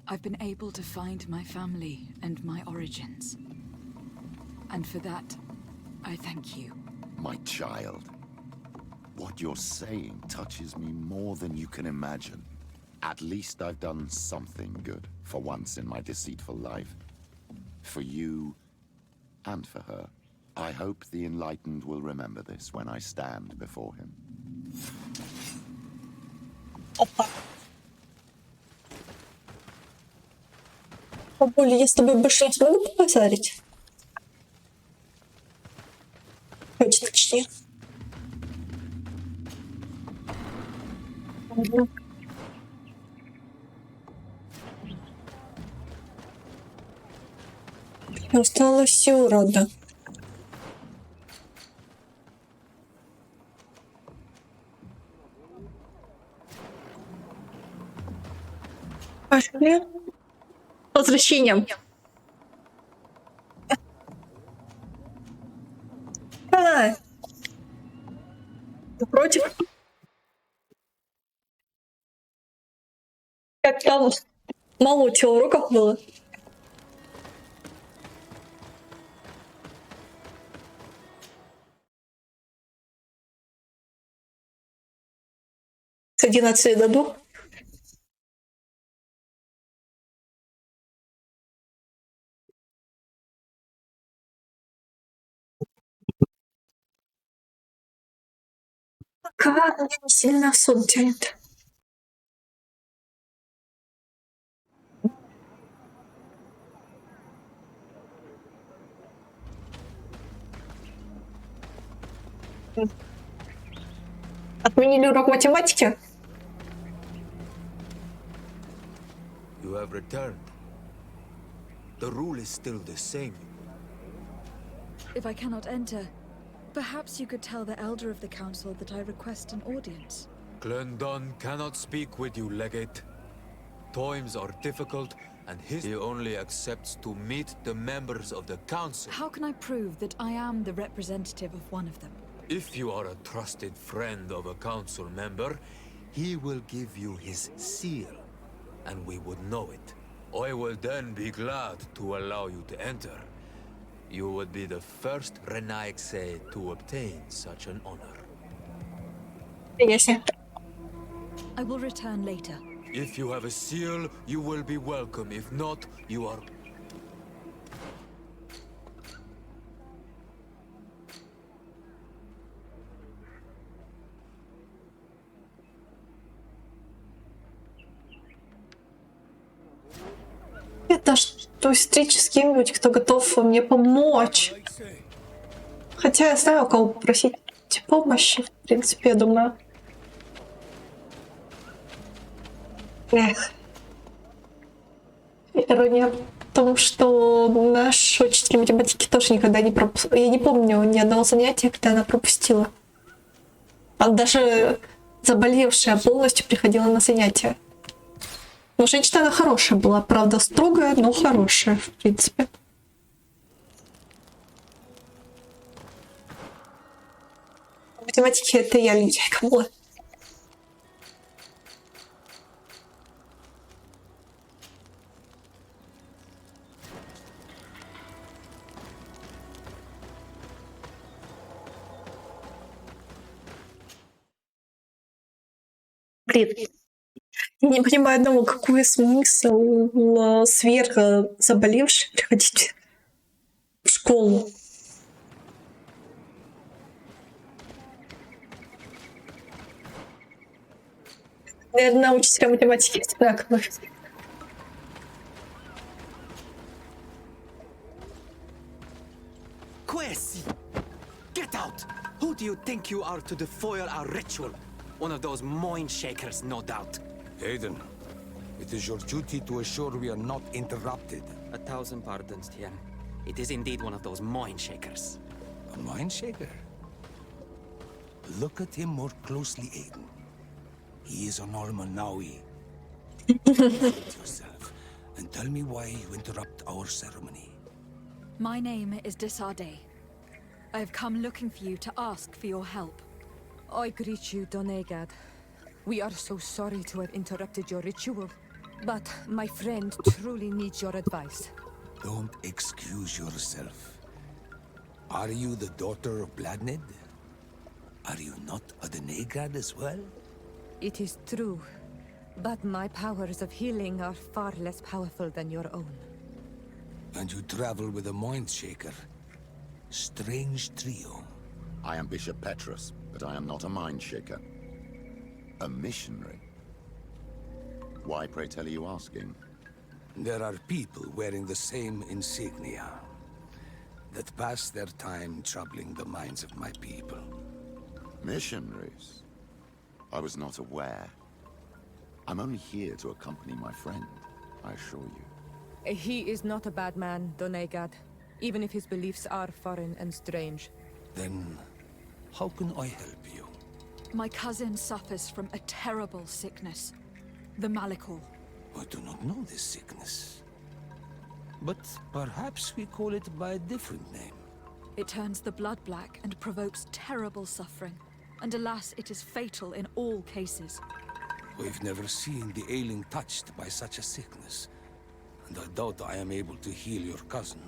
I've been able to find my family and my origins. And for that, I thank you. My child. What you're saying touches me more than you can imagine. At least I've done something good, for once in my deceitful life. For you, and for her. I hope the Enlightened will remember this when I stand before him. Бабуля, я с тобой больше не смогу побазарить? Хочет точнее. Осталось урода. Пошли. Возвращением. Ты против? Как там мало у тебя уроков было? С 11 до 2. Пока меня не сильно сон тянет. Отменили урок математики? You have returned. The rule is still the same. If I cannot enter, perhaps you could tell the Elder of the Council that I request an audience. Glendon cannot speak with you, Legate. Times are difficult, and he only accepts to meet the members of the Council. How can I prove that I am the representative of one of them? If you are a trusted friend of a Council member, he will give you his seal, and we would know it. I will then be glad to allow you to enter. You would be the first Renaigse to obtain such an honor. I will return later. If you have a seal, you will be welcome. If not, you are... Это что, встречи с кем-нибудь, кто готов мне помочь. Хотя я знаю, у кого попросить помощи, в принципе, я думаю. Эх. Ирония в том, что наш учитель математики тоже никогда не пропустил. Я не помню ни одного занятия, когда она пропустила. Она даже заболевшая полностью приходила на занятия. Но женщина она хорошая была, правда строгая, но хорошая, в принципе. В математике это я лентяйка была. Блин. Я не понимаю одного, какой смысл сверху заболевших приходить в школу. Наверное, учителя математики одинаковые. Quesi! Get out! Who do you think you are to defoil our ritual? One of those mind shakers, no doubt. Aiden, it is your duty to assure we are not interrupted. 1,000 pardons, Tien. It is indeed one of those mind shakers. A mind shaker? Look at him more closely, Aiden. He is an Almanawi. Present yourself and tell me why you interrupt our ceremony. My name is Desarde. I have come looking for you to ask for your help. I greet you, Donegad. We are so sorry to have interrupted your ritual, but my friend truly needs your advice. Don't excuse yourself. Are you the daughter of Bladned? Are you not a Denegad as well? It is true, but my powers of healing are far less powerful than your own. And you travel with a mind shaker. Strange trio. I am Bishop Petrus, but I am not a mind shaker. A missionary? Why, pray tell, are you asking? There are people wearing the same insignia that pass their time troubling the minds of my people. Missionaries? I was not aware. I'm only here to accompany my friend, I assure you. He is not a bad man, Donegad, even if his beliefs are foreign and strange. Then, how can I help you? My cousin suffers from a terrible sickness. The Malachor. I do not know this sickness. But perhaps we call it by a different name. It turns the blood black and provokes terrible suffering. And alas, it is fatal in all cases. We've never seen the ailing touched by such a sickness. And I doubt I am able to heal your cousin.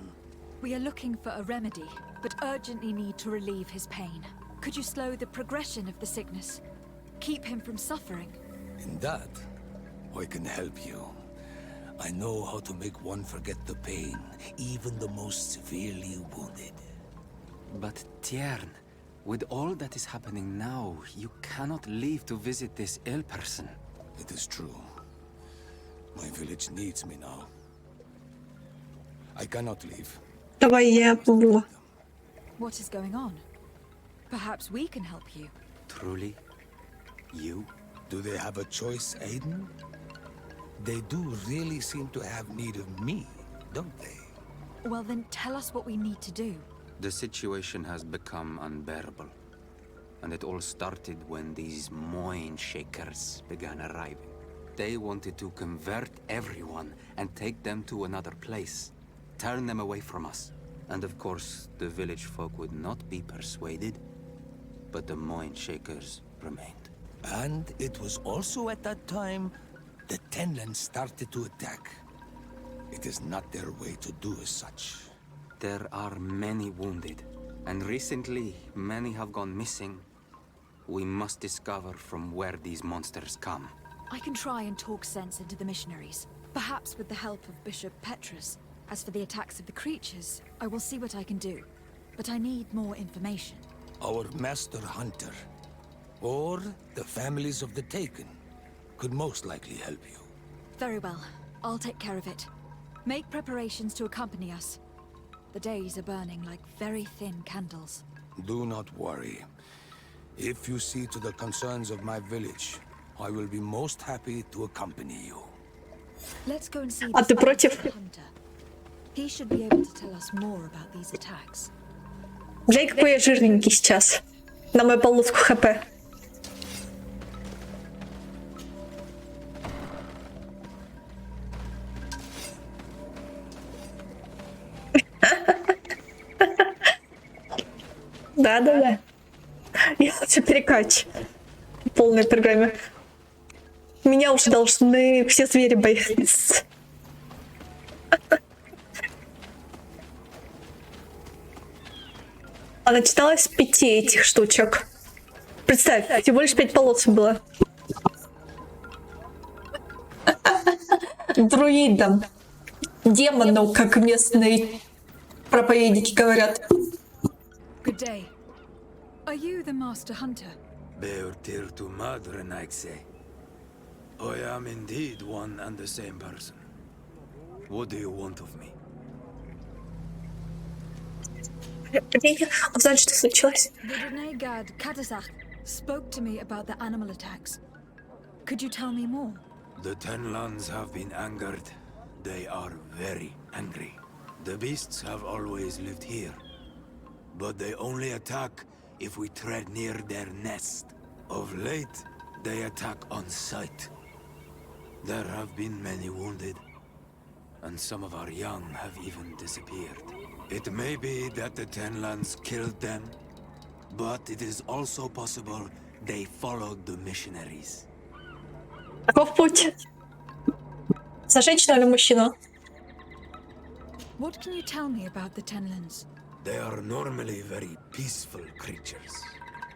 We are looking for a remedy, but urgently need to relieve his pain. Could you slow the progression of the sickness? Keep him from suffering? In that, I can help you. I know how to make one forget the pain, even the most severely wounded. But Tiern, with all that is happening now, you cannot leave to visit this ill person. It is true. My village needs me now. I cannot leave. Давай я помогу. What is going on? Perhaps we can help you. Truly? You? Do they have a choice, Aiden? They do really seem to have need of me, don't they? Well, then tell us what we need to do. The situation has become unbearable. And it all started when these Moin Shakers began arriving. They wanted to convert everyone and take them to another place. Turn them away from us. And of course, the village folk would not be persuaded. But the Moin Shakers remained. And it was also at that time the Tenlands started to attack. It is not their way to do as such. There are many wounded, and recently many have gone missing. We must discover from where these monsters come. I can try and talk sense into the missionaries, perhaps with the help of Bishop Petrus. As for the attacks of the creatures, I will see what I can do. But I need more information. Our master hunter, or the families of the Taken, could most likely help you. Very well. I'll take care of it. Make preparations to accompany us. The days are burning like very thin candles. Do not worry. If you see to the concerns of my village, I will be most happy to accompany you. Let's go and see А ты против? hunter. He should be able to tell us more about these attacks. Джей, какой я жирненький сейчас. На мою полоску хп. Да. Я все перекач. В полной программе. Меня уже должны все звери бояться. А начиналась с 5 этих штучек. Представь, всего лишь 5 полос было. Друидам. Демону, как местные проповедники говорят. Good day. Are you the master hunter? Beortir to Madre Naixe. I am indeed one and the same person. What do you want of me? Узнать, что случилось. The renegade Katasach spoke to me about the animal attacks. Could you tell me more? The Tenlands have been angered. They are very angry. The beasts have always lived here. But they only attack if we tread near their nest. Of late, they attack on sight. There have been many wounded, and some of our young have even disappeared. It may be that the Tenlands killed them, but it is also possible they followed the missionaries. Каков путь? За женщину или мужчину? What can you tell me about the Tenlands? They are normally very peaceful creatures,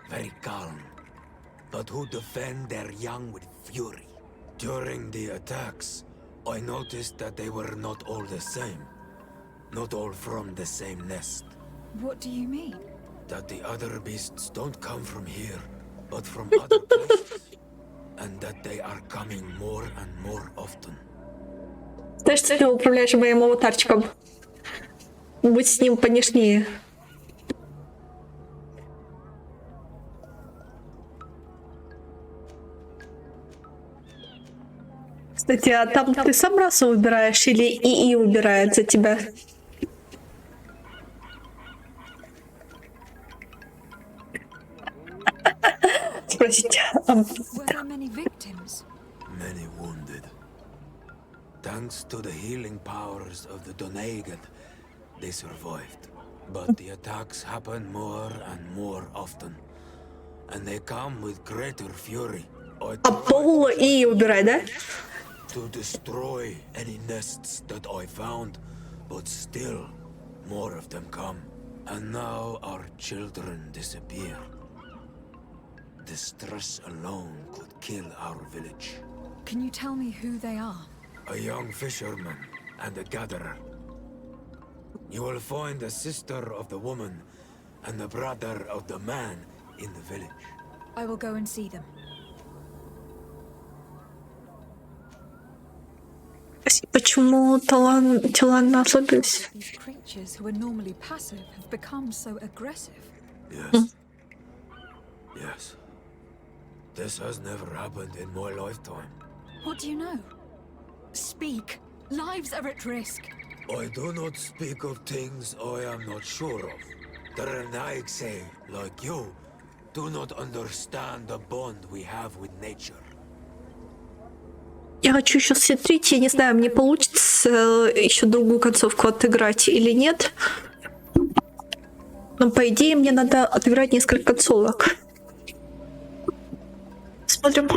very calm, but who defend their young with fury. During the attacks, I noticed that they were not all the same. Not all from the same nest. What do you mean? That the other beasts don't come from here, but from other places. And that they are coming more and more often. Знаешь, ты управляешь моим аватарчиком. Будь с ним понежнее. Кстати, а там ты сам расу выбираешь или ИИ выбирает за тебя? Спросите. Were there many victims? Many wounded. Thanks to the healing powers of the Doneigad, they survived. But the attacks happen more and more often. And they come with greater fury. А пол ИИ убирай, да? To destroy any nests that I found, but still, more of them come. And now our children disappear. The stress alone could kill our village. Can you tell me who they are? A young fisherman and a gatherer. You will find the sister of the woman and the brother of the man in the village. I will go and see them. Почему Таланна особилась? These creatures who are normally passive have become so aggressive. Yes. Yes. This has never happened in my lifetime. What do you know? Speak. Lives are at risk. I do not speak of things I am not sure of. The Renaigse, like you, do not understand the bond we have with nature. Я хочу еще смотреть, я не знаю, мне получится еще другую концовку отыграть или нет. Но по идее мне надо отыграть несколько концовок. Смотрим.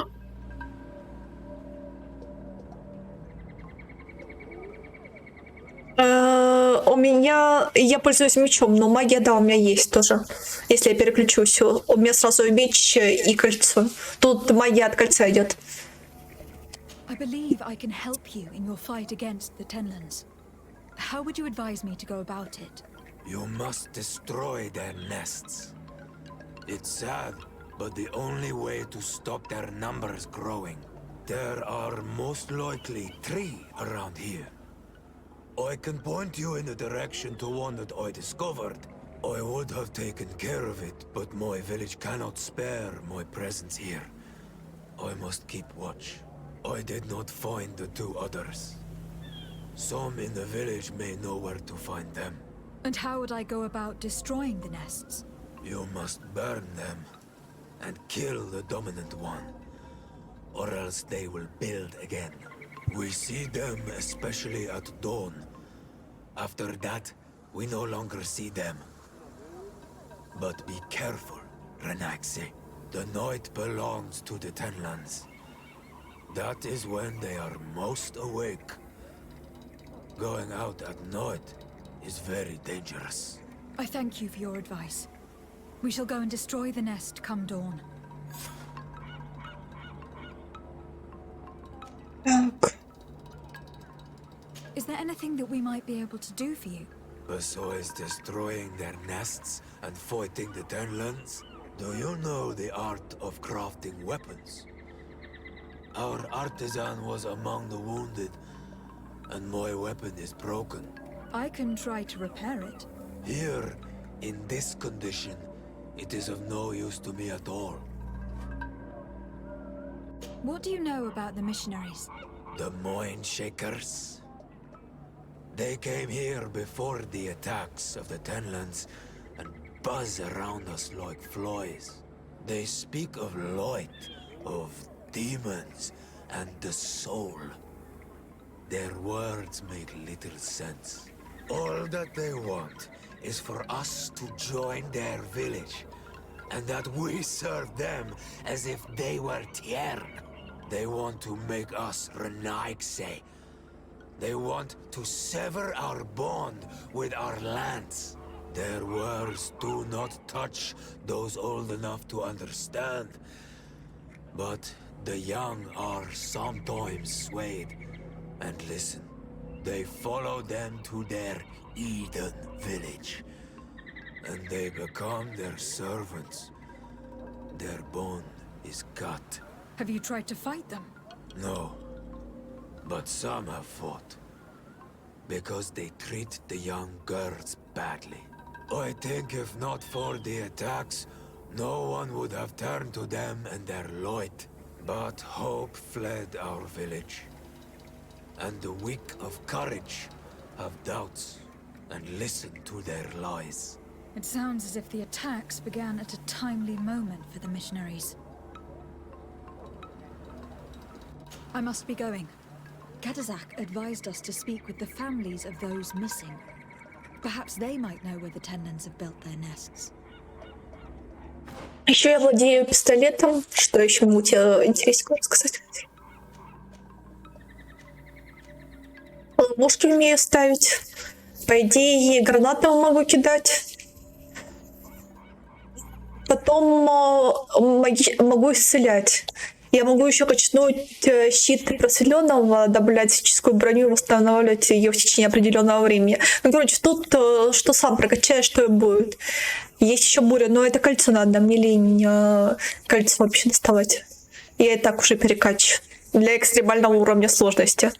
У меня... Я пользуюсь мечом, но магия, да, у меня есть тоже. Если я переключусь, у меня сразу меч и кольцо. Тут магия от кольца идет. I believe I can help you in your fight against the Tenlands. How would you advise me to go about it? You must destroy their nests. It's sad, but the only way to stop their numbers growing. There are most likely 3 around here. I can point you in a direction to one that I discovered. I would have taken care of it, but my village cannot spare my presence here. I must keep watch. I did not find the 2 others. Some in the village may know where to find them. And how would I go about destroying the nests? You must burn them and kill the dominant one, or else they will build again. We see them especially at dawn. After that, we no longer see them. But be careful, Renaigse. The night belongs to the Tenlands. That is when they are most awake. Going out at night is very dangerous. I thank you for your advice. We shall go and destroy the nest come dawn. Is there anything that we might be able to do for you? Besides destroying their nests and fighting the Tenlands, do you know the art of crafting weapons? Our artisan was among the wounded, and my weapon is broken. I can try to repair it. Here, in this condition, it is of no use to me at all. What do you know about the missionaries? The Mind Shakers? They came here before the attacks of the Tenlands and buzz around us like flies. They speak of light, of demons, and the soul. Their words make little sense. All that they want is for us to join their village, and that we serve them as if they were Tiern. They want to make us Renaigse. They want to sever our bond with our lands. Their words do not touch those old enough to understand. But the young are sometimes swayed. And listen, they follow them to their Eden village. And they become their servants. Their bond is cut. Have you tried to fight them? No. But some have fought. Because they treat the young girls badly. I think if not for the attacks, no one would have turned to them and their light. But hope fled our village. And the weak of courage have doubts and listen to their lies. It sounds as if the attacks began at a timely moment for the missionaries. I must be going. Kadazak advised us to speak with the families of those missing. Perhaps they might know where the Tenlands have built their nests. Еще я владею пистолетом. Что еще могу тебе интереснее сказать? Ловушки умею ставить. По идее, гранаты могу кидать. Потом могу исцелять. Я могу еще качнуть щит просветленного, добавлять физическую броню и восстанавливать ее в течение определенного времени. Ну, короче, тут что сам прокачаешь, что и будет. Есть еще буря, но это кольцо надо. Мне лень кольцо вообще доставать. Я и так уже перекачиваю. Для экстремального уровня сложности.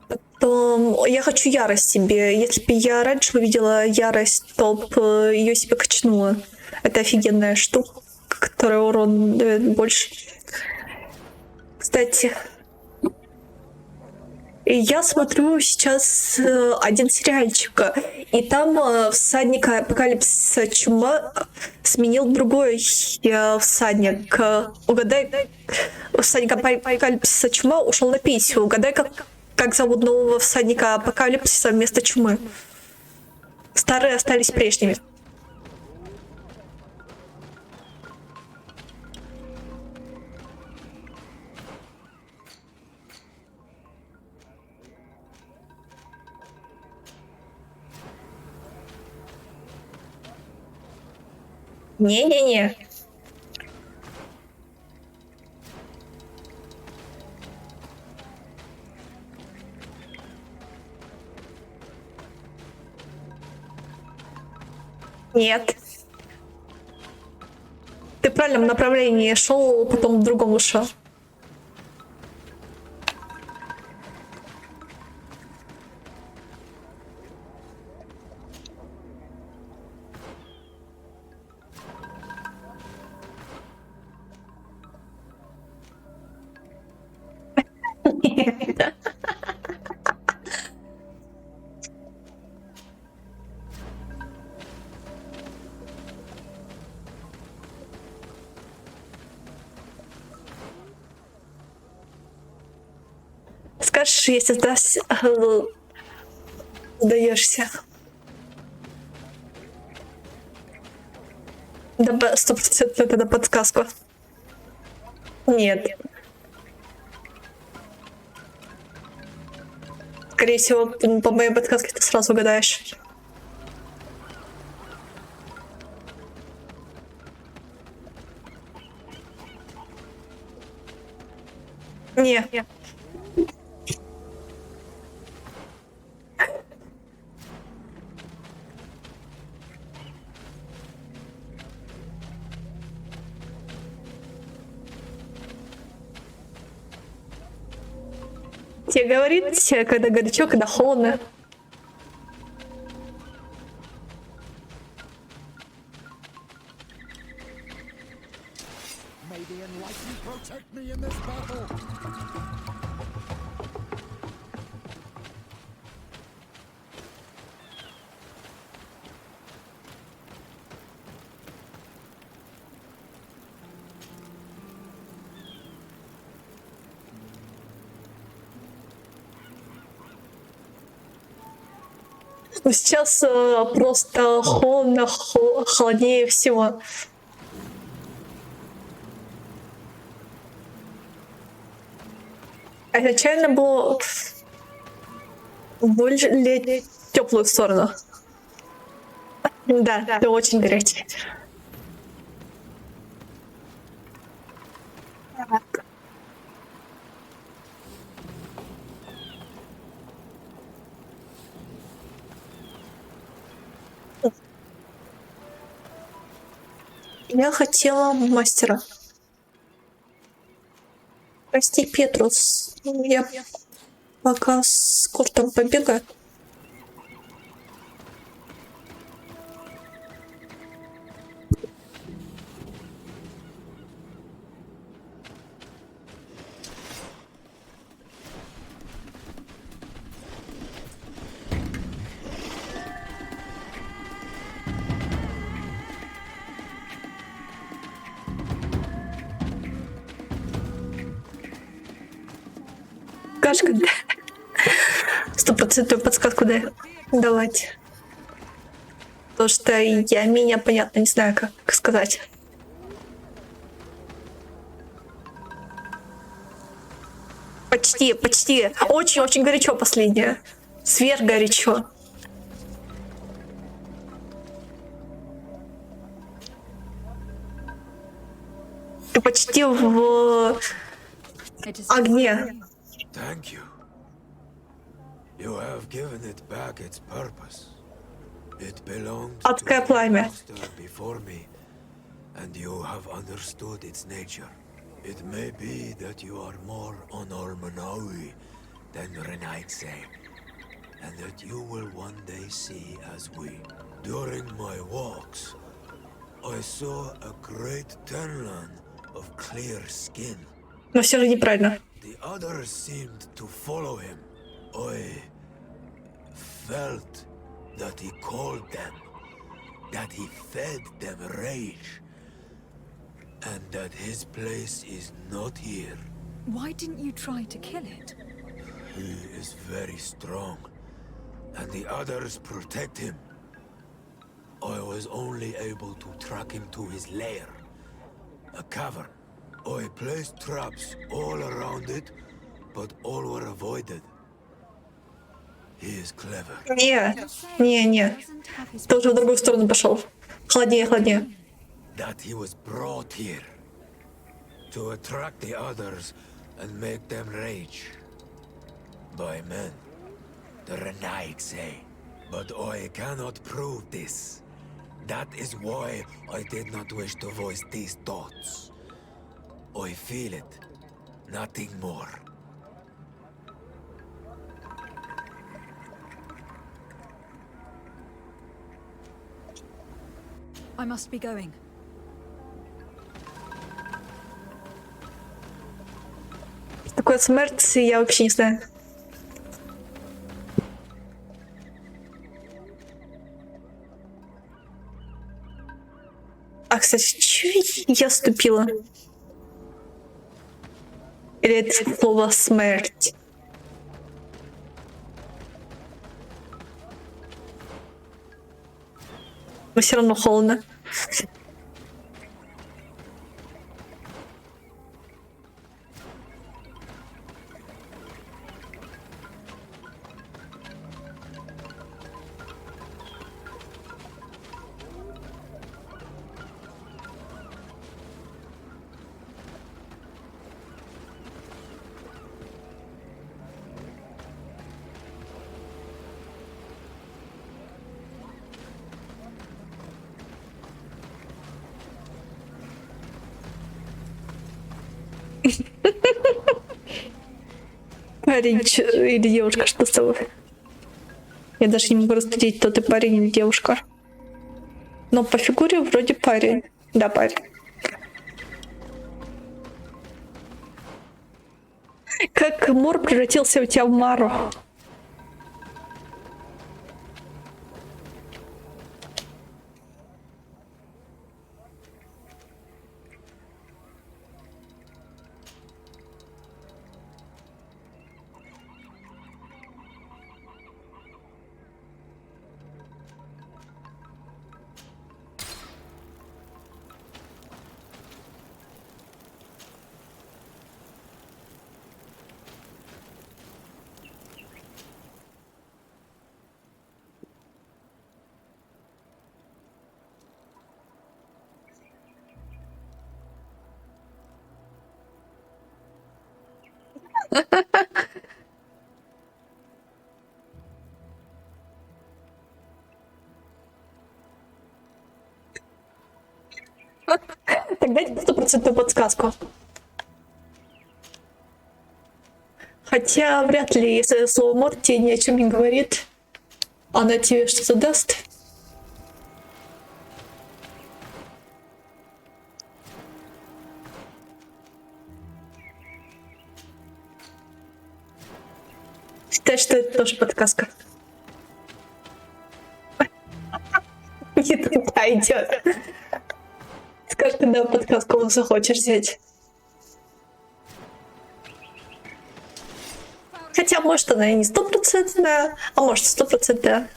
Потом я хочу ярость себе. Если бы я раньше увидела ярость, то бы ее себе качнула. Это офигенная штука, которая урон дает больше. Кстати, я смотрю сейчас один сериальчик, и там всадника апокалипсиса чума сменил другой всадник. Угадай, всадник апокалипсиса чума ушел на пенсию. Угадай, как зовут нового всадника апокалипсиса вместо чумы. Старые остались прежними. Не-не-не. Нет. Ты в правильном направлении шел, потом в другом ушел. Скажешь, если сдаешься. Да, 100% тогда подсказку. Нет. Скорее всего, по моей подсказке ты сразу угадаешь. Не. Тебе говорит, когда горячо, когда холодно. Но сейчас просто холодно, холоднее всего. А изначально было более теплую сторону. Да, это очень горячий. Я хотела мастера. Прости, Петрус. Я пока с Куртом побегаю. Скажешь, когда 100% подсказку давать. Потому что я меня, понятно, не знаю, как сказать. Почти. Очень-очень горячо последнее. Сверхгорячо. Ты почти в огне. Thank you. You have given it back its purpose. It belonged to Адское the пламя. master before me, and you have understood its nature. It may be that you are more on Ormanawi than Renaigse, and that you will one day see as we. During my walks, I saw a great Tenlan of clear skin. Но все же неправильно. The others seemed to follow him. I felt that he called them, that he fed them rage, and that his place is not here. Why didn't you try to kill it? He is very strong, and the others protect him. I was only able to track him to his lair, a cavern. I placed traps all around it, but all were avoided. He is clever. Не. Ты уже в другую сторону пошел. Холоднее. That he was brought here to attract the others and make them rage. By men, the Renaig say. But I cannot prove this. That is why I did not wish to voice these thoughts. I feel it, nothing more. I must be going. Такое смерть, я вообще не знаю. А, кстати, чё я ступила? Или это слово смерть? Но все равно холодно. Парень или девушка, что с тобой? Я даже не могу разглядеть, то ты парень или девушка. Но по фигуре вроде парень. Да, парень. Как Мор превратился у тебя в Мару. Так дайте 100% подсказку. Хотя вряд ли, если слово Морти ни о чем не говорит, она тебе что-то даст. Считай, что это тоже подсказка. Не туда идет. Скажи, когда подсказку захочешь взять. Хотя, может, она и не 100%, а может, 100%.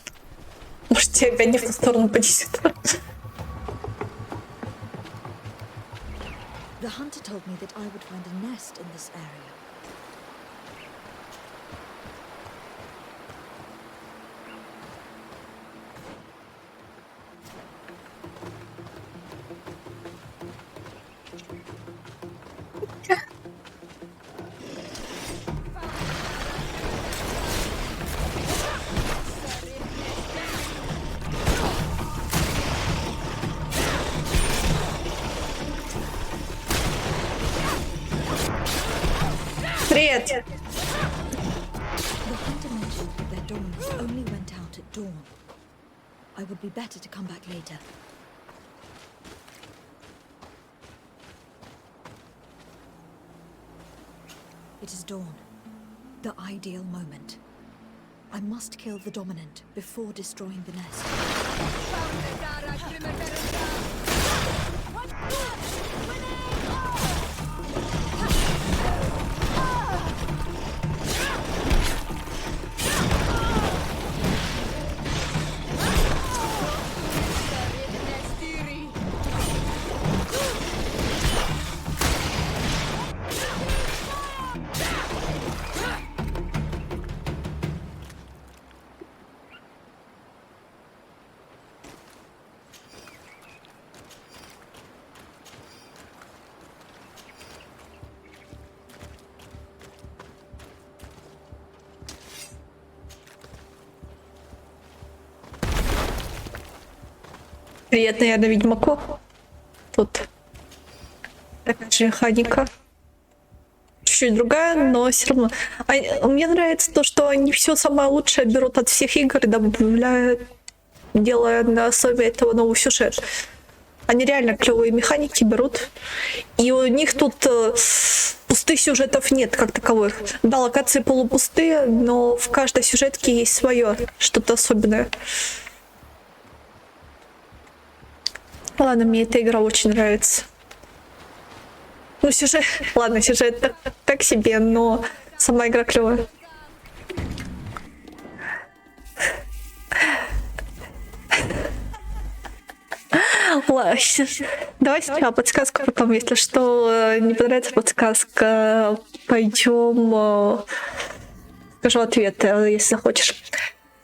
Может, тебя опять не в ту сторону понесет. The hunter told me that I would find a nest in this area. Привет! The hunter mentioned that their dawners only went out at dawn. I would be better to come back later. It is dawn. The ideal moment. I must kill the dominant before destroying the nest. Привет, наверное, Ведьмаку. Тут такая же механика. Чуть-чуть другая, но все равно. Мне нравится то, что они все самое лучшее берут от всех игр и добавляют, делая на основе этого новый сюжет. Они реально клевые механики берут. И у них тут пустых сюжетов нет как таковых. Да, локации полупустые, но в каждой сюжетке есть свое, что-то особенное. Ладно, мне эта игра очень нравится. Ну, сюжет... Ладно, сюжет так себе, но сама игра клевая. Ладно, давай сначала подсказку, потом, если что, не понравится подсказка, пойдем... Скажу ответ, если хочешь.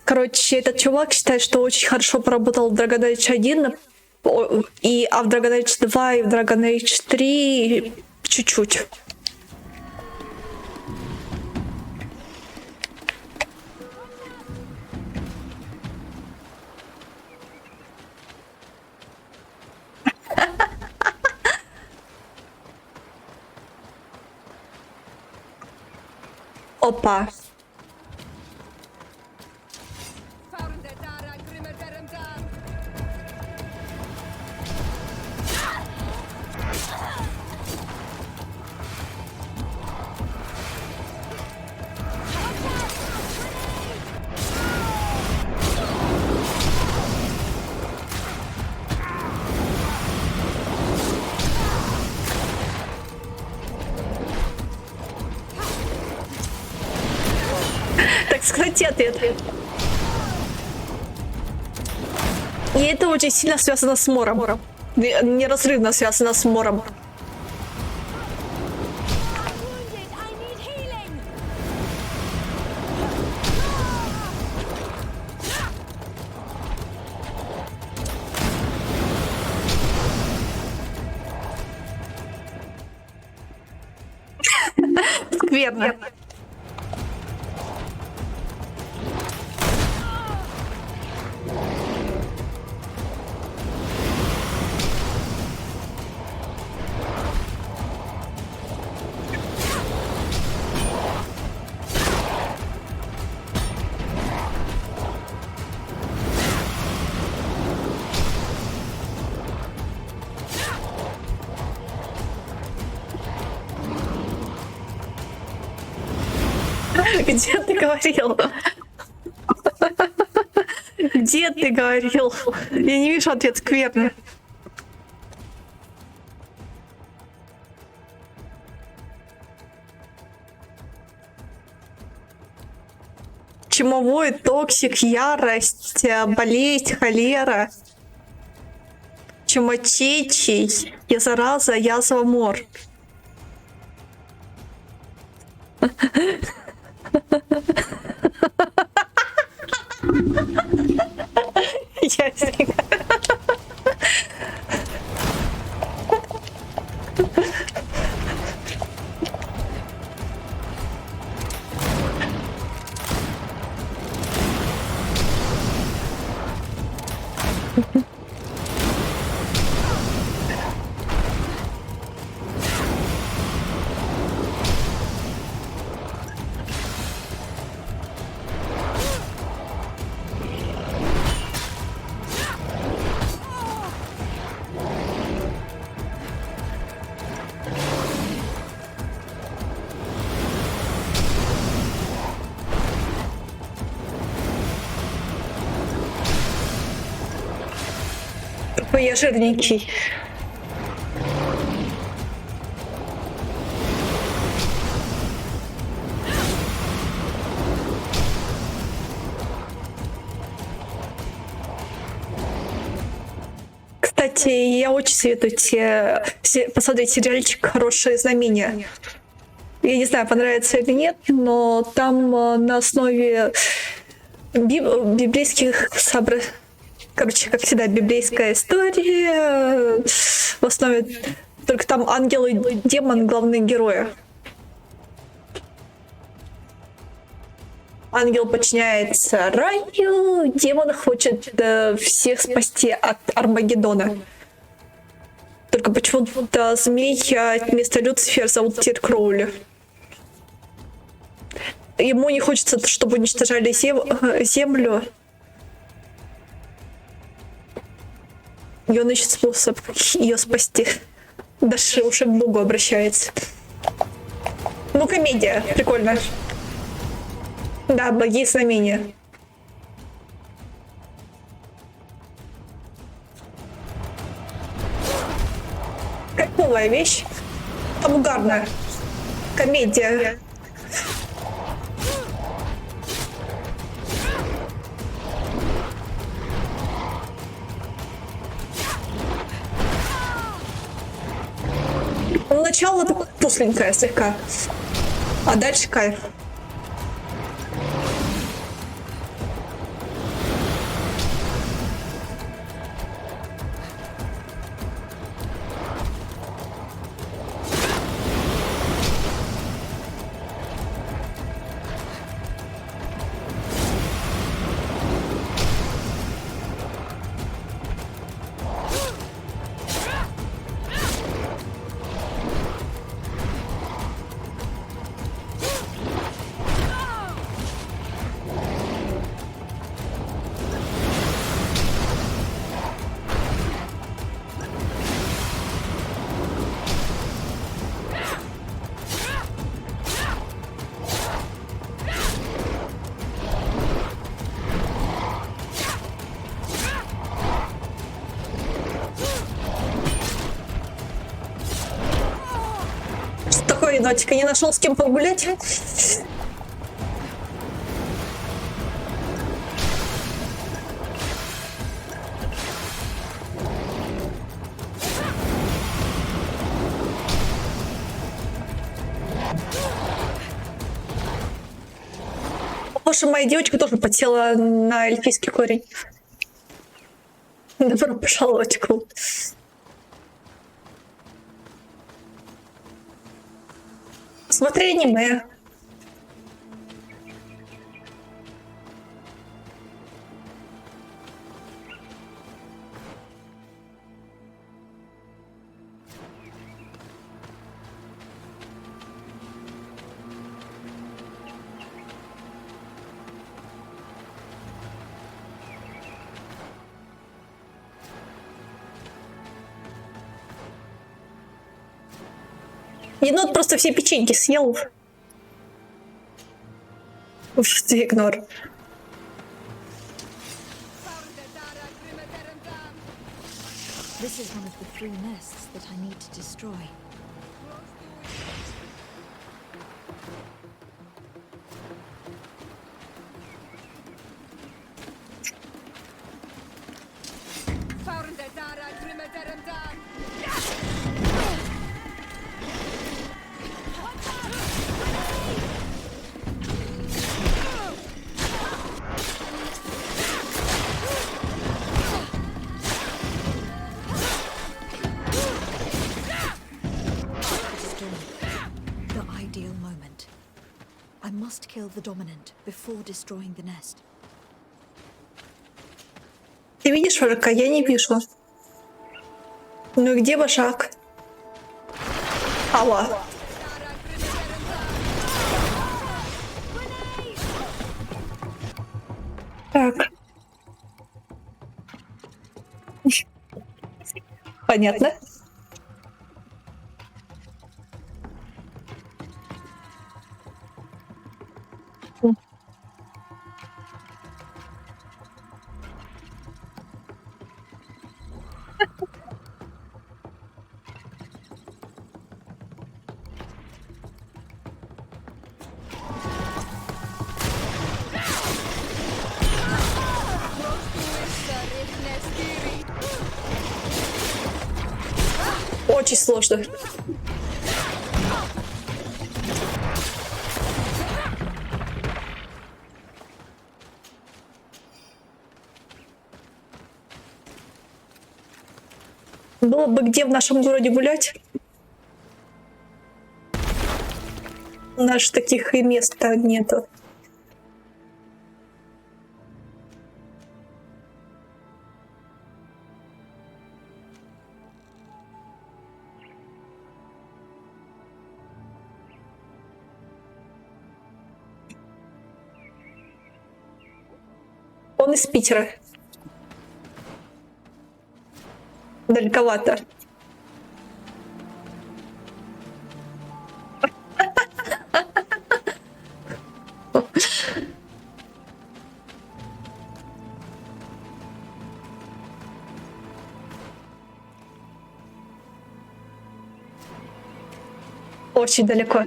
Короче, этот чувак считает, что очень хорошо поработал в Dragon Age 1, а в Dragon Age 2 и в Dragon Age 3 чуть-чуть. Опа. Так сказать, ответ. И это очень сильно связано с мором. Неразрывно связано с мором. Верно. Где ты говорил? Где ты говорил? Я не вижу ответ скверный. Чумовой, токсик, ярость, болезнь, холера, чумачечий, я зараза, язва, мор. Ясненько. какой я жирненький. Кстати, я очень советую тебе посмотреть сериальчик «Хорошие знамения». Я не знаю, понравится или нет, но там на основе библейских Короче, как всегда, библейская история. В основе только там ангел и демон главные герои. Ангел подчиняется раю, демон хочет всех спасти от Армагеддона. Только почему-то змей вместо Люцифера зовут Тир Кроули. Ему не хочется, чтобы уничтожали землю. И он ищет способ ее спасти. Даже уже к Богу обращается. Ну, комедия. Прикольно. Да, благие знамения. Кайфовая вещь. Авангарная. Комедия. Начало такое пусленькое слегка, а дальше кайф. Енотика не нашел с кем погулять. Похоже, моя девочка тоже подсела на эльфийский корень. Добро пожаловать в клуб. Смотри аниме. Енот просто все печеньки съел. Уф, ты игнор. This is one of the 3 nests that I need to destroy. I must kill the dominant before destroying the nest. Ты видишь врага? Я не вижу. Ну и где вожак? Алла. Так. Понятно. Очень сложно. Было бы где в нашем городе гулять. У нас же таких и места нету. Он из Питера. Далековато. Очень далеко.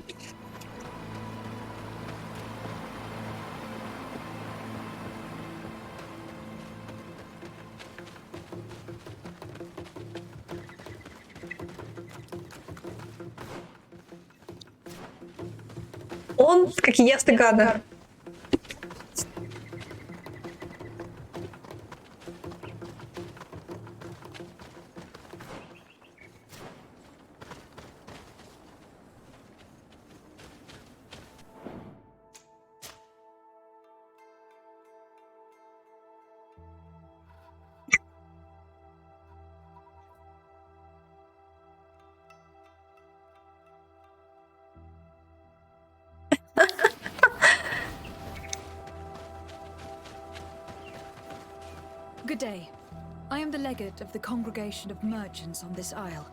Он, как и я, с Тагана. Good day. I am the legate of the congregation of merchants on this isle.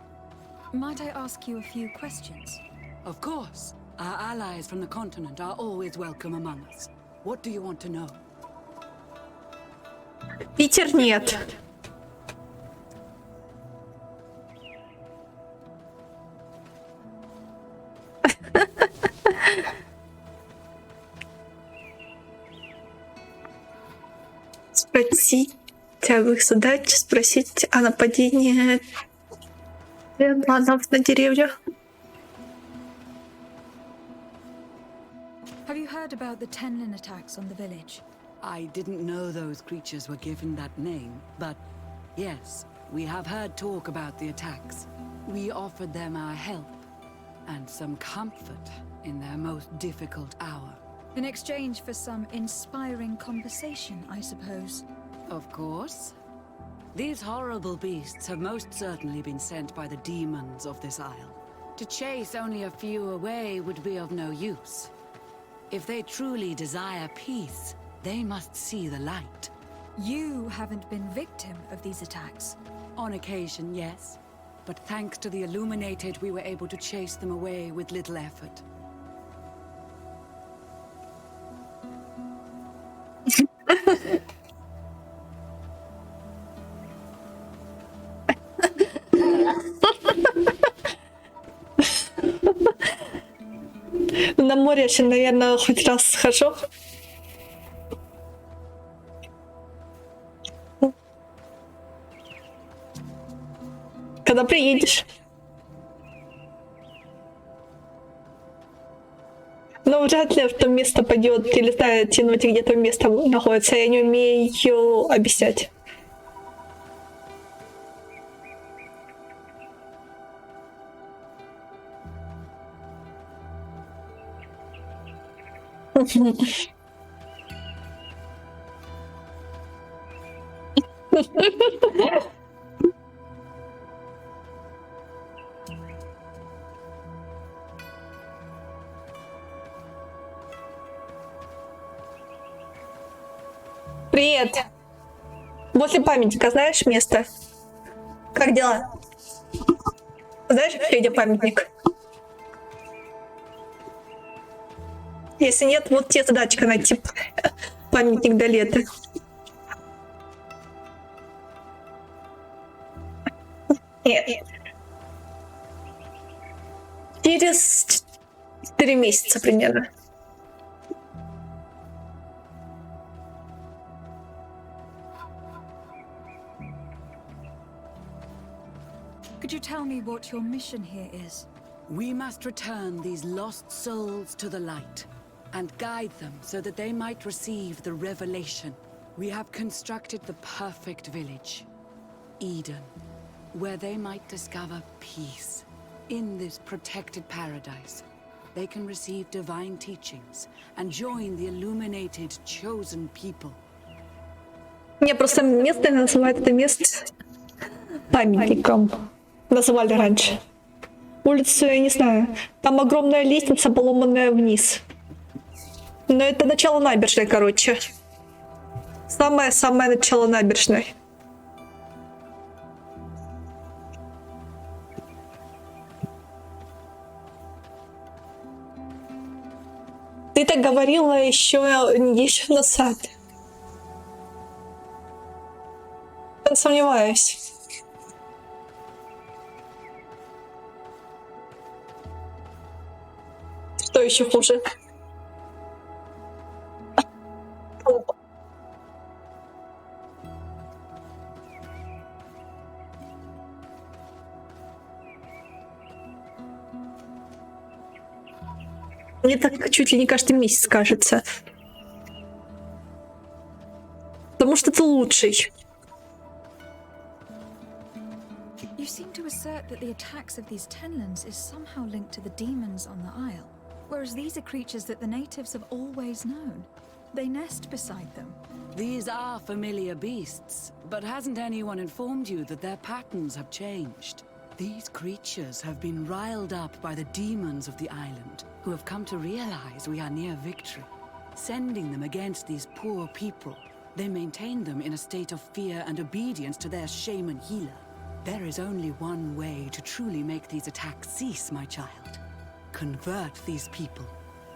Might I ask you a few questions? Of course. Our allies from the continent are always welcome among us. What do you want to know? Питер нет. Спросить об их задач, спросить о нападении планов на деревню. Have you heard about the Tenlin attacks on the village? I didn't know those creatures were given that name, but yes, we have heard talk about the attacks. We offered them our help and some comfort in their most difficult hour. In exchange for some inspiring conversation, I suppose. Of course. These horrible beasts have most certainly been sent by the demons of this isle. To chase only a few away would be of no use. If they truly desire peace, they must see the light. You haven't been victim of these attacks. On occasion, yes. But thanks to the Illuminated, we were able to chase them away with little effort. На море еще, наверное, хоть раз схожу. Когда приедешь? Но вряд ли в то место пойдет, прилетает тянуть, где то место находится. Я не умею объяснять. Привет. Возле памятника знаешь место? Как дела? Знаешь, где памятник? Если нет, вот тебе задачка найти памятник до лета. Нет. Через 4 месяца примерно. Could you tell me what your mission here is? We must return these lost souls to the light and guide them so that they might receive the revelation. We have constructed the perfect village, Eden, where they might discover peace. In this protected paradise, they can receive divine teachings and join the illuminated, chosen people. Не, просто местные называют это место памятником. Называли раньше. Улицу я не знаю. Там огромная лестница, поломанная вниз. Но это начало набережной, короче. Самое-самое начало набережной. Ты так говорила еще неделю назад. Я сомневаюсь. Что еще хуже? Мне так чуть ли не каждый месяц кажется. Потому что ты лучший. You seem to assert that the attacks of these Tenlands is somehow linked to the demons on the Isle, whereas these are creatures that the natives have always known. They nest beside them. These are familiar beasts, but hasn't anyone informed you that their patterns have changed? These creatures have been riled up by the demons of the island, who have come to realize we are near victory. Sending them against these poor people, they maintain them in a state of fear and obedience to their shaman healer. There is only one way to truly make these attacks cease, my child. Convert these people.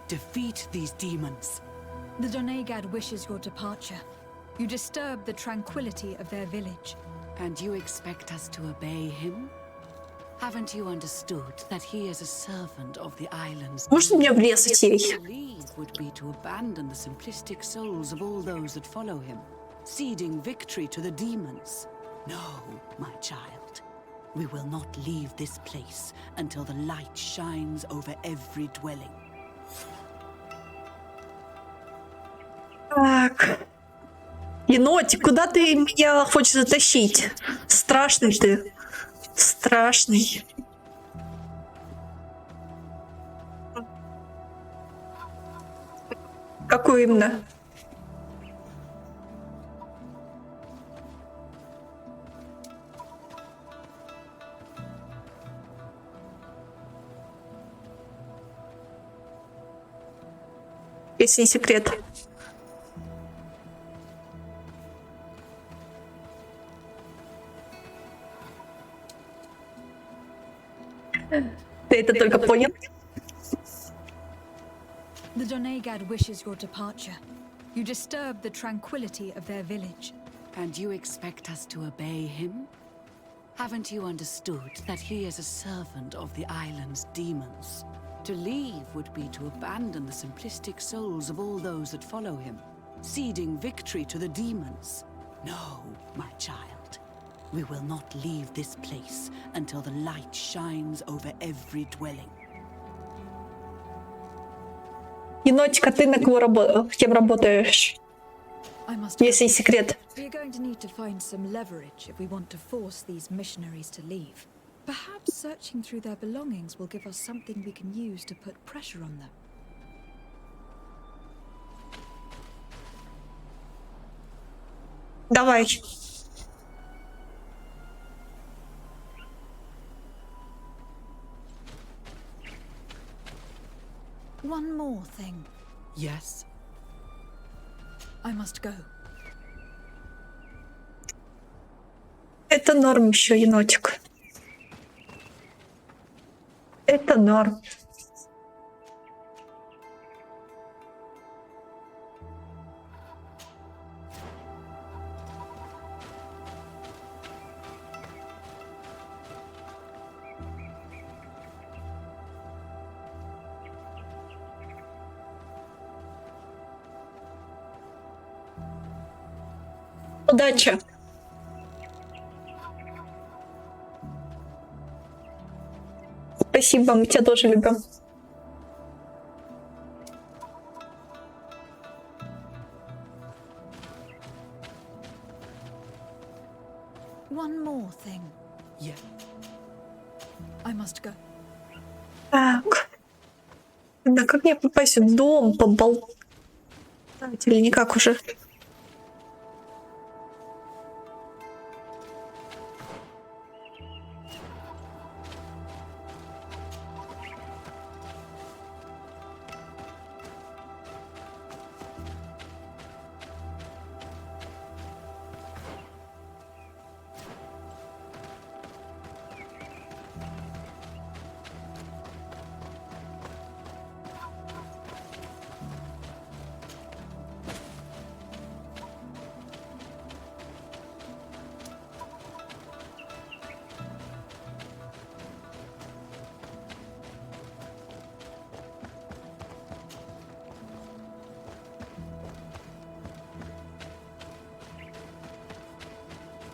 Defeat these demons. The Donegad wishes your departure. You disturb the tranquility of their village. And you expect us to obey him? Haven't you understood that he is a servant of the islands? Можно мне врезать ей? To leave would be to abandon the simplistic souls of all those that follow him, ceding victory to the demons. No, my child. We will not leave this place until the light shines over every dwelling. Так. Енотик, куда ты меня хочешь затащить? Страшный ты. Страшный. Какую именно? Если не секрет. Ты это только понял? The Donegad wishes your departure. You disturb the tranquility of their village. And you expect us to obey him? Haven't you understood that he is a servant of the island's demons? To leave would be to abandon the simplistic souls of all those that follow him, ceding victory to the demons. No, my child. We will not leave this place until the light shines over every dwelling. Енотик, а ты на кого кем работаешь? Если не секрет. We are going to need to find some leverage if we want to force these missionaries to leave. Perhaps searching through their belongings will give us something we can use to put pressure on them. Давай. One more thing. Yes? I must go. Это норм еще, енотик. Это норм. Удачи. Спасибо, мы тебя тоже любим. One more thing. Yeah. I must go. Так. Да как мне попасть в дом, поболтать или никак уже?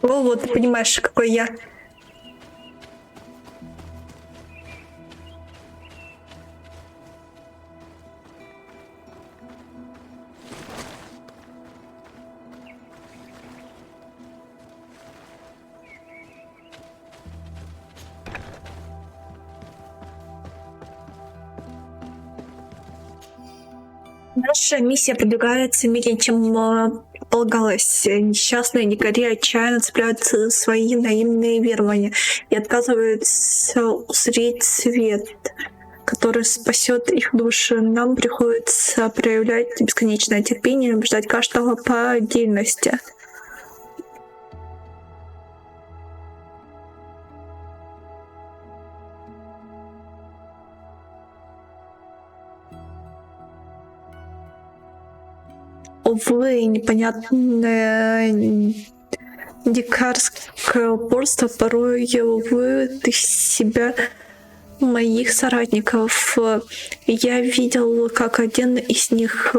Вот, ты понимаешь, какой я. Наша миссия продвигается медленнее, чем полагалось. Несчастные дикари отчаянно цепляются за свои наивные верования и отказываются узреть свет, который спасет их души. Нам приходится проявлять бесконечное терпение и убеждать каждого по отдельности. Увы, непонятное дикарское упорство порой выводит из себя моих соратников. Я видел, как один из них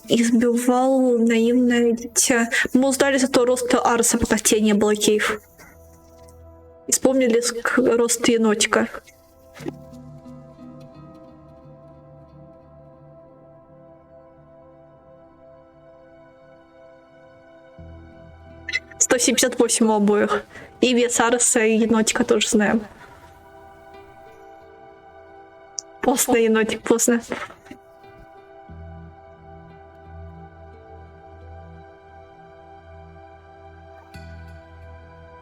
избивал наивное дитя. Мы узнали зато рост Арса, пока те не было кейв. И вспомнили рост енотика. «178 у обоих. И вес Арса, и енотика тоже знаем. Поздно, енотик, поздно.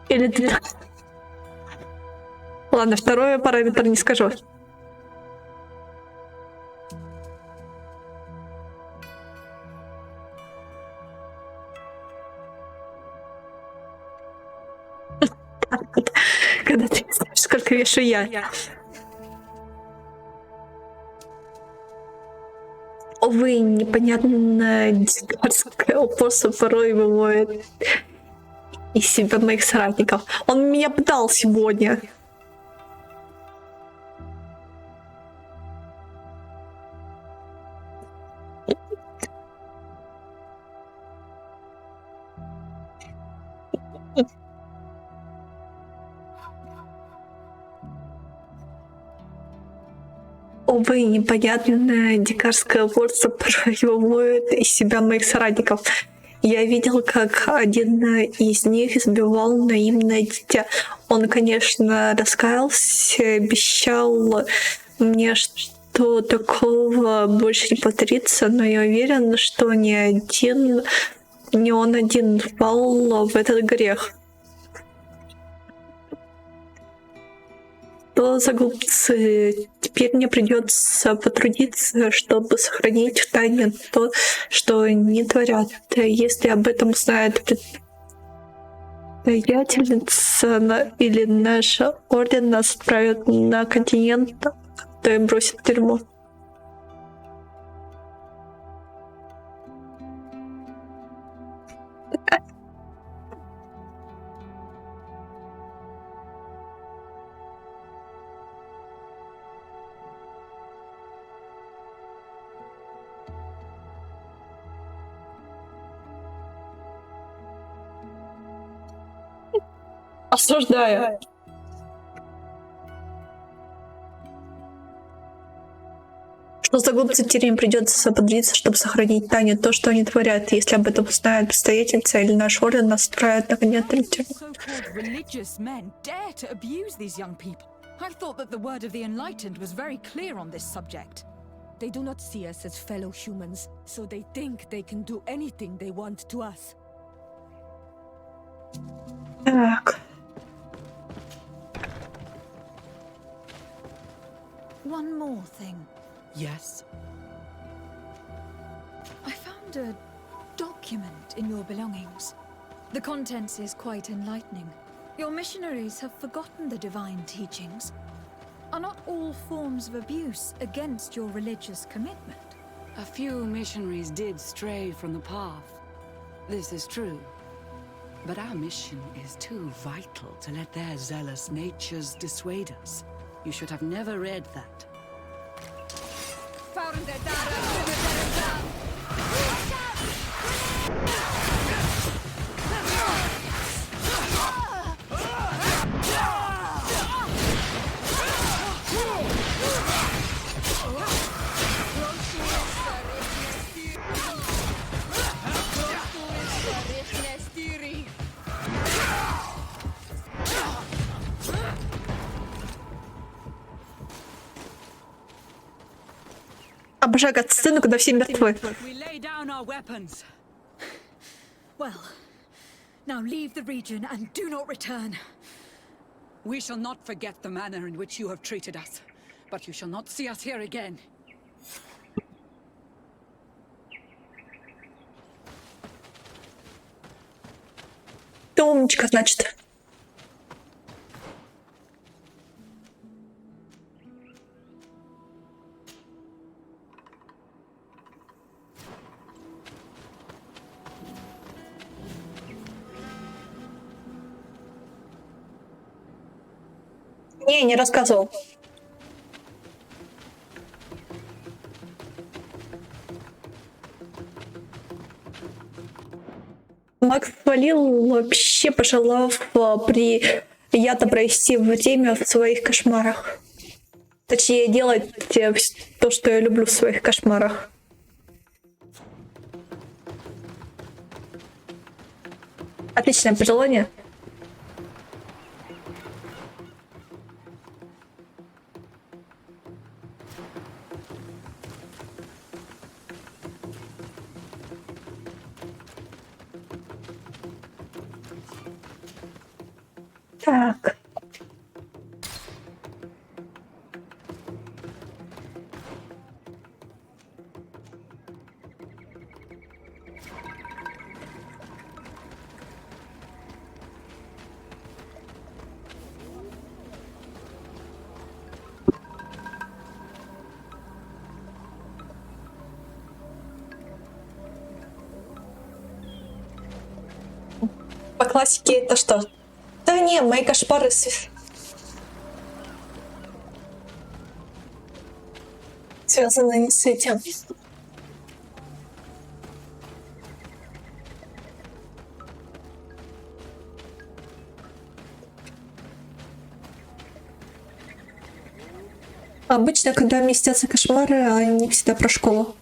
Или 12. Ладно, второй параметр не скажу. Когда ты знаешь, сколько вешу я. Увы, непонятное дикарское упорство порой выводит из себя моих соратников. Он меня пытал сегодня. Увы, непонятное дикарское упорство порой выводит из себя моих соратников. Я видел, как один из них избивал наивное дитя. Он, конечно, раскаялся, обещал мне, что такого больше не повторится, но я уверен, что не он один впал в этот грех. Что за глупцы? Теперь мне придется потрудиться, чтобы сохранить в тайне то, что они творят. Если об этом узнает предстоятельница или наш орден, нас отправят на континент, то и бросят в тюрьму. Осуждаю. Что за глупцы теперь им придется подриться, чтобы сохранить тайне то, что они творят. Если об этом узнают представительница или наш орден, нас отправят на конец тюрьму. So-called religious men dare to abuse these young people. I thought that the word of the enlightened was very clear on this subject. They do not see us as fellow humans, so they think they can do anything they want to us. Так. One more thing. Yes? I found a document in your belongings. The contents is quite enlightening. Your missionaries have forgotten the divine teachings. Are not all forms of abuse against your religious commitment? A few missionaries did stray from the path. This is true. But our mission is too vital to let their zealous natures dissuade us. You should have never read that. Обожаю сцену, когда все мертвы. We lay down our weapons. Well, now leave the region and do not return. We shall not forget the manner in which you have treated us, but you shall not see us here again. Ты умничка, значит. Не рассказывал. Макс свалил, вообще пожелав приятно провести время в своих кошмарах. Точнее, делать то, что я люблю в своих кошмарах. Отличное пожелание. Так. По классике это что? Да не, мои кошмары связаны не с этим. Обычно, когда мне снятся кошмары, они всегда про школу.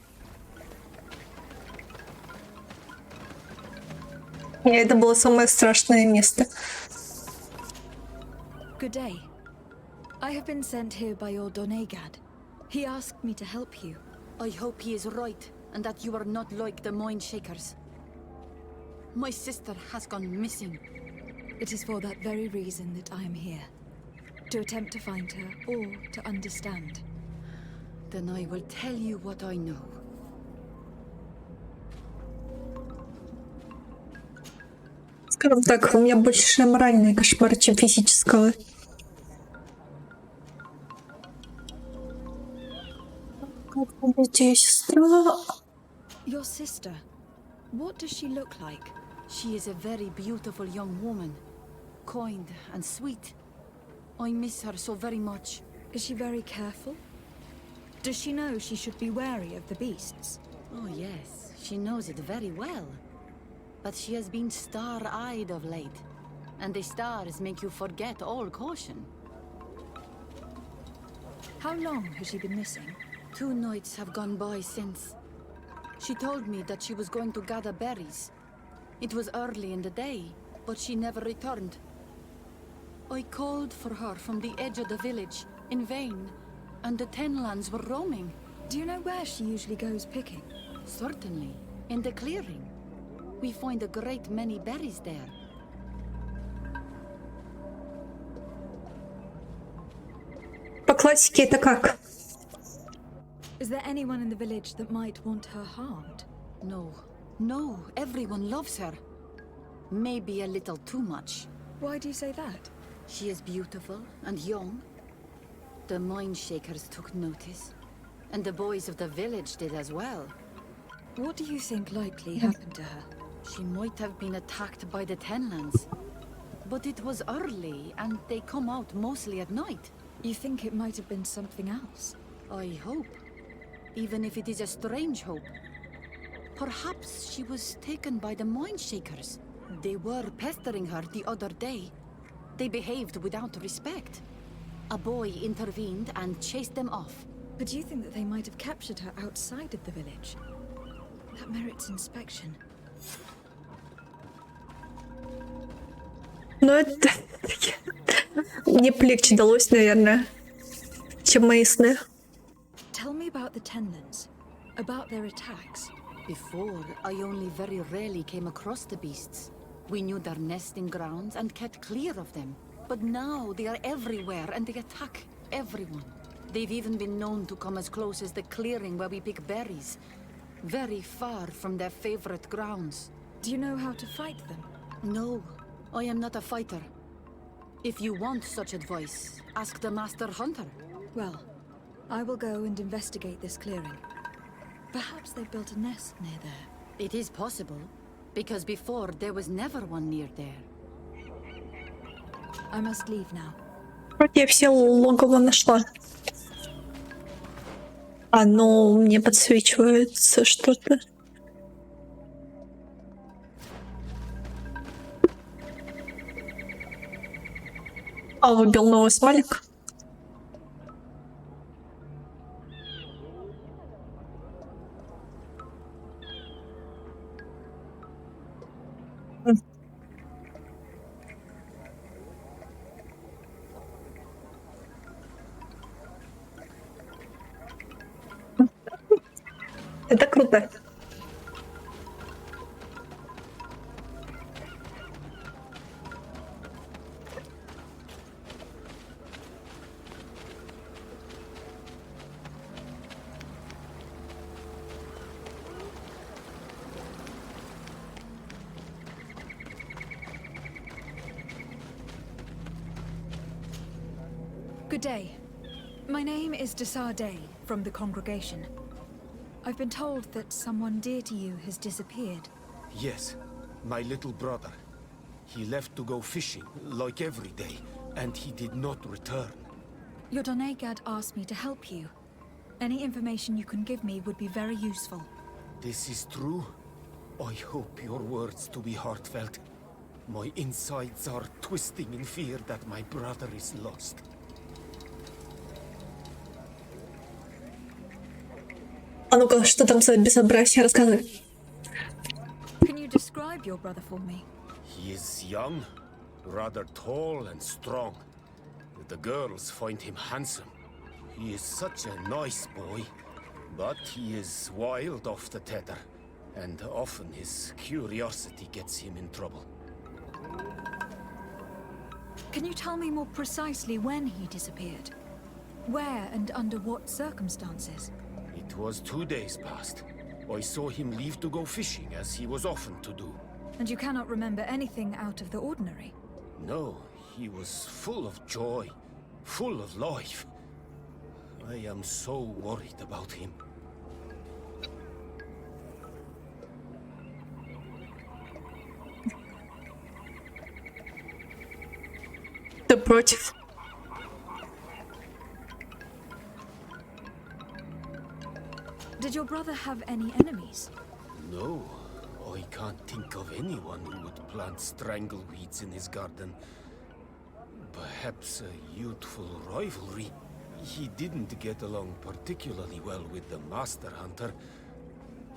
И это было самое страшное место. Good day. I have been sent here by your Donegad. He asked me to help you. I hope he is right, and that you are not like the Moin Shakers. My sister has gone missing. It is for that very reason that I am here. To attempt to find her, or to understand. Then I will tell you what I know. Скажем так, у меня больше моральные кошмары, чем физического. Как тебе сестра? Your sister. What does she look like? She is a very beautiful young woman. Kind and sweet. I miss her so very much. Is she very careful? Does she know she should be wary of the beasts? Oh yes, she knows it very well. But she has been star-eyed of late. And the stars make you forget all caution. How long has she been missing? 2 nights have gone by since. She told me that she was going to gather berries. It was early in the day, but she never returned. I called for her from the edge of the village, in vain, and the Tenlands were roaming. Do you know where she usually goes picking? Certainly, in the clearing. We find a great many berries there. По классике это как? Is there anyone in the village that might want her harmed? No. No, everyone loves her. Maybe a little too much. Why do you say that? She is beautiful and young. The Mindshakers took notice. And the boys of the village did as well. What do you think likely happened to her? She might have been attacked by the Tenlands. But it was early, and they come out mostly at night. You think it might have been something else? I hope. Even if it is a strange hope. Perhaps she was taken by the Mindshakers. They were pestering her the other day. They behaved without respect. A boy intervened and chased them off. But do you think that they might have captured her outside of the village? That merits inspection. Ну, это... Мне полегче далось, наверное, чем мои сны. Tell me about the Tenlands. About their attacks. Before, I only very rarely came across the beasts. We knew their nesting grounds and kept clear of them. But now they are everywhere and they attack everyone. They've even been known to come as close as the clearing where we pick berries. Very far from their favorite grounds. Do you know how to fight them? No, I am not a fighter. If you want such advice, ask the Master Hunter. Well, I will go and investigate this clearing. Perhaps they've built a nest near there. It is possible, because before there was never one near there. I must leave now. Вроде я все логово нашла. Оно мне подсвечивается что-то. А, выбил новый смайлик. Это круто. Good day. My name is Desar Day, from the congregation. I've been told that someone dear to you has disappeared. Yes, my little brother. He left to go fishing, like every day, and he did not return. Your Donegad asked me to help you. Any information you can give me would be very useful. This is true? I hope your words to be heartfelt. My insides are twisting in fear that my brother is lost. А ну-ка, что там за безобразие? Рассказывай. Can you describe your brother for me? He is young, rather tall and strong. The girls find him handsome. He is such a nice boy, but he is wild off the tether, and often his curiosity gets him in trouble. Can you tell me more precisely when he disappeared? Where and under what circumstances? It was 2 days past. I saw him leave to go fishing, as he was often to do. And you cannot remember anything out of the ordinary? No, he was full of joy, full of life. I am so worried about him. Ты против? Did your brother have any enemies? No, I can't think of anyone who would plant strangleweeds in his garden. Perhaps a youthful rivalry, He didn't get along particularly well with the Master Hunter,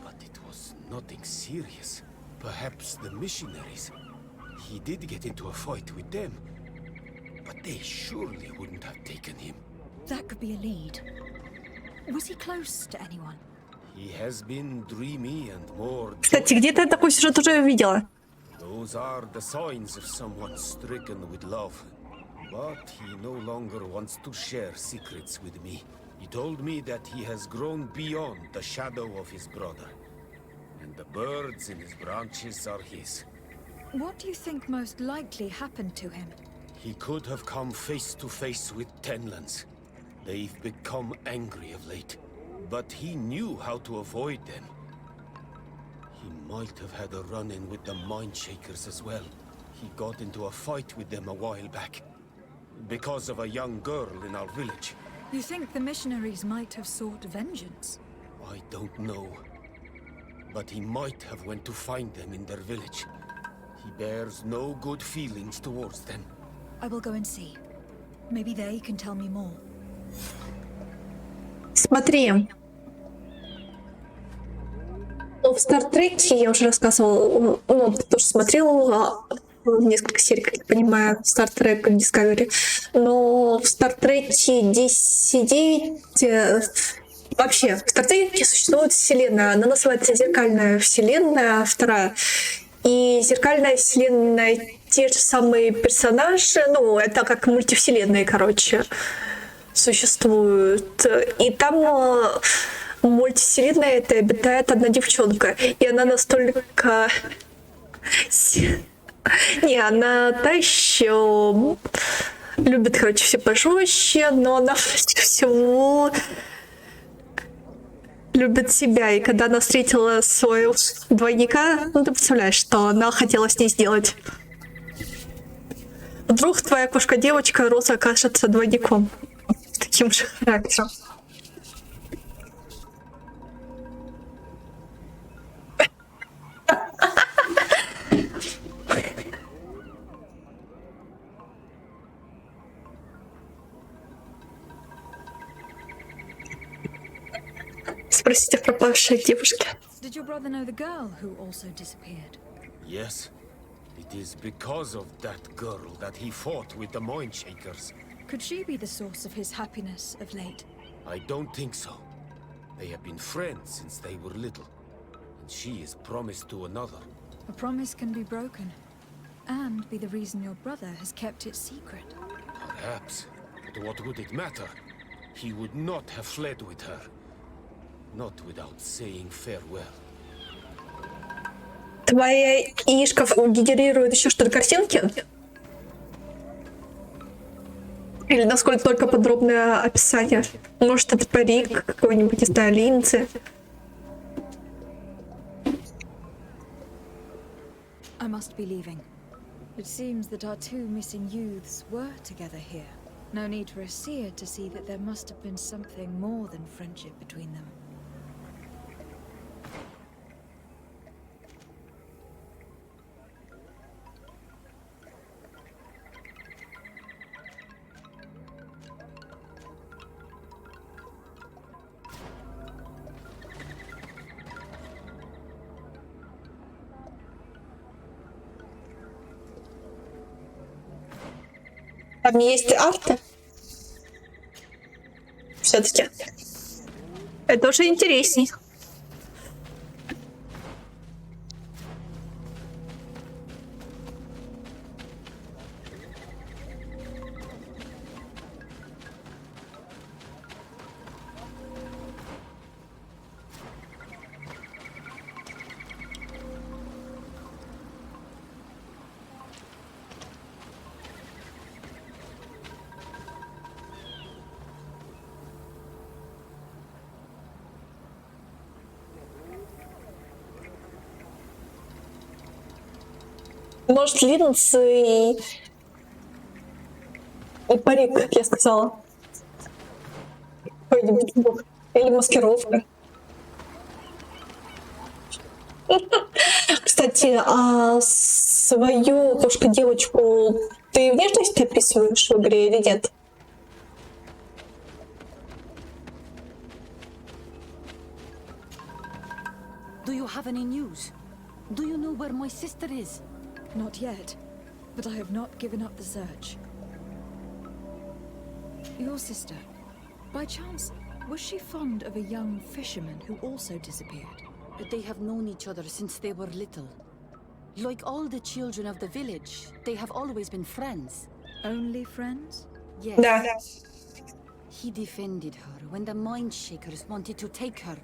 but it was nothing serious. Perhaps the missionaries. He did get into a fight with them, but they surely wouldn't have taken him. That could be a lead. Was he close to anyone? He has been dreamy and more. Кстати, где-то я такой сюжет уже видела. Those are the signs of someone stricken with love. But he no longer wants to share secrets with me. He told me that he has grown beyond the shadow of his brother. And the birds in his branches are his. What do you think most likely happened to him? He could have come face to face with Tenlands. They've become angry of late. But he knew how to avoid them. He might have had a run-in with the Mindshakers as well. He got into a fight with them a while back. Because of a young girl in our village. You think the missionaries might have sought vengeance? I don't know. But he might have went to find them in their village. He bears no good feelings towards them. I will go and see. Maybe they can tell me more. Смотри. В Стартреке я уже рассказывала, ну, ты тоже смотрел несколько серий, как я понимаю, Star Trek Discovery. Но в Star Trek 10.9 вообще в Star Trek существует вселенная. Она называется Зеркальная вселенная, вторая. И Зеркальная вселенная те же самые персонажи, ну, это как мультивселенные, короче, существуют. И там в мультивселенной это обитает одна девчонка. И она настолько... Не, она та еще любит, короче, все пожестче, но она всего любит себя. И когда она встретила своего двойника, ну ты представляешь, что она хотела с ней сделать. Вдруг твоя кошка-девочка Роза окажется двойником. Таким же характером. Спросите о пропавшей девушке. Did your brother know the girl who also disappeared? Yes. It is because of that girl that he fought with the Mindshakers. Could she be the source of his happiness of late? I don't think so. They have been friends since they were little. And she is promised to another. A promise can be broken. And be the reason your brother has kept it secret. Perhaps. But what would it matter? He would not have fled with her. Not without saying farewell. Твоя яичко генерирует еще что-то картинки? Или насколько только подробное описание? Может, это парик, какой-нибудь, не знаю, линзы? I must be leaving. It seems that our two missing youths were together here. No need for a seer to see that there must have been something more than friendship between them. Там есть арты. Все-таки. Это уже интересней. Может, линзы и парик, как я сказала. Какой-нибудь. Или маскировка. Кстати, а свою кошку-девочку ты внешность описываешь в игре или нет? Do you have any news? Do you know where my sister is? Not yet, but I have not given up the search. Your sister, by chance, was she fond of a young fisherman who also disappeared? They have known each other since they were little. Like all the children of the village, they have always been friends. Only friends? Yes. Да. He defended her when the Mindshakers wanted to take her,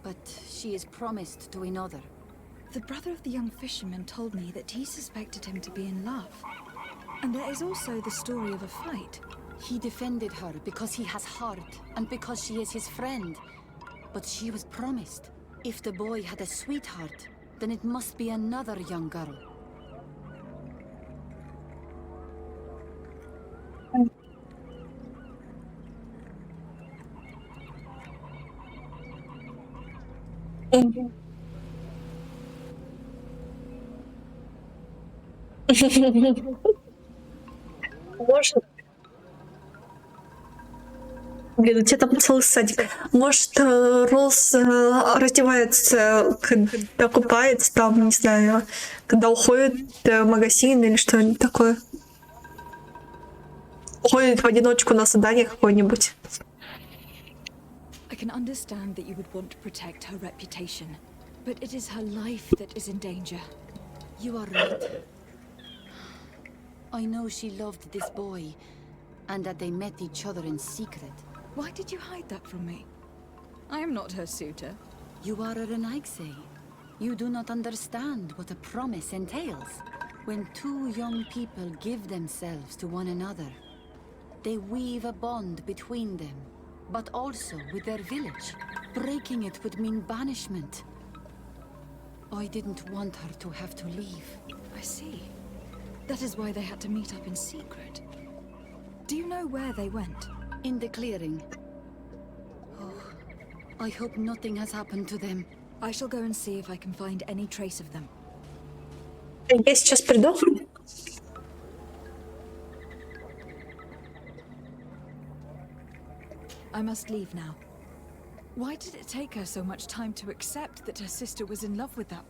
but she is promised to another. The brother of the young fisherman told me that he suspected him to be in love. And there is also the story of a fight. He defended her because he has heart, and because she is his friend. But she was promised. If the boy had a sweetheart, then it must be another young girl. Может... Блин, у тебя там целый садик. Может, Роуз раздевается, когда купается, там, не знаю, когда уходит в магазин или что-нибудь такое. Уходит в одиночку на задание какое-нибудь. I can understand that you would want to protect her reputation, but it is her life that is in danger. You are right. I know she loved this boy, and that they met each other in secret. Why did you hide that from me? I am not her suitor. You are a Renaigse. You do not understand what a promise entails. When two young people give themselves to one another, they weave a bond between them, but also with their village. Breaking it would mean banishment. I didn't want her to have to leave. I see. That is why they had to meet up in secret. Do you know where they went? In the clearing. Oh, I hope nothing has happened to them. I shall go and see if I can find any trace of them. Я сейчас приду. I must leave now. Why did it take her so much time to accept that her sister was in love with that?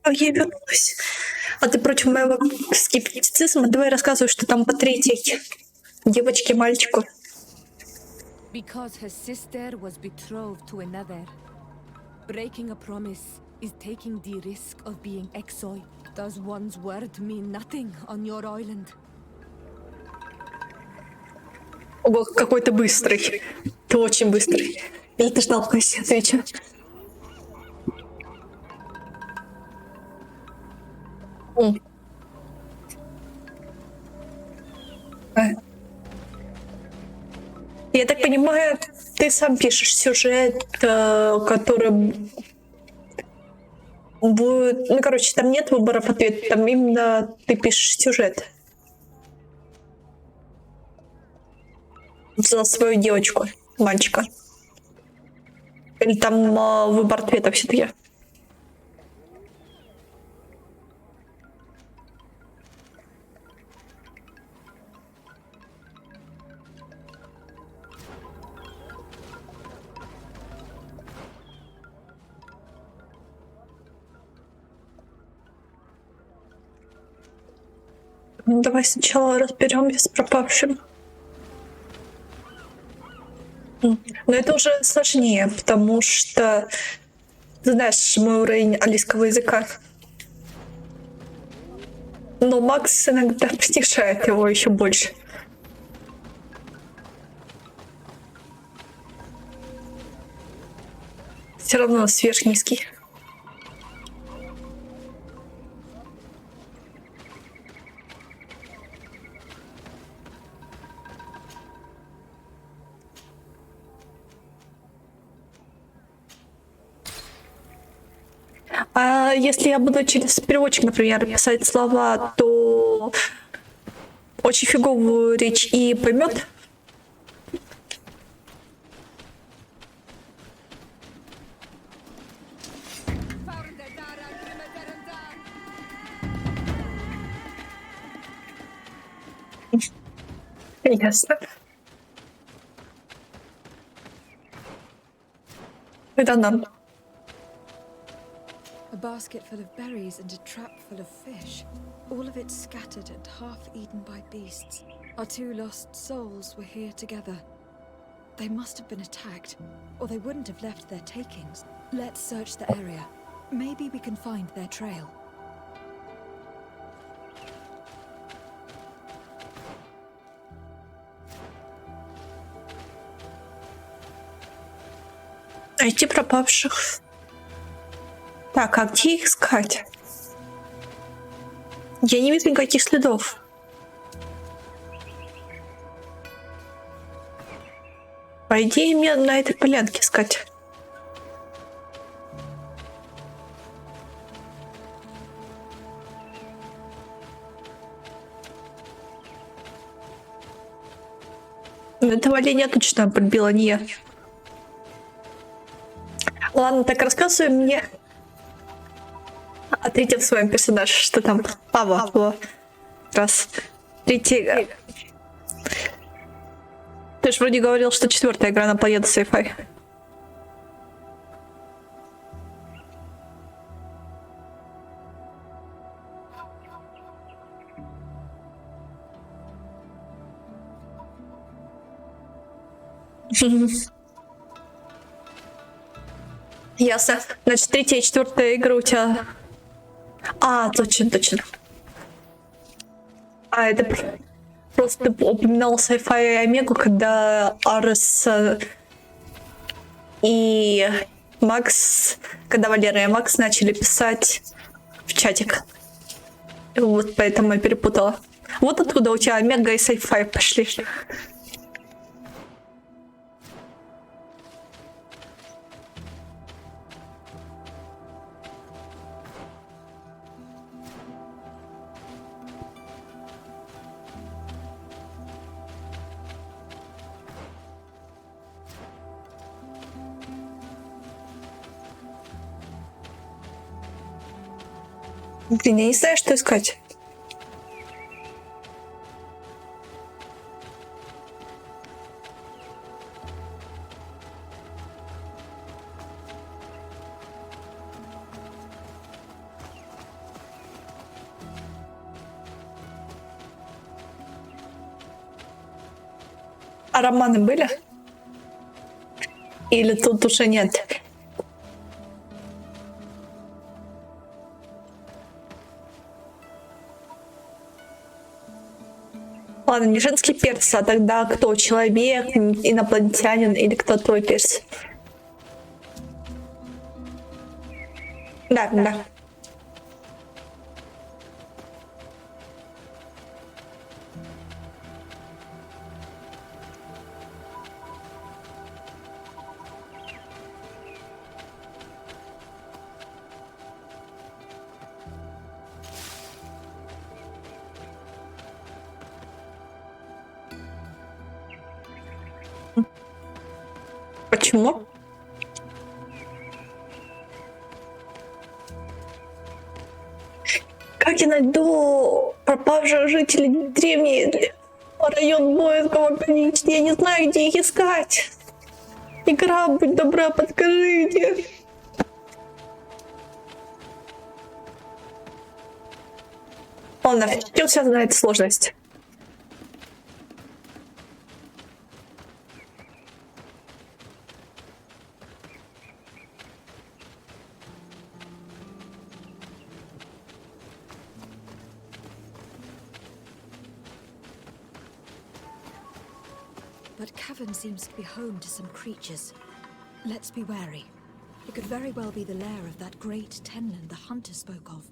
Я вернулась. А ты против моего скептицизма? Давай рассказывай, что там по третьей девочке, мальчику. Because her sister was betrothed to another. Breaking a promise is taking the risk of being exiled. Does one's word mean nothing on your island? Ого, какой ты быстрый. Ты очень быстрый. Или ты ждал, пока я отвечу? Я так понимаю, ты сам пишешь сюжет, который будет... Ну, короче, там нет выборов ответа, там именно ты пишешь сюжет. За свою девочку, мальчика. Или там выбор ответа все-таки? Ну, давай сначала разберемся с пропавшим. Но это уже сложнее, потому что ты знаешь мой уровень английского языка. Но Макс иногда снижает его еще больше. Все равно сверхнизкий. А если я буду через переводчик, например, писать слова, то очень фиговую речь и поймет? Ясно. Это норм. A basket full of berries and a trap full of fish. All of it scattered and half eaten by beasts. Our two lost souls were here together. They must have been attacked, or they wouldn't have left their takings. Let's search the area. Maybe we can find their trail. Найти пропавших. Так, а где их искать? Я не вижу никаких следов. По идее, мне на этой полянке искать. Этого оленя точно подбила не я. Ладно, так рассказывай мне о третьем своем персонаже, что там. Вот. Раз. Третий. Ты же вроде говорил, что 4-я игра на планету sci-fi. Ясно. Значит, 3-я и 4-я игры у тебя... А, точно. А, это просто ты упоминал Sci-Fi и Омегу, когда Арес и Макс, когда Валера и Макс начали писать в чатик. Вот поэтому я перепутала. Вот откуда у тебя Омега и Sci-Fi пошли. Блин, я не знаю, что искать. А романы были? Или тут уже нет? Ладно, не женский перс, а тогда кто? Человек, инопланетянин или кто твой перс? Да, да. Почему? Как я найду пропавших жителей древней район Боинского конечного? Я не знаю, где их искать. Игра, будь добра, подскажите. Ладно, в чем связана эта сложность? But cavern seems to be home to some creatures. Let's be wary. It could very well be the lair of that great tenland the hunter spoke of.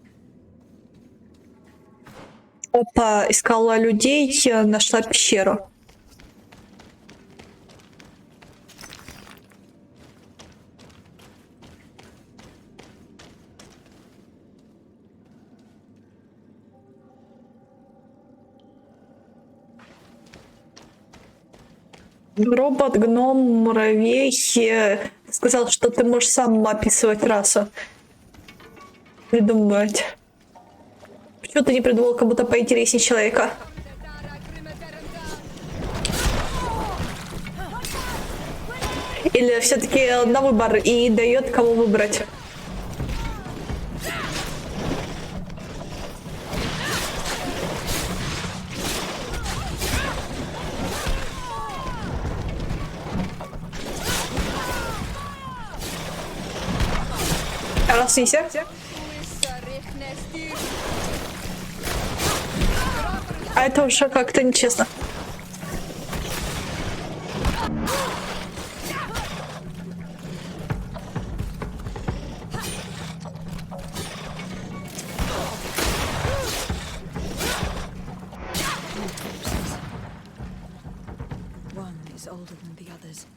Опа, искала людей, нашла пещеру. Робот, гном, муравей сказал, что ты можешь сам описывать расу. Придумывать. Почему ты не придумал кому-то поинтереснее человека? Или все-таки на выбор и дает кому выбрать? Раснися. А это уже как-то нечестно. One is older than the others.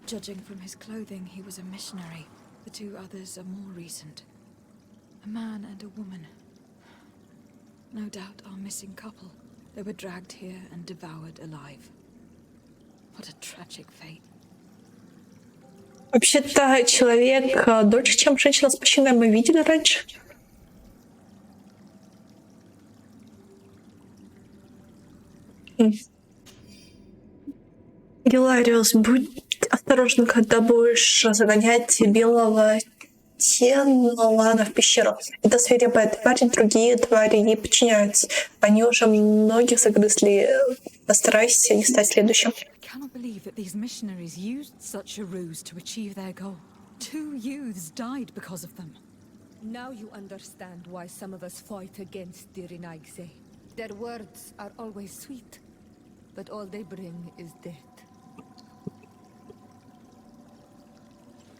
Judging from his clothing, he was a missionary. The two others are more recent. A man and a woman. No doubt our missing couple. They were dragged here and devoured alive. What a tragic fate. Вообще-то человек дольше, чем женщина с мужчиной, мы видели раньше. Гилариус, будь осторожен, когда будешь загонять белого Тенлана в пещеру. Это свирепая тварь, другие твари не подчиняются. Они уже многих загрызли. Постарайся не стать следующим. Cannot believe that these missionaries used such a ruse to achieve their goal. 2 youths died because of them. Now you understand why some of us fight against the Renaigse. Their words are always sweet, but all they bring is death.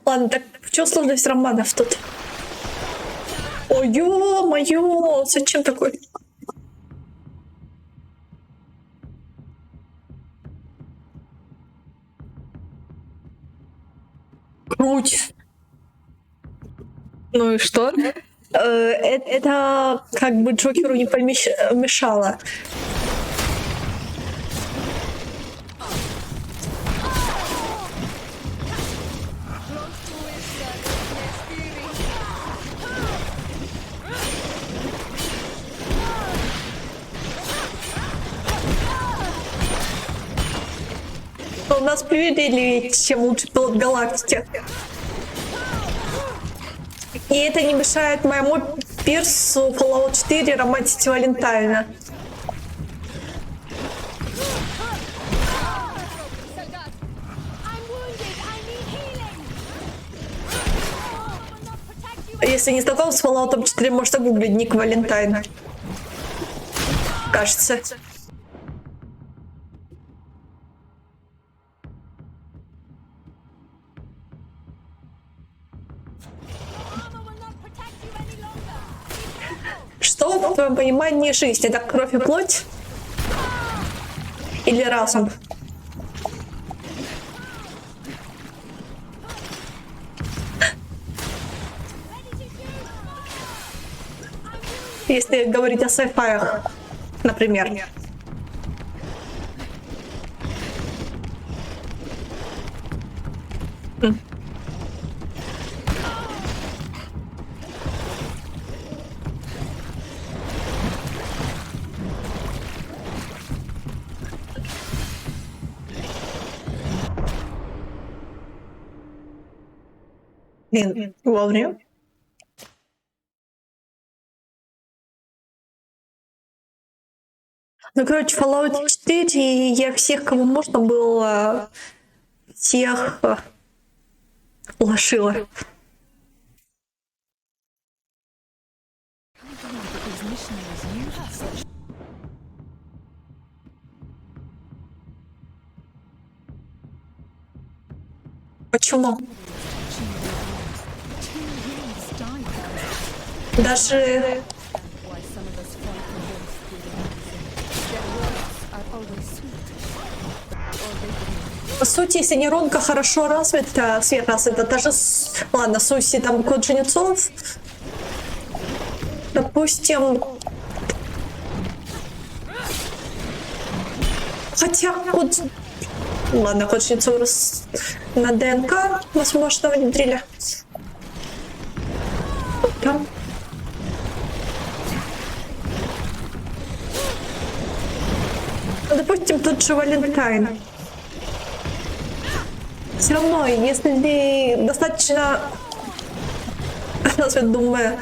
Ладно, так в чем сложность романов тут? Ой, ё-моё, зачем такой? Круть. Ну и что? Это как бы Джокеру не помешало. У нас проверили, чем лучший пилот галактики. И это не мешает моему пирсу Fallout 4 романтить Валентайна. Если не знаком с Fallout 4, можно гуглить ник Валентайн. Кажется. Что в твоем понимании жизнь? Это кровь и плоть? Или разум? Если говорить о sci-fi, например. Блин, вовремя. Ну, короче, Fallout 4 я всех, кого можно было, всех лошила. Почему? Даже по сути, если нейронка хорошо развита, сверхразвита, даже ладно, Суси там код жнецов, допустим, хотя код, ладно, код жнецов на ДНК, возможно, внедрили. Там. Допустим, тот же Валентайн. Все равно, если ты достаточно, думаю,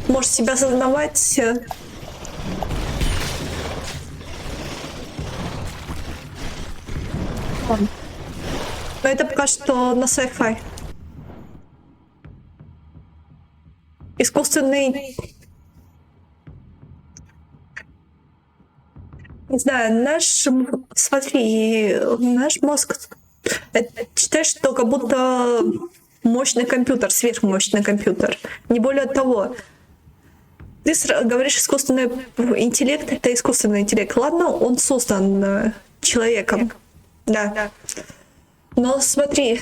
можешь себя осознавать, но это пока что на sci-fi. Искусственный, не знаю, смотри, наш мозг считаешь, что как будто мощный компьютер, сверхмощный компьютер. Не более того. Ты говоришь, искусственный интеллект — это искусственный интеллект. Ладно, он создан человеком. Да. Но смотри,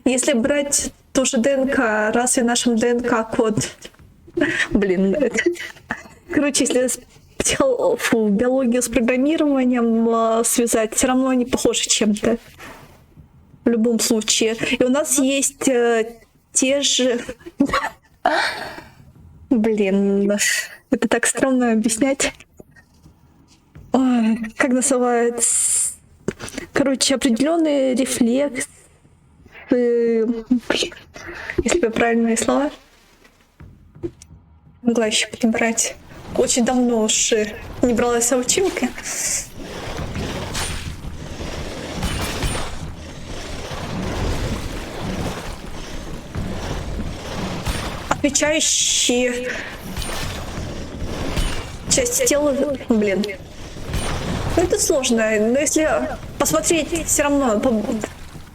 если брать ту же ДНК, разве в нашем ДНК-код... Блин, короче, если биологию с программированием связать, все равно они похожи чем-то. В любом случае. И у нас есть те же... Блин, это так странно объяснять. Ой, как называется? Короче, определенный рефлекс. Если бы правильные слова. Могла еще подобрать. Очень давно уж не бралась за учебники. Отвечающие части тела, блин. Ну, это сложно, но если посмотреть все равно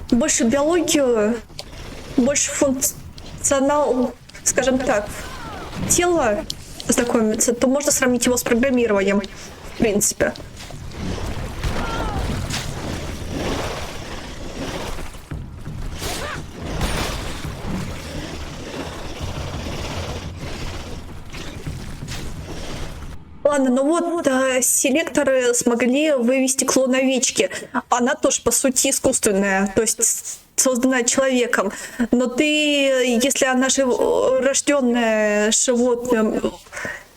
больше биологию, больше функционал, скажем так, тела знакомиться, то можно сравнить его с программированием, в принципе. Ладно, ну вот селекторы смогли вывести клон овечки. Она тоже, по сути, искусственная, то есть созданная человеком. Но ты, если она рожденное животное,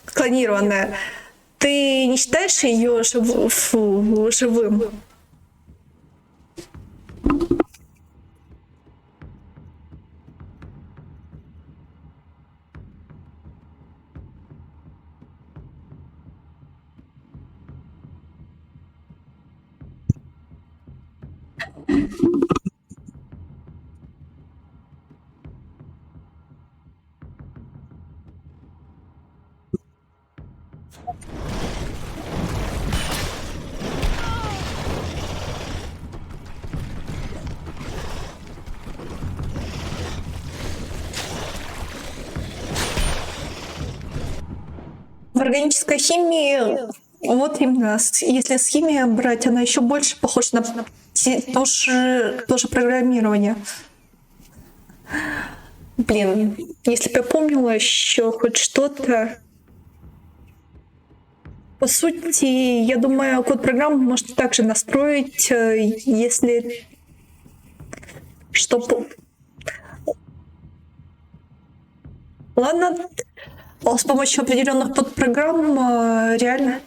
клонированное, ты не считаешь ее живым? В органической химии, вот именно, если с химией брать, она еще больше похожа на тоже программирование. Блин, если бы я помнила еще хоть что-то. По сути, я думаю, код программы можно также настроить, если чтобы... Ладно, с помощью определенных подпрограмм реально.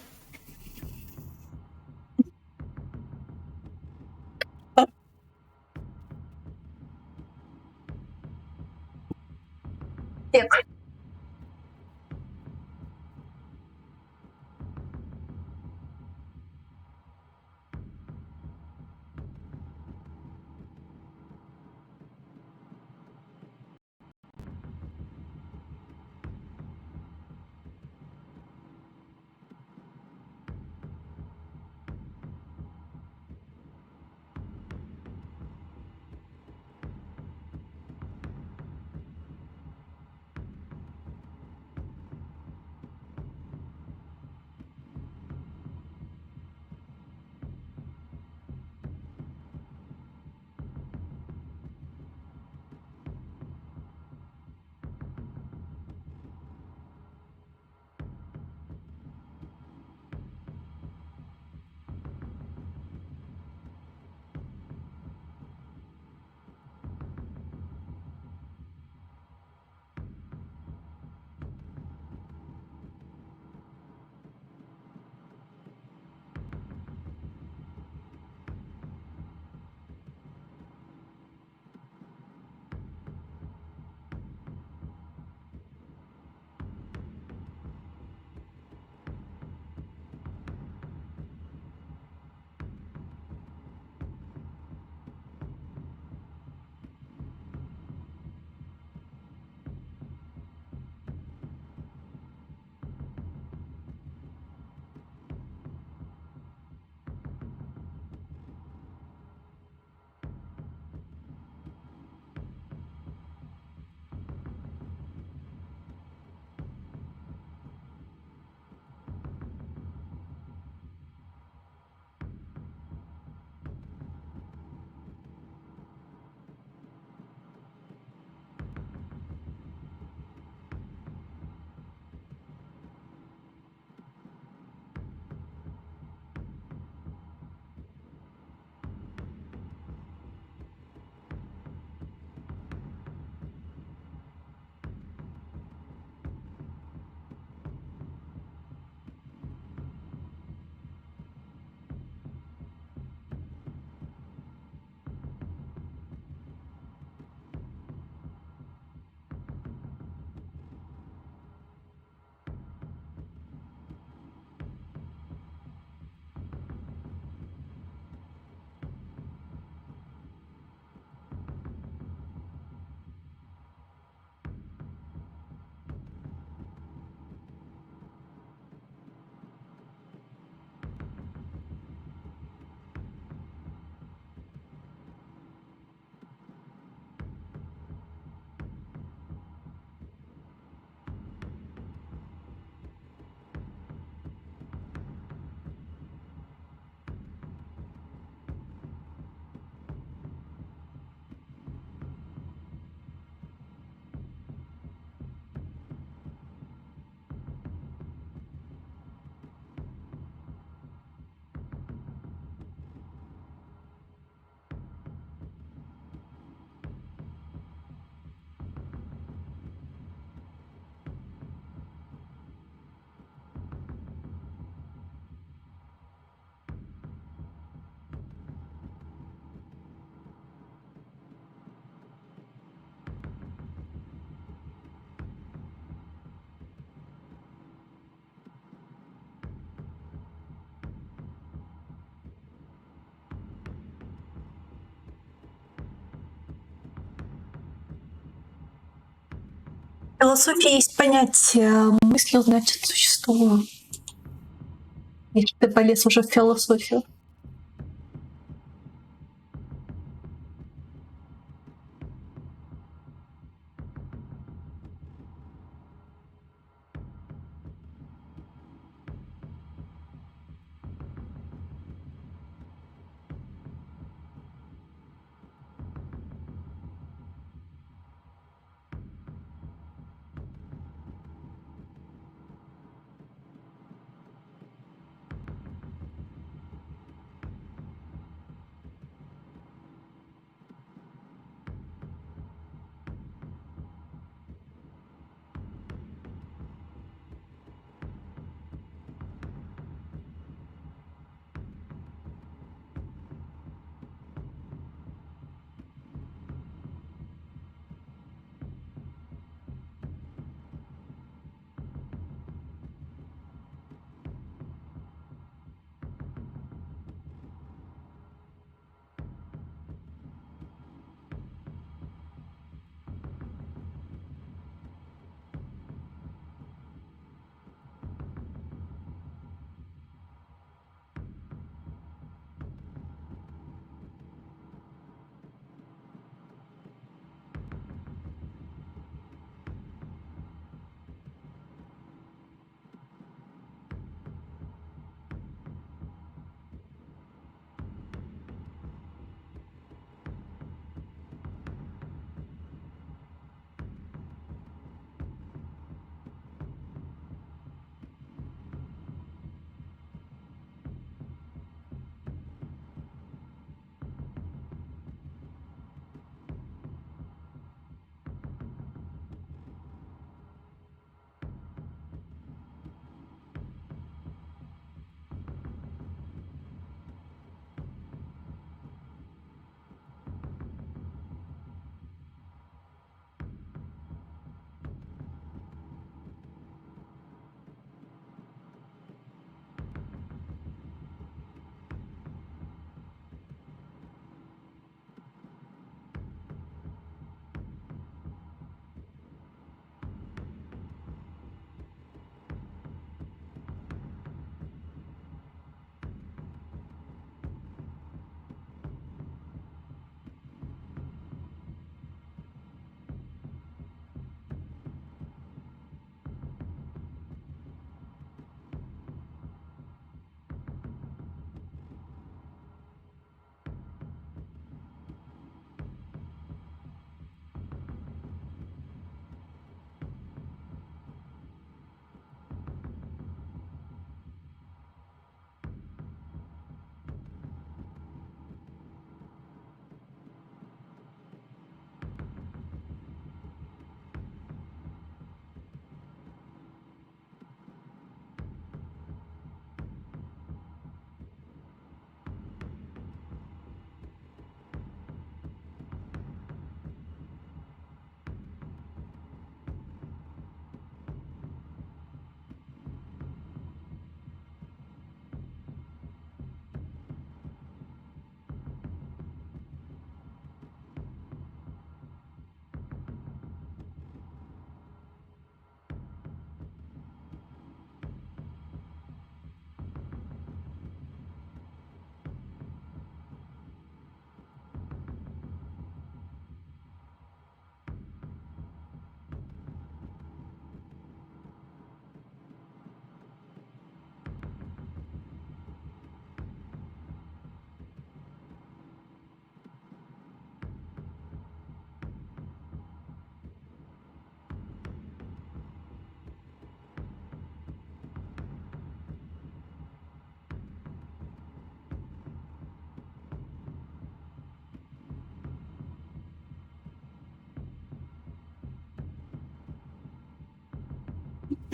В философии есть понятие «мыслью, значит, существую». Если ты полез уже в философию.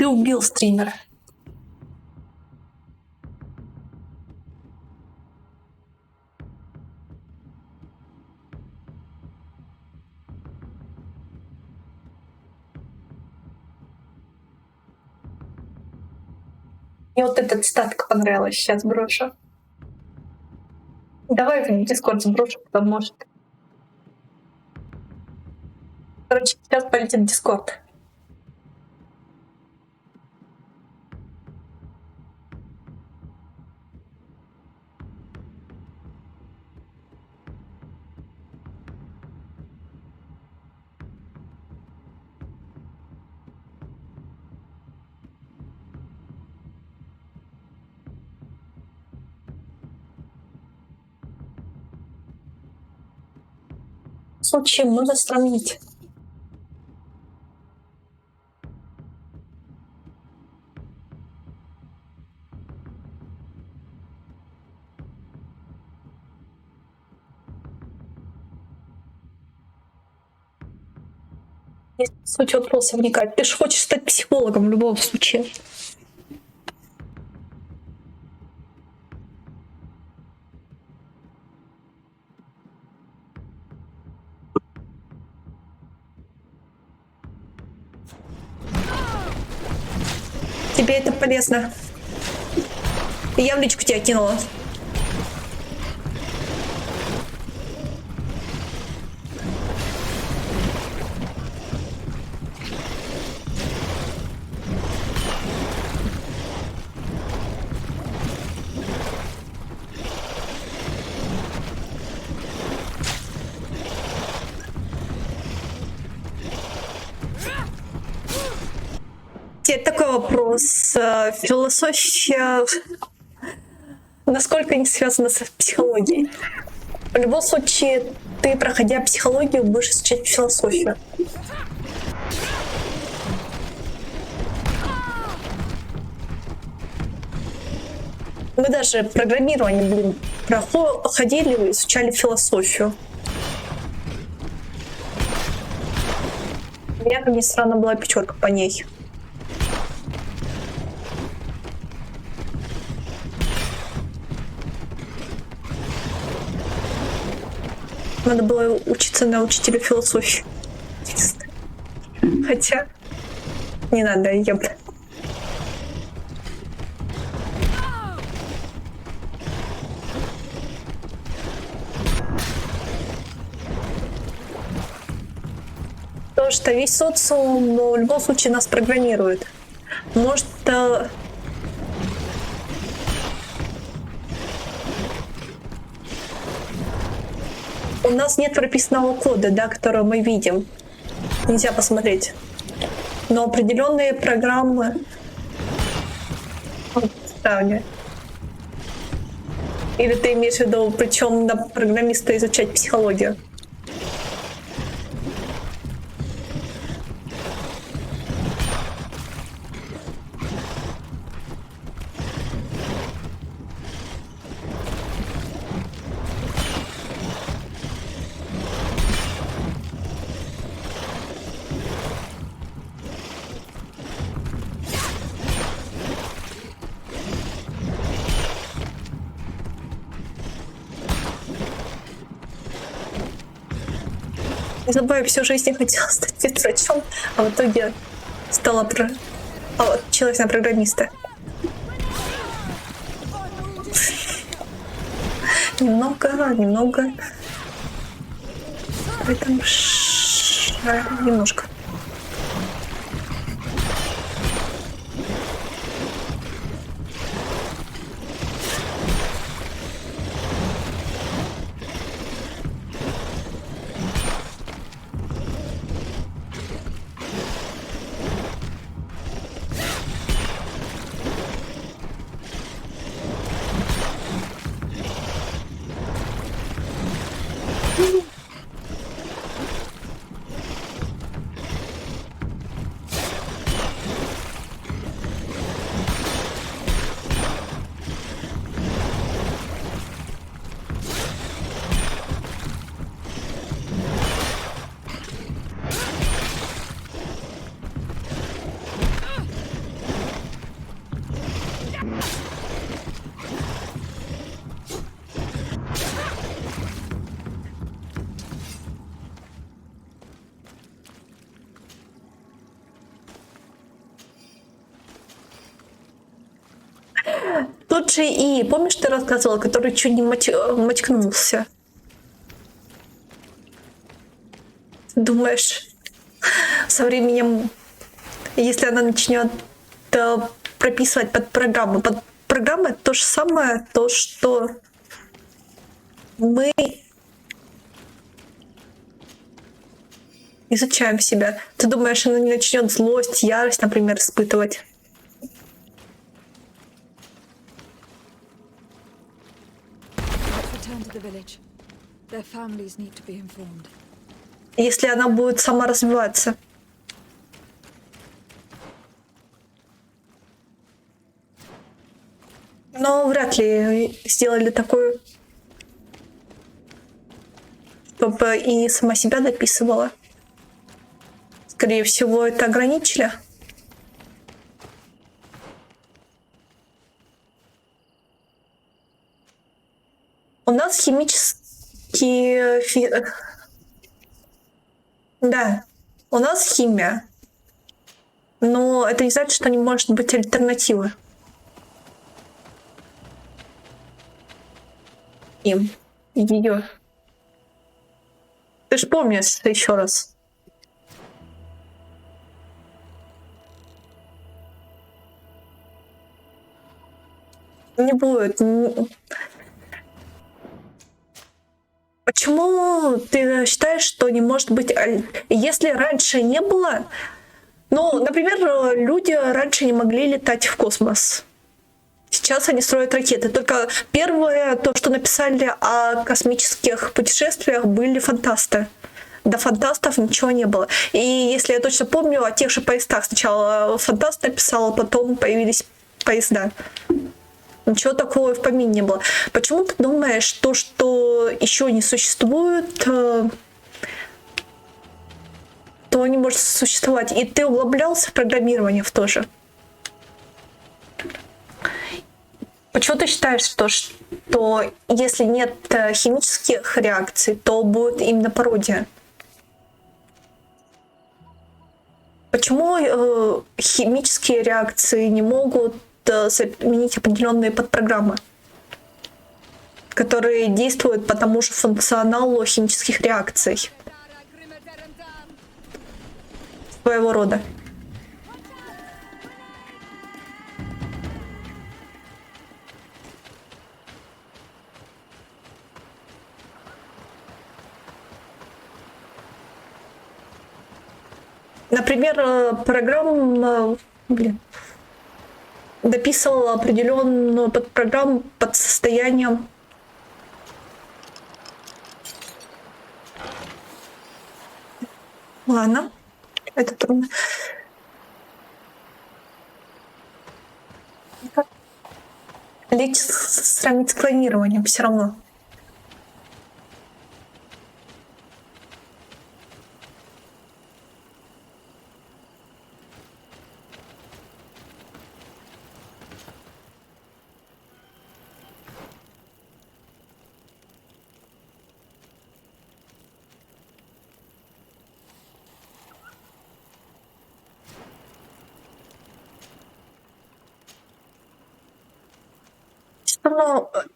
Ты убил стримера. Мне вот эта цитатка понравилась, сейчас брошу. Давай в Дискорд сброшу, потом может. Короче, сейчас полетит Дискорд. случае можно сравнить. Здесь суть вопроса вникать. Ты же хочешь стать психологом в любом случае. Тебе это полезно. Я в личку тебя кинула. Теперь такой вопрос. Философия насколько не связана с психологией? В любом случае, ты, проходя психологию, будешь изучать философию. Мы даже программирование, проходили, изучали философию. У меня, как ни странно, была 5 по ней. Надо было учиться на учителя философии. Хотя не надо, я бы. Потому что весь социум, в любом случае, нас программирует. Может, у нас нет прописанного кода, да, который мы видим. Нельзя посмотреть. Но определенные программы. Правильно. Или ты имеешь в виду, причем на программиста изучать психологию? Не забывай, всю жизнь я хотела стать врачом, а в итоге стала училась на программиста. Немного. Поэтому немножко. Тут же и, помнишь, ты рассказывала, который чуть не мочкнулся? Думаешь, со временем, если она начнет прописывать под программы то же самое, то, что мы изучаем себя. Ты думаешь, она не начнет злость, ярость, например, испытывать? Return to the village. Their families need to be informed. если она будет сама развиваться. Но вряд ли сделали такое, чтобы и сама себя дописывала. Скорее всего, это ограничили. У нас химические... Да, у нас химия. Но это не значит, что не может быть альтернативы. Им. Ее. Ты ж помнишь еще раз. Не будет. Почему ты считаешь, что не может быть... Если раньше не было... Ну, например, люди раньше не могли летать в космос. Сейчас они строят ракеты. Только первое, то, что написали о космических путешествиях, были фантасты. До фантастов ничего не было. И если я точно помню, о тех же поездах. Сначала фантаст написал, потом появились поезда. Ничего такого и в помине не было. Почему ты думаешь, то, что еще не существует, то не может существовать? И ты углублялся в программирование в то же? Почему ты считаешь, что если нет химических реакций, то будет именно пародия? Почему химические реакции не могут заменить определенные подпрограммы, которые действуют по тому же функционалу химических реакций? Своего рода. Например, программа, дописывала определенную подпрограмму под состоянием Ладно, это трудно. Лечь сравнить с клонированием все равно.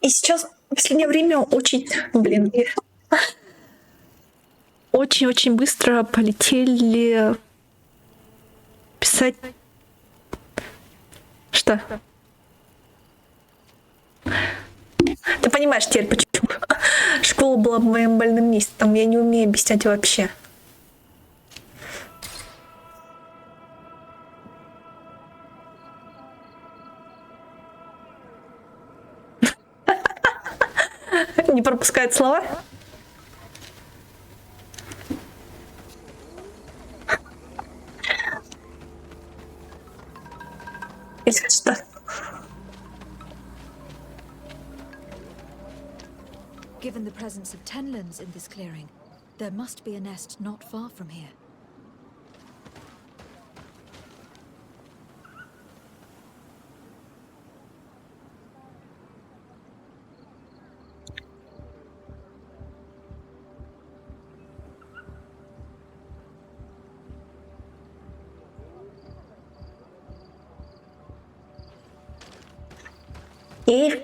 И сейчас в последнее время очень быстро полетели писать. Что? Ты понимаешь теперь, почему школа была моим больным местом. Я не умею объяснять вообще. Не пропускает слова? Если что. Given the presence of tenlands in this clearing, there must be a nest not far from here.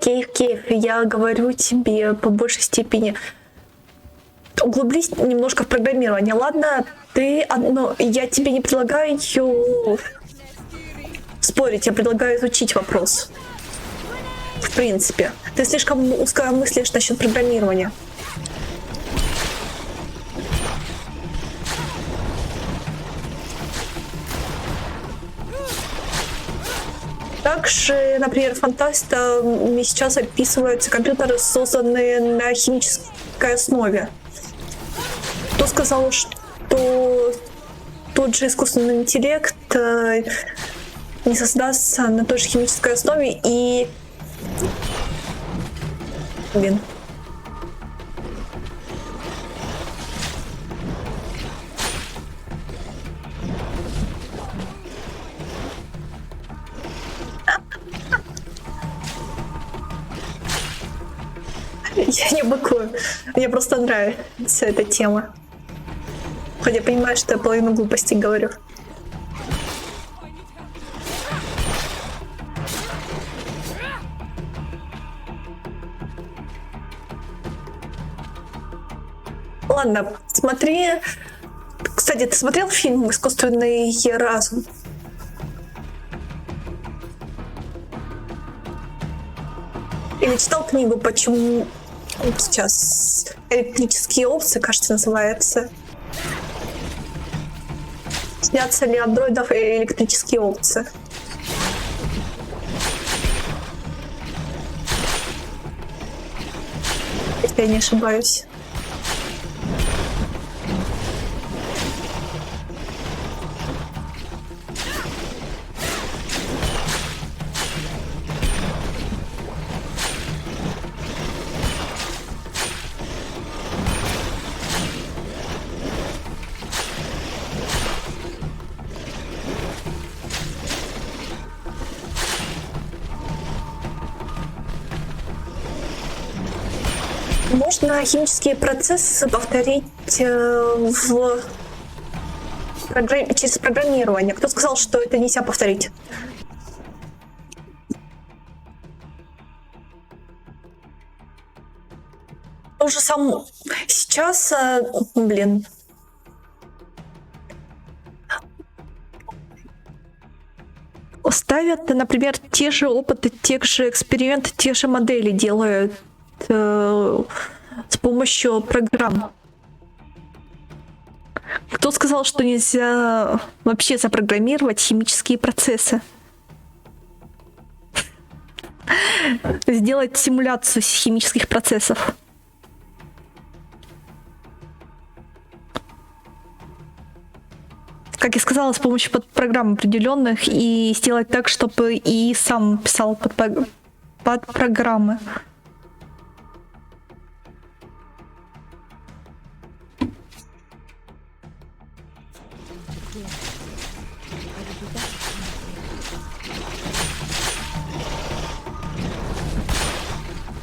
Кейв, я говорю тебе по большей степени. Углублись немножко в программирование. Ладно, я тебе не предлагаю спорить, я предлагаю изучить вопрос. В принципе. Ты слишком узко мыслишь насчет программирования. Также, например, фантастами сейчас описываются компьютеры, созданные на химической основе. Кто сказал, что что тот же искусственный интеллект не создастся на той же химической основе и... Блин. Я не быкую. Мне просто нравится эта тема. Хотя я понимаю, что я половину глупостей говорю. Ладно, смотри. Кстати, ты смотрел фильм «Искусственный разум»? Или читал книгу «Почему...» Сейчас «Электрические овцы», кажется, называется. Снятся ли андроидов электрические овцы? Если я не ошибаюсь. Можно химические процессы повторить через программирование. Кто сказал, что это нельзя повторить? То же самое сейчас, блин. Ставят, например, те же опыты, те же эксперименты, те же модели делают с помощью программ. Кто сказал, что нельзя вообще запрограммировать химические процессы? Сделать симуляцию химических процессов. Как я сказала, с помощью программ определенных и сделать так, чтобы и сам писал под программы.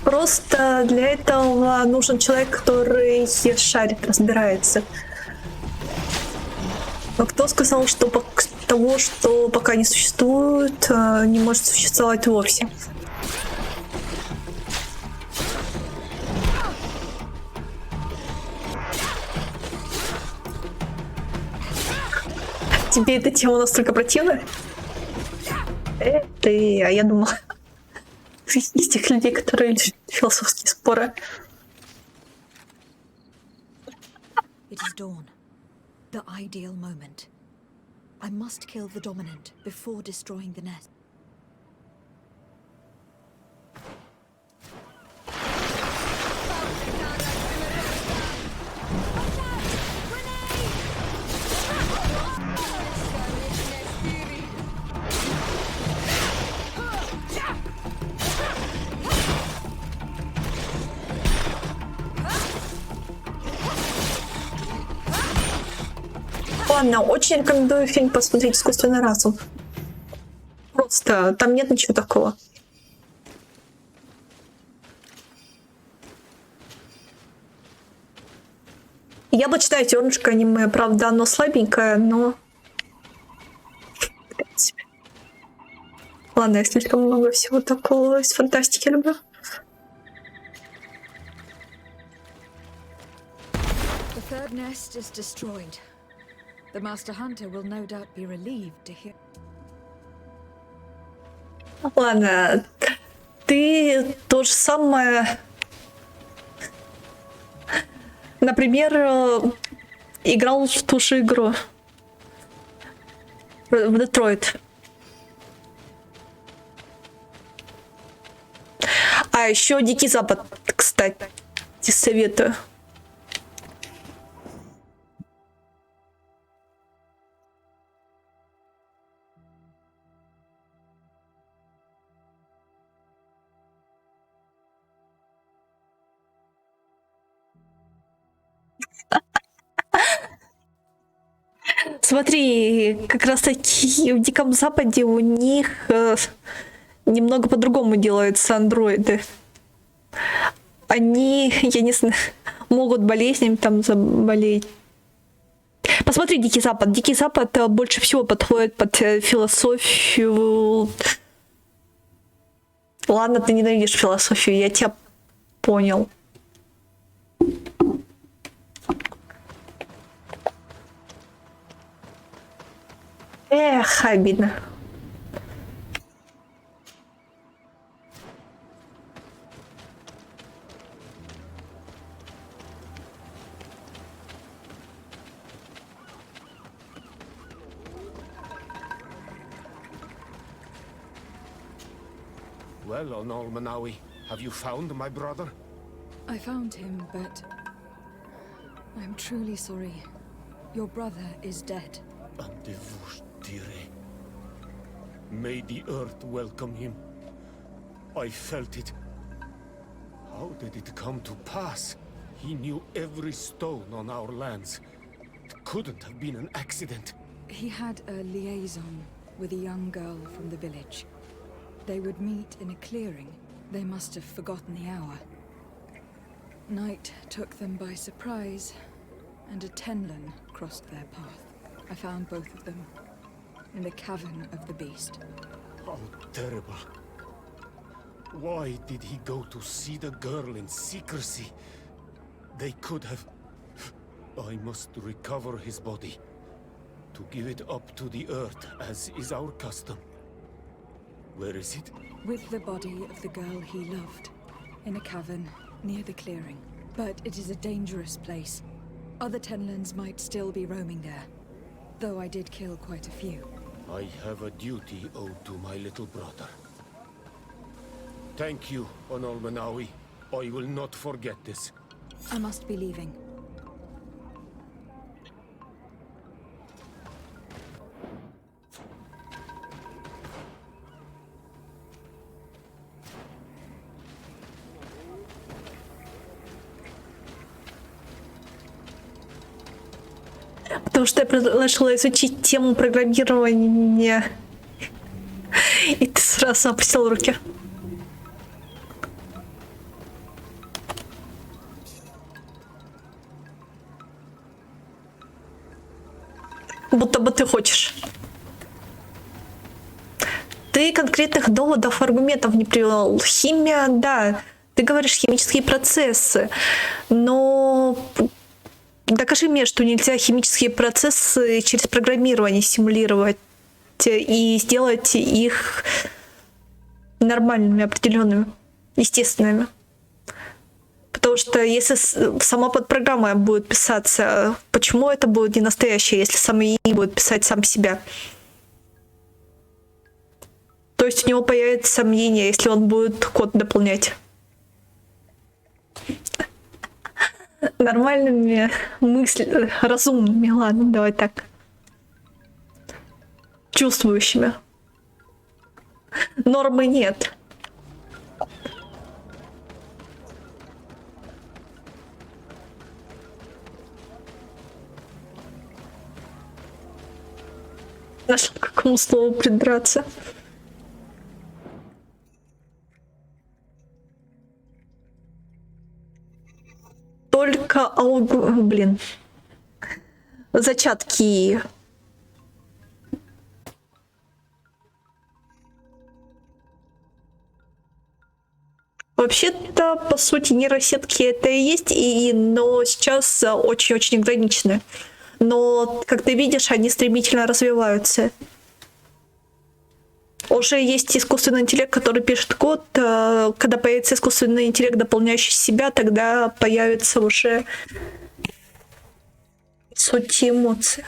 Просто для этого нужен человек, который шарит, разбирается. Но кто сказал, что того, что пока не существует, не может существовать вовсе? Тебе эта тема настолько противна? Ты, а я думала, из тех людей, которые любят философские споры. It is dawn. The ideal moment. I must kill the dominant before destroying the nest. Ладно, очень рекомендую фильм посмотреть «Искусственный разум». Просто там нет ничего такого. Яблочная зернышко аниме, правда, оно слабенькое, но... Ладно, я слишком много всего такого из фантастики люблю. The third nest is destroyed. The Master Hunter will no doubt be relieved to hear. Ладно, ты то же самое... Например, играл в ту же игру. В Детройт. А еще Дикий Запад, кстати, советую. Смотри, как раз таки в Диком Западе у них немного по-другому делаются андроиды. Они, я не знаю, могут болезнями там заболеть. Посмотри Дикий Запад. Дикий Запад больше всего подходит под философию. Ладно, ты ненавидишь философию, я тебя понял. Эх, обидно. Well, Onolmanawi, have you found my brother? I found him, but I'm truly sorry. Your brother is dead. May the earth welcome him. I felt it. How did it come to pass? He knew every stone on our lands. It couldn't have been an accident. He had a liaison with a young girl from the village. They would meet in a clearing. They must have forgotten the hour. Night took them by surprise, and a Tenlin crossed their path. I found both of them in the cavern of the beast. How terrible. Why did he go to see the girl in secrecy? They could have... I must recover his body. To give it up to the earth, as is our custom. Where is it? With the body of the girl he loved, in a cavern near the clearing. But it is a dangerous place. Other Tenlins might still be roaming there, though I did kill quite a few. I have a duty owed to my little brother. Thank you, Onolmanawi. I will not forget this. I must be leaving. Потому что я предложила изучить тему программирования. И ты сразу опустил руки. Будто бы ты хочешь. Ты конкретных доводов, аргументов не привел. Химия, да. Ты говоришь химические процессы. Но докажи мне, что нельзя химические процессы через программирование симулировать и сделать их нормальными, определенными, естественными. Потому что если сама подпрограмма будет писаться, почему это будет не настоящее, если сам ИИ будет писать сам себя? То есть у него появится сомнение, если он будет код дополнять. Нормальными мыслями, разумными, ладно, давай так. Чувствующими. Нормы нет. Нашел к какому слову придраться. Только зачатки. Вообще-то, по сути, нейросетки это и есть, но сейчас очень-очень ограничены. Но, как ты видишь, они стремительно развиваются. Уже есть искусственный интеллект, который пишет код. Когда появится искусственный интеллект, дополняющий себя, тогда появится уже суть эмоций.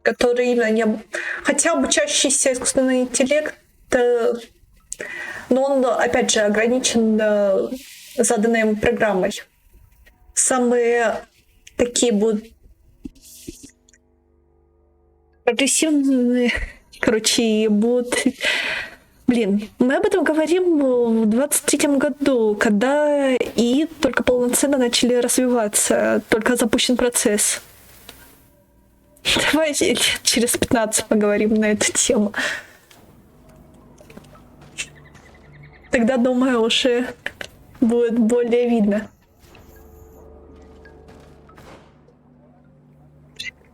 Которые именно не... Хотя обучающийся искусственный интеллект, но он, опять же, ограничен заданной ему программой. Самые такие будут прогрессивные, будут Блин, мы об этом говорим в 23-м году, когда и только полноценно начали развиваться, только запущен процесс. Давайте через 15 поговорим на эту тему. Тогда, думаю, уже будет более видно.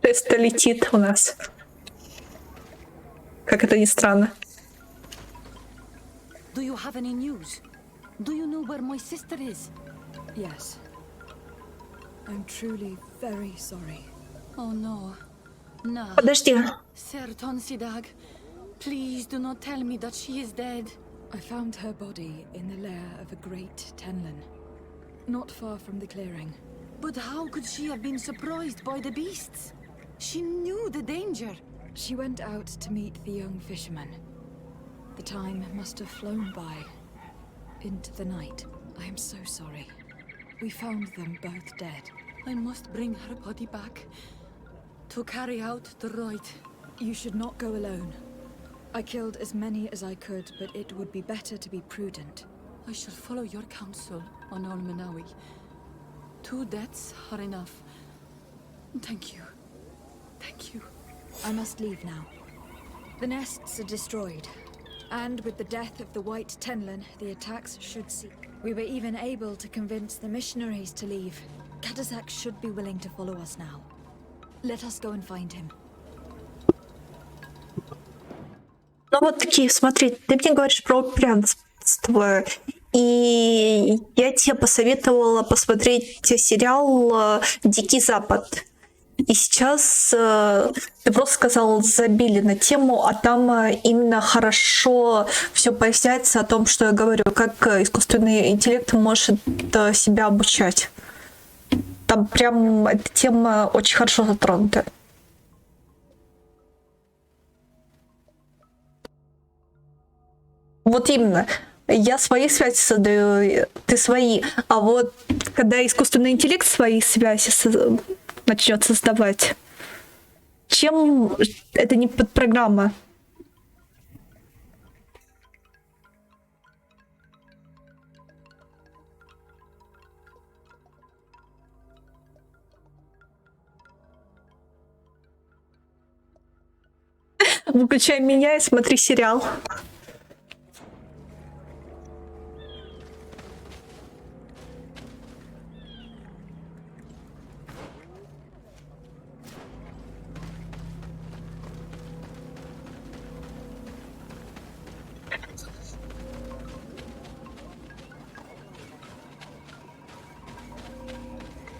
Тест летит у нас. Как это ни странно. Do you have any news? Do you know where my sister is? Yes. I'm truly very sorry. Oh no. No. Подожди. Sir Tonsidag, please do not tell me that she is dead. I found her body in the lair of a great Tenlin, not far from the clearing. But how could she have been surprised by the beasts? She knew the danger. She went out to meet the young fisherman. The time must have flown by, into the night. I am so sorry. We found them both dead. I must bring her body back to carry out the rite. You should not go alone. I killed as many as I could, but it would be better to be prudent. I shall follow your counsel on Almanawi. 2 deaths are enough. Thank you. Thank you. I must leave now. The nests are destroyed. And with the death of the White Tenlin, the attacks should cease. We were even able to convince the missionaries to leave. Kadazak should be willing to follow us now. Let us go and find him. Ну вот такие, смотри, ты мне говоришь про упрямство, и я тебе посоветовала посмотреть сериал «Дикий Запад». И сейчас ты просто сказал, забили на тему, а там именно хорошо все поясняется о том, что я говорю, как искусственный интеллект может себя обучать. Там прям эта тема очень хорошо затронута. Вот именно. Я свои связи создаю, ты свои. А вот когда искусственный интеллект свои связи начнет создавать, чем это не подпрограмма? Выключай меня и смотри сериал.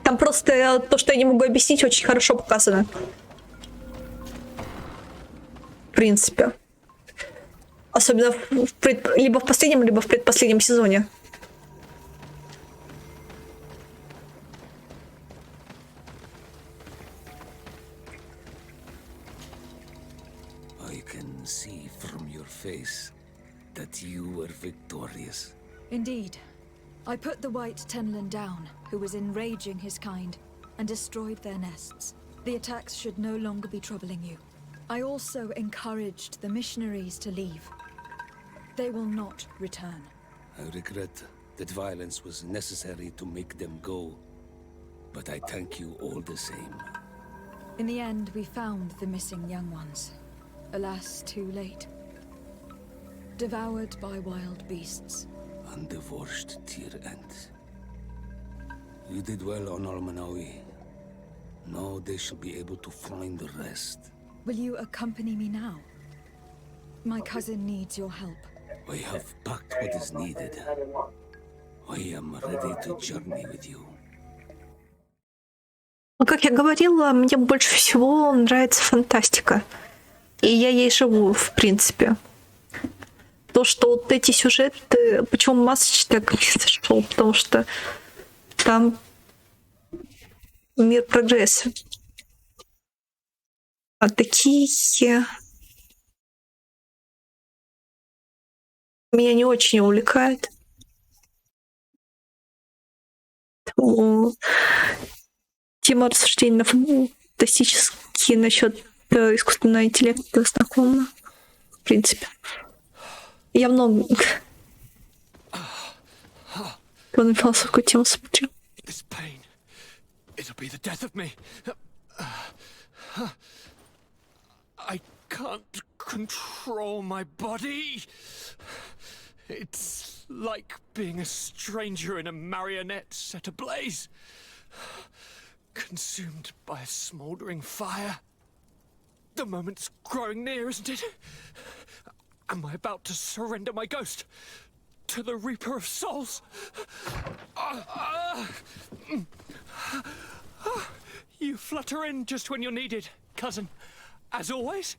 Там просто то, что я не могу объяснить, очень хорошо показано. В принципе. Особенно либо в последнем, либо в предпоследнем сезоне. I can see from your face that you were victorious. Indeed. I put the White Tenlin down, who was enraging his kind, and destroyed their nests. The attacks should no longer be troubling you. I also encouraged the missionaries to leave. They will not return. I regret that violence was necessary to make them go, but I thank you all the same. In the end, we found the missing young ones. Alas, too late. Devoured by wild beasts. And the worst to your end. You did well on Almanawi. Now they shall be able to find the rest. Will you accompany me now? My cousin needs your help. I have packed what is needed. I am ready to journey with you. Ну, как я говорила, мне больше всего нравится фантастика. И я ей живу, в принципе. То, что вот эти сюжеты... Почему Масыч так не зашел? Потому что там мир прогресса. А такие... Меня не очень увлекает. Тема рассуждений на фантастические насчет искусственного интеллекта знакома, в принципе. Я много... Он философскую тему смотрел. This pain, it'll be the death of me. I can't control my body. It's like being a stranger in a marionette set ablaze. Consumed by a smouldering fire. The moment's growing near, isn't it? Am I about to surrender my ghost to the Reaper of Souls? You flutter in just when you're needed, cousin. As always.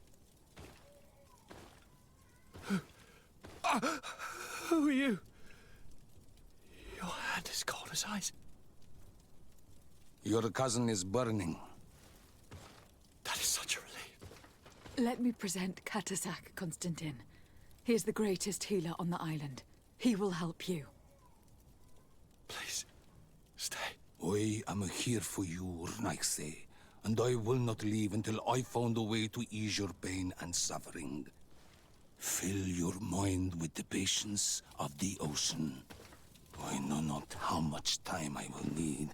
Who are you? Your hand is cold as ice. Your cousin is burning. That is such a relief. Let me present Katasak, Constantin. He is the greatest healer on the island. He will help you. Please, stay. I am here for you, Rnaise, and I will not leave until I found a way to ease your pain and suffering. Fill your mind with the patience of the ocean. I know not how much time I will need.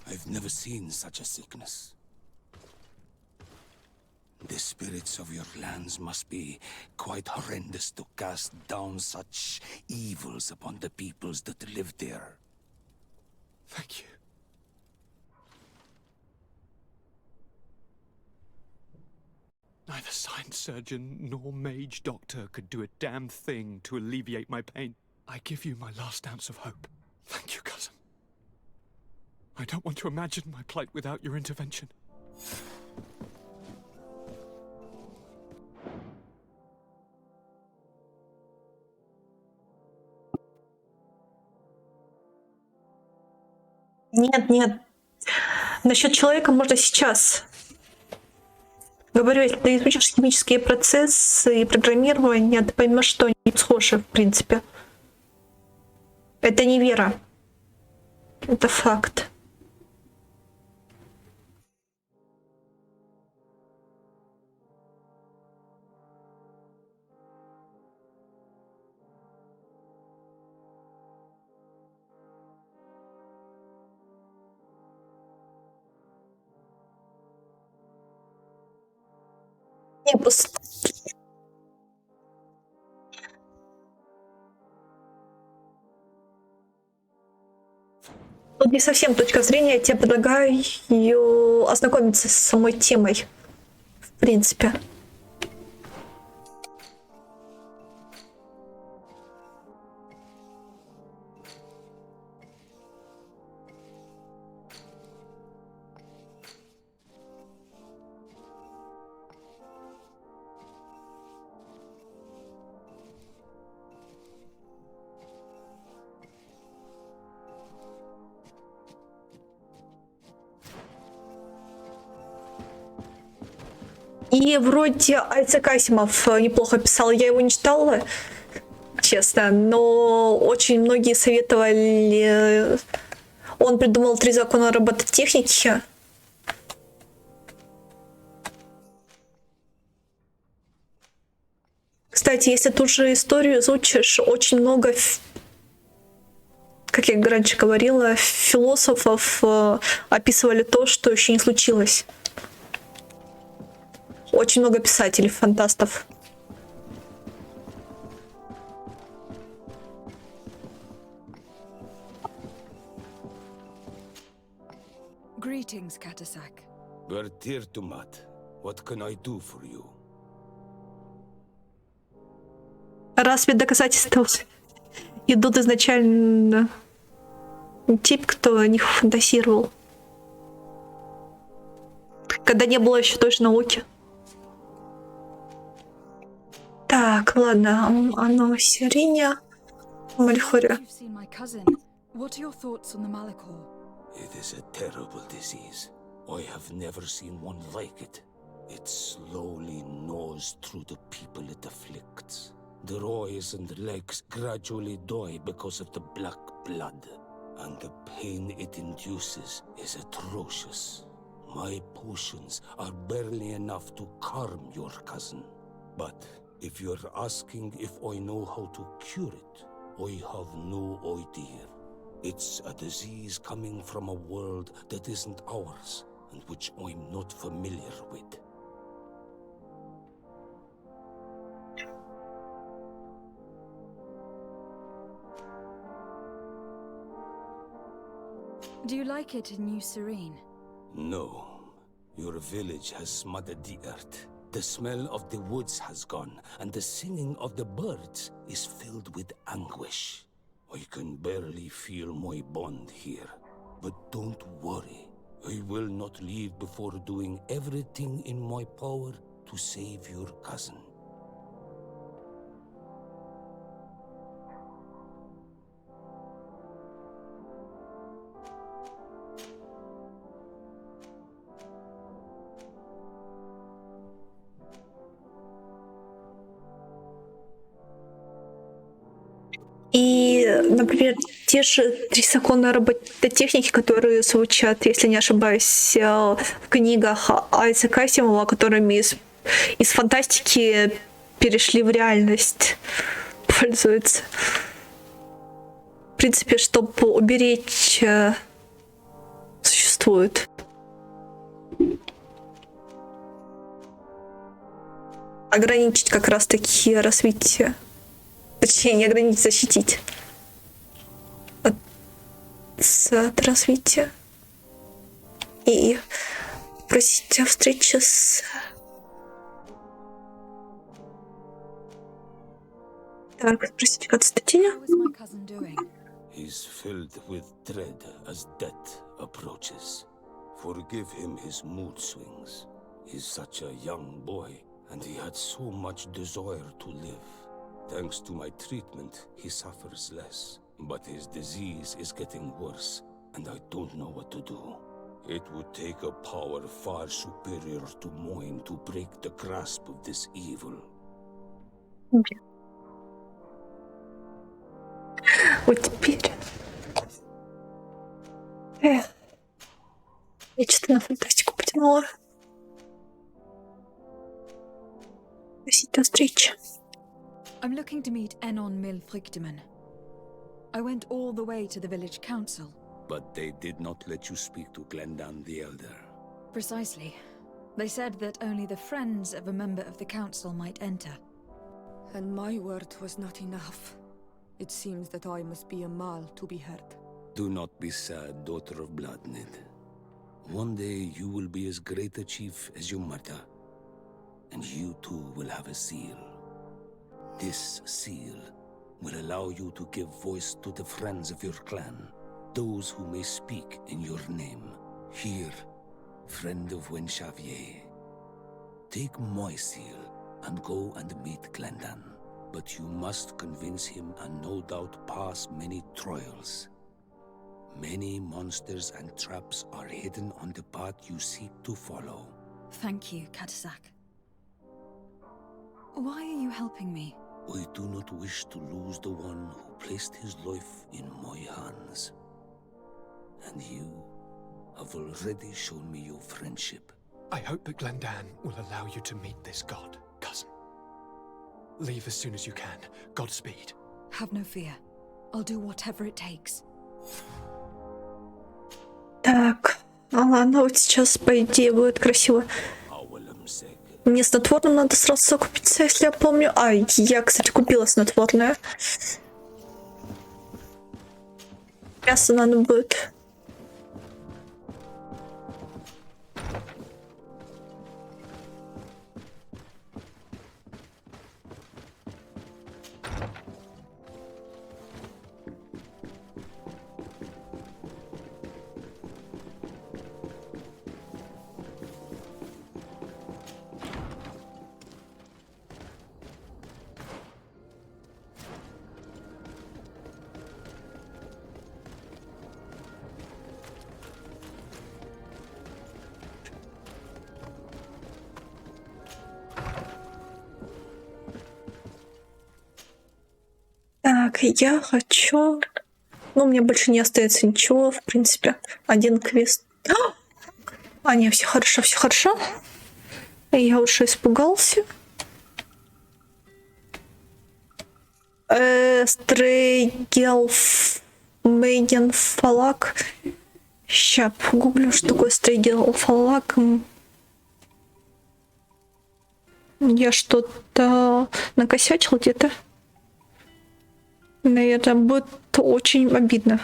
I've never seen such a sickness. The spirits of your lands must be quite horrendous to cast down such evils upon the peoples that live there. Thank you. Neither science surgeon nor mage doctor could do a damn thing to alleviate my pain. I give you my last ounce of hope. Thank you, cousin. I don't want to imagine my plight without your intervention. Нет, нет. Насчет человека можно сейчас. Говорю, если ты изучишь химические процессы и программирование, ты поймешь, что они схожи, в принципе. Это не вера. Это факт. Не, просто... Тут не совсем точка зрения, я тебе предлагаю ознакомиться с самой темой, в принципе. И вроде Айцек Асимов неплохо писал, я его не читала, честно, но очень многие советовали... Он придумал 3 закона робототехники. Кстати, если ту же историю изучишь, очень много, как я раньше говорила, философов описывали то, что еще не случилось. Очень много писателей, фантастов. Greetings, Katasak. Bertirtumat, what can I do for you? Разве доказательства идут изначально тип, кто о них фантазировал? Когда не было еще той же науки. Так, ладно, оно Сириня, Мальхория. You've seen my cousin. What are your thoughts on the Malachor? It is a terrible disease. I have never seen one like it. It slowly gnaws through the people it afflicts. Their eyes and legs gradually die because of the black blood, and the pain it induces is atrocious. My potions are barely enough to calm your cousin, but If you're asking if I know how to cure it, I have no idea. It's a disease coming from a world that isn't ours, and which I'm not familiar with. Do you like it in New Serene? No. Your village has smothered the earth. The smell of the woods has gone, and the singing of the birds is filled with anguish. I can barely feel my bond here. But don't worry. I will not leave before doing everything in my power to save your cousin. И, например, те же 3 закона робототехники, которые звучат, если не ошибаюсь, в книгах Айзека Асимова, которыми из фантастики перешли в реальность, пользуются. В принципе, чтобы уберечь, существуют. Ограничить как раз-таки развитие. Точнее, не ограничить, защитить от развития. И просить о встрече с... Давай спросить Константине. He's filled with dread as death approaches. Forgive him his mood swings. He's such a young boy, and he had so much desire to live. Thanks to my treatment, he suffers less. But his disease is getting worse, and I don't know what to do. It would take a power far superior to mine to break the grasp of this evil. Вот теперь... Я что-то на фантастику потянула. Просить о встрече. I'm looking to meet Enon Mill Frichtemann. I went all the way to the village council. But they did not let you speak to Glendan the Elder. Precisely. They said that only the friends of a member of the council might enter. And my word was not enough. It seems that I must be a Mal to be heard. Do not be sad, daughter of Bloodnid. One day you will be as great a chief as your mother. And you too will have a seal. This seal will allow you to give voice to the friends of your clan, those who may speak in your name. Here, friend of Wenxavier, take my seal and go and meet Glendan. But you must convince him and no doubt pass many trials. Many monsters and traps are hidden on the path you seek to follow. Thank you, Katasak. Why are you helping me? I do not wish to lose the one who placed his life in my hands. And you have already shown me your friendship. I hope that Glendan will allow you to meet this god, cousin. Leave as soon as you can. Godspeed. Have no fear. I'll do whatever it takes. Так, ладно, вот сейчас, по идее, будет красиво. Мне снотворным надо сразу закупиться, если я помню. А, я, кстати, купила снотворное. Мясо надо будет. Так, я хочу... Ну, у меня больше не остается ничего, в принципе. Один квест. А, не, все хорошо, все хорошо. Я уже испугался. Стрейгелфмейгенфалак. Ща погуглю, что такое стрейгелфалак. Я что-то накосячил где-то. Наверное, будет очень обидно.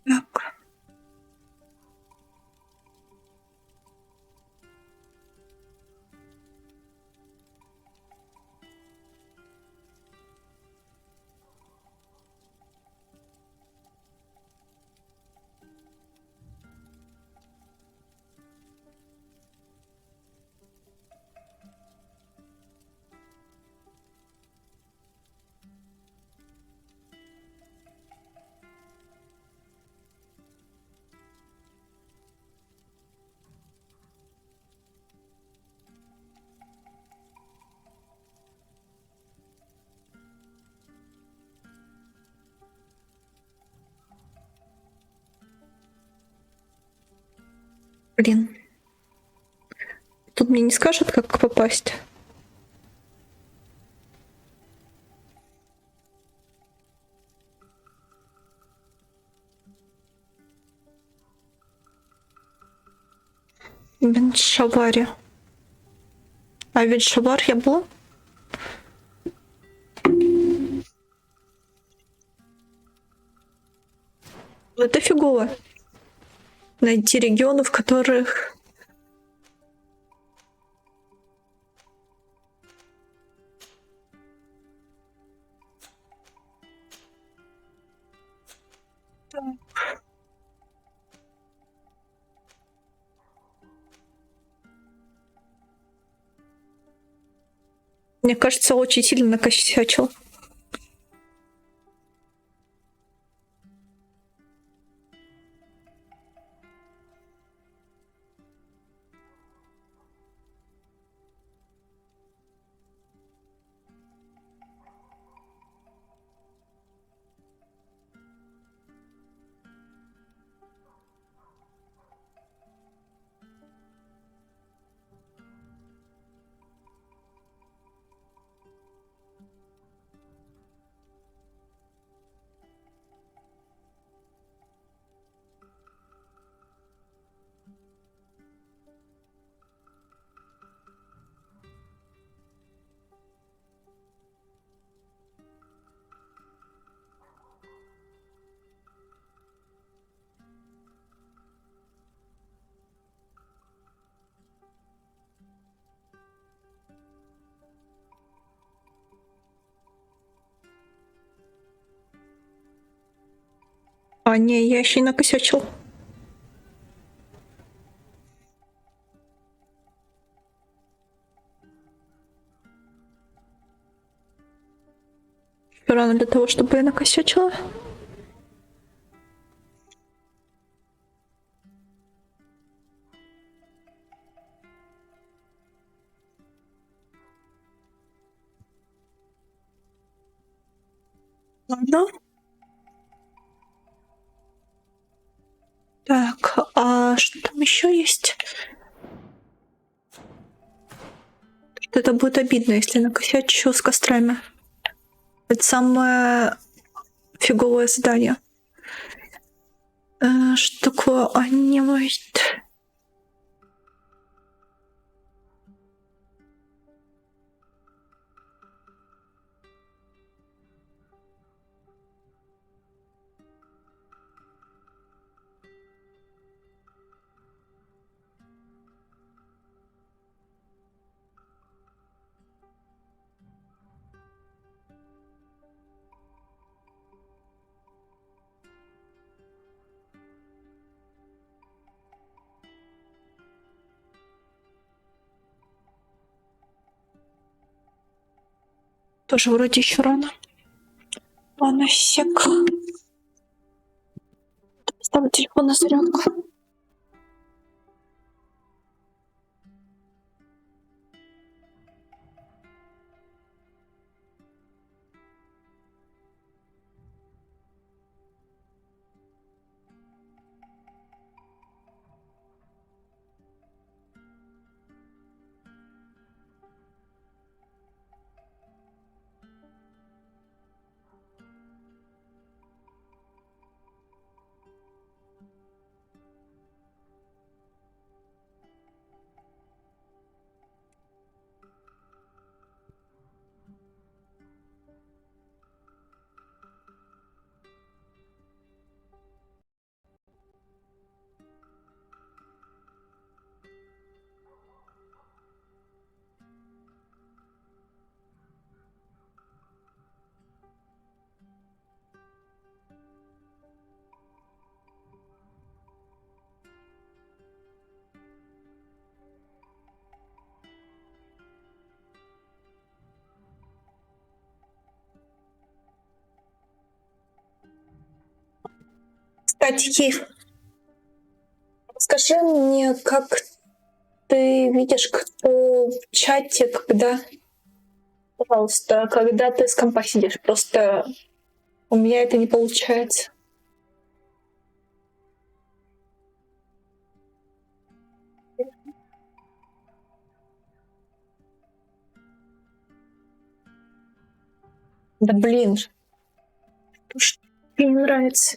Так. Блин. Тут мне не скажут, как попасть. Беншаваре. А Беншавар я была? Это фигово. Найти регионы, в которых... Мне кажется, очень сильно накосячил. А, не, я еще и накосячил. Еще рано для того, чтобы я накосячила. Ладно. Так, а что там еще есть? Это будет обидно, если накосячу с кострами. Это самое фиговое задание. Что такое анимейт? Тоже вроде еще рано. Ладно, сек. Ставлю телефон на зарядку. Кстати, Киев, скажи мне, как ты видишь, кто в чате, когда... Пожалуйста, когда ты с компа сидишь, просто у меня это не получается. Да блин, что мне не нравится.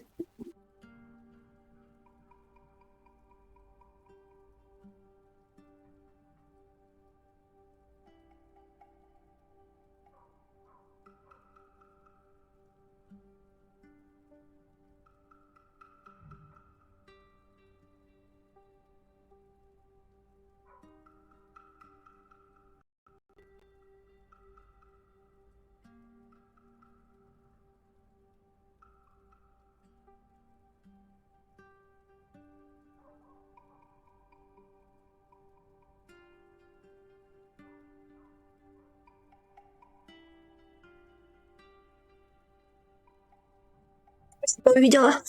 Спасибо, увидела.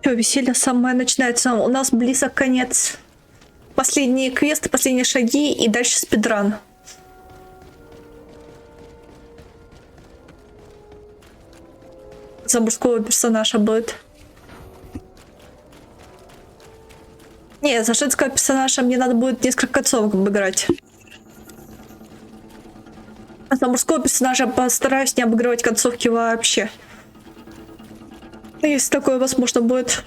Все, веселье самое начинается. У нас близок конец. Последние квесты, последние шаги и дальше спидран. За мужского персонажа будет. Не, за женского персонажа мне надо будет несколько концовок обыграть. А за мужского персонажа постараюсь не обыгрывать концовки вообще. Если такое возможно будет.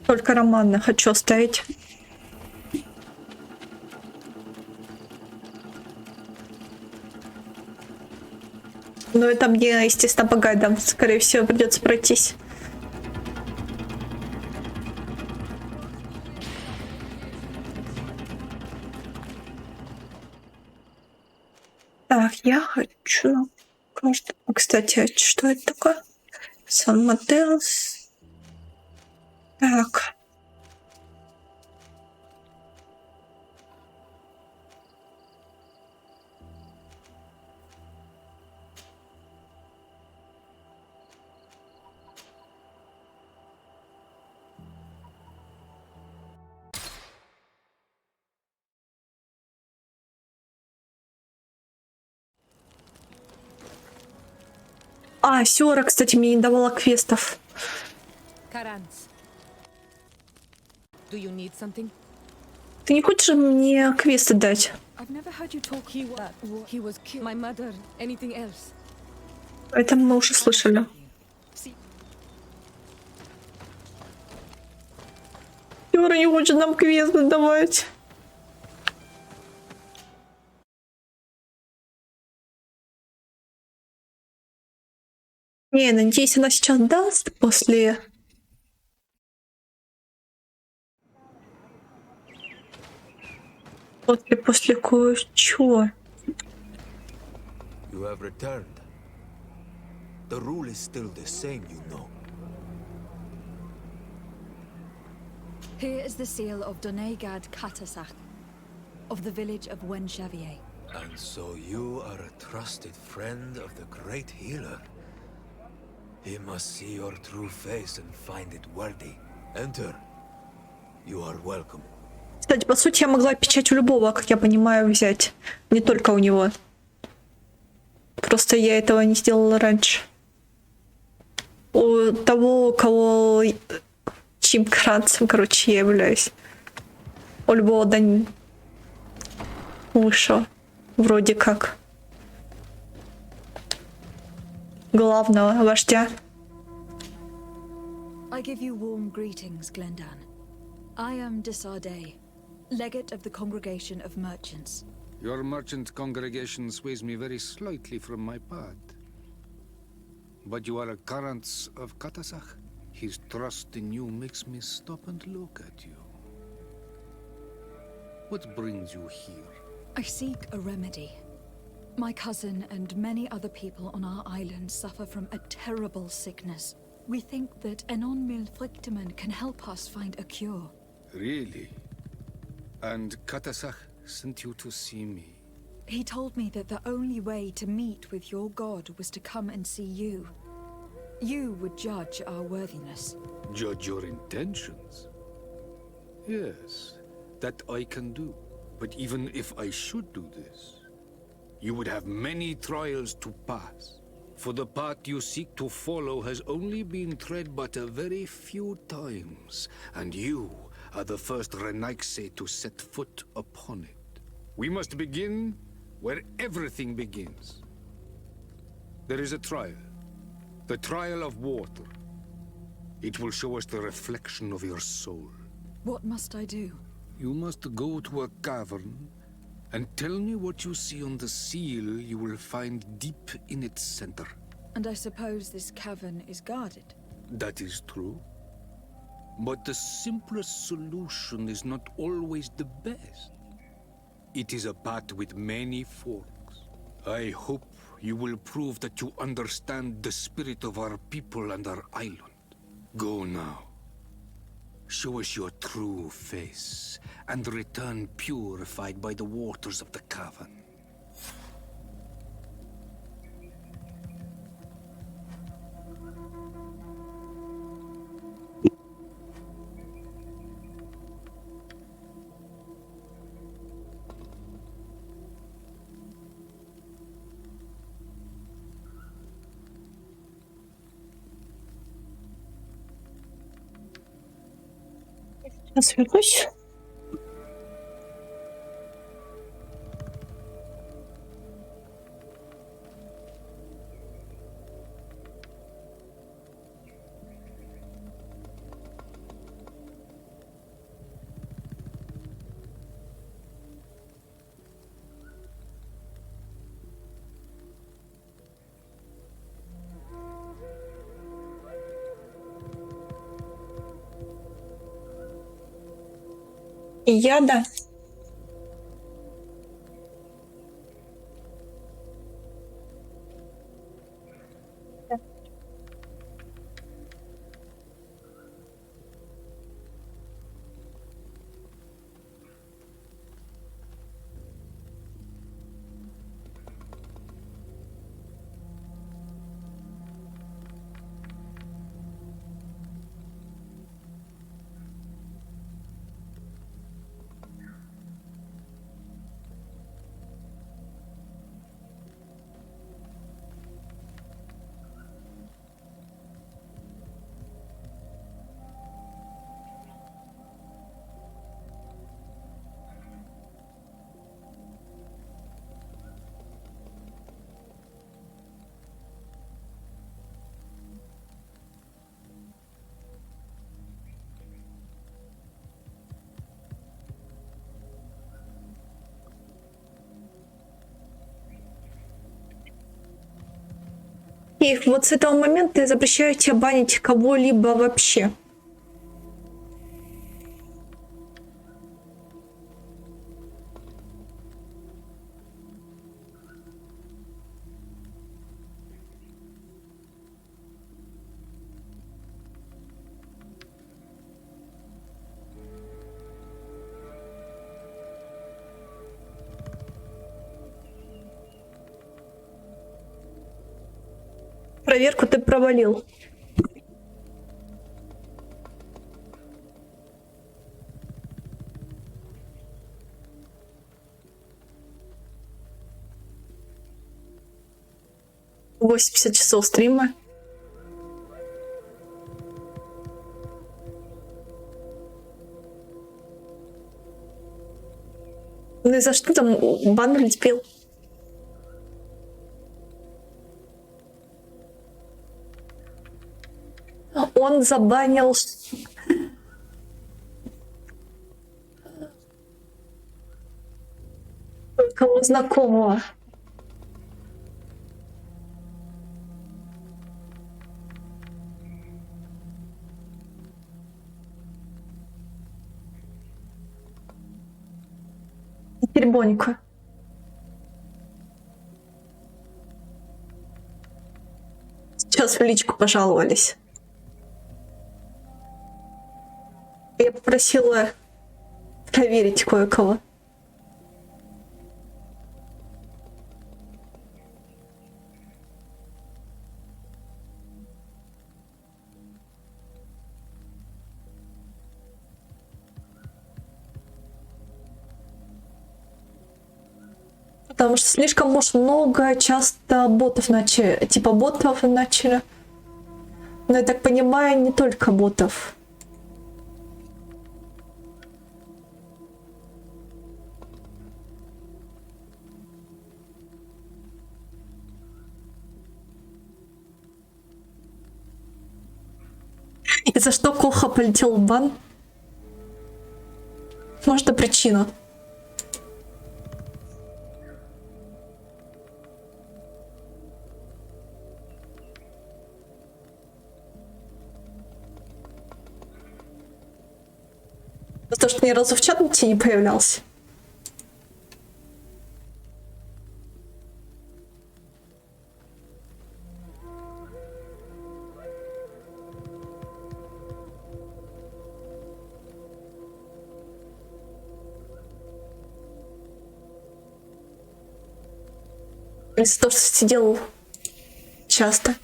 Только романы хочу оставить. Ну это мне, естественно, по гайдам, скорее всего, придется пройтись. Так, я хочу... Кстати, что это такое? Сан Матеос. Так. А, Сёра, кстати, мне не давала квестов. Karanz. Do you need something? Ты не хочешь мне квесты дать? I've never heard you talk. He was killed. My mother. Anything else? Это мы уже слышали. Юра не хочет нам квесты давать. Не, надеюсь, она сейчас даст после... После кое-чего. You have returned. The rule is still the same, you know. Here is the seal of Donegad Katasach, of the village of Wenxavier. And so you are a trusted friend of the great healer. He must see your true face and find it worthy. Enter. You are welcome. Кстати, по сути, я могла печать у любого, как я понимаю, взять. Не только у него. Просто я этого не сделала раньше. У того, у кого... чьим кранцем, короче, я являюсь. У любого дань... высшего. Вроде как. Главного вождя. I give you warm greetings, Glendan. I am Desardet, legate of the Congregation of Merchants. Your merchant congregation sways me very slightly from my path. But you are a current of Katasach? His trust in you makes me stop and look at you. What brings you here? I seek a remedy. My cousin and many other people on our island suffer from a terrible sickness. We think that Enon Milfrichteman can help us find a cure. Really? And Katasach sent you to see me? He told me that the only way to meet with your god was to come and see you. You would judge our worthiness. Judge your intentions? Yes, that I can do. But even if I should do this, you would have many trials to pass. For the path you seek to follow has only been tread but a very few times, and you are the first Renaigse to set foot upon it. We must begin where everything begins. There is a trial. The trial of water. It will show us the reflection of your soul. What must I do? You must go to a cavern and tell me what you see on the seal you will find deep in its center. And I suppose this cavern is guarded. That is true. But the simplest solution is not always the best. It is a path with many forks. I hope you will prove that you understand the spirit of our people and our island. Go now. Show us your true face, and return purified by the waters of the cavern. Сейчас вернусь. И я, да. И вот с этого момента я запрещаю тебе банить кого-либо вообще. Проверку ты провалил. «80 часов стрима». Ну и за что там бан влепил? Он забанил кого знакомого. Теребонька. Сейчас в личку пожаловались. Я попросила проверить кое-кого. Потому что слишком уж много часто ботов начали. Типа ботов начали. Но я так понимаю, не только ботов. И за что Коха полетел в бан? Может, это причина. За то, что ни разу в чате не появлялся. Из-за того, что сидел часто.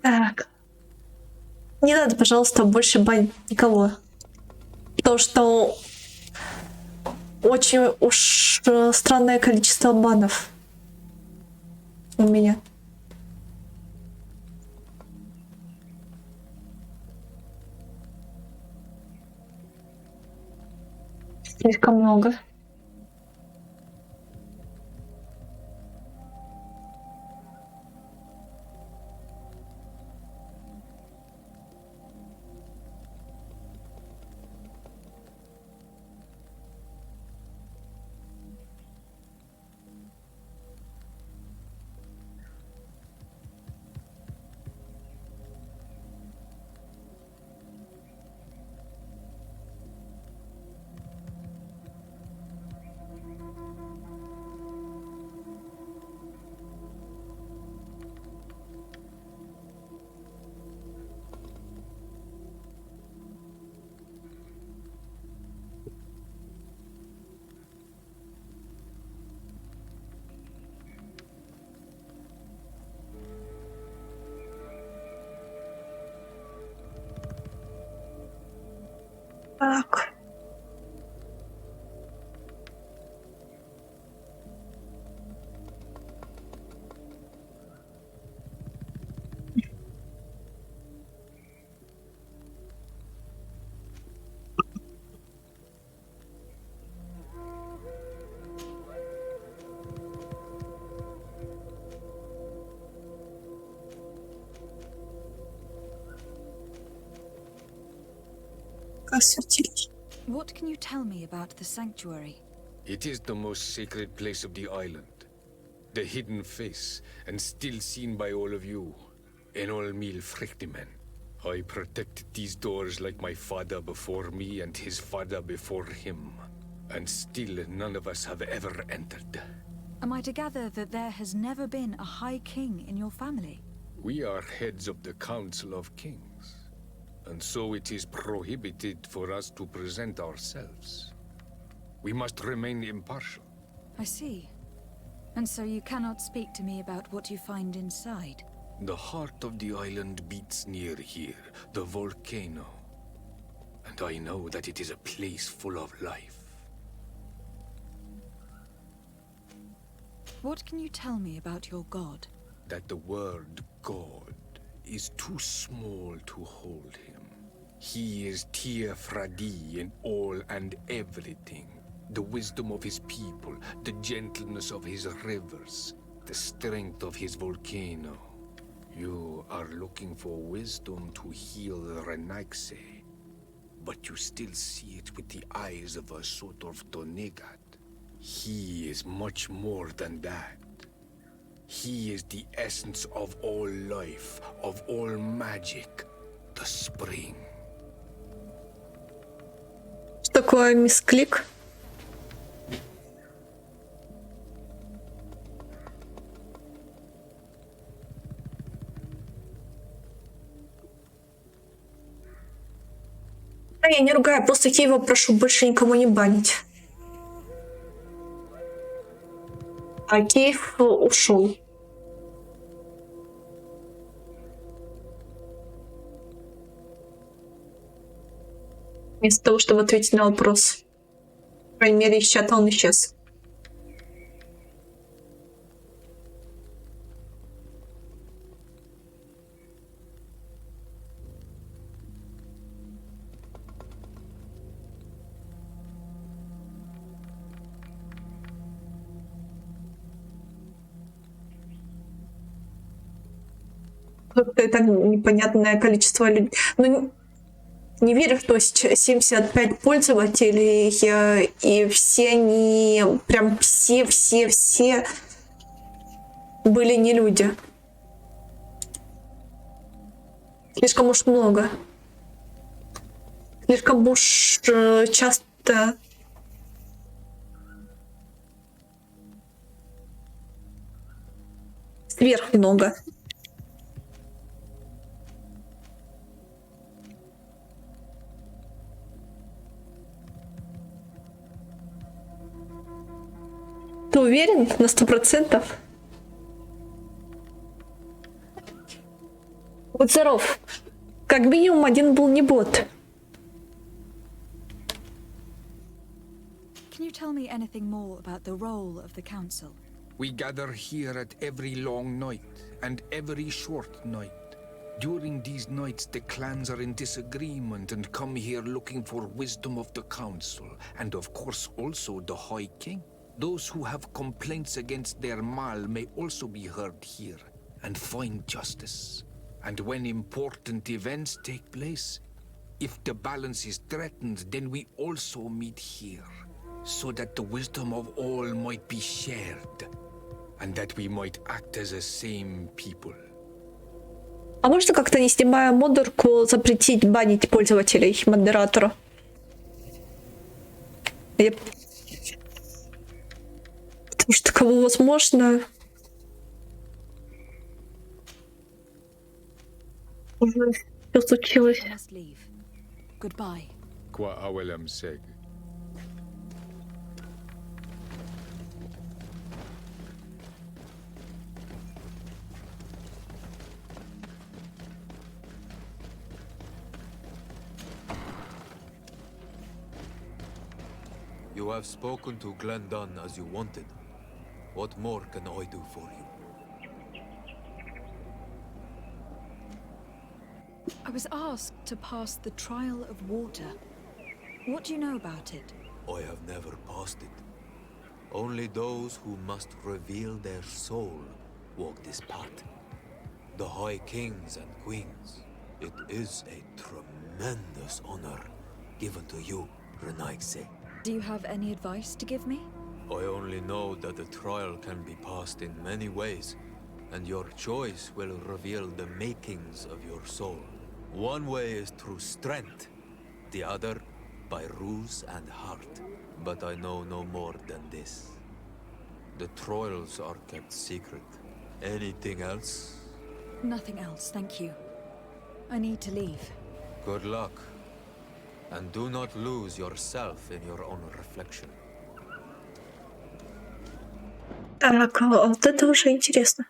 Так. Не надо, пожалуйста, больше банить никого. Потому что очень уж странное количество банов у меня. Слишком много. Так. What can you tell me about the sanctuary? It is the most sacred place of the island. The hidden face, and still seen by all of you. Enol mil frictimen. I protected these doors like my father before me and his father before him. And still none of us have ever entered. Am I to gather that there has never been a High King in your family? We are heads of the Council of Kings. And so it is prohibited for us to present ourselves. We must remain impartial. I see. And so you cannot speak to me about what you find inside? The heart of the island beats near here, the volcano. And I know that it is a place full of life. What can you tell me about your god? That the word God is too small to hold him. He is Tia Fradi in all and everything. The wisdom of his people, the gentleness of his rivers, the strength of his volcano. You are looking for wisdom to heal Renaigse, but you still see it with the eyes of a sort of Donegat. He is much more than that. He is the essence of all life, of all magic, the spring. Что такое мисклик? Я не ругаю, просто Киева прошу больше никого не банить. А Киев ушел. Вместо того, чтобы ответить на вопрос. По крайней мере, из чата он исчез. Это непонятное количество людей. Ну, не верю, что 75 пользователей, и все они, прям все были не люди. Слишком уж много. Слишком уж часто. Сверх много. Ты уверен на 100%? Будь здоров. Как минимум один был не бот. Can you tell me anything more about the role of the council? We gather here at every long night and every short night. During these nights, the clans are in disagreement and come here looking for wisdom of the council, and of course also the High King. Those who have complaints against their Mal may also be heard here and find justice. And when important events take place, if the balance is threatened, then we also meet here, so that the wisdom of all might be shared, and that we might act as a same people. А можно как-то, не снимая модерку, запретить банить пользователей модератору? Потому что кого возможно... Уже все случилось. Qua awelem seg. You have spoken to Glendon as you wanted. What more can I do for you? I was asked to pass the trial of water. What do you know about it? I have never passed it. Only those who must reveal their soul walk this path. The High Kings and Queens. It is a tremendous honor given to you, Renaigse. Do you have any advice to give me? I only know that the trial can be passed in many ways, and your choice will reveal the makings of your soul. One way is through strength, the other by ruse and heart. But I know no more than this. The trials are kept secret. Anything else? Nothing else, thank you. I need to leave. Good luck. And do not lose yourself in your own reflection. Так, вот это уже интересно.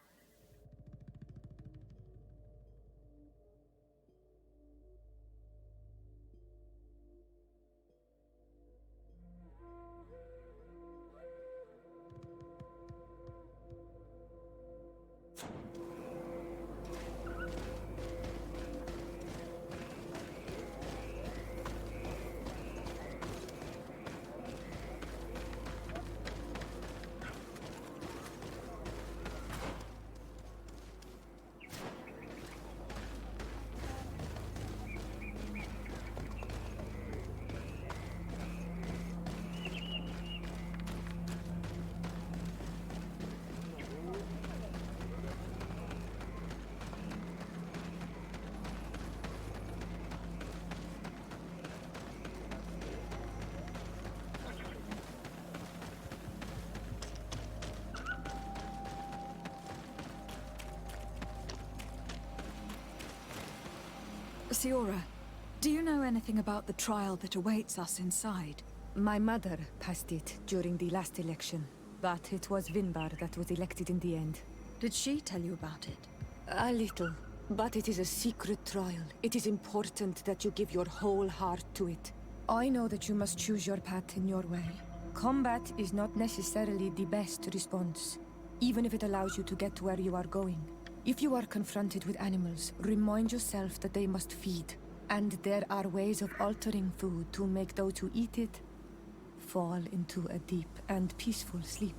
Siora, do you know anything about the trial that awaits us inside? My mother passed it during the last election, but it was Vinbar that was elected in the end. Did she tell you about it? A little, but it is a secret trial. It is important that you give your whole heart to it. I know that you must choose your path in your way. Combat is not necessarily the best response, even if it allows you to get to where you are going. If you are confronted with animals, remind yourself that they must feed, and there are ways of altering food to make those who eat it fall into a deep and peaceful sleep.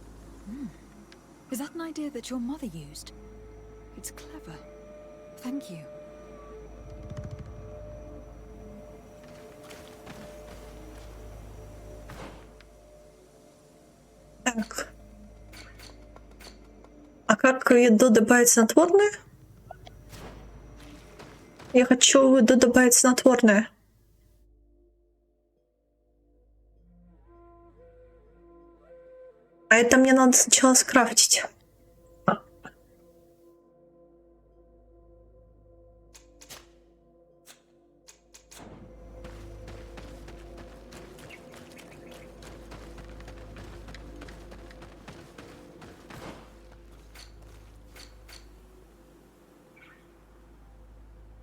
Is that an idea that your mother used? It's clever. Thank you. Так. А как в еду добавить снотворное? Я хочу в еду добавить снотворное. А это мне надо сначала скрафтить.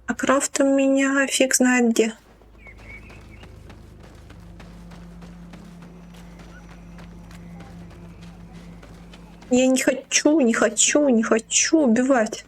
А крафт у меня фиг знает где. Я не хочу убивать.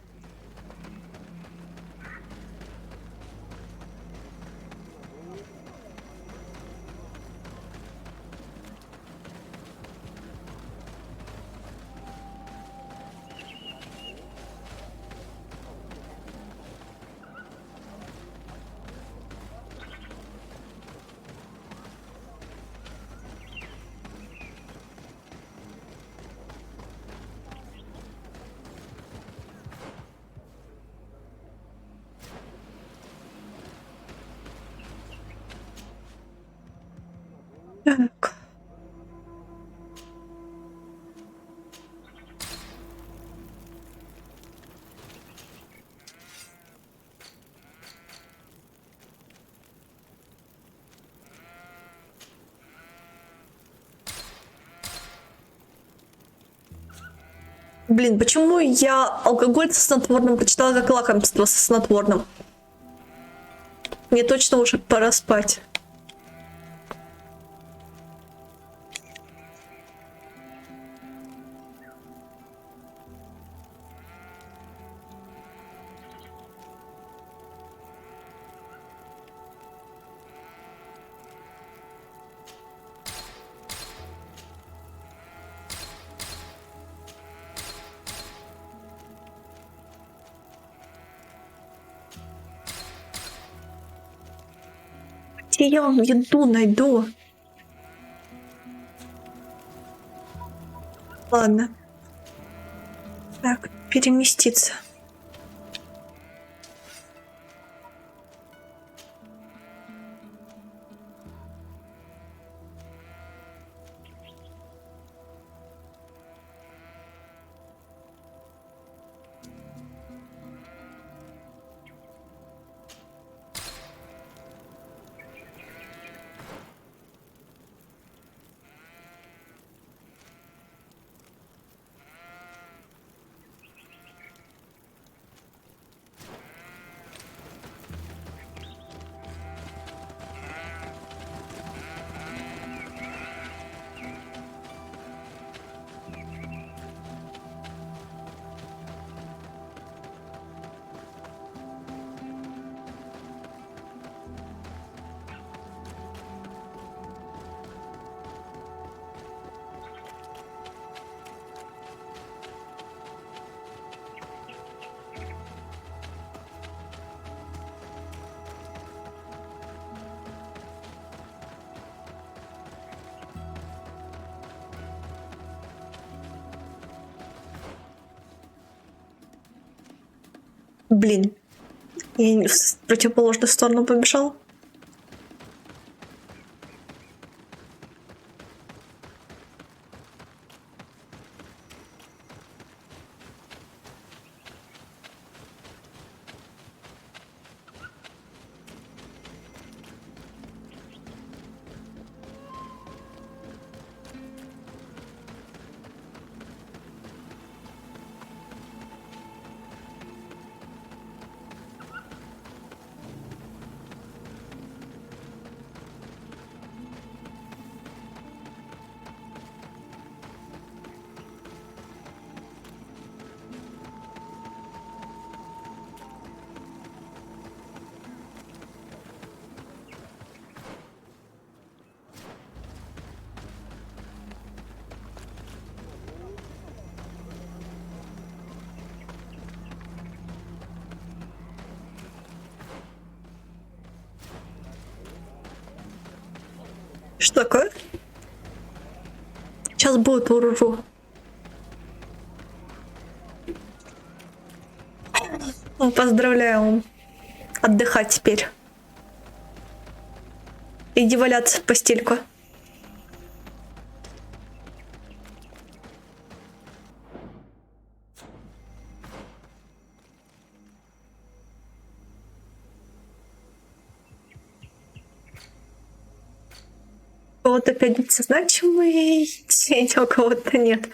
Так. Блин, почему я алкоголь со снотворным прочитала как лакомство со снотворным? Мне точно уже пора спать. Где я еду найду? Ладно. Так, переместиться. Блин, я в противоположную сторону побежал. Что такое? Сейчас будет уружу. Ну, поздравляю. Отдыхать теперь. Иди валяться в постельку. У кого-то пятница значимый день, а у кого-то нет.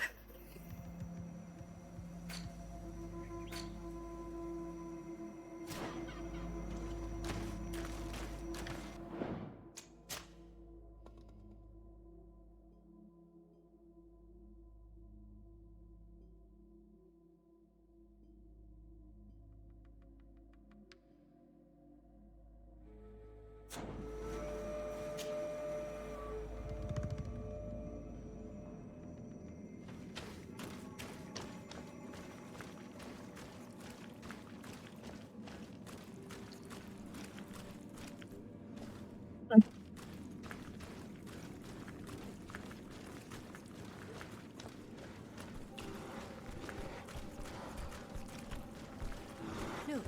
Look,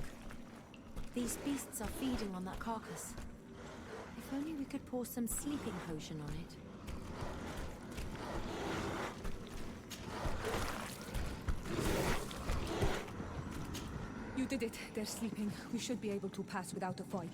these beasts are feeding on that carcass. If only we could pour some sleeping potion on it. You did it. They're sleeping. We should be able to pass without a fight.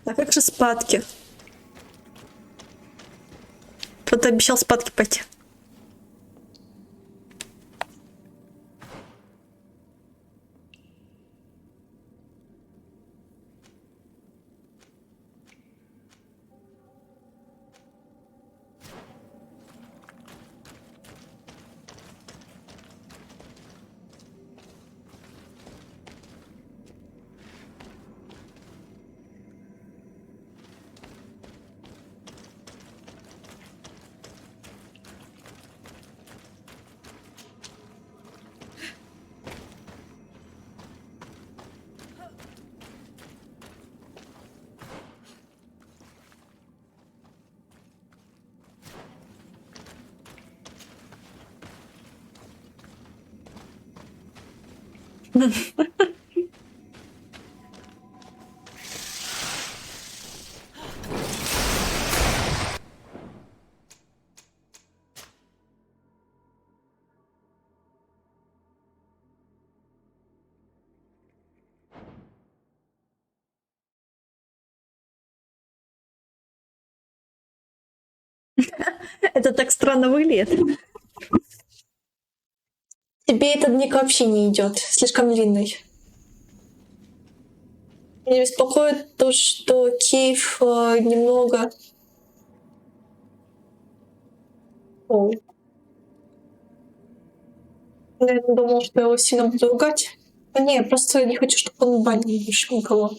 А как же спадки? Кто-то обещал спадки пойти. Это так странно выглядит. Тебе этот ник вообще не идет, слишком длинный. Меня беспокоит то, что Кейв немного... О. Я не думала, что я его сильно буду ругать. А не, я просто не хочу, чтобы он банил больше никого.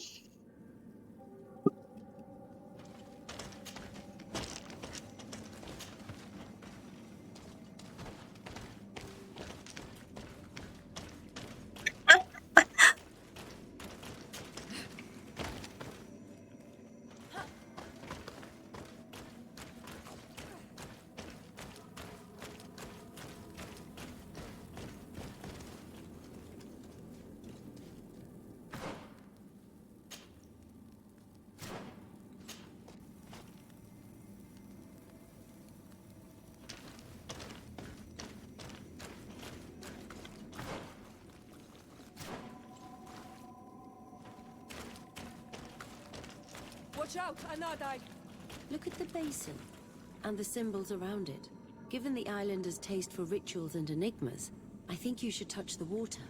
Watch out, Anadai! Look at the basin and the symbols around it. Given the islanders' taste for rituals and enigmas, I think you should touch the water.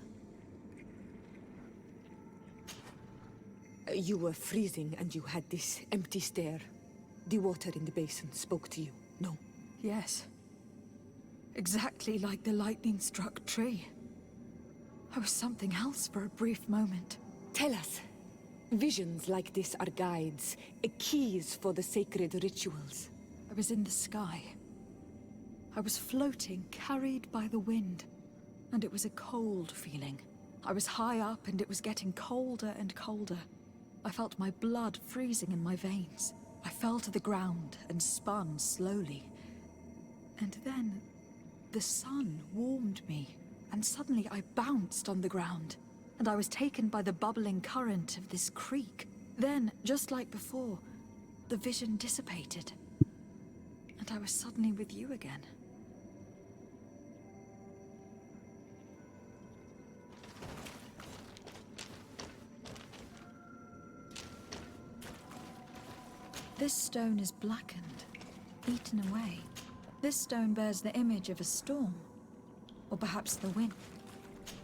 You were freezing and you had this empty stare. The water in the basin spoke to you, no? Yes. Exactly like the lightning-struck tree. I was something else for a brief moment. Tell us. Visions like this are guides, keys for the sacred rituals. I was in the sky. I was floating, carried by the wind. And it was a cold feeling. I was high up and it was getting colder and colder. I felt my blood freezing in my veins. I fell to the ground and spun slowly. And then the sun warmed me, and suddenly I bounced on the ground. And I was taken by the bubbling current of this creek. Then, just like before, the vision dissipated. And I was suddenly with you again. This stone is blackened, eaten away. This stone bears the image of a storm, or perhaps the wind.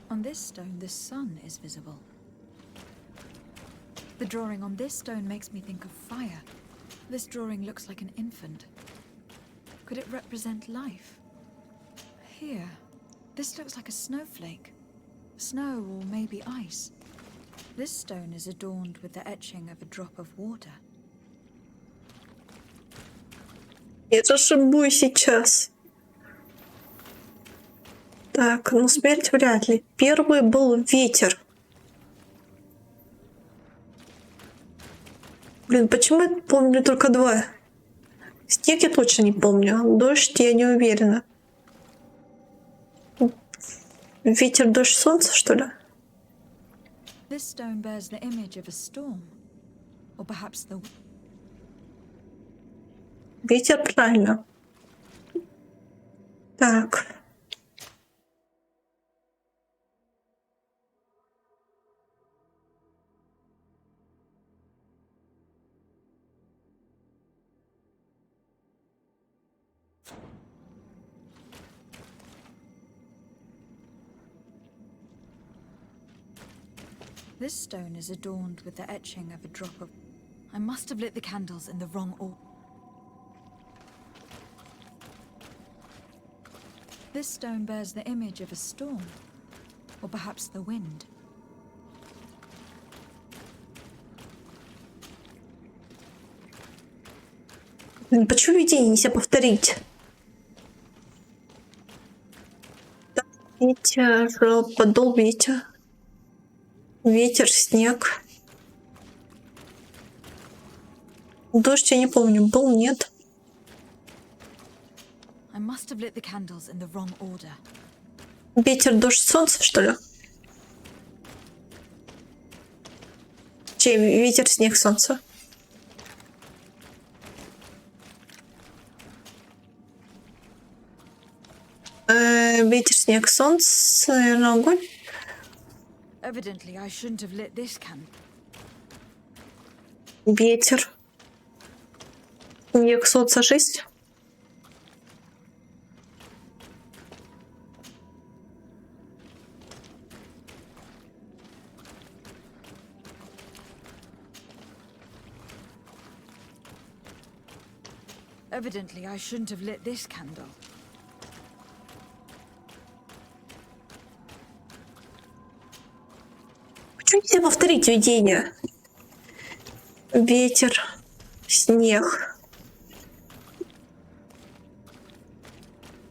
On this stone, the sun is visible. The drawing on this stone makes me think of fire. This drawing looks like an infant. Could it represent life? Here, this looks like a snowflake. Snow or maybe ice. This stone is adorned with the etching of a drop of water. Я зашибу сейчас. Так, ну смерть вряд ли. Первый был ветер. Блин, почему я помню только два? Снег я точно не помню. Дождь я не уверена. Ветер, дождь, солнце, что ли? This stone bears the image of a storm, or perhaps the... Ветер, правильно. Так. This stone is adorned with the etching of a drop of... I must have lit the candles in the wrong order. This stone bears the image of a storm, or perhaps the wind. Блин, почему видение нельзя повторить? Так, ветер, подул ветер. Ветер, снег. Дождь я не помню, был, нет. I must have lit the candles in the wrong order. Ветер, дождь, солнце, что ли? Чей ветер, снег, солнце? Ветер, снег, солнце, наверное, огонь. Evidently, I shouldn't have lit this candle. Ветер. Снег, солнце, 6. Evidently, I shouldn't have lit this candle. Почему нельзя повторить видение? Ветер, снег.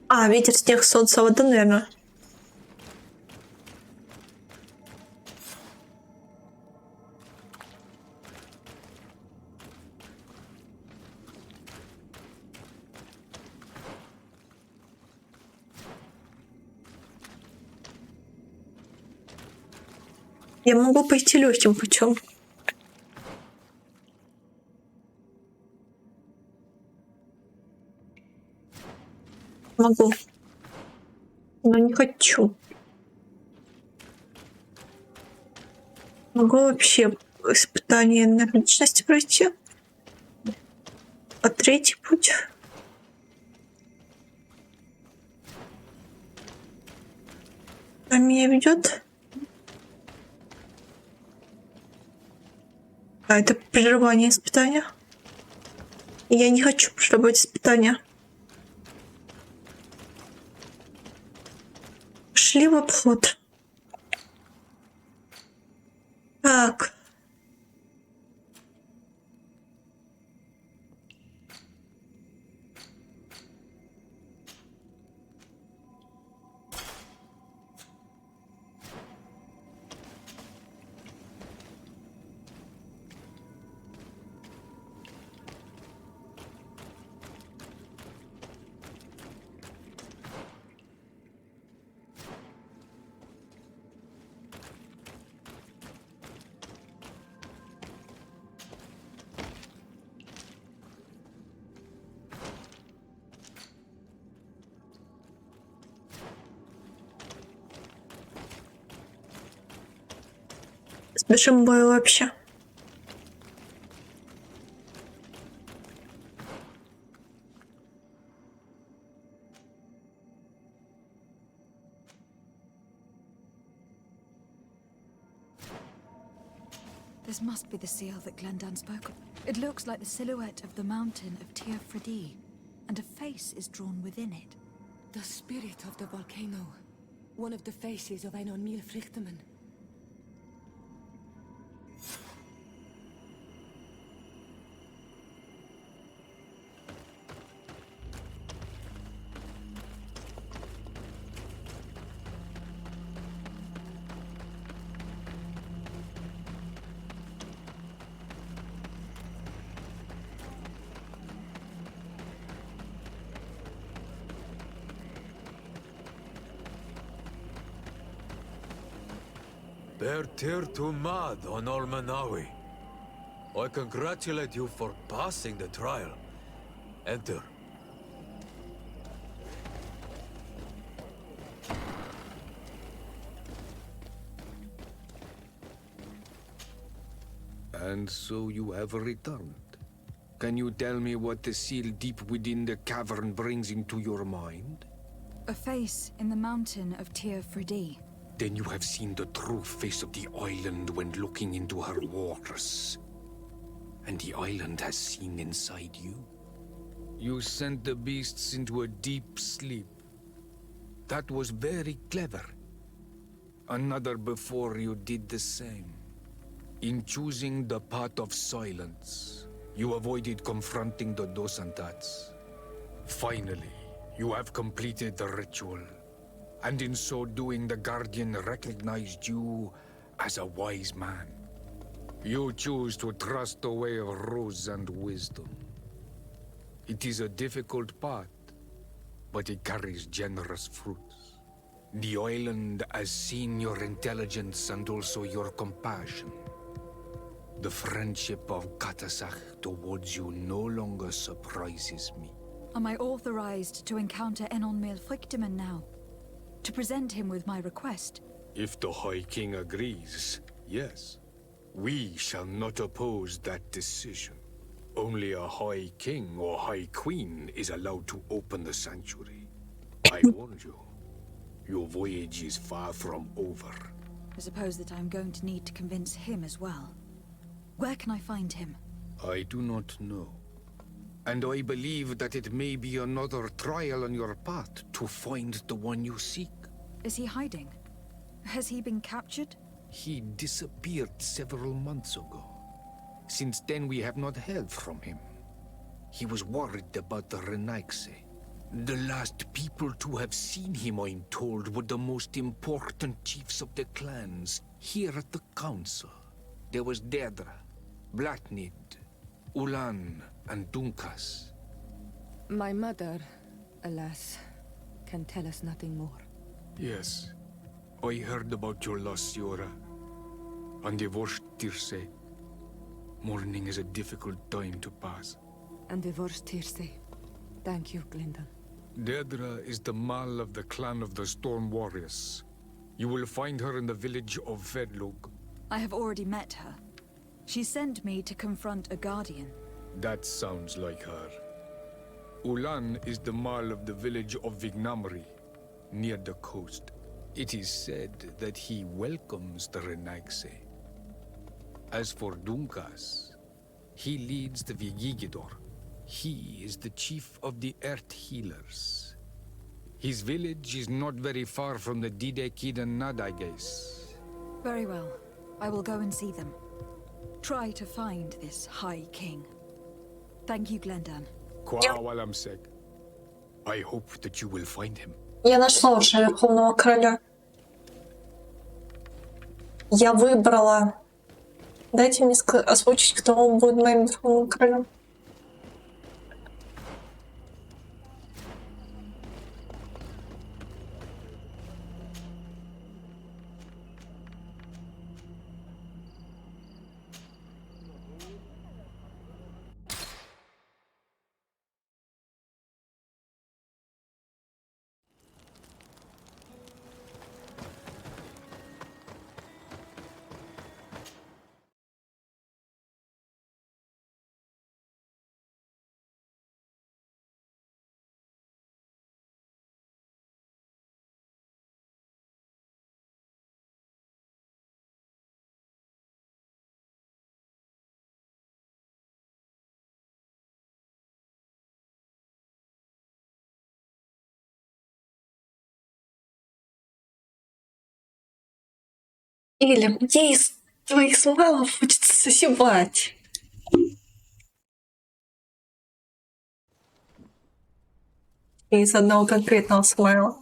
А, ветер, снег, солнце, вода, наверное. Я могу пойти легким путем. Могу. Но не хочу. Могу вообще испытание на личность пройти. А третий путь. А меня ведет. А, это прерывание испытания. Я не хочу прерывать испытания. Шли в обход. Так. Спешим бою вообще. This must be the seal that Glendan spoke of. It looks like the silhouette of the mountain of Tir Fredi, and a face is drawn within it. The spirit of the volcano. One of the faces of Einon Milfrichtemann. Bertir to Mad on Olmanawi. I congratulate you for passing the trial. Enter. And so you have returned. Can you tell me what the seal deep within the cavern brings into your mind? A face in the mountain of Tir Fredi. Then you have seen the true face of the island when looking into her waters. And the island has seen inside you. You sent the beasts into a deep sleep. That was very clever. Another before you did the same. In choosing the path of silence, you avoided confronting the Dosantats. Finally, you have completed the ritual. And in so doing, the Guardian recognized you as a wise man. You choose to trust the way of rules and wisdom. It is a difficult path, but it carries generous fruits. The island has seen your intelligence and also your compassion. The friendship of Katasach towards you no longer surprises me. Am I authorized to encounter Enon Milfrictiman now? To present him with my request? If the High King agrees, yes. We shall not oppose that decision. Only a High King or High Queen is allowed to open the sanctuary. I warned you. Your voyage is far from over. I suppose that I'm going to need to convince him as well. Where can I find him? I do not know. And I believe that it may be another trial on your path to find the one you seek. Is he hiding? Has he been captured? He disappeared several months ago. Since then we have not heard from him. He was worried about the Renaigse. The last people to have seen him, I'm told, were the most important chiefs of the clans here at the council. There was Deirdre, Blatnid, Ulan, and Dunkas. My mother, alas, can tell us nothing more. Yes, I heard about your loss, Siora. And divorced Tirce. Mourning is a difficult time to pass. And divorced Tirce. Thank you, Glyndon. Deirdre is the Mal of the clan of the Storm Warriors. You will find her in the village of Vedlug. I have already met her. She sent me to confront a guardian. That sounds like her. Ulan is the Mal of the village of Vignamri, near the coast. It is said that he welcomes the Renaigse. As for Dunkas, he leads the Vigigidor. He is the chief of the Earth Healers. His village is not very far from the Didekidan Nadages. Very well. I will go and see them. Try to find this High King. Thank you, Glendan. Kwawalamsek. I hope that you will find him. Я нашла уже Верховного Короля. Я выбрала. Дайте мне озвучить, кто будет моим Верховным Королем. Или мне из твоих смайлов хочется сосевать. Из одного конкретного смайла.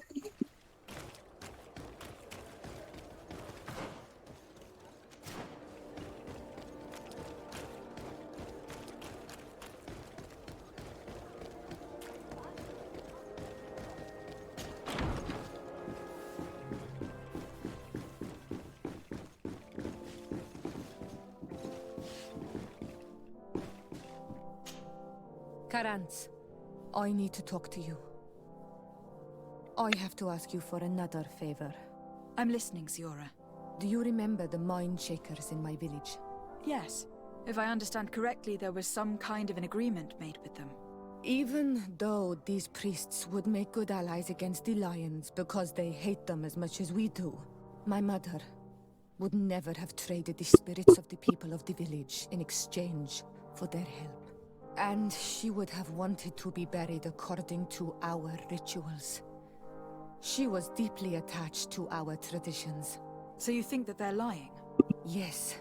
Karantz, I need to talk to you. I have to ask you for another favor. I'm listening, Siora. Do you remember the mind shakers in my village? Yes. If I understand correctly, there was some kind of an agreement made with them. Even though these priests would make good allies against the Lions because they hate them as much as we do, my mother would never have traded the spirits of the people of the village in exchange for their help. And she would have wanted to be buried according to our rituals. She was deeply attached to our traditions. So you think that they're lying? Yes.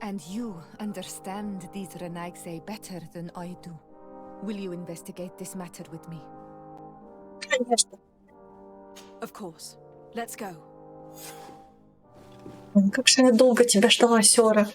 And you understand these Renaigse better than I do. Will you investigate this matter with me? Конечно. Of course. Let's go. Как же я долго тебя ждала, Сёра.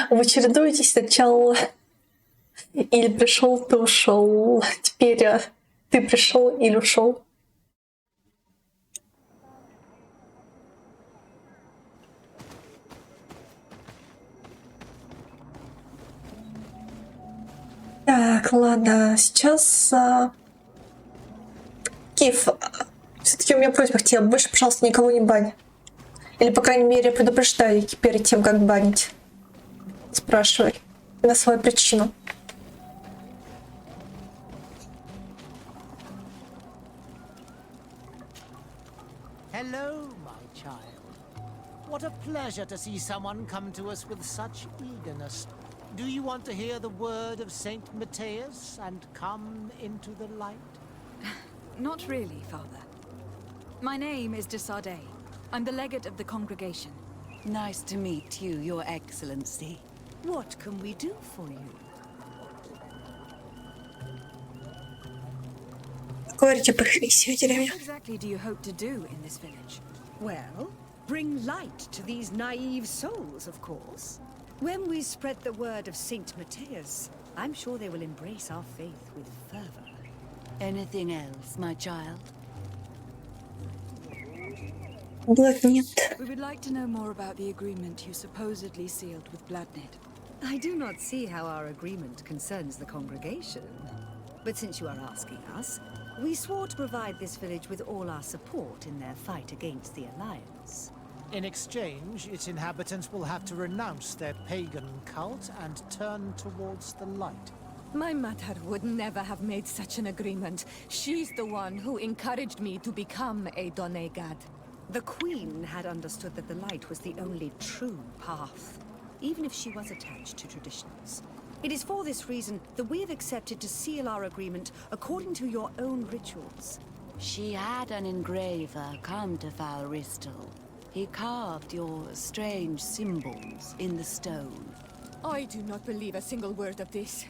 Вы чередуетесь сначала или пришел, ты ушел. Теперь ты пришел или ушел. Так, ладно, сейчас Киев, все-таки у меня просьба к тебе, больше, пожалуйста, никого не бань. Или, по крайней мере, предупреждай перед тем, как банить. Спрашивай на свою причину. Hello, my child. What a pleasure to see someone come to us with such eagerness. Do you want to hear the word of Saint Matthias and come into the light? Not really, Father. My name is de Sardet. I'm the legate of the congregation. Nice to meet you, Your Excellency. What can we do for you? Говорите, похвись, деревня. What exactly do you hope to do in this village? Well, bring light to these naive souls, of course. When we spread the word of Saint Matthias, I'm sure they will embrace our faith with fervor. Anything else, my child? Нет. We would like to know more about the agreement you supposedly sealed with Bladnid. I do not see how our agreement concerns the congregation. But since you are asking us, we swore to provide this village with all our support in their fight against the Alliance. In exchange, its inhabitants will have to renounce their pagan cult and turn towards the light. My mother would never have made such an agreement. She's the one who encouraged me to become a Donegad. The Queen had understood that the light was the only true path, even if she was attached to traditions. It is for this reason that we have accepted to seal our agreement according to your own rituals. She had an engraver come to Falristal. He carved your strange symbols in the stone. I do not believe a single word of this.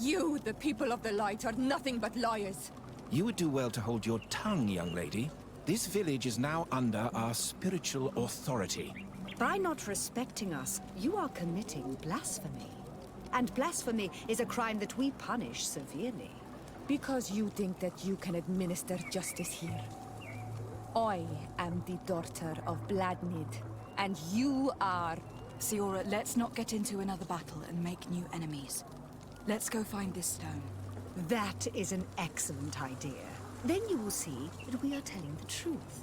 You, the people of the light, are nothing but liars. You would do well to hold your tongue, young lady. This village is now under our spiritual authority. By not respecting us, you are committing blasphemy. And blasphemy is a crime that we punish severely. Because you think that you can administer justice here. I am the daughter of Bladnid, and you are... Siora, let's not get into another battle and make new enemies. Let's go find this stone. That is an excellent idea. Then you will see that we are telling the truth.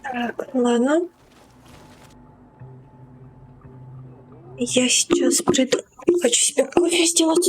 Так, ладно. Я сейчас приду. Хочу себе кофе сделать.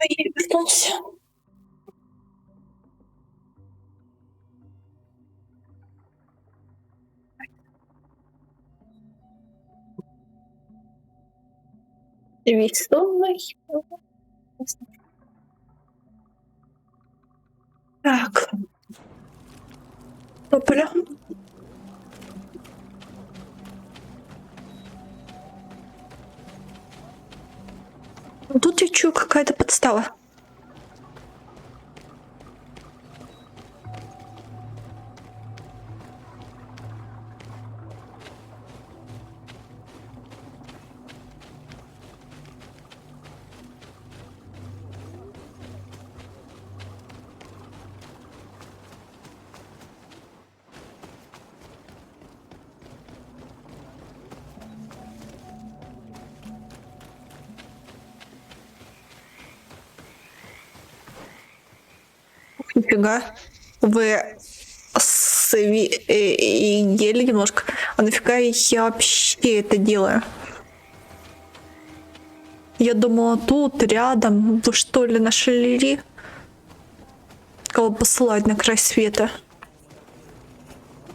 Я вернулся. Весной. Так. Опля. Тут я чую какая-то подстава. Нифига. Вы ели немножко. А нафига я вообще это делаю? Я думала, тут рядом. Вы что ли нашли кого посылать на край света?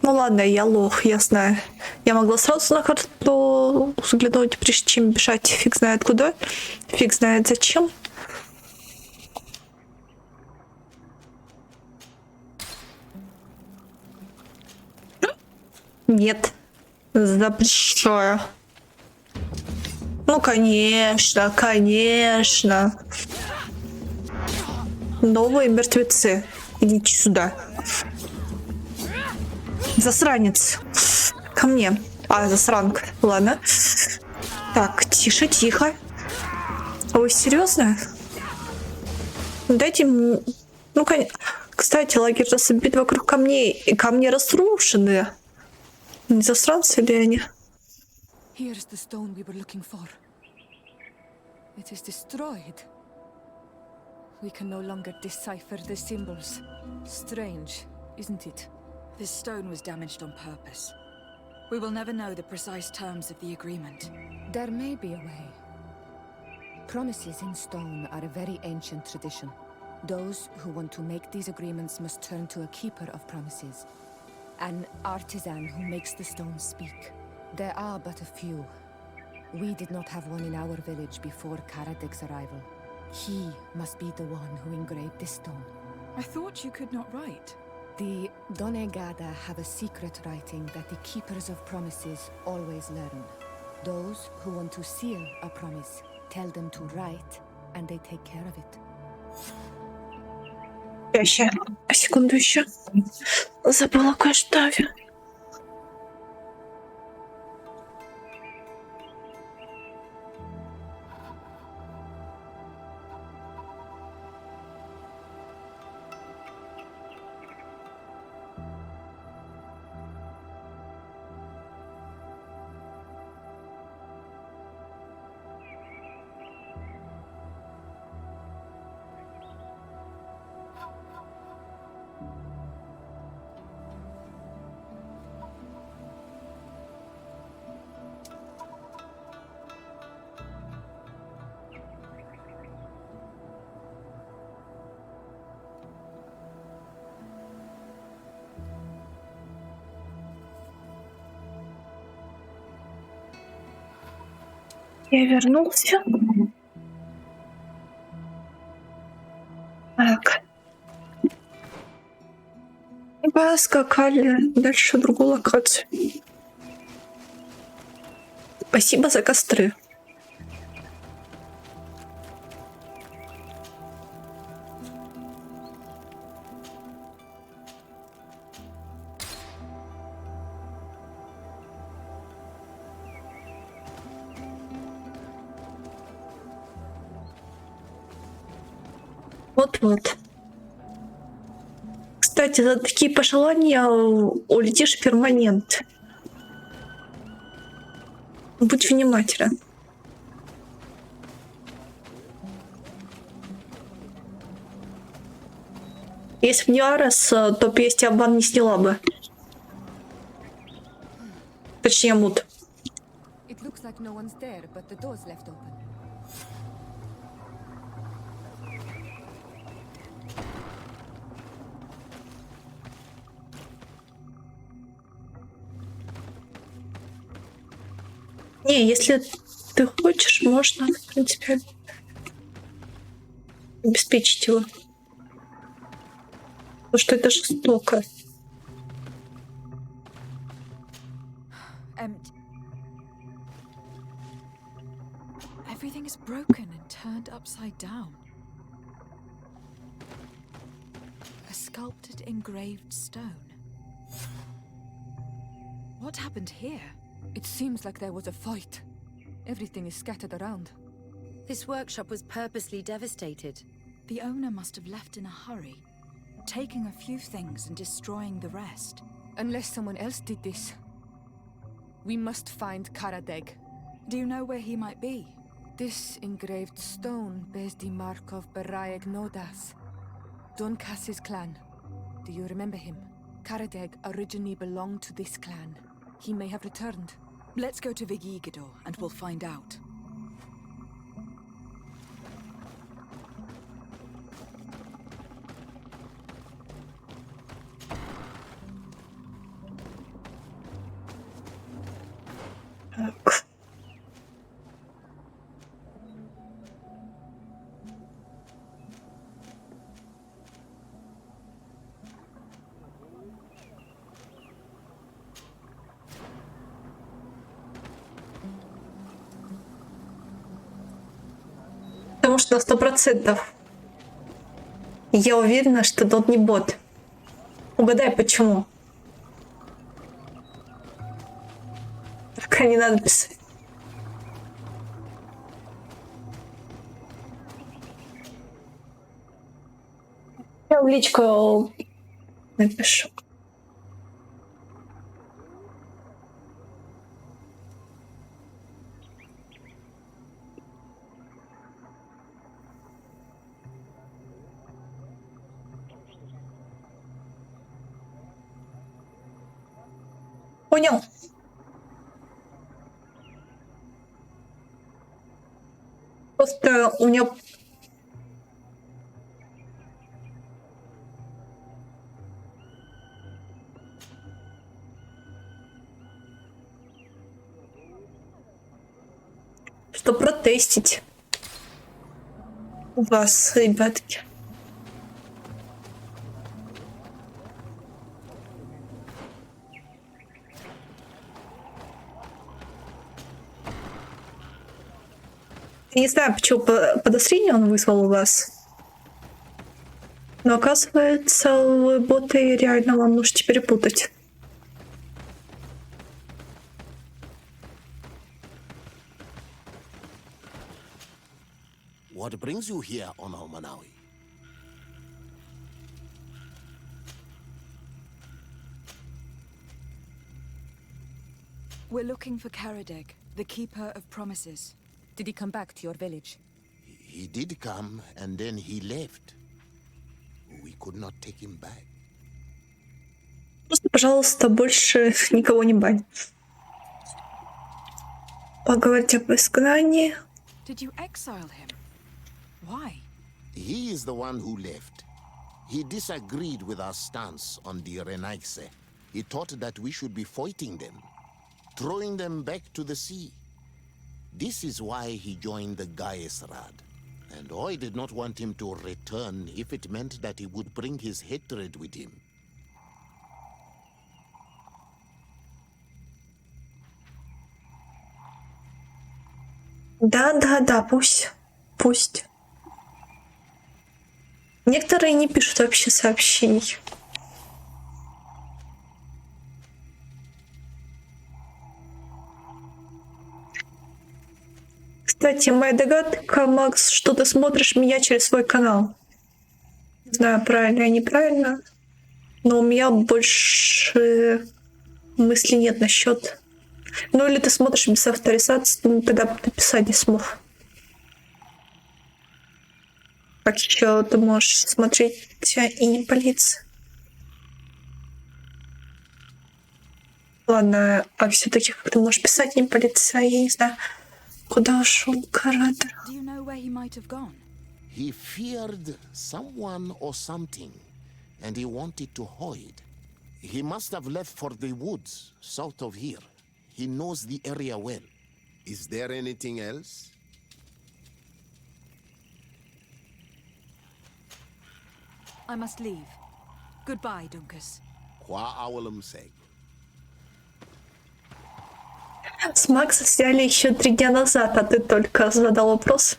Ну ладно, я лох, я знаю. Я могла сразу на карту взглянуть, прежде чем бежать фиг знает куда, фиг знает зачем. Нет, запрещаю. Ну, конечно, конечно. Новые мертвецы. Идите сюда. Засранец. Ко мне. А, засранка. Ладно. Так, тише, тихо. А вы серьезно? Дайте мне... Ну, кстати, лагерь разбит вокруг камней. И камни разрушены. Не засранцы ли они? Here's the stone we were looking for. It is destroyed. We can no longer decipher the symbols. Strange, isn't it? This stone was damaged on purpose. We will never know the precise terms of the agreement. There may be a way. Promises in stone are a very ancient tradition. Those who want to make these agreements must turn to a keeper of promises. An artisan who makes the stones speak. There are but a few. We did not have one in our village before Karadek's arrival. He must be the one who engraved this stone. I thought you could not write. The Donegada have a secret writing that the keepers of promises always learn. Those who want to seal a promise tell them to write, and they take care of it. Я еще, секунду еще. Забыла кое-что. Я вернулся. Так. Поскакали дальше в другую локацию. Спасибо за костры. Вот-вот. Кстати, за такие пожелания улетишь перманент. Будь внимателен. Если бы не Арес, то б я с тебя бан не сняла бы. Точнее, мут. Не, если ты хочешь, можно, в принципе, обеспечить его. Потому что это жестоко. Everything is broken and turned upside down. A sculpted, engraved stone. What happened here? It seems like there was a fight. Everything is scattered around. This workshop was purposely devastated. The owner must have left in a hurry, taking a few things and destroying the rest. Unless someone else did this. We must find Karadeg. Do you know where he might be? This engraved stone bears the mark of Baraeg Nodas, Duncass's clan. Do you remember him? Karadeg originally belonged to this clan. He may have returned. Let's go to Vigigidor and we'll find out. Потому что на 100% я уверена, что тот не бот. Угадай, почему. Пока не надо писать. Я в личку напишу. Понял. Просто у меня... Что протестить вас, ребятки. Я не знаю, почему подозрение он вызвал у вас. Но оказывается, боты реально вам нужно перепутать. What brings you here on Manawi? We're looking for Karadeg, the Keeper of Promises. Did he come back to your village? He did come, and then he left. We could not take him back. Просто, пожалуйста, больше никого не бань. Поговорить об изгнании. Did you exile him? Why? He is the one who left. He disagreed with our stance on the Renaigse. He thought that we should be fighting them, throwing them back to the sea. This is why he joined the Gaesrad. And I did not want him to return if it meant that he would bring his hatred with him. Да, пусть. Некоторые не пишут вообще сообщений. Кстати, моя догадка, Макс, что ты смотришь меня через свой канал. Не знаю, правильно или неправильно, но у меня больше мыслей нет насчет. Ну или ты смотришь без авторизации, ну, тогда бы ты писать не смог. Как еще ты можешь смотреть и не палиться? Ладно, а все-таки как ты можешь писать и не палиться, я не знаю. Куда ушел Карадер? Do you know where he might have gone? He feared someone or something, and he wanted to hide. He must have left for the woods south of here. He knows the area well. Is there anything else? I must leave. Goodbye, Dunkus. Qua awolum sake. С Макса сняли еще 3 дня назад, а ты только задал вопрос.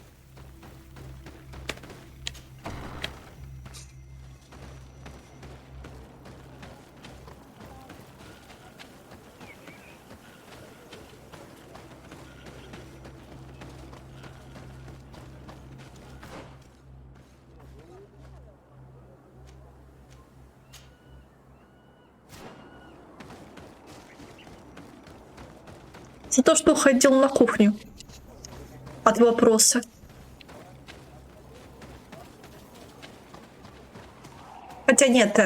За то, что ходил на кухню от вопроса. Хотя нет,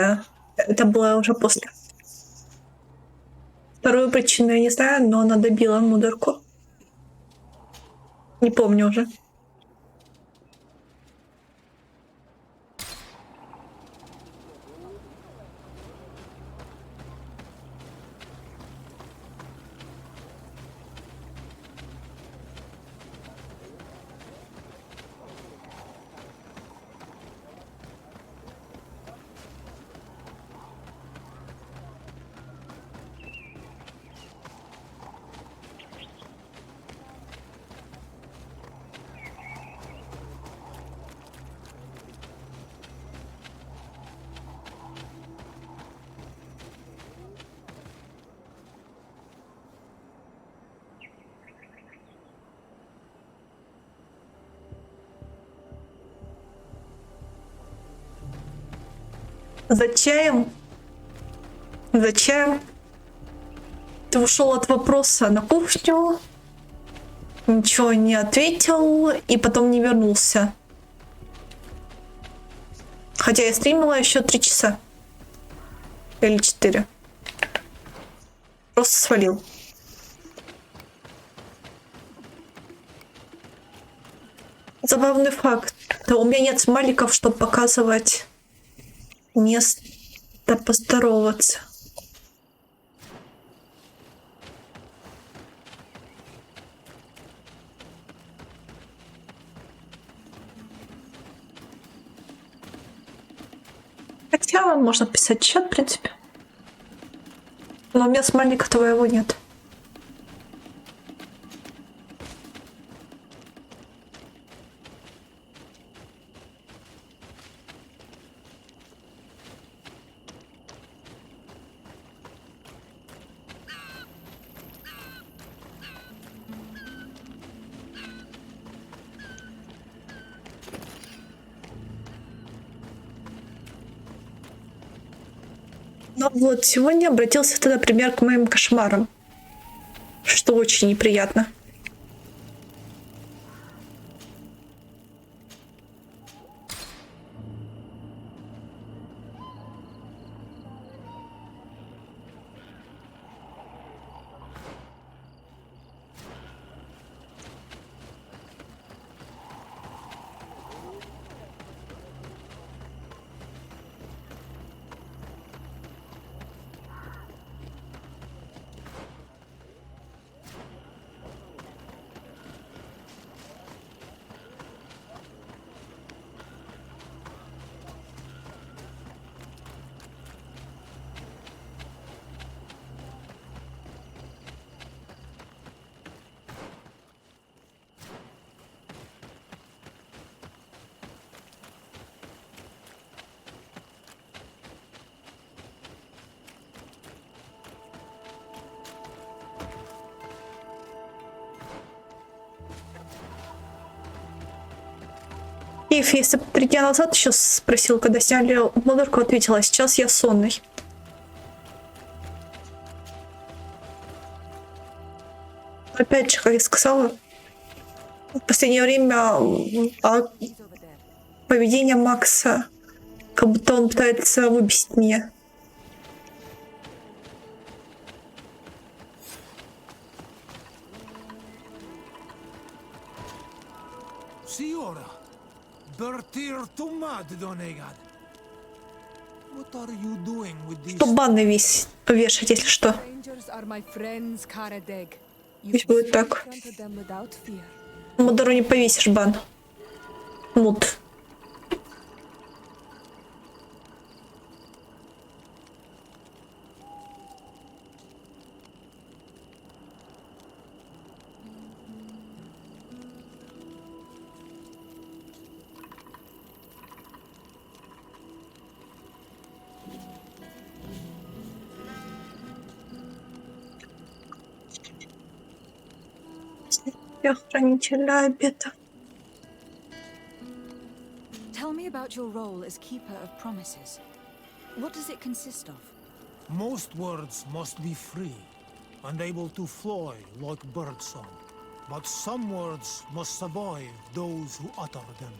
это было уже после. Вторую причину я не знаю, но она добила мудорку. Не помню уже. За чаем? За чаем? Ты ушел от вопроса на кухню, ничего не ответил и потом не вернулся. Хотя я стримила еще 3 часа. Или 4. Просто свалил. Забавный факт. Да, у меня нет смайликов, чтобы показывать место поздороваться. Хотя можно писать в чат, в принципе. Но у меня смайлика твоего нет. Но вот сегодня обратился ты, например, к моим кошмарам, что очень неприятно. Если бы 3 дня назад еще спросил, когда сняли модерку, ответила, сейчас я сонный. Опять же, как я сказала, в последнее время поведение Макса, как будто он пытается выбесить меня. Signora, Bertir to mad, Donegad. What are you doing with these? Что банны весь повешать, если что. Strangers are my friends, Karadeg. Пусть будет так. Мудро не повесишь бан. Муд. Хранителя обета. Tell me about your role as Keeper of Promises. What does it consist of? Most words must be free and able to fly like birdsong. But some words must survive those who utter them.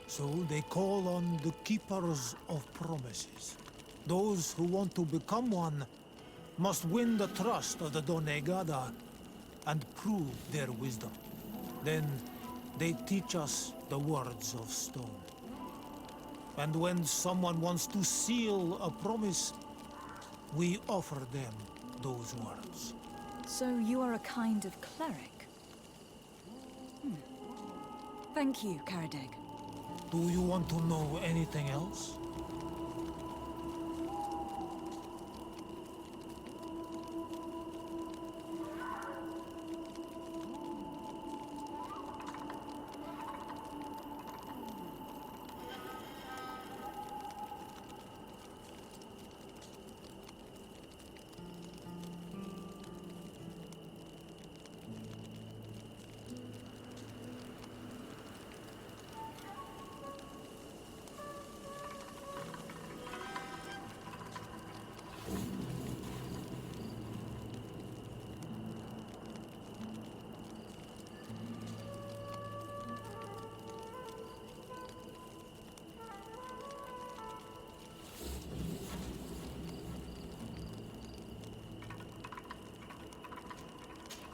So they call on the Keepers of Promises. Those who want to become one must win the trust of the Donegada and prove their wisdom. Then they teach us the words of stone. And when someone wants to seal a promise, we offer them those words. So you are a kind of cleric? Thank you, Karadeg. Do you want to know anything else?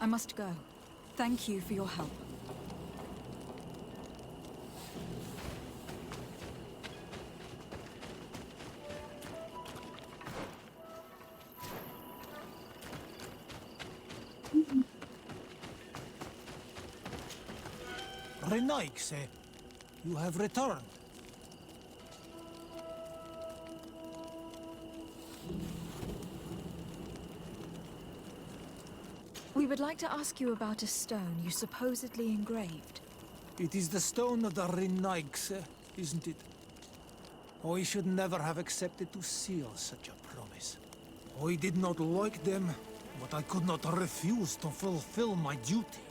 I must go. Thank you for your help. Renaigse, you have returned. We would like to ask you about a stone you supposedly engraved. It is the stone of the Renaigse, isn't it? I should never have accepted to seal such a promise. I did not like them, but I could not refuse to fulfill my duty.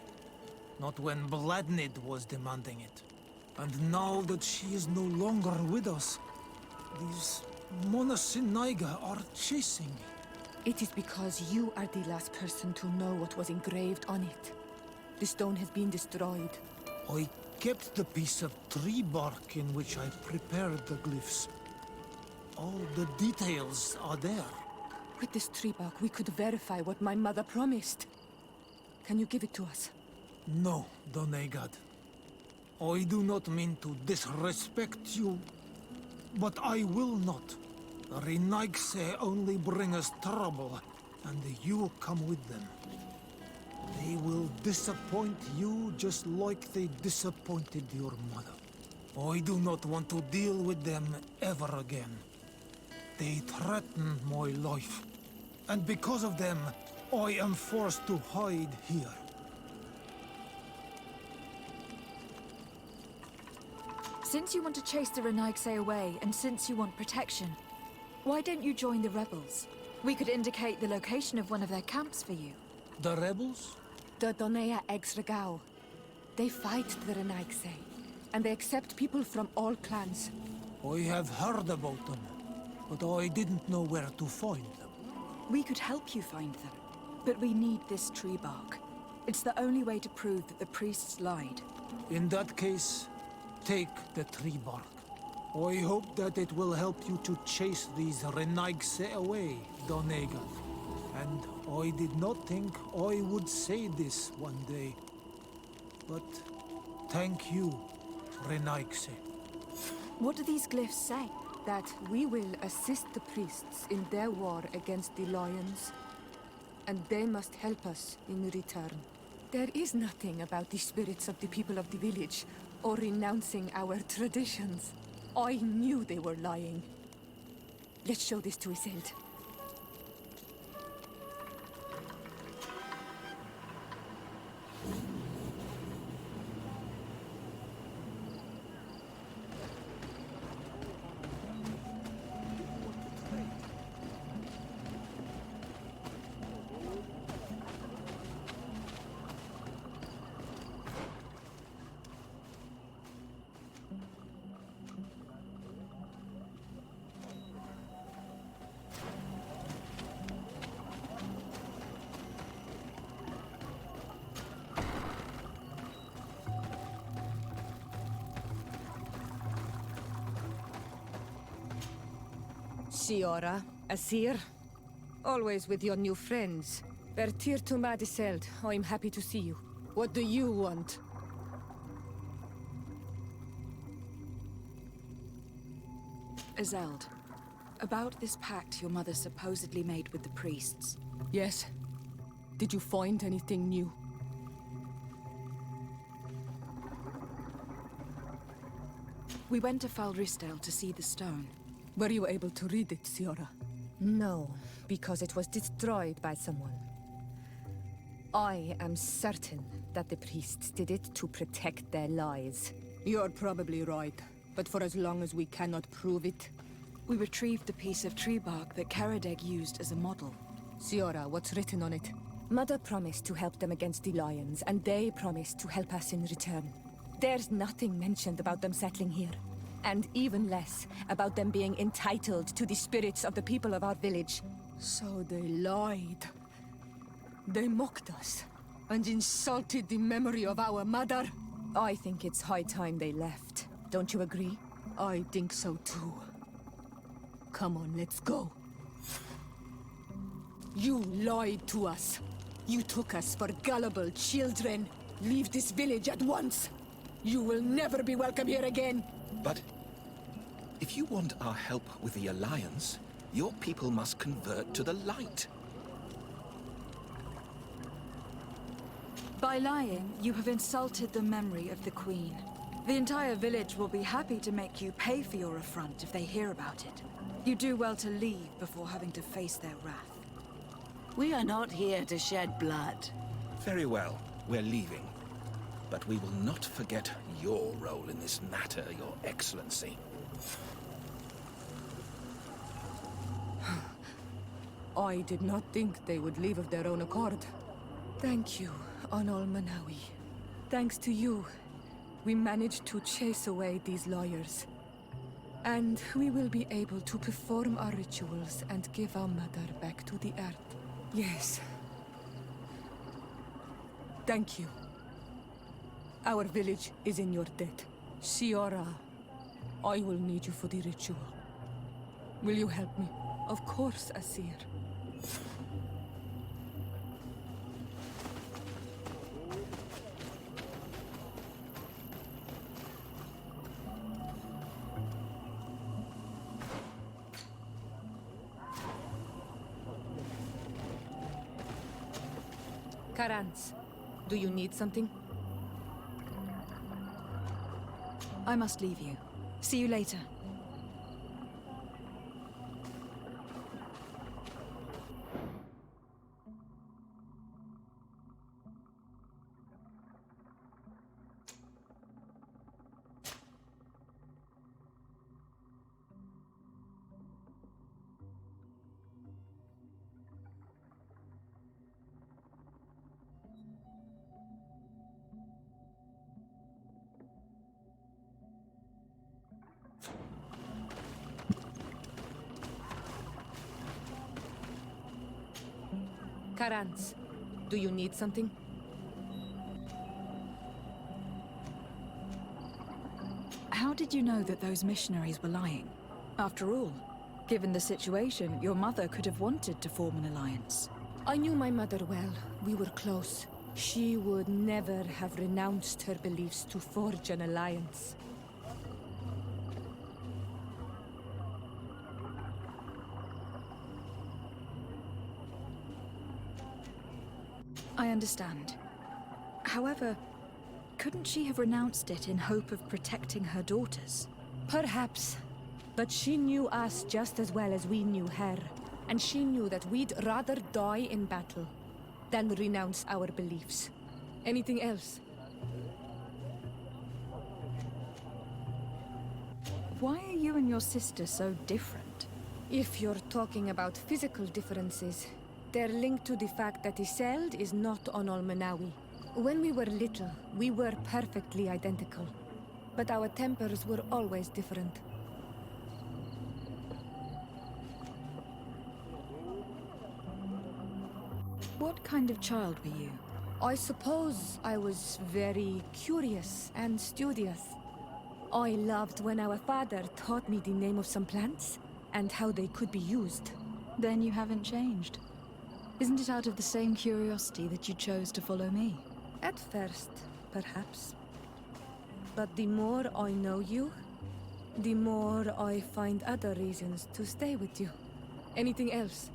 Not when Bladnid was demanding it. And now that she is no longer with us, these Monasinaiga are chasing me. It is because you are the last person to know what was engraved on it. The stone has been destroyed. I kept the piece of tree bark in which I prepared the glyphs. All the details are there. With this tree bark, we could verify what my mother promised. Can you give it to us? No, Donegad. I do not mean to disrespect you, but I will not. The Renaigse only bring us trouble, and you come with them. They will disappoint you just like they disappointed your mother. I do not want to deal with them ever again. They threaten my life, and because of them, I am forced to hide here. Since you want to chase the Renaigse away, and since you want protection, why don't you join the rebels? We could indicate the location of one of their camps for you. The rebels? The Donea Exregao. They fight the Renaigse, and they accept people from all clans. I have heard about them, but I didn't know where to find them. We could help you find them, but we need this tree bark. It's the only way to prove that the priests lied. In that case, take the tree bark. I hope that it will help you to chase these Renaigse away, Donegan. And I did not think I would say this one day. But thank you, Renaigse. What do these glyphs say? That we will assist the priests in their war against the lions. and they must help us in return. There is nothing about the spirits of the people of the village, or renouncing our traditions. I knew they were lying. Let's show this to Isolde. Siora, Asir, always with your new friends. Bertir to Madiseld, I'm happy to see you. What do you want? Isolde, about this pact your mother supposedly made with the priests. Yes. Did you find anything new? We went to Falristel to see the stone. Were you able to read it, Siora? No, because it was destroyed by someone. I am certain that the priests did it to protect their lies. You're probably right, but for as long as we cannot prove it... We retrieved the piece of tree bark that Karadeg used as a model. Siora, what's written on it? Mother promised to help them against the lions, and they promised to help us in return. There's nothing mentioned about them settling here. And even less about them being entitled to the spirits of the people of our village. So they lied. They mocked us and insulted the memory of our mother. I think it's high time they left. Don't you agree? I think so too. Come on, let's go. You lied to us. You took us for gullible children. Leave this village at once. You will never be welcome here again. But if you want our help with the Alliance, your people must convert to the light. By lying, you have insulted the memory of the Queen. The entire village will be happy to make you pay for your affront if they hear about it. You do well to leave before having to face their wrath. We are not here to shed blood. Very well, we're leaving. But we will not forget your role in this matter, Your Excellency. I did not think they would leave of their own accord. Thank you, Anol Manawi. Thanks to you, we managed to chase away these lawyers. And we will be able to perform our rituals and give our mother back to the earth. Yes. Thank you. Our village is in your debt. Siora, I will need you for the ritual. Will you help me? Of course, Asir. Karans, do you need something? I must leave you. See you later. Karans, do you need something? How did you know that those missionaries were lying? After all, given the situation, your mother could have wanted to form an alliance. I knew my mother well. We were close. She would never have renounced her beliefs to forge an alliance. I understand. However, couldn't she have renounced it in hope of protecting her daughters? Perhaps. But she knew us just as well as we knew her. And she knew that we'd rather die in battle than renounce our beliefs. Anything else? Why are you and your sister so different? If you're talking about physical differences, they're linked to the fact that Isolde is not on Olmenawi. When we were little, we were perfectly identical. But our tempers were always different. What kind of child were you? I suppose I was very curious and studious. I loved when our father taught me the name of some plants and how they could be used. Then you haven't changed. Isn't it out of the same curiosity that you chose to follow me? At first, perhaps. But the more I know you, the more I find other reasons to stay with you. Anything else?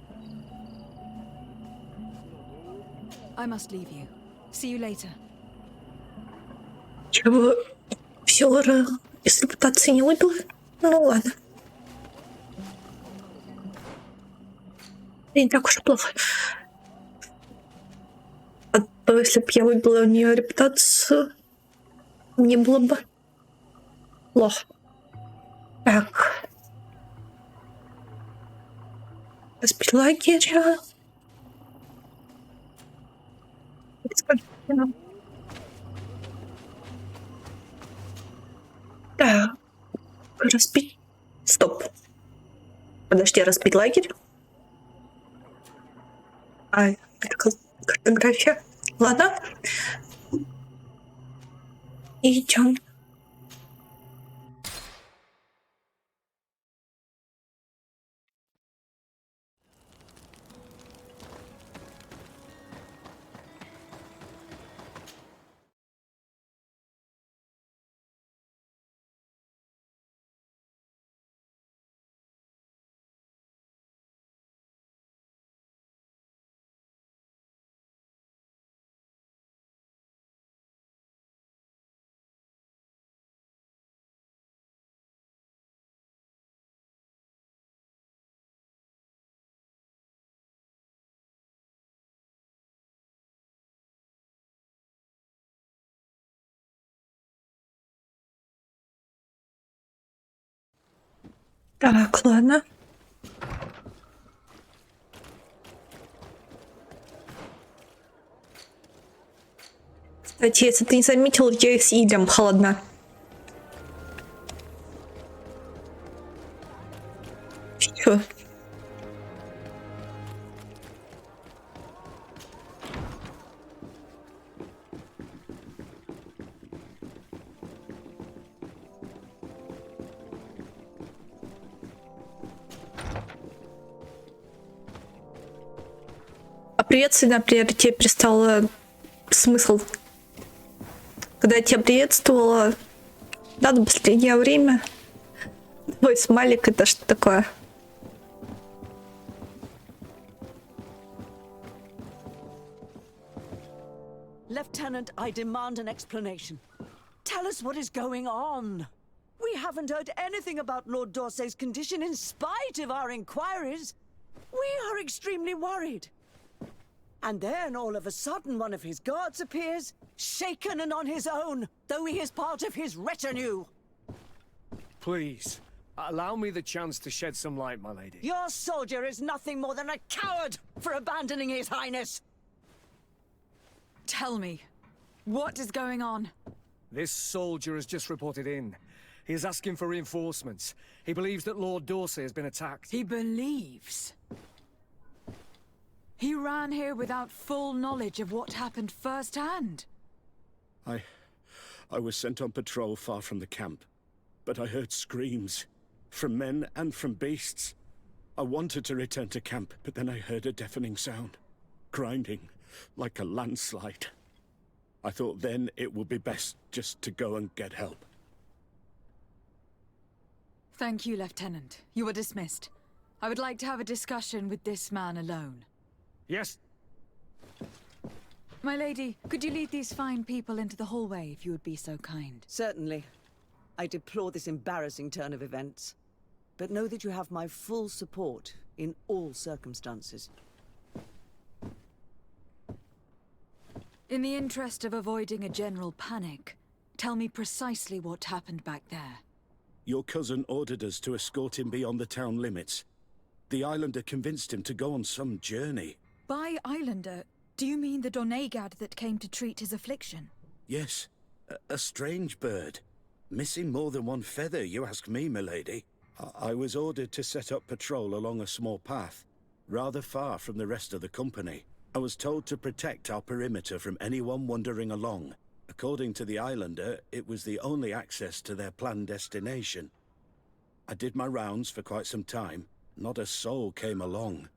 I must leave you. See you later. Чего? Все, из репутации не выбил? Ну ладно. Не так уж и плохо. А то, если бы я выбила у нее репутацию, мне было бы плохо. Так. Разбить лагеря. Так. Разбить. Стоп. Подожди, разбить лагерь. А, это картография. Ладно. Идем. Так, ладно. Кстати, если ты не заметил, я с Идем холодна. Всё. А приветствие, например, тебе перестало смысл. Когда я тебя приветствовала, да, до последнее время. Твой смайлик, это что такое? Lieutenant, I demand an explanation. Tell us what is going on. We haven't heard anything about Lord D'Orsay's condition in spite of our inquiries. We are extremely worried. And then, all of a sudden, one of his guards appears, shaken and on his own, though he is part of his retinue. Please, allow me the chance to shed some light, my lady. Your soldier is nothing more than a coward for abandoning his highness. Tell me, what is going on? This soldier has just reported in. He is asking for reinforcements. He believes that Lord D'Orsay has been attacked. He believes? He ran here without full knowledge of what happened firsthand. I was sent on patrol far from the camp, but I heard screams, from men and from beasts. I wanted to return to camp, but then I heard a deafening sound, grinding, like a landslide. I thought then it would be best just to go and get help. Thank you, Lieutenant. You are dismissed. I would like to have a discussion with this man alone. Yes. My lady, could you lead these fine people into the hallway if you would be so kind? Certainly. I deplore this embarrassing turn of events. But know that you have my full support in all circumstances. In the interest of avoiding a general panic, tell me precisely what happened back there. Your cousin ordered us to escort him beyond the town limits. The islander convinced him to go on some journey. By islander, do you mean the Donegad that came to treat his affliction? Yes, a strange bird. Missing more than one feather, you ask me, milady. I was ordered to set up patrol along a small path, rather far from the rest of the company. I was told to protect our perimeter from anyone wandering along. According to the islander, it was the only access to their planned destination. I did my rounds for quite some time. Not a soul came along.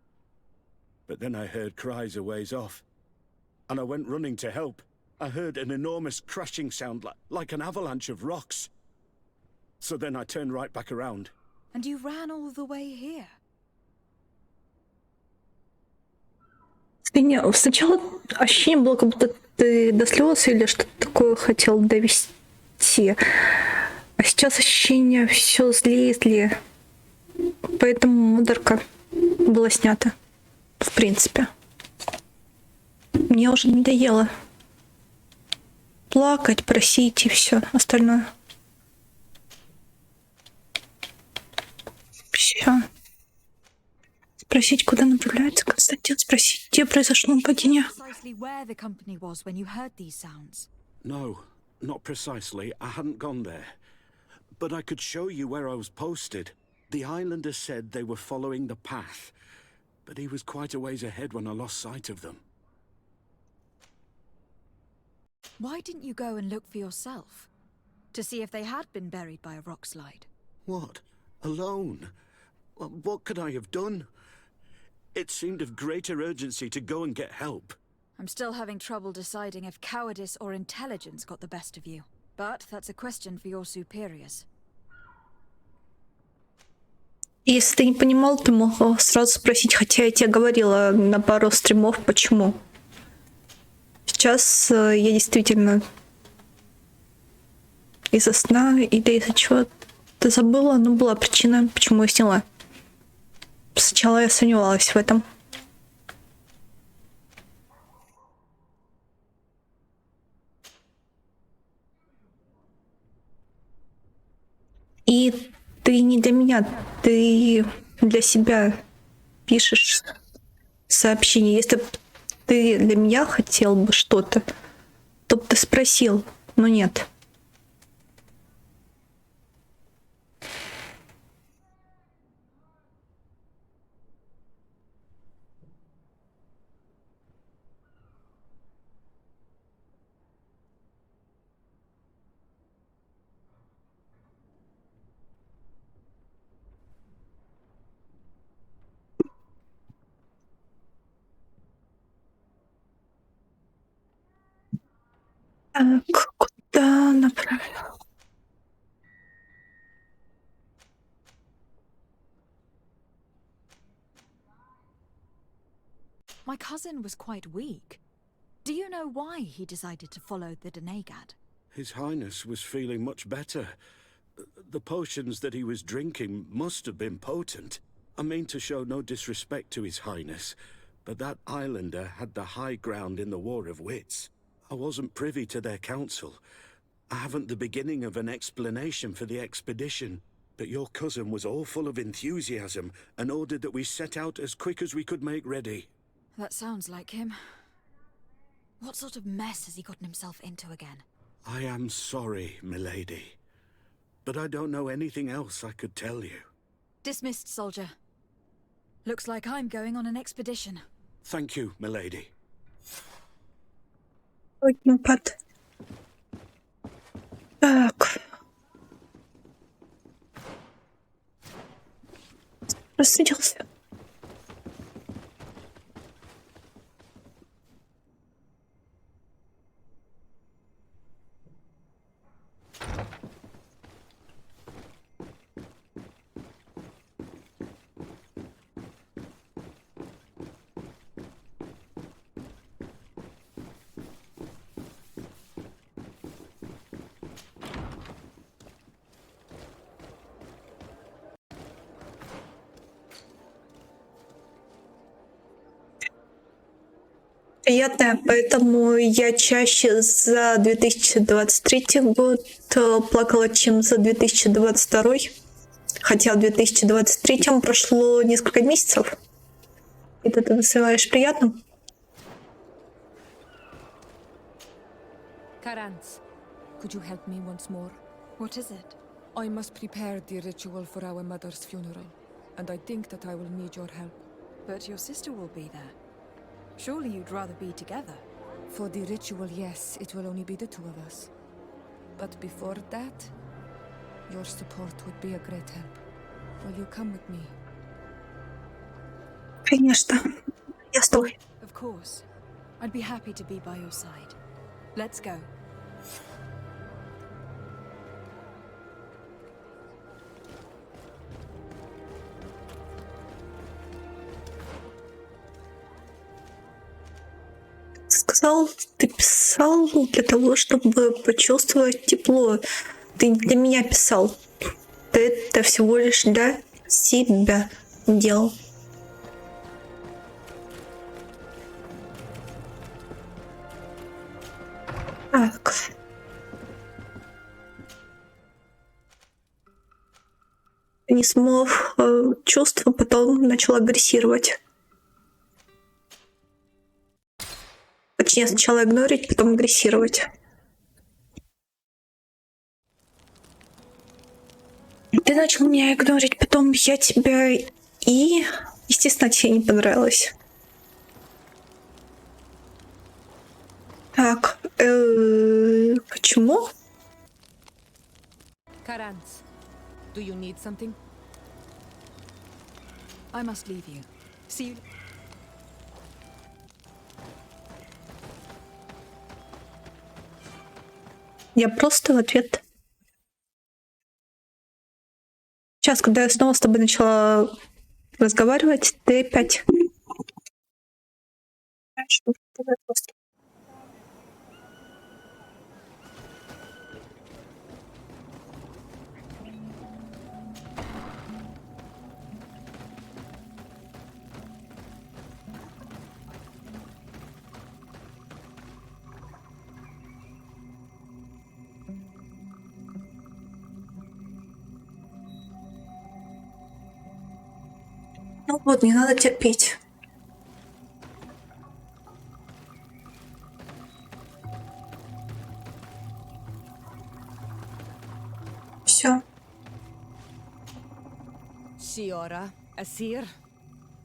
But then I heard cries a ways off, and I went running to help. I heard an enormous crashing sound like an avalanche of rocks. So then I turned right back around. And you ran all the way here? Сначала ощущение было, как будто ты до слез или что-то такое хотел довести. А сейчас ощущение все злее и злее. Поэтому мудрка была снята. В принципе. Мне уже надоело плакать, просить и все остальное. Все. Спросить, куда направляется Константин, спросить, где произошло нападение. No, not precisely. I hadn't gone there. But I could show you where I was posted. The islander said they were following the path, but he was quite a ways ahead when I lost sight of them. Why didn't you go and look for yourself? To see if they had been buried by a rock slide? What? Alone? Well, what could I have done? It seemed of greater urgency to go and get help. I'm still having trouble deciding if cowardice or intelligence got the best of you. But that's a question for your superiors. Если ты не понимал, ты мог сразу спросить, хотя я тебе говорила на пару стримов, почему. Сейчас я действительно из-за сна или из-за чего-то забыла, но была причина, почему я сняла. Сначала я сомневалась в этом. И ты не для меня, ты для себя пишешь сообщение. Если бы ты для меня хотел бы что-то, то бы ты спросил, но нет. Так, куда направил? My cousin was quite weak. Do you know why he decided to follow the Donegad? His Highness was feeling much better. The potions that he was drinking must have been potent. I mean to show no disrespect to His Highness, but that islander had the high ground in the War of Wits. I wasn't privy to their counsel. I haven't the beginning of an explanation for the expedition, but your cousin was all full of enthusiasm and ordered that we set out as quick as we could make ready. That sounds like him. What sort of mess has he gotten himself into again? I am sorry, milady, but I don't know anything else I could tell you. Dismissed, soldier. Looks like I'm going on an expedition. Thank you, milady. Напад. Так. Рассыпался. приятное, поэтому я чаще за 2023 год плакала, чем за 2022. Хотя в 2023 прошло несколько месяцев. И ты называешь приятным? Karans, could you help me once more? What is it? I must prepare the ritual for our mother's funeral, and I think that I will need your help. But your sister will be there. Surely you'd rather be together. For the ritual, yes, it will only be the two of us. But before that, your support would be a great help. Will you come with me? Конечно. Я с тобой. Of course. I'd be happy to be by your side. Let's go. Сказал, ты писал для того, чтобы почувствовать тепло. Ты не для меня писал. Ты это всего лишь для себя делал. Так. Не смог чувства, потом начал агрессировать. Точнее, сначала игнорить, потом агрессировать. Ты начал меня игнорить, потом я тебя и... Естественно, тебе не понравилось. Так, почему? Karans, do you need something? I must leave you. See you. Я просто в ответ. Сейчас, когда я снова с тобой начала разговаривать, ты опять. Ну вот, не надо терпеть. Все. Siora, Asir,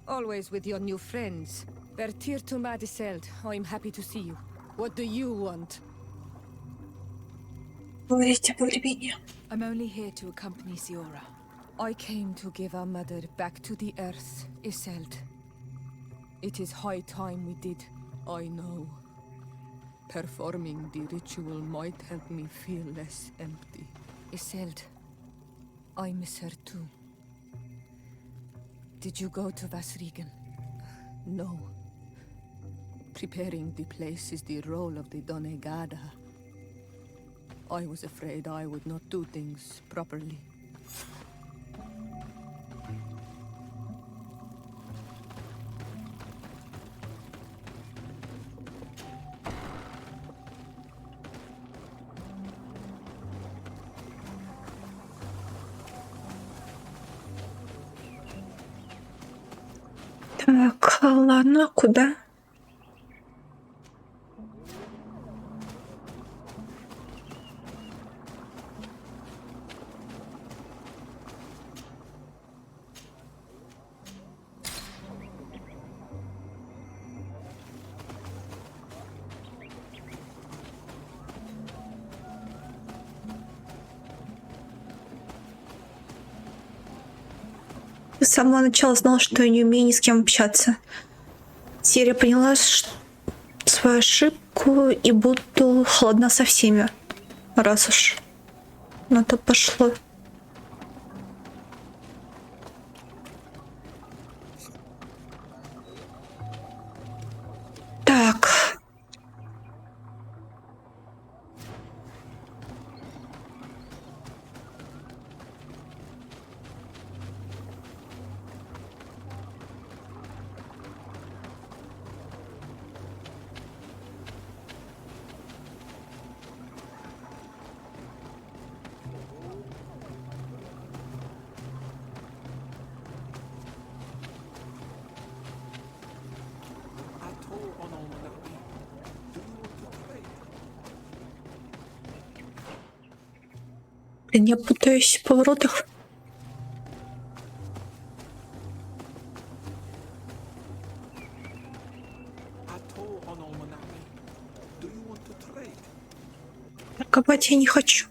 always with your new friends. Bertir to Madiseld, I'm happy to see you. What do you want? Говорите погребение. I'm only here to accompany Siora. I came to give our mother back to the earth, Iselt. It is high time we did, I know. Performing the ritual might help me feel less empty. Iselt, I miss her too. Did you go to Vasrigan? No. Preparing the place is the role of the Donegada. I was afraid I would not do things properly. Так, ладно, куда? С самого начала знал, что я не умею ни с кем общаться. Теперь я поняла свою ошибку и буду холодна со всеми. Раз уж на то пошло. Так. Блин, я путаюсь в поворотах. Торговать я не хочу.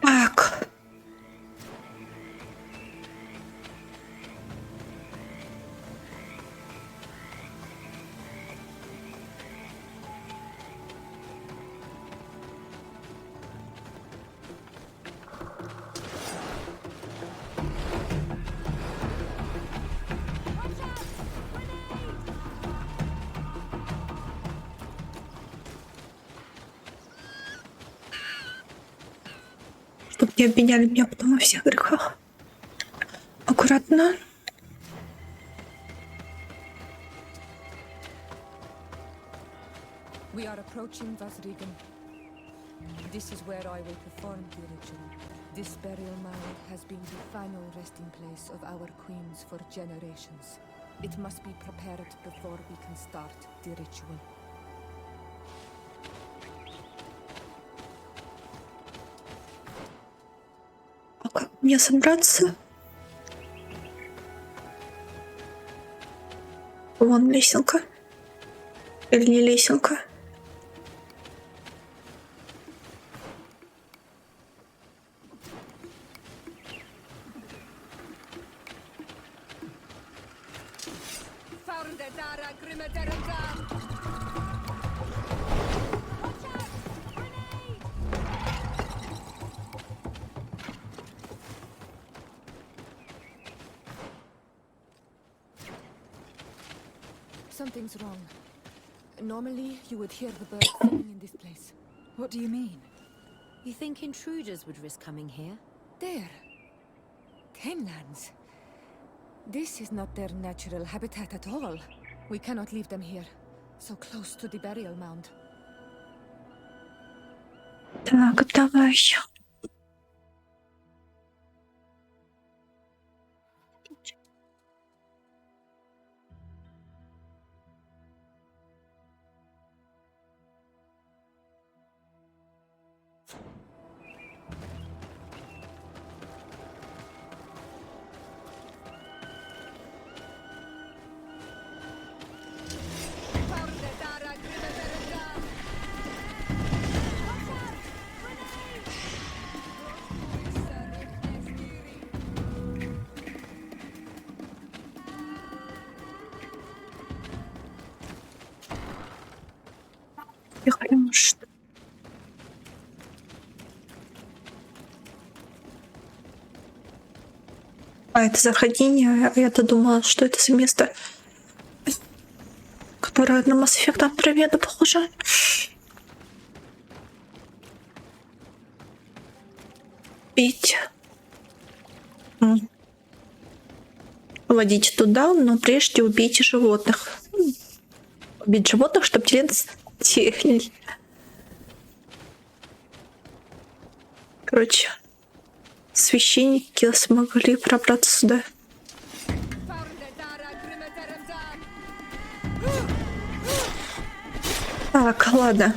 Так. Чтоб не обвиняли меня потом во всех грехах. Аккуратно. We are approaching Vasrigan. This is where I will perform the ritual. This burial mound has been the final resting place of our queens for generations. It must be prepared before we can start the ritual. А как мне собраться? Вон лесенка. Или не лесенка? Something's wrong. Normally, you would hear the birds singing in this place. What do you mean? You think intruders would risk coming here? There. Tenlands. This is not their natural habitat at all. We cannot leave them here, so close to the burial mound. Так, давай. Может. А, это заходение. Я-то думала, что это за место, которое на Mass Effect Andromeda похоже. Пить. Водите туда, но прежде убейте животных. Убить животных, чтобы телец. Короче, священники смогли пробраться сюда. Так, ладно.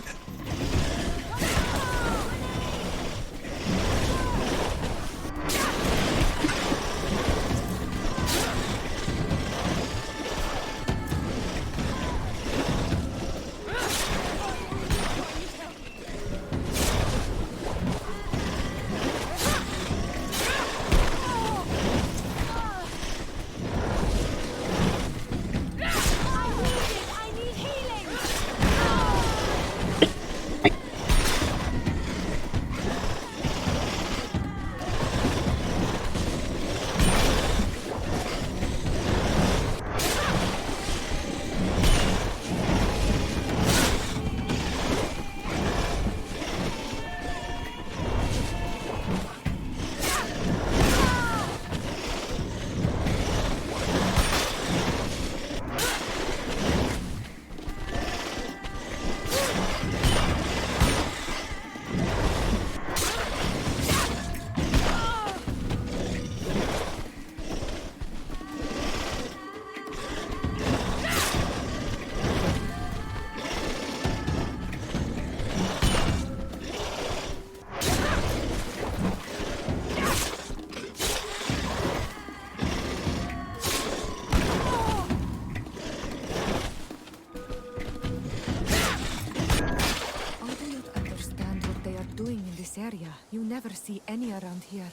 area. You never see any around here.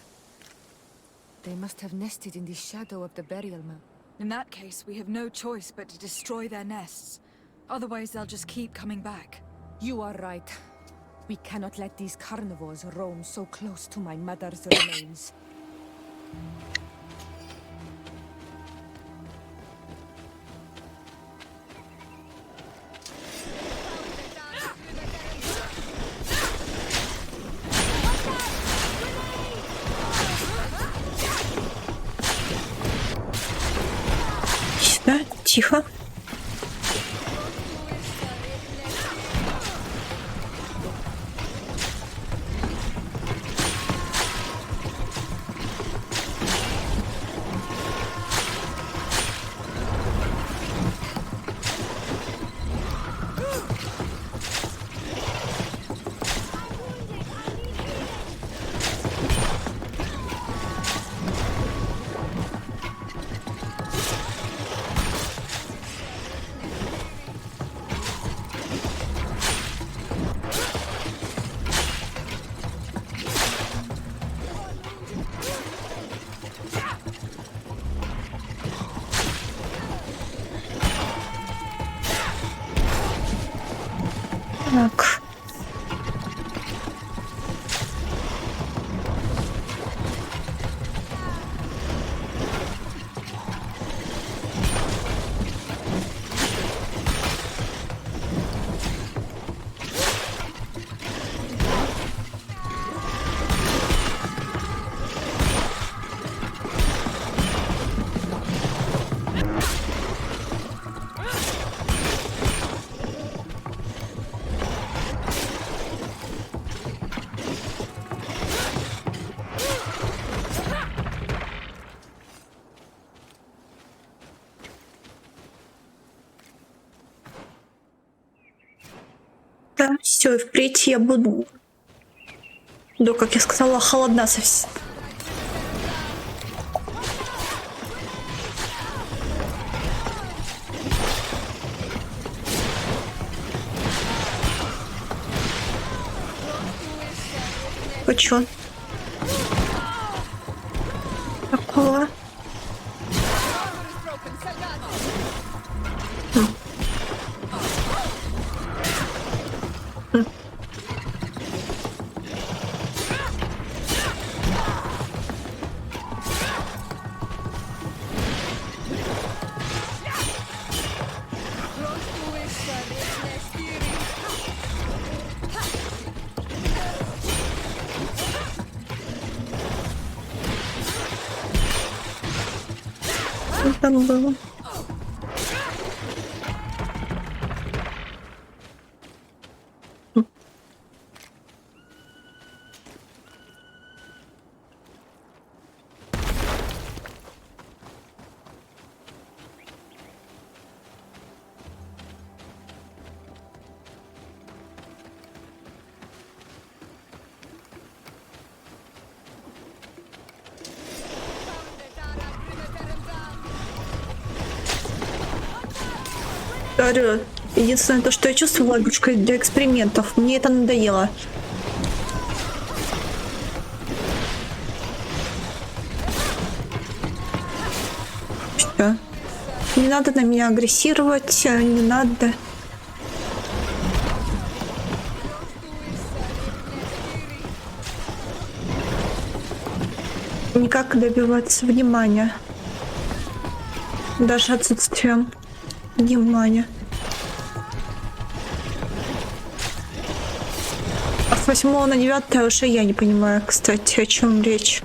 They must have nested in the shadow of the burial mound. In that case, we have no choice but to destroy their nests. Otherwise, they'll just keep coming back. You are right. We cannot let these carnivores roam so close to my mother's remains. Сюда, тихо. Так. Да, все, впредь я буду, как я сказала, холодна совсем. Вы чё? Такого? Что там было? Говорю, единственное то, что я чувствовала для экспериментов, мне это надоело. Что? Не надо на меня агрессировать, не надо. Никак добиваться внимания. Даже отсутствием внимания. А с 8 на 9 уже я не понимаю, кстати, о чем речь.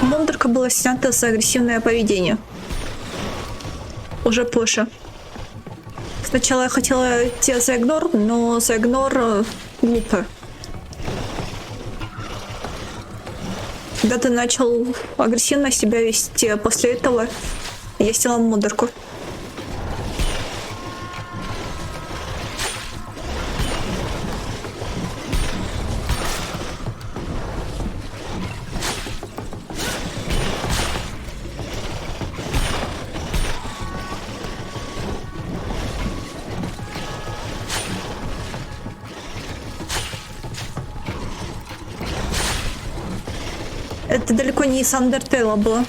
Мундерка была снята за агрессивное поведение. Уже позже. Сначала я хотела тебя за игнор, но за игнор глупо. Когда ты начал агрессивно себя вести, после этого я сняла модерку. Это далеко не из Андертейла было.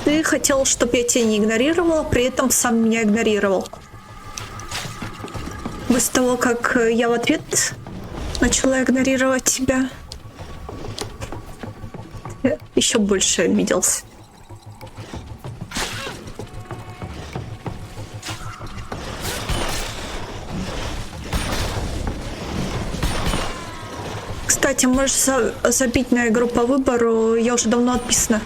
Ты хотел, чтобы я тебя не игнорировала, при этом сам меня игнорировал. После того, как я в ответ начала игнорировать тебя, я еще больше обиделся. Кстати, можешь забить на игру по выбору, я уже давно отписана.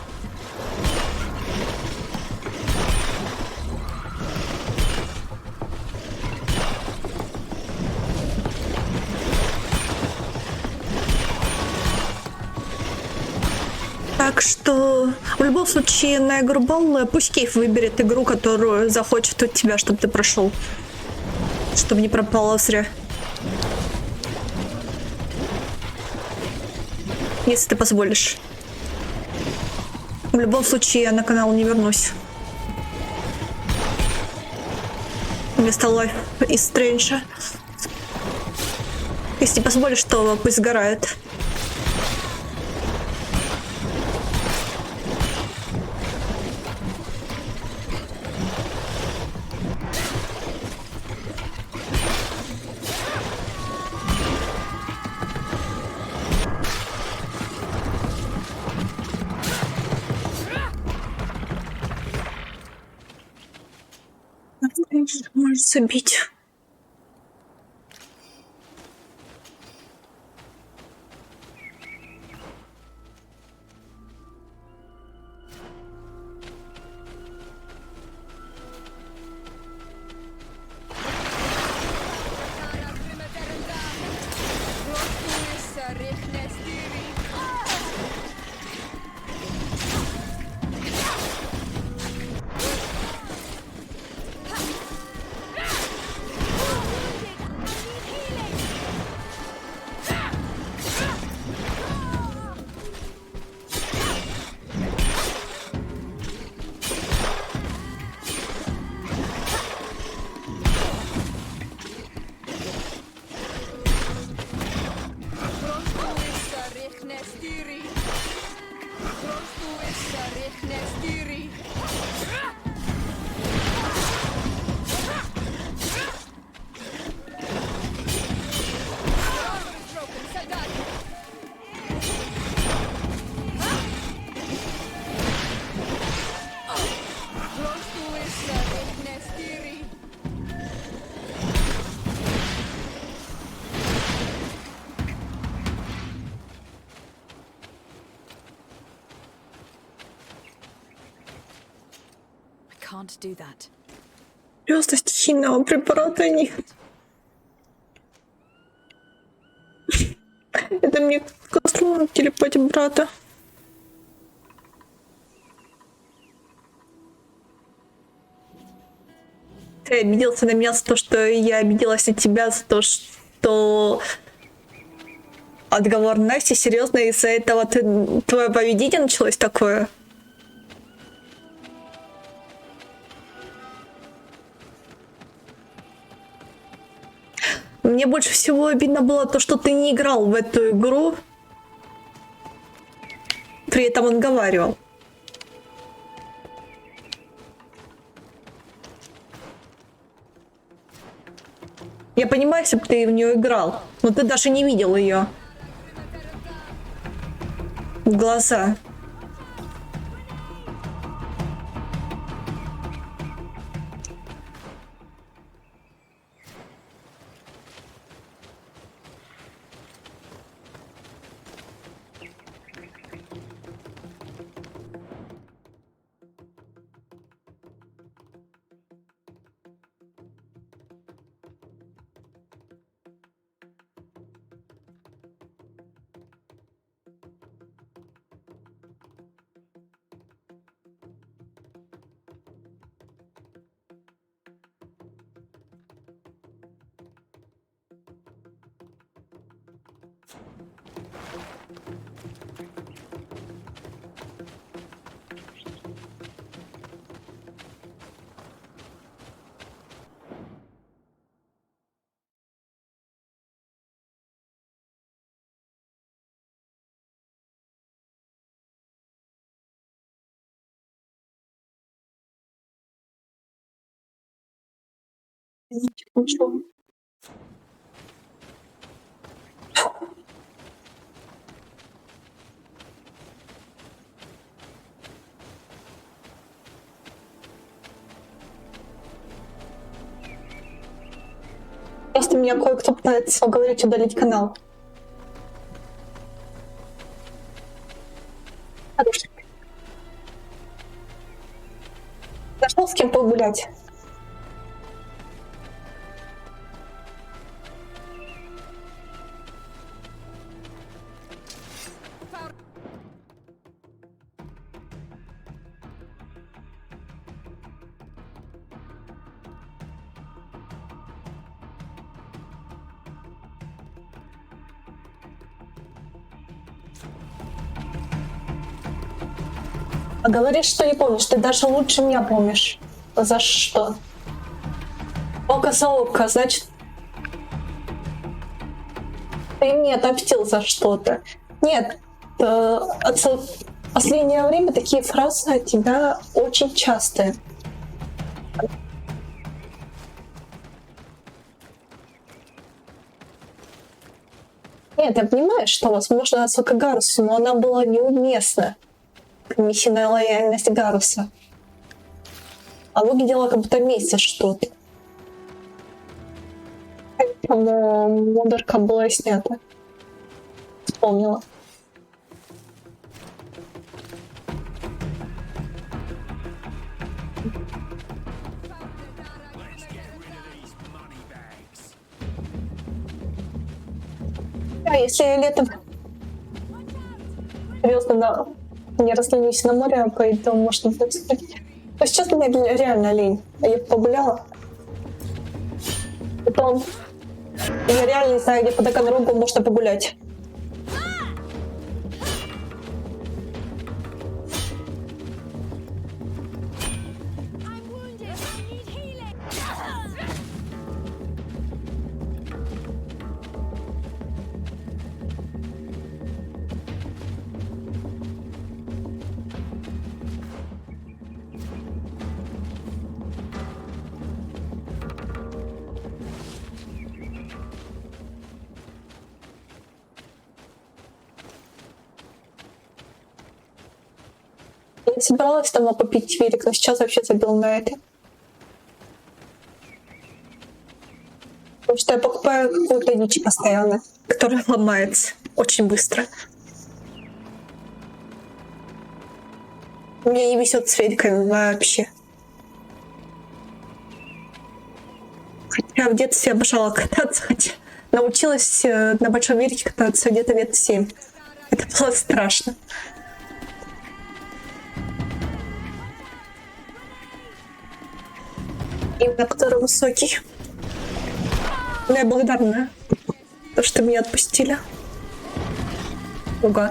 Так что в любом случае на игру балл пусть Кейв выберет игру, которую захочет от тебя, чтобы ты прошел. Чтобы не пропало зря. Если ты позволишь. В любом случае я на канал не вернусь. Вместо Life is Strange. Если позволишь, то пусть сгорает. Может забить. Can't do that. Просто стихийного препарата нет. Это мне костру телепатить брата. Ты обиделся на меня за то, что я обиделась на тебя за то, что отговор Насти, серьезно, из-за этого твое поведение началось такое? Мне больше всего обидно было то, что ты не играл в эту игру, при этом он говаривал. Я понимаю, если бы ты в нее играл, но ты даже не видел ее. В глаза. Просто меня кое-кто пытается уговорить удалить канал. Хороший. Нашел с кем погулять. А говоришь, что не помнишь. Ты даже лучше меня помнишь. За что? Око за око, значит... Ты мне отомстил за что-то. Нет, в последнее время такие фразы от тебя очень частые. Нет, я понимаю, что, возможно, отсылка к Гарусу, но она была неуместна. Миссийная лояльность Гаруса. А выглядела как будто месяц что-то. По-моему, модерка была снята. Вспомнила. А если я летом серьезно не разленюсь на море, а пойду, можно будет сходить. Но сейчас мне реально лень. Я погуляла. Потом я реально не знаю, где по Таганрогу можно погулять. Я собиралась давно попить велик, но сейчас вообще забил на это. Потому что я покупаю какую-то дичь постоянно, которая ломается очень быстро. Меня не везет с великами вообще. Хотя в детстве обожала кататься, хотя научилась на большом велике кататься где-то лет 7. Это было страшно. Именно который высокий. Но я благодарна, то, что меня отпустили. Ого.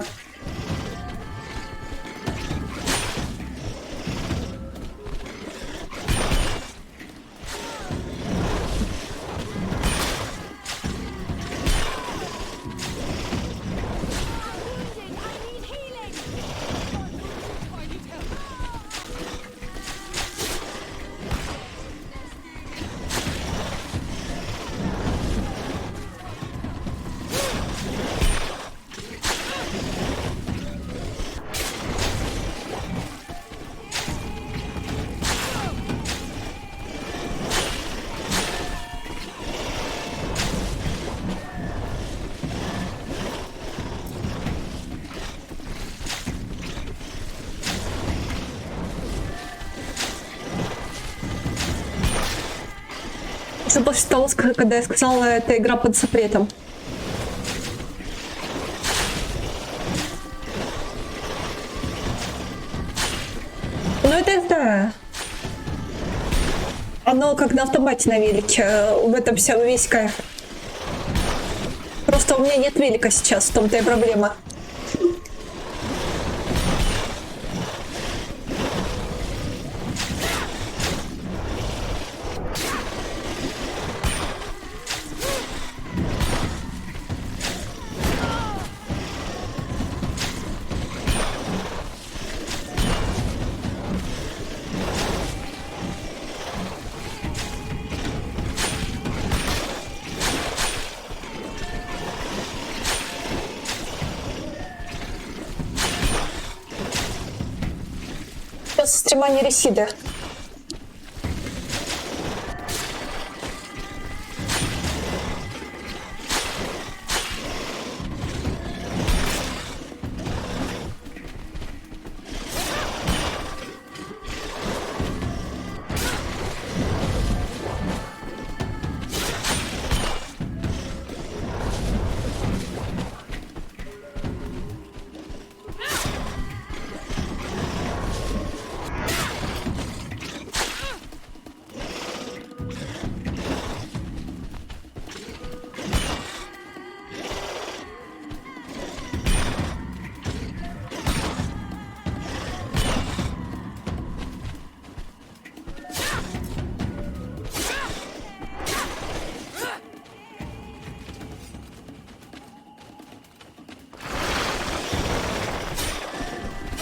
Уже после того, когда я сказала, эта игра под запретом. Ну это да. Оно как на автомате на велике. В этом весь кайф. Просто у меня нет велика сейчас, в том-то и проблема. Сейчас стрима не ресиды.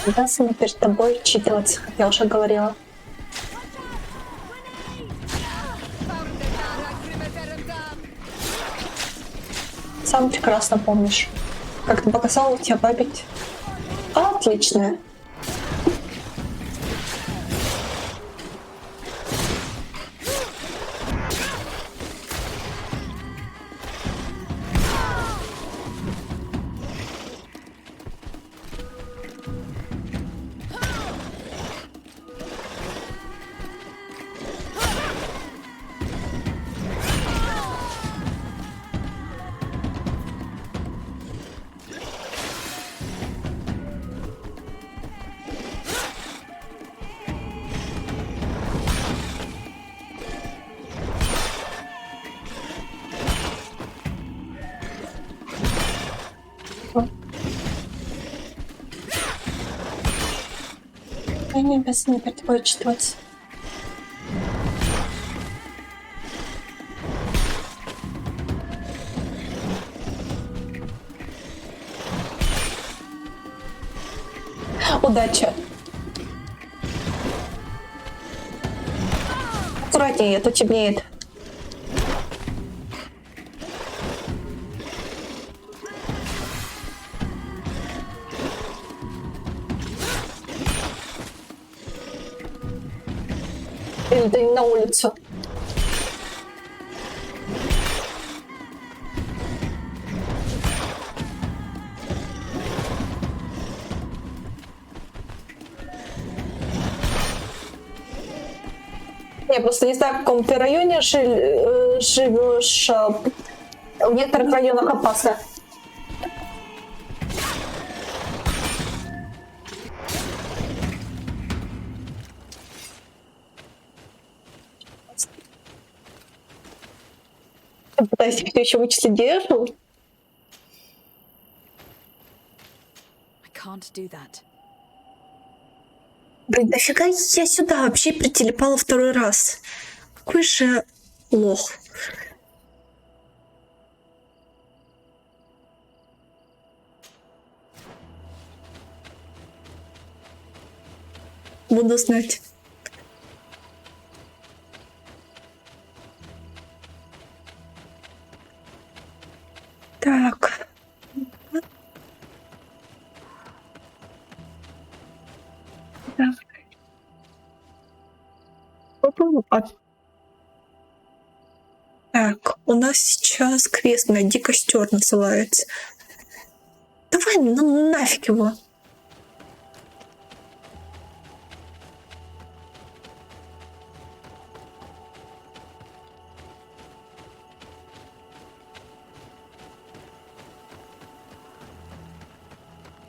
Обязана перед тобой читаться, как я уже говорила. Сам прекрасно помнишь, как ты показала, у тебя память отличная. Я не обязана перед тобой отчитываться. Удачи. Аккуратнее, а то темнеет. Или ты на улицу. Я просто не знаю, в каком ты районе живешь. В некоторых районах опасно. Я пытаюсь все еще вычислить, где я живу. Блин, нафига я сюда вообще прителепала второй раз? Какой же лох. Буду знать. Так. Да. Так, у нас сейчас квест «Найди костер» называется. Давай, ну нафиг его.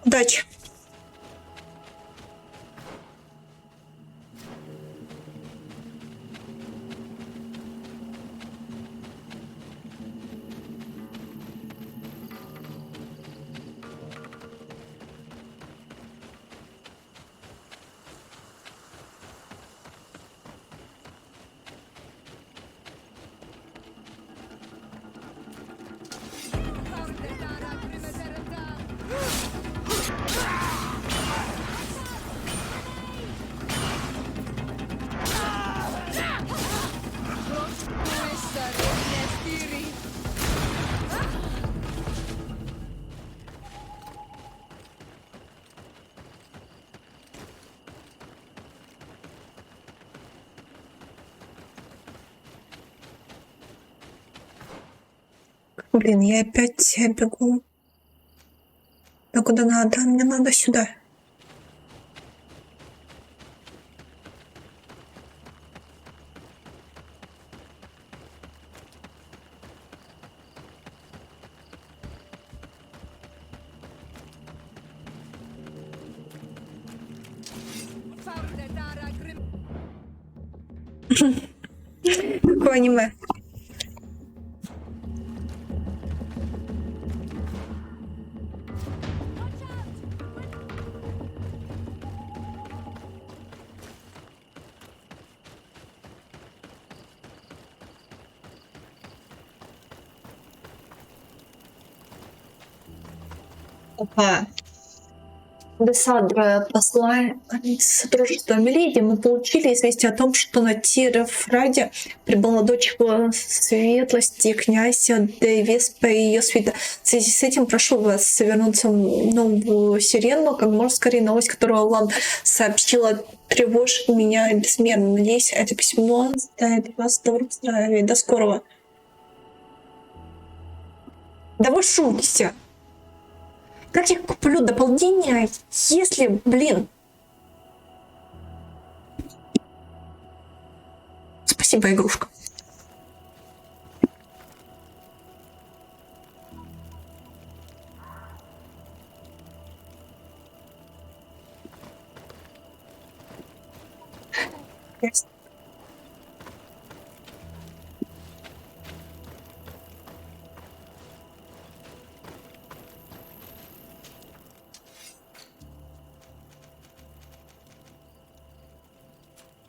Удачи. Блин, я опять бегу. Да куда надо? Мне надо сюда. Какое аниме? Опа. Десандра посла Содружества Миледи, мы получили известие о том, что на Тирефраде прибыл молодой его светлости князь де Веспа и ее свита. В связи с этим прошу вас вернуться в Новую Сирену, как можно скорее. Новость, которую вам сообщила, тревожит меня безмерно. Надеюсь, это письмо ставит вас в добром здравии. До скорого. Да вы шутите! Как я куплю дополнение, если, блин... Спасибо, игрушка. Yes.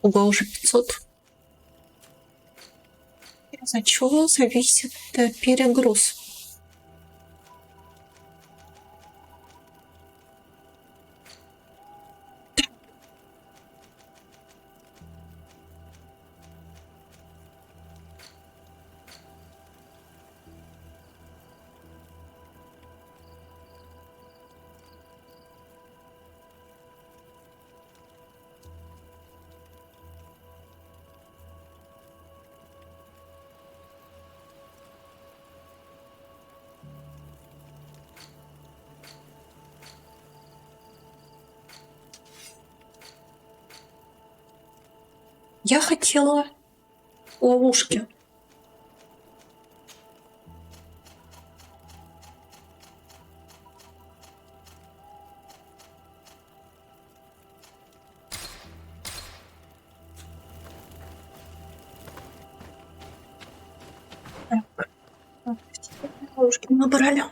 Ого, уже 500. От чего зависит перегруз? Я хотела ловушки. Так, ловушки мы набрали.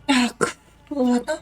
Так, ладно.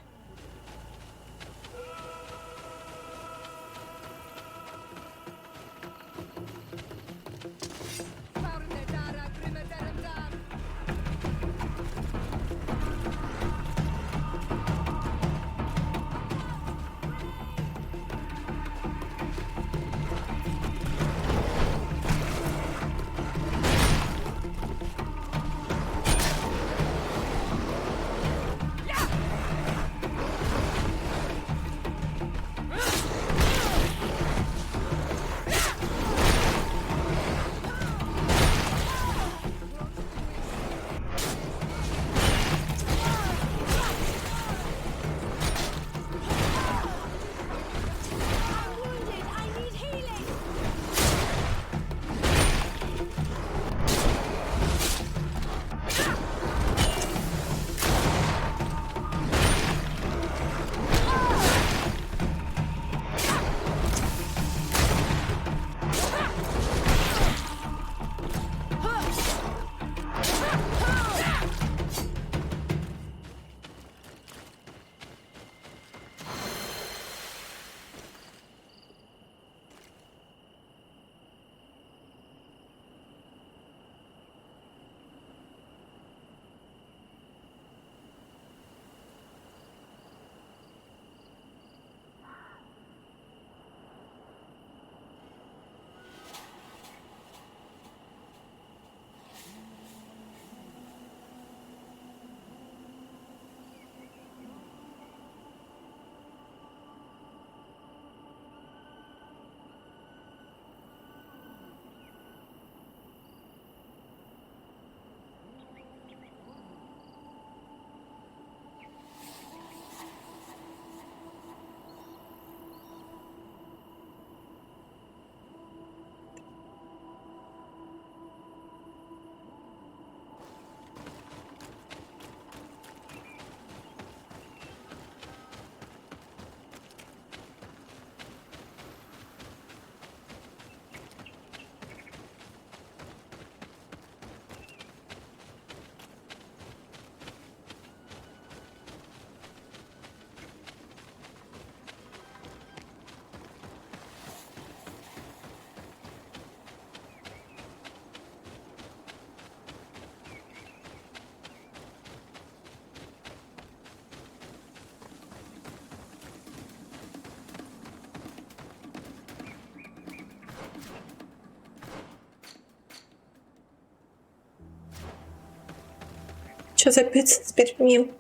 Что за пицца с перьми?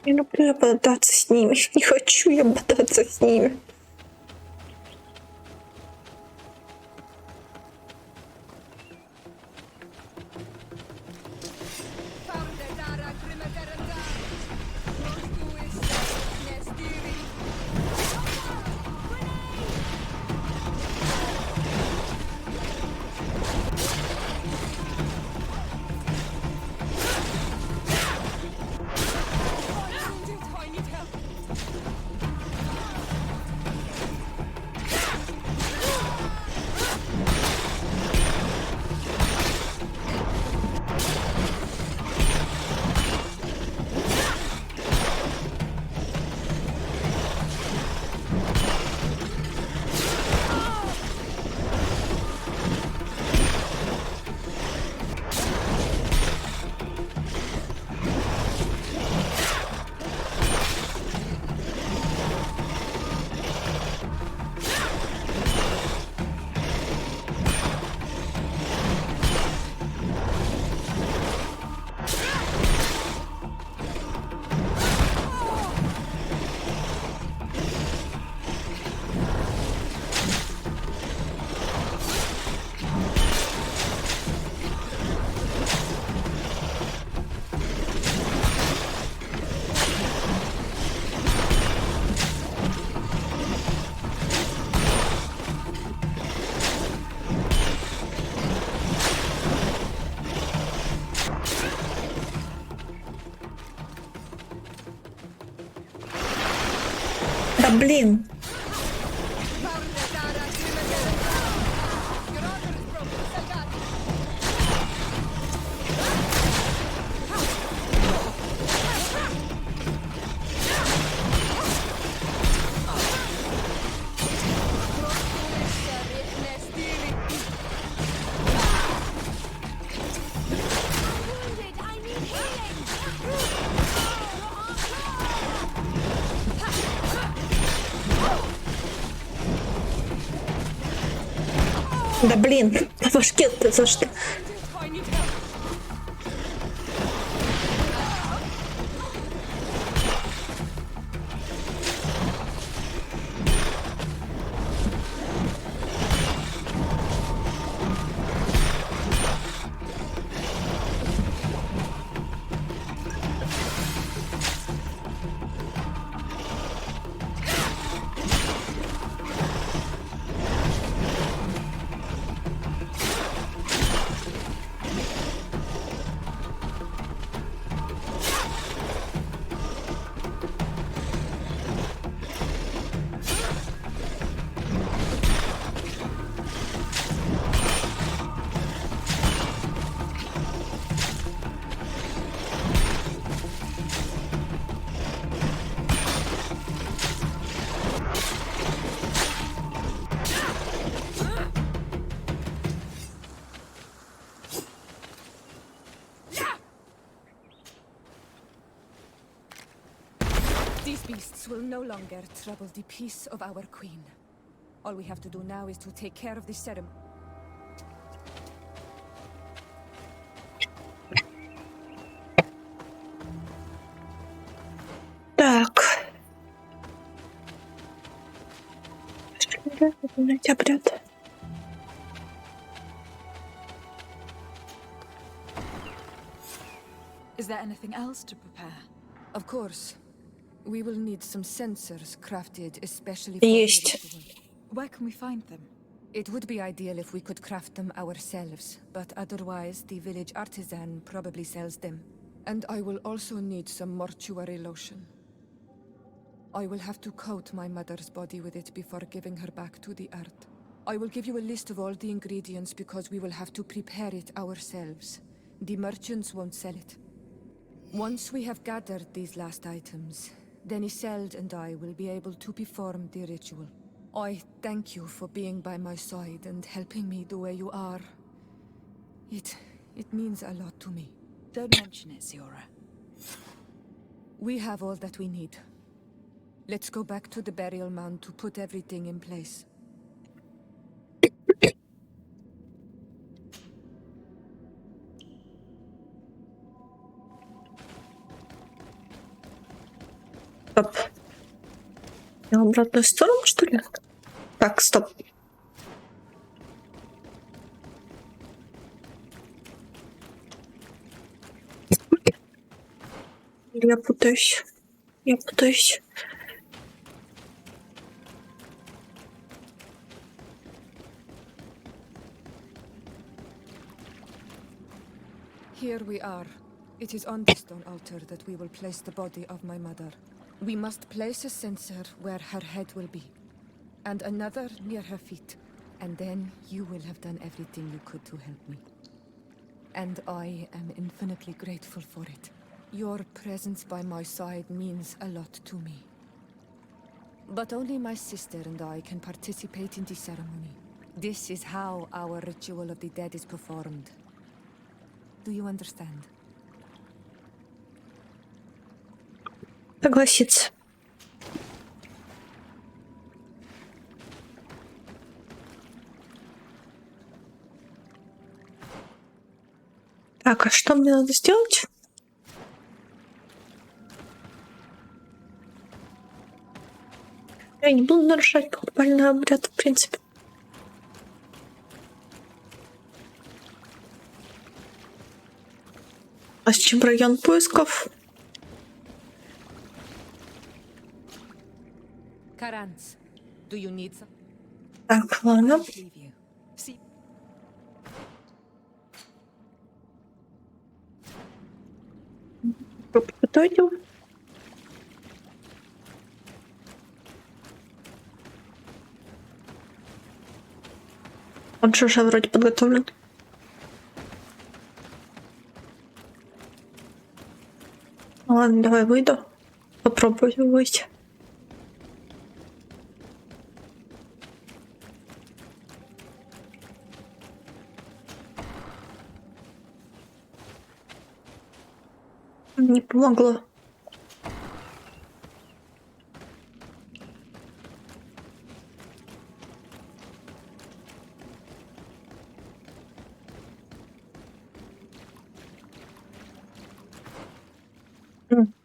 Не люблю я бодаться с ними. Не хочу я бодаться с ними. Да блин. Да блин, по башке-то за что? These beasts will no longer trouble the peace of our queen. All we have to do now is to take care of the ceremony. Так. Выполнять обряд. Is there anything else to prepare? Of course. We will need some sensors crafted especially for the ritual. Where can we find them? It would be ideal if we could craft them ourselves, but otherwise the village artisan probably sells them. And I will also need some mortuary lotion. I will have to coat my mother's body with it before giving her back to the earth. I will give you a list of all the ingredients because we will have to prepare it ourselves. The merchants won't sell it. Once we have gathered these last items, then Isolde and I will be able to perform the ritual. I thank you for being by my side and helping me the way you are. It means a lot to me. Don't mention it, Siora. We have all that we need. Let's go back to the burial mound to put everything in place. Стоп. Я в обратную сторону, что ли? Так, стоп. Я путаюсь. Я путаюсь. Here we are. It is on the stone altar that we will place the body of my mother. We must place a censer where her head will be, and another near her feet. And then you will have done everything you could to help me. And I am infinitely grateful for it. Your presence by my side means a lot to me. But only my sister and I can participate in the ceremony. This is how our ritual of the dead is performed. Do you understand? Согласиться. Так, а что мне надо сделать? Я не буду нарушать похвальный обряд, в принципе. А с чем район поисков? Karanz, do you need some? Так, ладно. Подойдем. Он же уже вроде подготовлен. Ладно, давай выйду. Попробую выйти. Не помогло.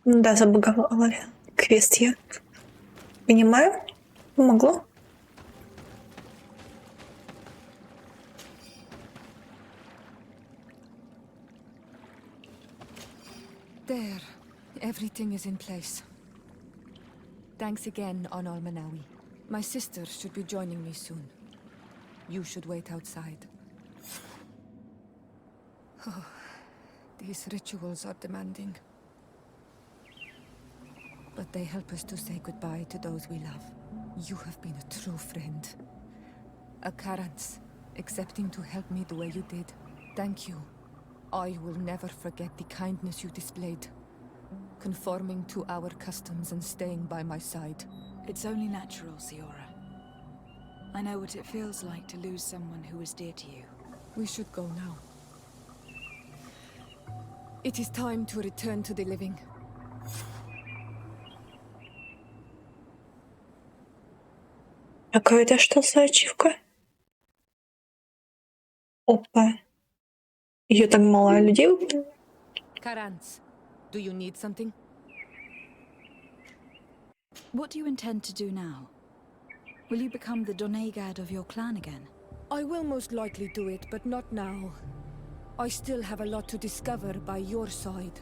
Да, забаговала. Квест я понимаю. Помогло. There. Everything is in place. Thanks again, Onol Manawi. My sister should be joining me soon. You should wait outside. Oh, these rituals are demanding. But they help us to say goodbye to those we love. You have been a true friend. A Karanz, accepting to help me the way you did. Thank you. I will never forget the kindness you displayed. Conforming to our customs and staying by my side. It's only natural, Siora. I know what it feels like to lose someone who is dear to you. We should go now. It is time to return to the living. Какая-то что за ачивка? Опа. Ее так мало людей убили. Karanz, do you need something? What do you intend to do now? Will you become the Donegad of your clan again? I will most likely do it, but not now. I still have a lot to discover by your side.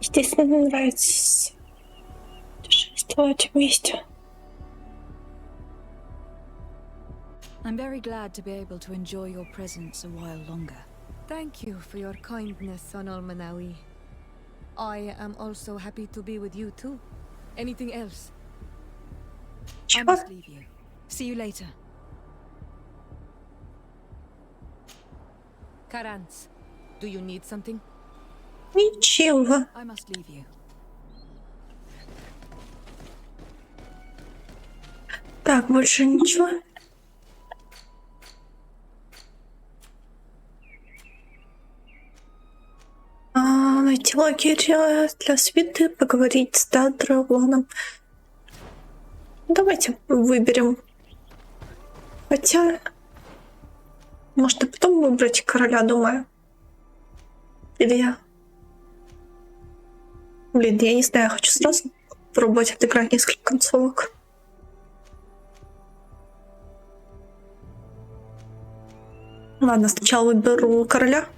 Естественно, мне нравится путешествовать вместе. I'm very glad to be able to enjoy your presence a while longer. Thank you for your kindness, Onol Manawi. I am also happy to be with you too. Anything else? I must leave you. See you later. Karanz, do you need something? Ничего. I must leave you. Так, больше ничего. Найти лагерь для свиты, поговорить с драконом. Давайте выберем. Хотя, может, и потом выбрать короля, думаю. Или я... Блин, я не знаю, я хочу сразу пробовать отыграть несколько концовок. Ладно, сначала выберу короля.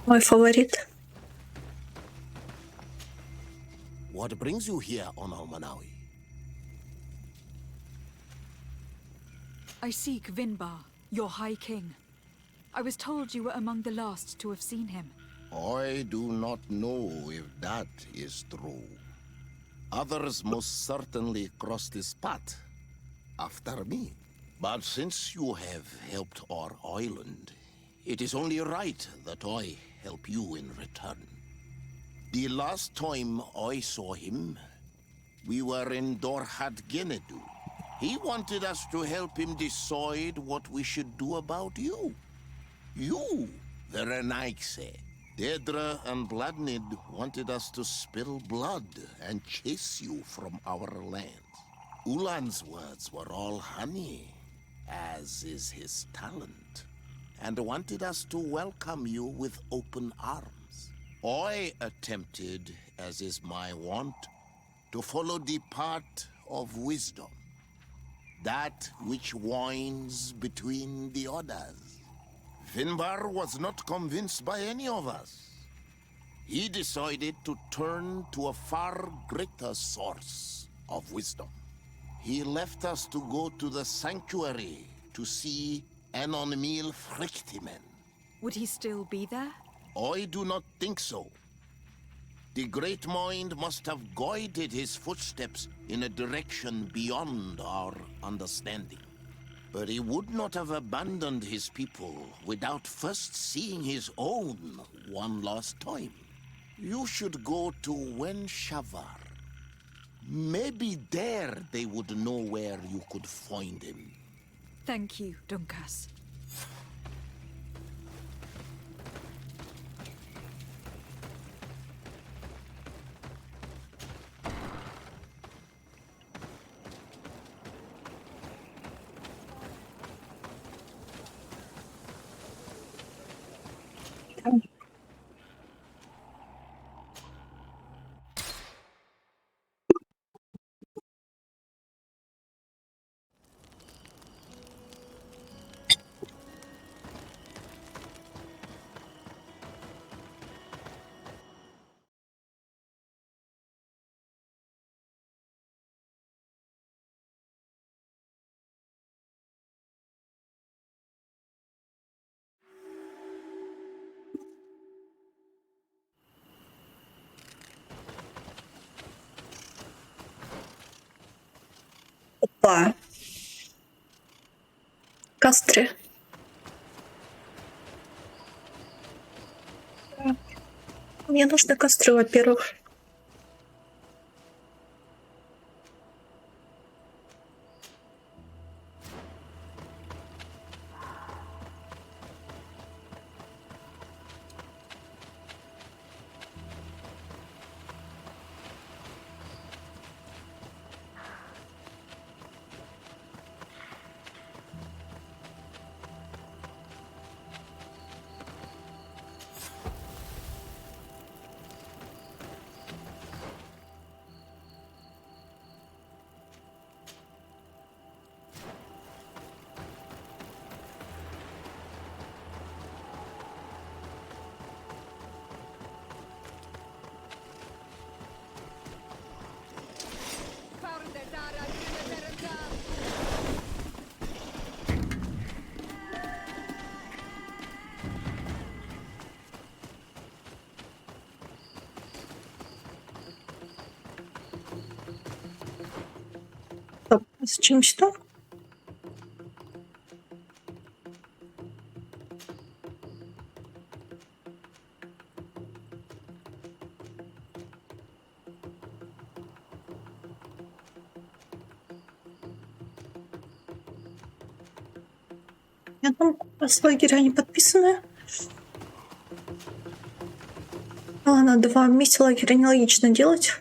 Мой фаворит. What brings you here on Almanawi? I seek Vinbar, your High King. I was told you were among the last to have seen him. I do not know if that is true. Others most certainly crossed this path after me. But since you have helped our island, it is only right that I help you in return. The last time I saw him, we were in Dorhat Genedu. He wanted us to help him decide what we should do about you. You, the Renaigse. Dedra and Bladnid wanted us to spill blood and chase you from our lands. Ulan's words were all honey, as is his talent, and wanted us to welcome you with open arms. I attempted, as is my wont, to follow the path of wisdom, that which winds between the others. Finbar was not convinced by any of us. He decided to turn to a far greater source of wisdom. He left us to go to the sanctuary to see Anon Mil Frichtimen. Would he still be there? I do not think so. The Great Mind must have guided his footsteps in a direction beyond our understanding. But he would not have abandoned his people without first seeing his own one last time. You should go to Wen Shavar. Maybe there they would know where you could find him. Thank you, Dunkas. Опа. Костры. Так. Мне нужны костры, во-первых. Стоп, зачем сюда? Я там лагеря не подписаны. Ладно, 2 вместе лагеря нелогично делать.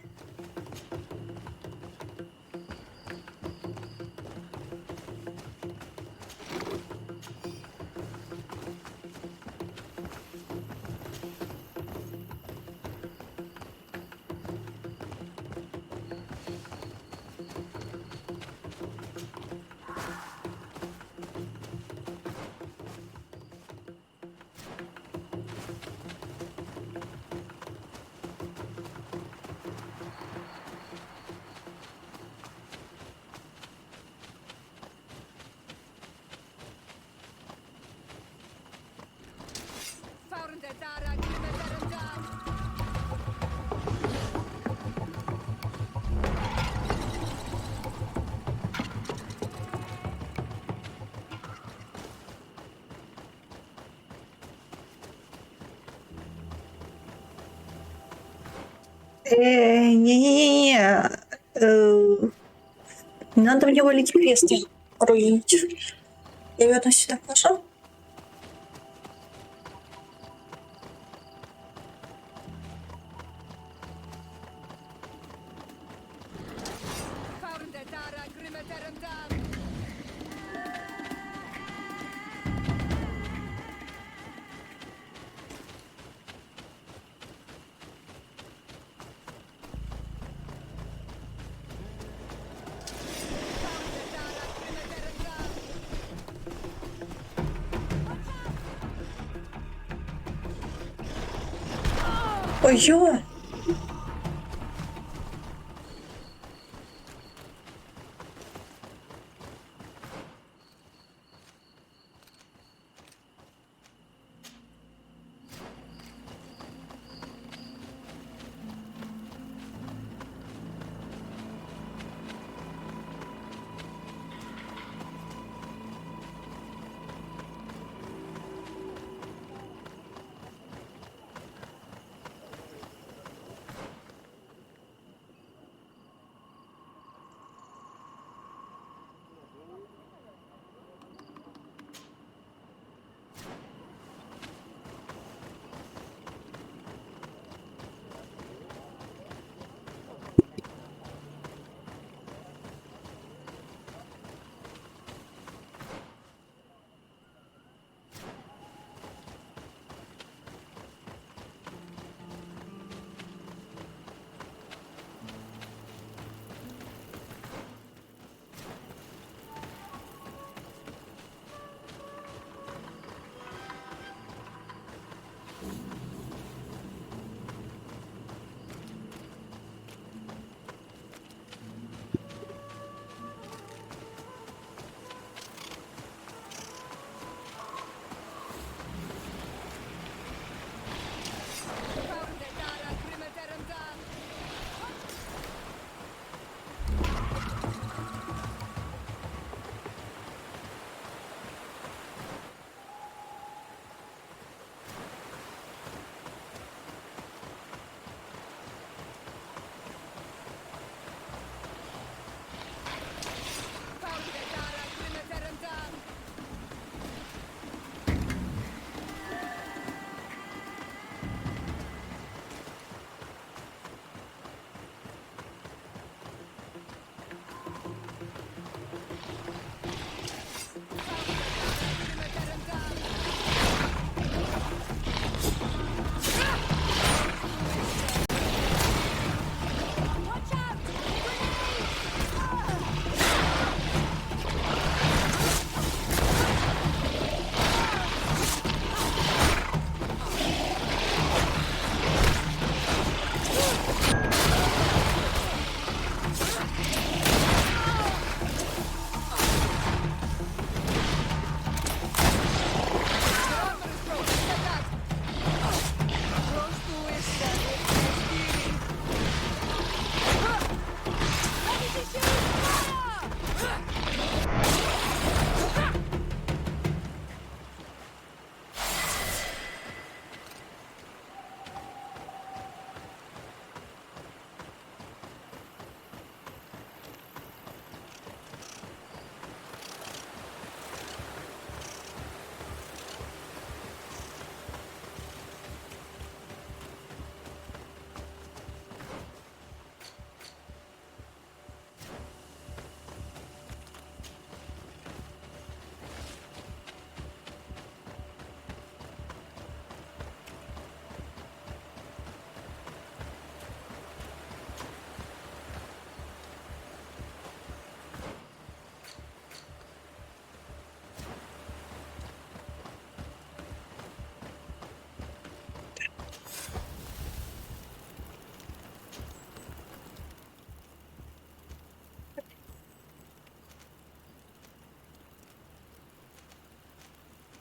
Не-не-не. Не надо мне валить крест руинить. Я вернусь сюда, хорошо? Ой-ё!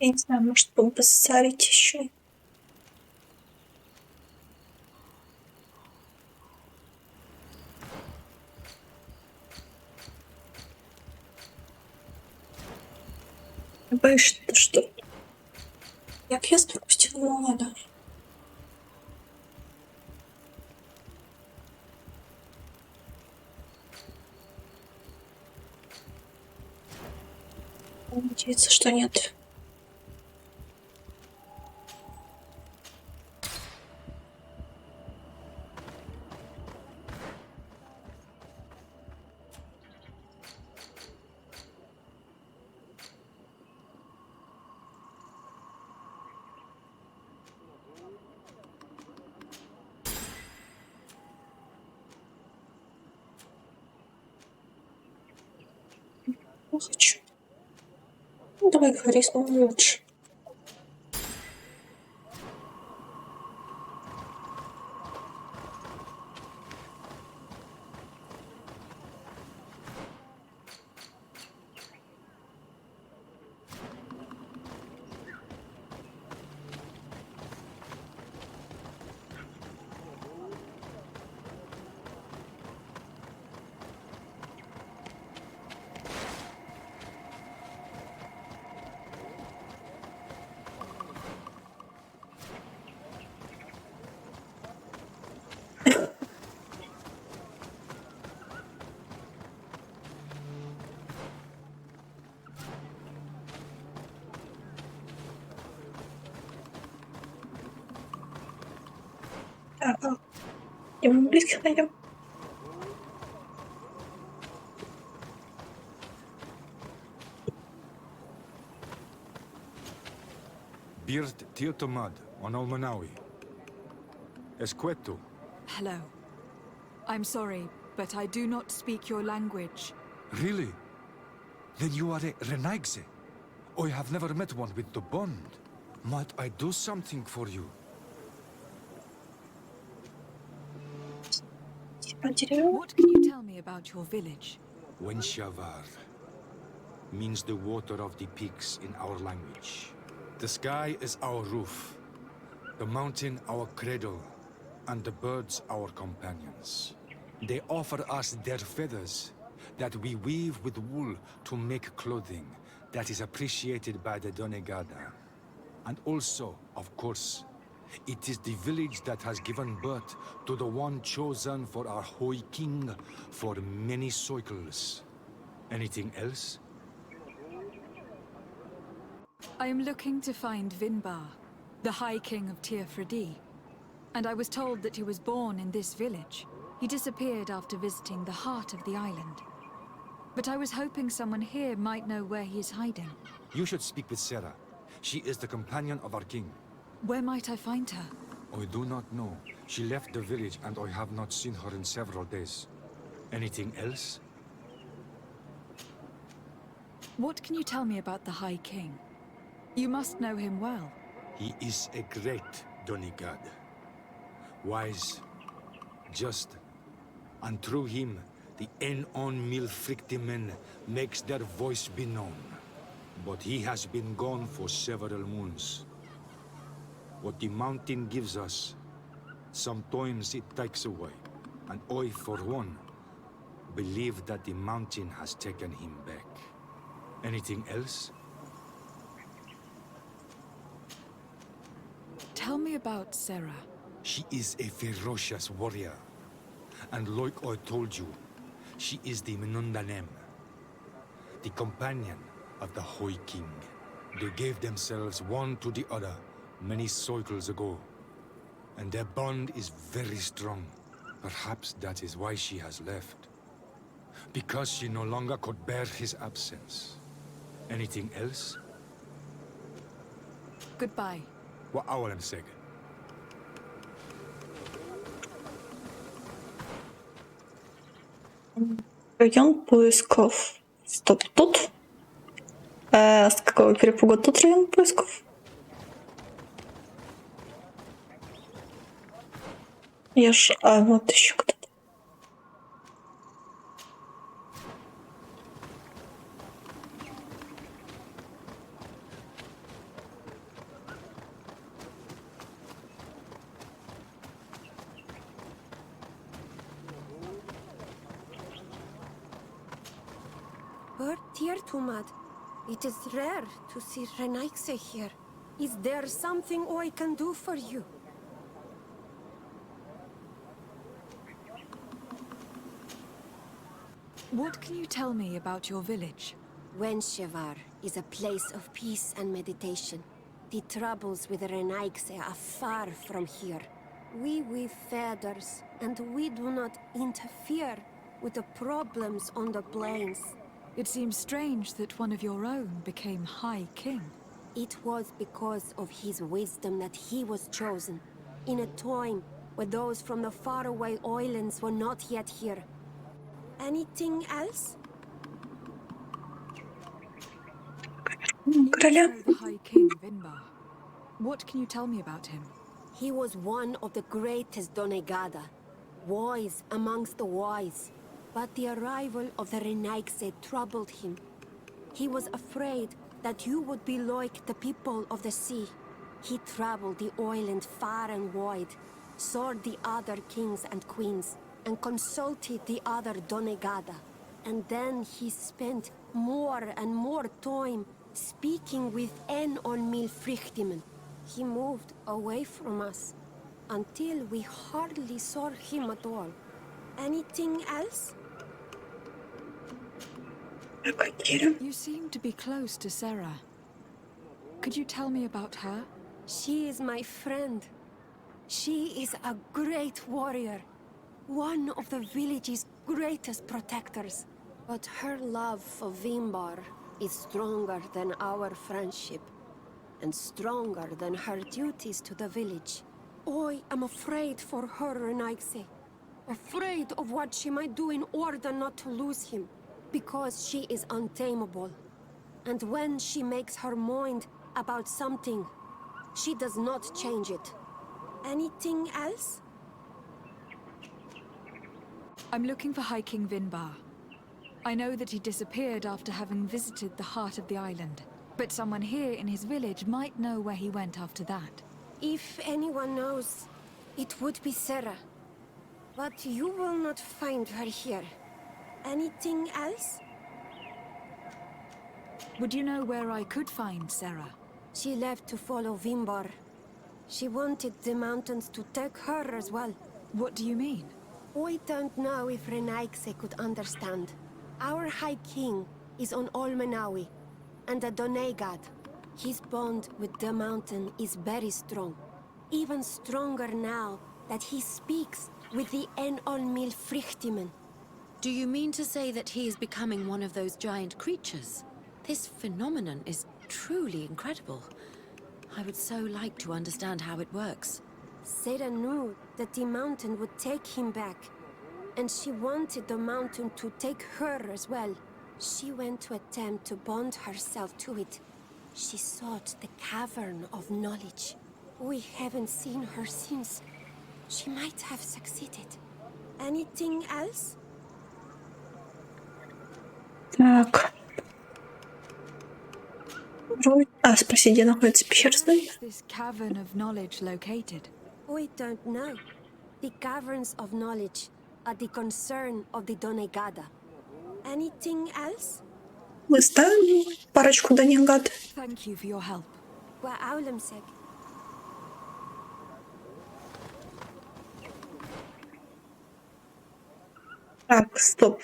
Я не знаю, может, побазарить еще. Боюсь, что... Як я спустила, ну ладно. Надеяться, что нет. Не хочу. Ну, давай харизму лучше. Ага. И мы близких найдем. Birt Tiotomad on Almanawi. Esqueto. Hello. I'm sorry, but I do not speak your language. Really? Then you are a Renaigse? I have never met one with the bond. Might I do something for you? What can you tell me about your village? Wenshavar means the water of the peaks in our language. The sky is our roof, the mountain our cradle, and the birds our companions. They offer us their feathers that we weave with wool to make clothing that is appreciated by the Donegada. And also, of course, it is the village that has given birth to the one chosen for our Hoi King for many cycles. Anything else? I am looking to find Vinbar, the High King of Teofradi. And I was told that he was born in this village. He disappeared after visiting the heart of the island. But I was hoping someone here might know where he is hiding. You should speak with Sarah. She is the companion of our king. Where might I find her? I do not know. She left the village and I have not seen her in several days. Anything else? What can you tell me about the High King? You must know him well. He is a great Donegad. Wise, just, and through him, the Enon Milfrictimen makes their voice be known. But he has been gone for several moons. What the mountain gives us, sometimes it takes away. And I, for one, believe that the mountain has taken him back. Anything else? Tell me about Sarah. She is a ferocious warrior. And like I told you, she is the Menundanem, the companion of the Hoi King. They gave themselves one to the other many cycles ago. And their bond is very strong. Perhaps that is why she has left. Because she no longer could bear his absence. Anything else? Goodbye. What I say? Район поисков. Стоп, тут? С какого перепуга тут район поисков? Я ж... вот еще кто-то. here, Tumad. It is rare to see Renaigse here. Is there something I can do for you? What can you tell me about your village? Wenshevar is a place of peace and meditation. The troubles with Renaigse are far from here. We weave feathers, and we do not interfere with the problems on the plains. It seems strange that one of your own became High King. It was because of his wisdom that he was chosen, in a time where those from the faraway islands were not yet here. Anything else? You know the High King, Vinbar. What can you tell me about him? He was one of the greatest Donegada, wise amongst the wise. But the arrival of the Renaigse troubled him. He was afraid that you would be like the people of the sea. He traveled the island far and wide, saw the other kings and queens, and consulted the other Donegada. And then he spent more and more time speaking with En on Milfrichtimen. He moved away from us, until we hardly saw him at all. Anything else? You seem to be close to Sarah. Could you tell me about her? She is my friend. She is a great warrior, one of the village's greatest protectors. But her love for Vimbar is stronger than our friendship, and stronger than her duties to the village. I am afraid for her, Renaigse. Afraid of what she might do in order not to lose him. Because she is untamable. And when she makes her mind about something, she does not change it. Anything else? I'm looking for High King Vinbar. I know that he disappeared after having visited the heart of the island. But someone here in his village might know where he went after that. If anyone knows, it would be Sarah. But you will not find her here. Anything else? Would you know where I could find Sarah? She left to follow Vimbar. She wanted the mountains to take her as well. What do you mean? I don't know if Renaigse could understand. Our High King is on Olmenawi, and a Donegad. His bond with the mountain is very strong. Even stronger now that he speaks with the En-Olmil Frichtimen. Do you mean to say that he is becoming one of those giant creatures? This phenomenon is truly incredible. I would so like to understand how it works. Sarah knew that the mountain would take him back, and she wanted the mountain to take her as well. She went to attempt to bond herself to it. She sought the cavern of knowledge. We haven't seen her since. She might have succeeded. Anything else? Так. Спроси, где находится пещера Where is this cavern of knowledge located? We don't know. The caverns of knowledge are the concern of the Donegada. Anything else? Мы ставим парочку Донегад. Thank you for your help. Wa'aulamsek. Так, стоп.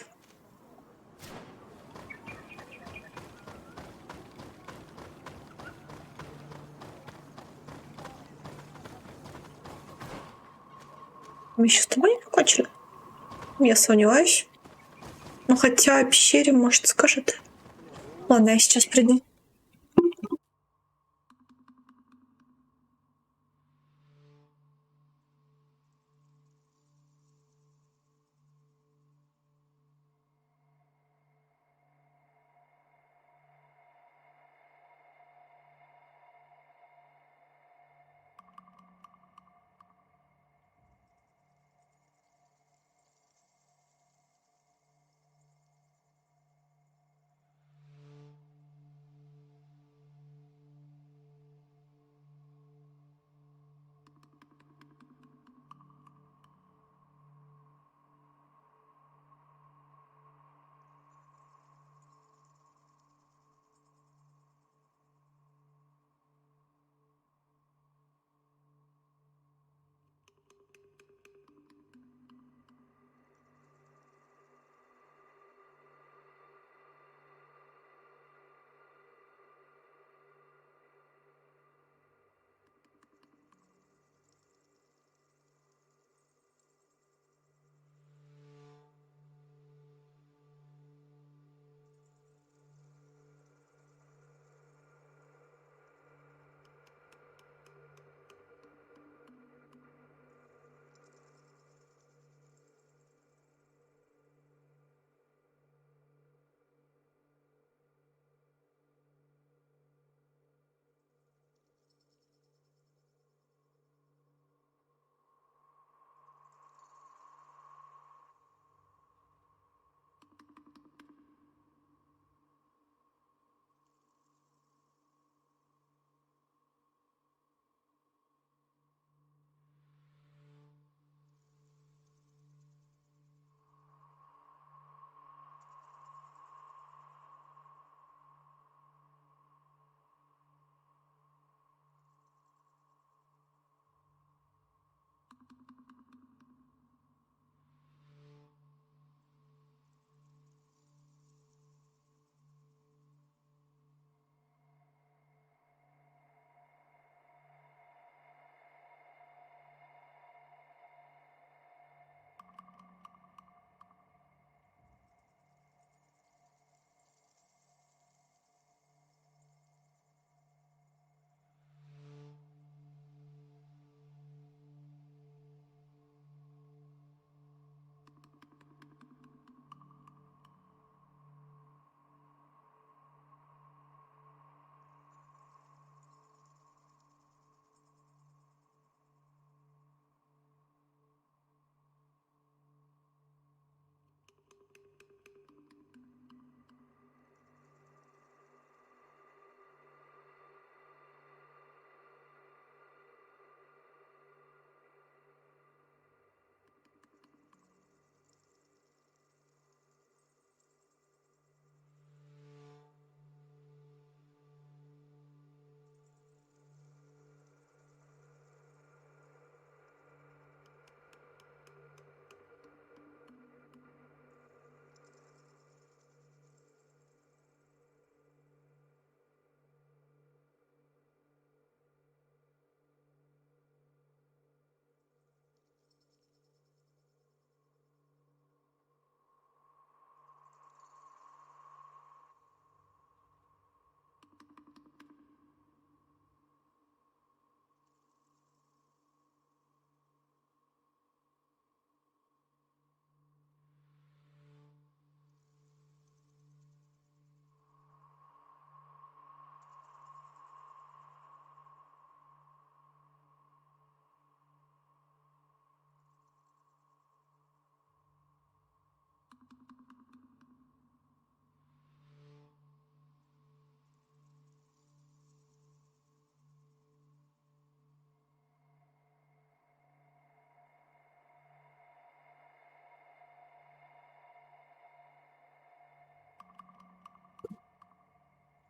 Мы еще с тобой не закончили? Я сомневаюсь. Ну, хотя о пещере, может, скажет. Ладно, я сейчас приду.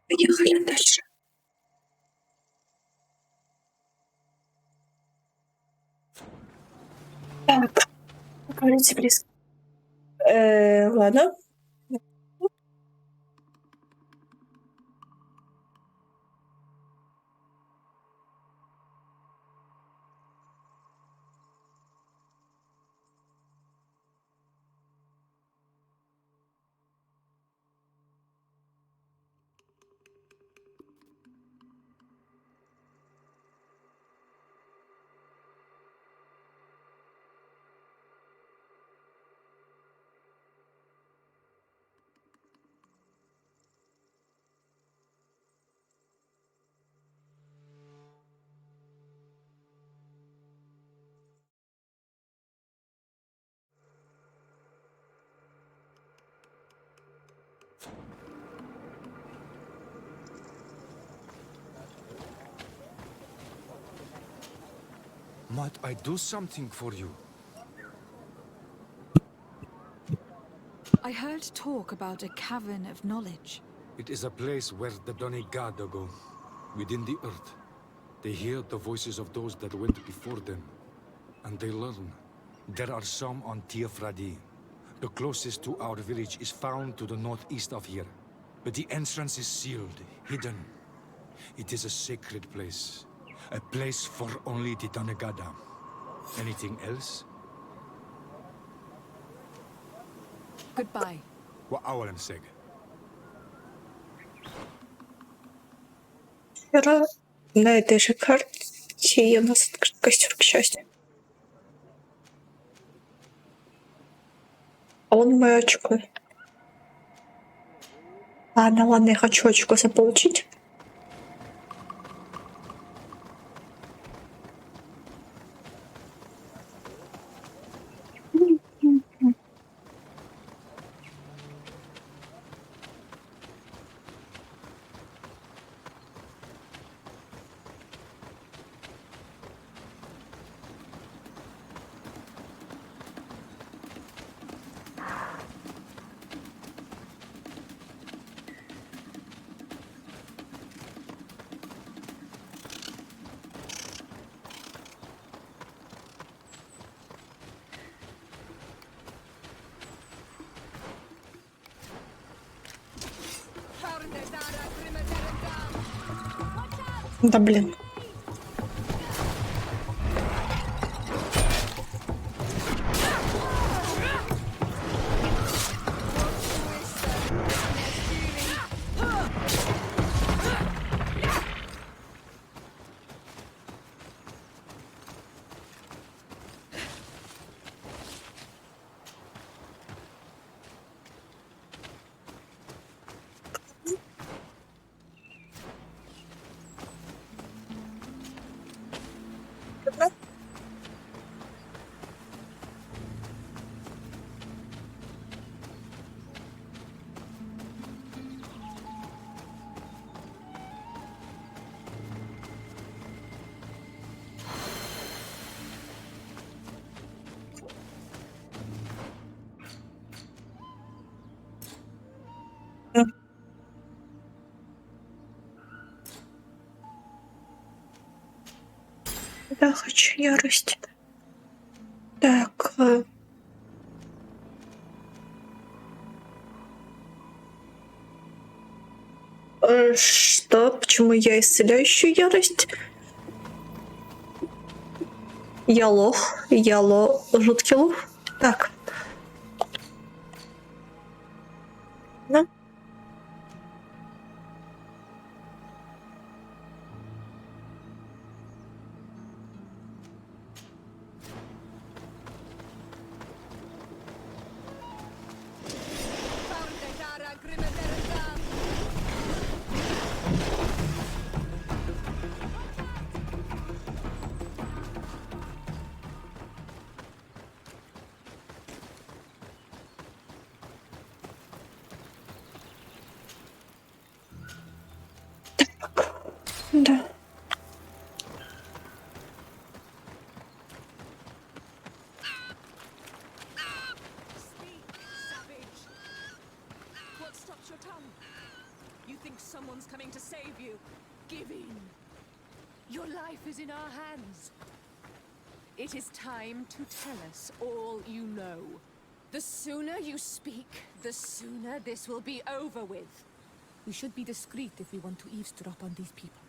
Поехали дальше. Так, кажется, близко. Ладно. Might I do something for you? I heard talk about a cavern of knowledge. It is a place where the Donegada go, within the earth. They hear the voices of those that went before them, and they learn. There are some on Tiafradi. The closest to our village is found to the northeast of here. But the entrance is sealed, hidden. It is a sacred place. A place for only the Donegada. Anything else? Goodbye. Wa'awalan seg. Вчера на этой же карте у нас открыт костер, к счастью. А он мое очко. Ладно, ладно, я хочу очко заполучить. Да блин. Да, хочу ярость. Так. Что? Почему я исцеляющую ярость? Я лох. Жуткий лох. Так. Да. Да. What stops your tongue? You think someone's coming save you. Give in. Your life is in our hands. It is time to tell us all you know. The sooner you speak, the sooner this will be over with. We should be discreet if we want to eavesdrop on these people.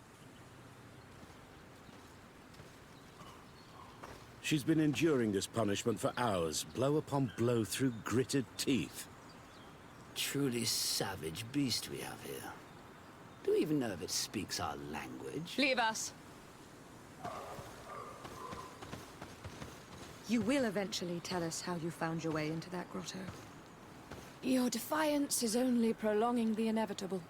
She's been enduring this punishment for hours, blow upon blow through gritted teeth. Truly savage beast we have here. Do we even know if it speaks our language? Leave us. You will eventually tell us how you found your way into that grotto. Your defiance is only prolonging the inevitable.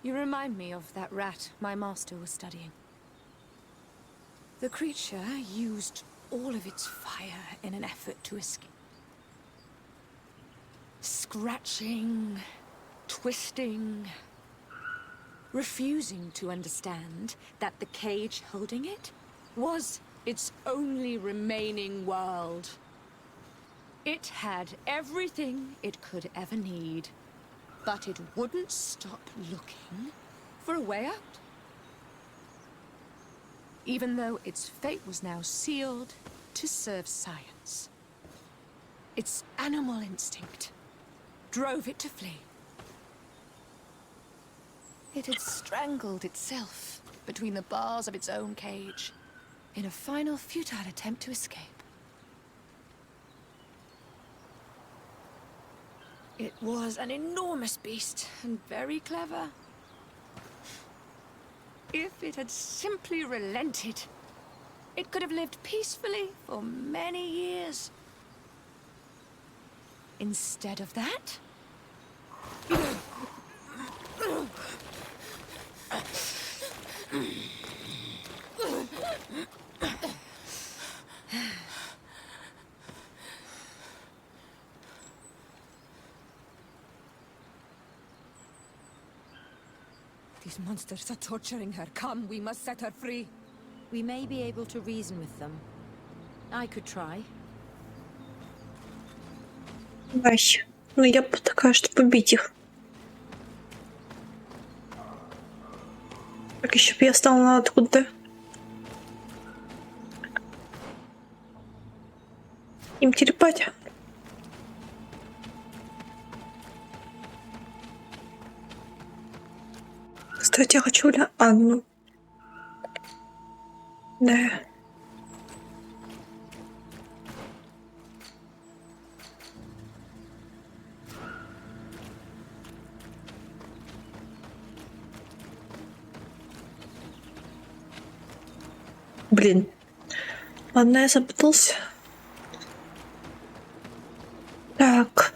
You remind me of that rat my master was studying. The creature used all of its fire in an effort to escape. Scratching, twisting, refusing to understand that the cage holding it was its only remaining world. It had everything it could ever need, but it wouldn't stop looking for a way out. Even though its fate was now sealed to serve science. Its animal instinct drove it to flee. It had strangled itself between the bars of its own cage in a final futile attempt to escape. It was an enormous beast and very clever. If it had simply relented, it could have lived peacefully for many years. Instead of that, these monsters are torturing her. Come, we must set her free. We may be able to reason with them. I could try. Вась, ну я бы такая, чтобы убить их. Так еще бы я стала откуда им терпать. Кстати, я хочу Анну. Да. Блин. Ладно, я запутался. Так.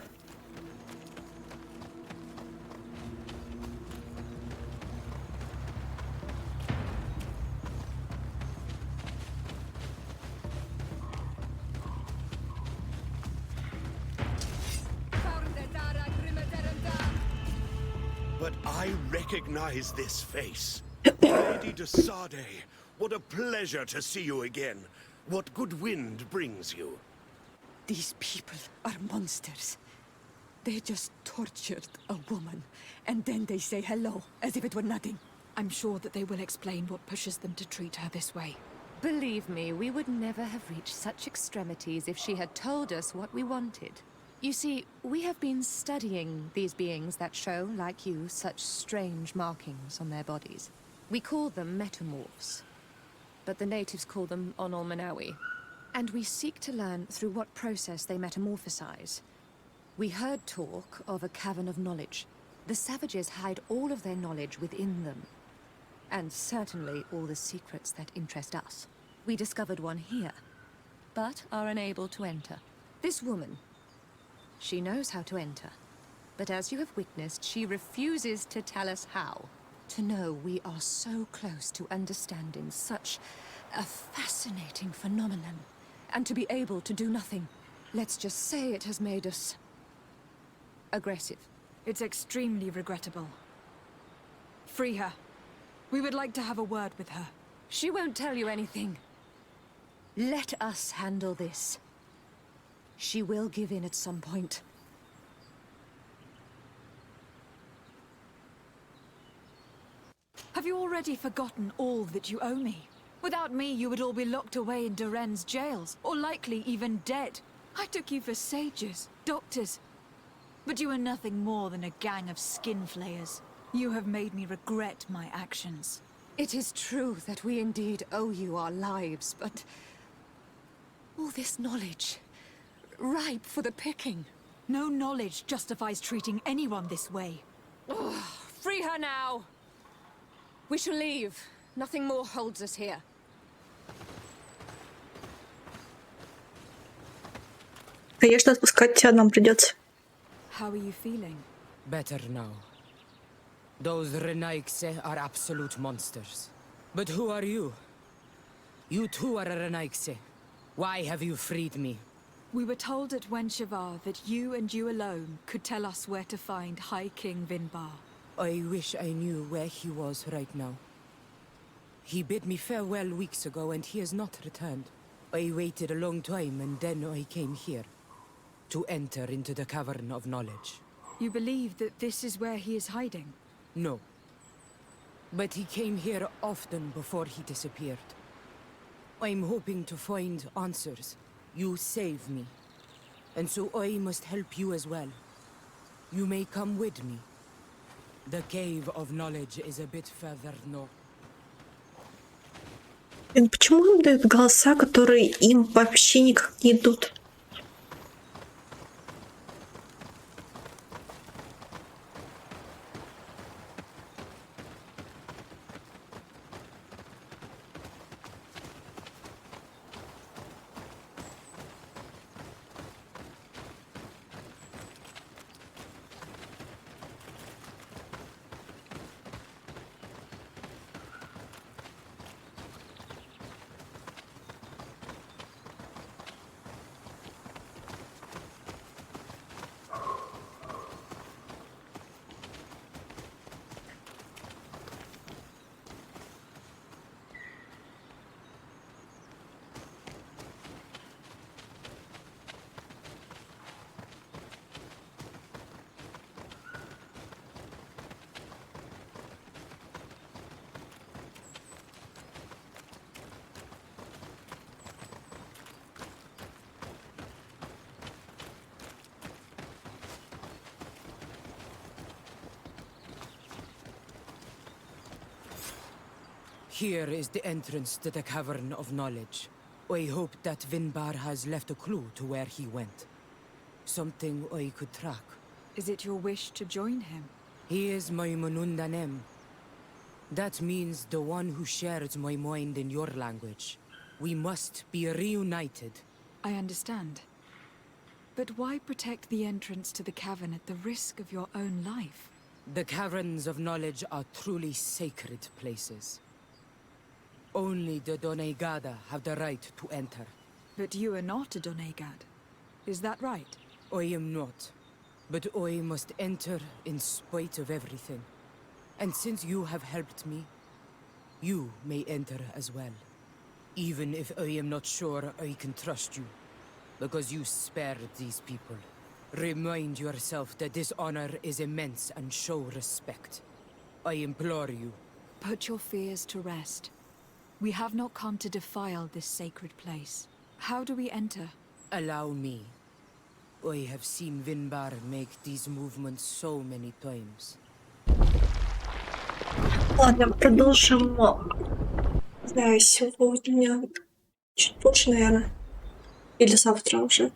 But I recognize this face. Lady de Sade, what a pleasure to see you again. What good wind brings you? These people are monsters. They just tortured a woman, and then they say hello, as if it were nothing. I'm sure that they will explain what pushes them to treat her this way. Believe me, we would never have reached such extremities if she had told us what we wanted. You see, we have been studying these beings that show, like you, such strange markings on their bodies. We call them metamorphs, but the natives call them Onol Manawi. And we seek to learn through what process they metamorphosize. We heard talk of a cavern of knowledge. The savages hide all of their knowledge within them. And certainly all the secrets that interest us. We discovered one here, but are unable to enter. This woman, she knows how to enter. But as you have witnessed, she refuses to tell us how. To know we are so close to understanding such a fascinating phenomenon, and to be able to do nothing. Let's just say it has made us aggressive. It's extremely regrettable. Free her. We would like to have a word with her. She won't tell you anything. Let us handle this. She will give in at some point. Have you already forgotten all that you owe me? Without me, you would all be locked away in Duren's jails, or likely even dead. I took you for sages, doctors, but you are nothing more than a gang of skin flayers. You have made me regret my actions. It is true that we indeed owe you our lives, but all this knowledge, ripe for the picking. No knowledge justifies treating anyone this way. Ugh, free her now! We shall leave. Nothing more holds us here. Конечно, отпускать тебя нам придется. How are you feeling? Better now. Those Renaigse are absolute monsters. But who are you? You too are a Renaigse. Why have you freed me? We were told at Wenshavar that you and you alone could tell us where to find High King Vinbar. I wish I knew where he was right now. He bid me farewell weeks ago and he has not returned. I waited a long time and then I came here. To enter into the Cavern of Knowledge. You believe that this is where he is hiding? No. But he came here often before he disappeared. I'm hoping to find answers. You saved me. And so I must help you as well. You may come with me. The Cave of Knowledge is a bit further north. Почему им дают голоса, которые им вообще никак не идут? Here is the entrance to the Cavern of Knowledge. I hope that Vinbar has left a clue to where he went. Something I could track. Is it your wish to join him? He is my Munundanem. That means the one who shares my mind in your language. We must be reunited. I understand. But why protect the entrance to the cavern at the risk of your own life? The Caverns of Knowledge are truly sacred places. Only the Doneigada have the right to enter. But you are not a Doneigad. Is that right? I am not. But I must enter in spite of everything. And since you have helped me, you may enter as well. Even if I am not sure I can trust you. Because you spared these people. Remind yourself that this honor is immense and show respect. I implore you. Put your fears to rest. We have not come to defile this sacred place. How do we enter? Allow me. I have seen Vinbar make these movements so many times. Ладно, продолжим. Не знаю, сегодня чуть позже, наверное. Или завтра уже.